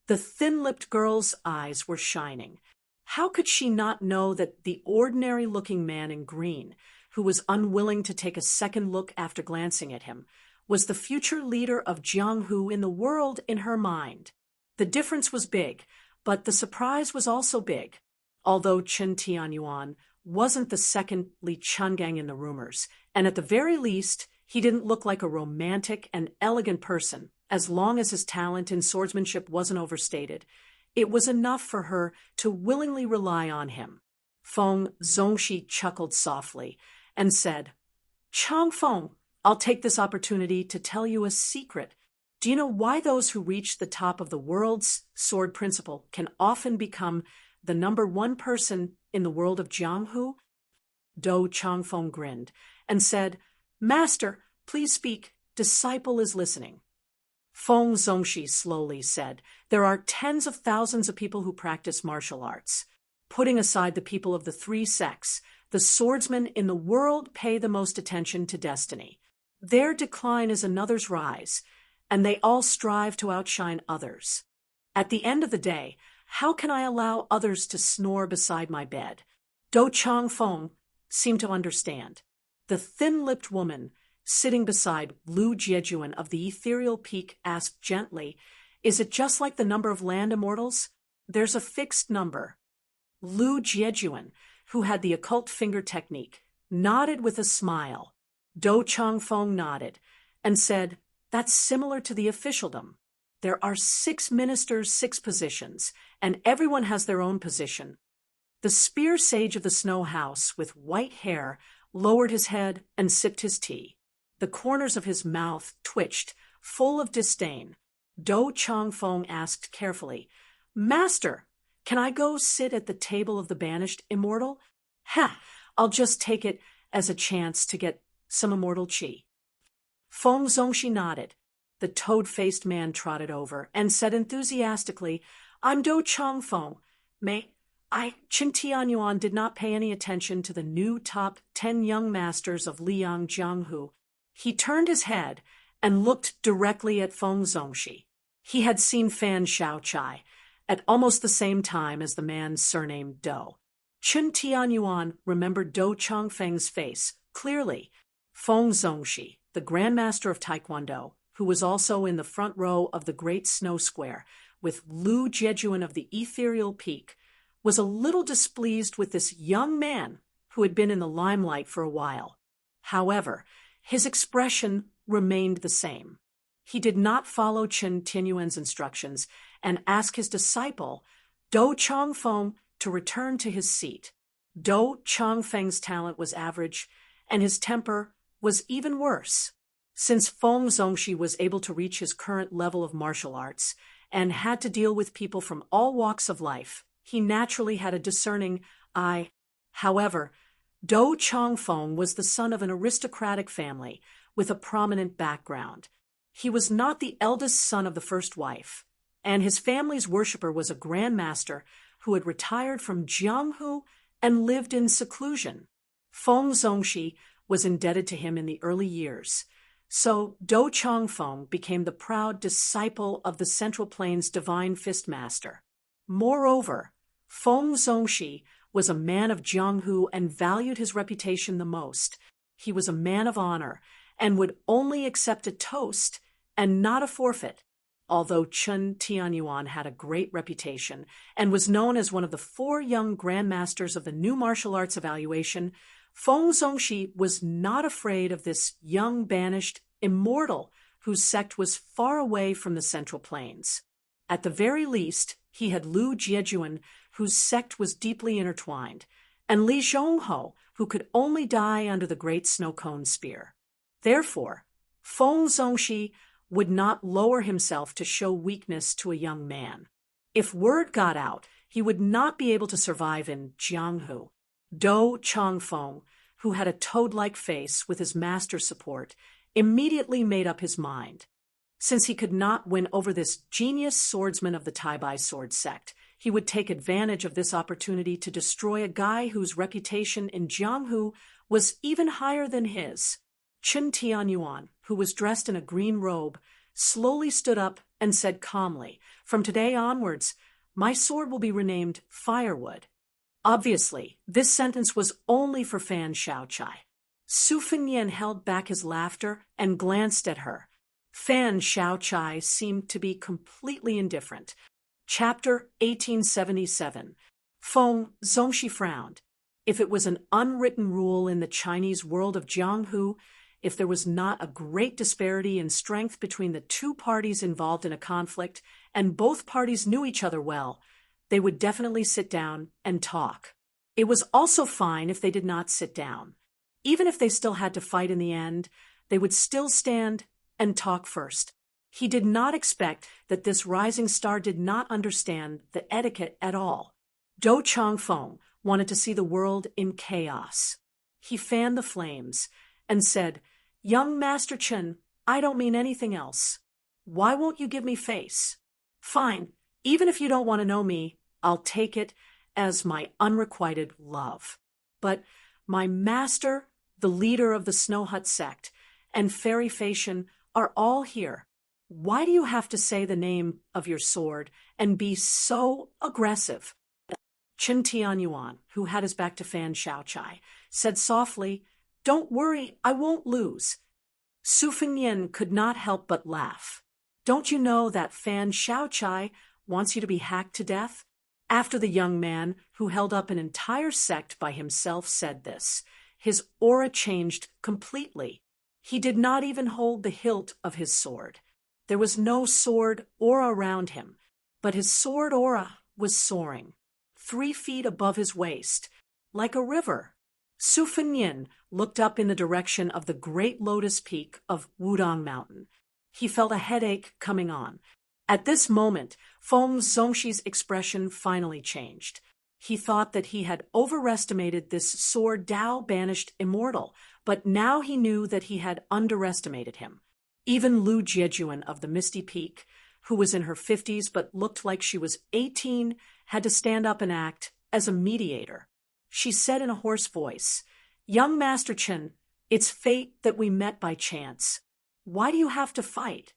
The thin-lipped girl's eyes were shining. How could she not know that the ordinary-looking man in green, who was unwilling to take a second look after glancing at him, was the future leader of Jianghu in the world in her mind? The difference was big, but the surprise was also big. Although Chen Tianyuan wasn't the second Li Changgang in the rumors, and at the very least, he didn't look like a romantic and elegant person, as long as his talent in swordsmanship wasn't overstated. It was enough for her to willingly rely on him. Feng Zongxi chuckled softly and said, "Chang Feng, I'll take this opportunity to tell you a secret. Do you know why those who reach the top of the world's sword principle can often become the number 1 person in the world of Jianghu?" Do Changfeng grinned and said, "Master, please speak. Disciple is listening." Feng Zongxi slowly said, "There are tens of thousands of people who practice martial arts. Putting aside the people of the 3 sects, the swordsmen in the world pay the most attention to destiny. Their decline is another's rise, and they all strive to outshine others. At the end of the day, how can I allow others to snore beside my bed?" Do Changfeng seemed to understand. The thin-lipped woman sitting beside Lu Jiejuan of the ethereal peak asked gently, "Is it just like the number of land immortals? There's a fixed number." Lu Jiejuan, who had the occult finger technique, nodded with a smile. Do Changfeng nodded and said, "That's similar to the officialdom. There are 6 ministers, 6 positions, and everyone has their own position." The spear sage of the snow house, with white hair, lowered his head and sipped his tea. The corners of his mouth twitched, full of disdain. Dou Changfeng asked carefully, Master, can I go sit at the table of the banished immortal? Ha! I'll just take it as a chance to get some immortal qi. Feng Zongxi nodded. The toad-faced man trotted over and said enthusiastically, I'm Dou Changfeng. Qin Tianyuan did not pay any attention to the new top 10 young masters of Liang Jianghu. He turned his head and looked directly at Feng Zongxi. He had seen Fan Xiaochai at almost the same time as the man surnamed Dou. Qin Tianyuan remembered Dou Changfeng's face clearly. Feng Zongxi, the Grandmaster of Taekwondo, who was also in the front row of the Great Snow Square with Lu Jiejuan of the Ethereal Peak, was a little displeased with this young man who had been in the limelight for a while. However, his expression remained the same. He did not follow Qin Tianyuan's instructions and ask his disciple, Dou Changfeng, to return to his seat. Dou Changfeng's talent was average, and his temper was even worse. Since Feng Zongxi was able to reach his current level of martial arts and had to deal with people from all walks of life, he naturally had a discerning eye. However, Dou Changfeng was the son of an aristocratic family with a prominent background. He was not the eldest son of the first wife, and his family's worshipper was a grandmaster who had retired from Jianghu and lived in seclusion. Feng Zongxi was indebted to him in the early years, so Dou Changfeng became the proud disciple of the Central Plains Divine Fist Master. Moreover, Feng Zongxi was a man of Jianghu and valued his reputation the most. He was a man of honor and would only accept a toast and not a forfeit. Although Qin Tianyuan had a great reputation and was known as one of the 4 young grandmasters of the new martial arts evaluation, Feng Zongxi was not afraid of this young banished immortal whose sect was far away from the Central Plains. At the very least, he had Lu Jiejuan, whose sect was deeply intertwined, and Li Zhongho, who could only die under the great snow cone spear. Therefore, Feng Zongxi would not lower himself to show weakness to a young man. If word got out, he would not be able to survive in Jianghu. Dou Changfeng, who had a toad-like face with his master's support, immediately made up his mind. Since he could not win over this genius swordsman of the Tai-Bai sword sect, he would take advantage of this opportunity to destroy a guy whose reputation in Jianghu was even higher than his. Qin Tianyuan, who was dressed in a green robe, slowly stood up and said calmly, From today onwards, my sword will be renamed Firewood. Obviously, this sentence was only for Fan Xiaochai. Su Fengnian held back his laughter and glanced at her. Fan Xiaochai seemed to be completely indifferent. Chapter 1877. Feng Zongxi frowned. If it was an unwritten rule in the Chinese world of Jianghu, if there was not a great disparity in strength between the 2 parties involved in a conflict, and both parties knew each other well, they would definitely sit down and talk. It was also fine if they did not sit down. Even if they still had to fight in the end, they would still stand and talk first. He did not expect that this rising star did not understand the etiquette at all. Dou Changfeng wanted to see the world in chaos. He fanned the flames and said, Young Master Qin, I don't mean anything else. Why won't you give me face? Fine, even if you don't want to know me, I'll take it as my unrequited love. But my master, the leader of the Snow Hut sect, and Fairy Facian are all here. Why do you have to say the name of your sword and be so aggressive? Qin Tianyuan, who had his back to Fan Xiaochai, said softly, Don't worry, I won't lose. Su Fengnian could not help but laugh. Don't you know that Fan Xiaochai wants you to be hacked to death? After the young man, who held up an entire sect by himself, said this, his aura changed completely. He did not even hold the hilt of his sword. There was no sword aura around him, but his sword aura was soaring, 3 feet above his waist, like a river. Su Fengnian looked up in the direction of the great lotus peak of Wudong Mountain. He felt a headache coming on. At this moment, Feng Zhongshi's expression finally changed. He thought that he had overestimated this sword Dao banished immortal, but now he knew that he had underestimated him. Even Lu Jiejuan of the Misty Peak, who was in her 50s but looked like she was 18, had to stand up and act as a mediator. She said in a hoarse voice, "Young Master Chen, it's fate that we met by chance. Why do you have to fight?"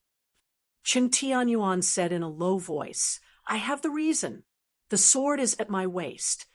Chen Tianyuan said in a low voice, "I have the reason. The sword is at my waist."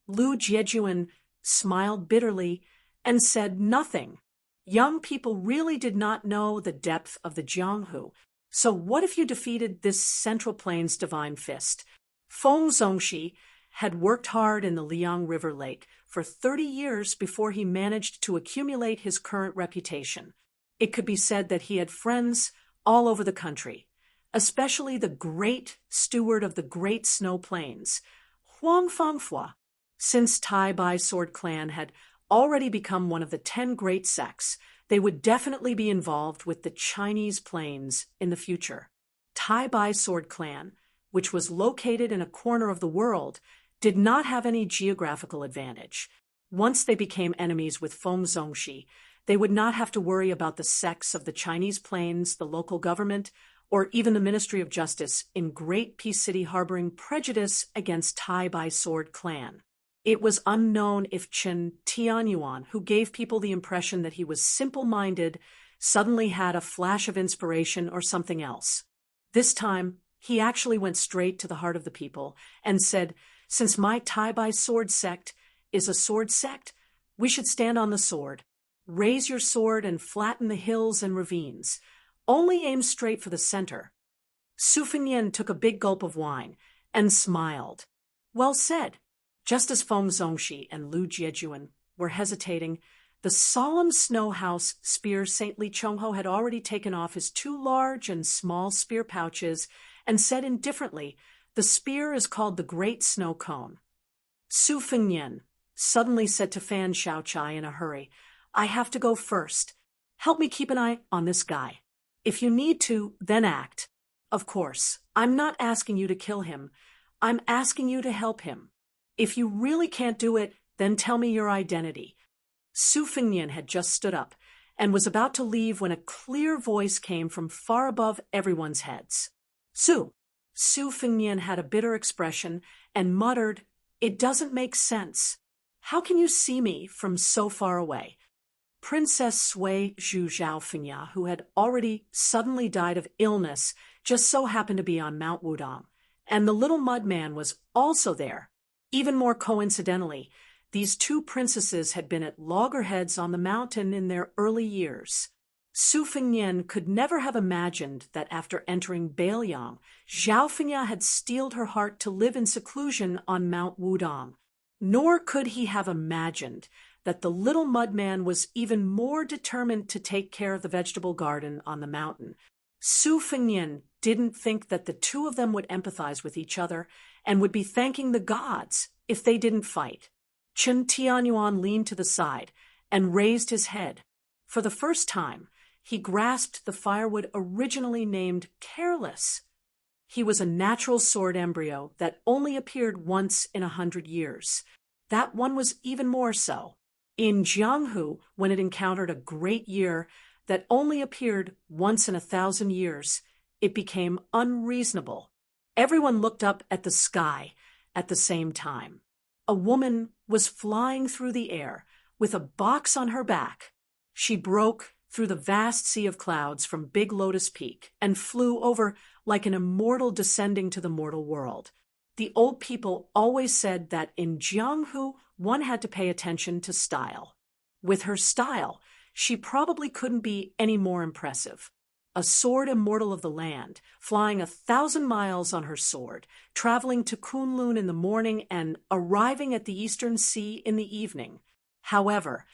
Lu Jiejuan smiled bitterly and said nothing. Young people really did not know the depth of the Jianghu. So what if you defeated this Central Plains divine fist? Feng Zhongxi had worked hard in the Liang River Lake for 30 years before he managed to accumulate his current reputation. It could be said that he had friends all over the country, especially the great steward of the Great Snow Plains, Huang Fangfua. Since Tai Bai Sword Clan had already become one of the 10 great sects, they would definitely be involved with the Chinese plains in the future. Tai Bai Sword Clan, which was located in a corner of the world, did not have any geographical advantage. Once they became enemies with Feng Zhongxi, they would not have to worry about the sects of the Chinese plains, the local government, or even the Ministry of Justice in Great Peace City harboring prejudice against Tai Bai Sword Clan. It was unknown if Chen Tianyuan, who gave people the impression that he was simple-minded, suddenly had a flash of inspiration or something else. This time, he actually went straight to the heart of the people and said, "Since my Tai Bai sword sect is a sword sect, we should stand on the sword. Raise your sword and flatten the hills and ravines. Only aim straight for the center." Su Fengnian took a big gulp of wine and smiled. "Well said." Just as Feng Zhongxi and Lu Jiejuan were hesitating, the solemn snow house spear Saint Li Chongho had already taken off his 2 large and small spear pouches and said indifferently, "The spear is called the Great Snow Cone." Su Fengnian suddenly said to Fan Xiaochai in a hurry, "I have to go first. Help me keep an eye on this guy. If you need to, then act. Of course, I'm not asking you to kill him. I'm asking you to help him. If you really can't do it, then tell me your identity." Su Fengnian had just stood up and was about to leave when a clear voice came from far above everyone's heads. "Su." Su Fengnian had a bitter expression and muttered, "It doesn't make sense. How can you see me from so far away?" Princess Sui Zhu Zhaofengya, who had already suddenly died of illness, just so happened to be on Mount Wudong, and the little mud man was also there. Even more coincidentally, these 2 princesses had been at loggerheads on the mountain in their early years. Su Fengnian could never have imagined that after entering Beilyang, Zhaofengya had steeled her heart to live in seclusion on Mount Wudong. Nor could he have imagined that the little mud man was even more determined to take care of the vegetable garden on the mountain. Su Fengnian didn't think that the 2 of them would empathize with each other and would be thanking the gods if they didn't fight. Chen Tianyuan leaned to the side and raised his head. For the first time, he grasped the firewood originally named Careless. He was a natural sword embryo that only appeared once in 100 years. That one was even more so. In Jianghu, when it encountered a great year that only appeared once in 1,000 years, it became unreasonable. Everyone looked up at the sky at the same time. A woman was flying through the air with a box on her back. She broke through the vast sea of clouds from Big Lotus Peak and flew over like an immortal descending to the mortal world. The old people always said that in Jianghu, one had to pay attention to style. With her style, she probably couldn't be any more impressive. A sword immortal of the land, flying 1,000 miles on her sword, traveling to Kunlun in the morning and arriving at the Eastern Sea in the evening. However,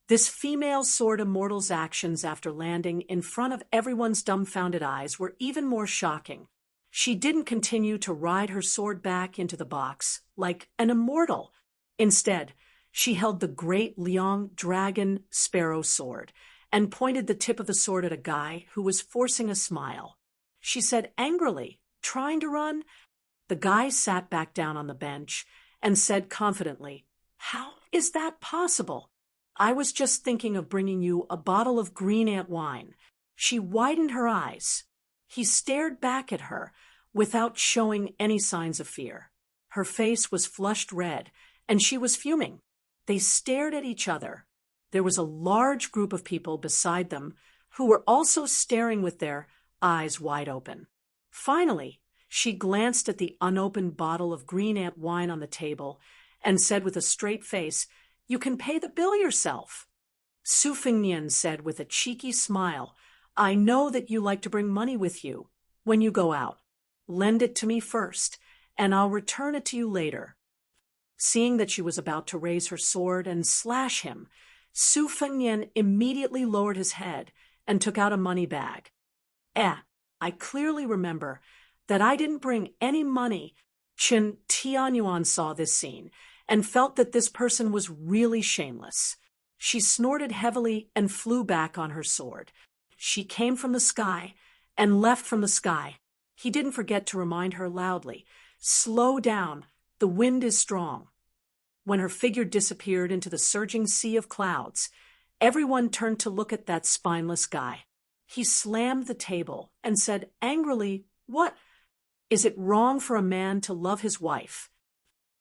this female sword immortal's actions after landing in front of everyone's dumbfounded eyes were even more shocking. She didn't continue to ride her sword back into the box like an immortal. Instead, she held the great Liang dragon sparrow sword and pointed the tip of the sword at a guy who was forcing a smile. She said angrily, trying to run?" The guy sat back down on the bench and said confidently, "How is that possible? I was just thinking of bringing you a bottle of green ant wine." She widened her eyes. He stared back at her without showing any signs of fear. Her face was flushed red, and she was fuming. They stared at each other. There was a large group of people beside them who were also staring with their eyes wide open. Finally, she glanced at the unopened bottle of green ant wine on the table and said with a straight face, "You can pay the bill yourself." Su Fengnian said with a cheeky smile, "I know that you like to bring money with you when you go out. Lend it to me first, and I'll return it to you later." Seeing that she was about to raise her sword and slash him, Su Fengnian immediately lowered his head and took out a money bag. I clearly remember that I didn't bring any money." Chen Tianyuan saw this scene and felt that this person was really shameless. She snorted heavily and flew back on her sword. She came from the sky and left from the sky. He didn't forget to remind her loudly, "Slow down, the wind is strong." When her figure disappeared into the surging sea of clouds, everyone turned to look at that spineless guy. He slammed the table and said angrily, "What? Is it wrong for a man to love his wife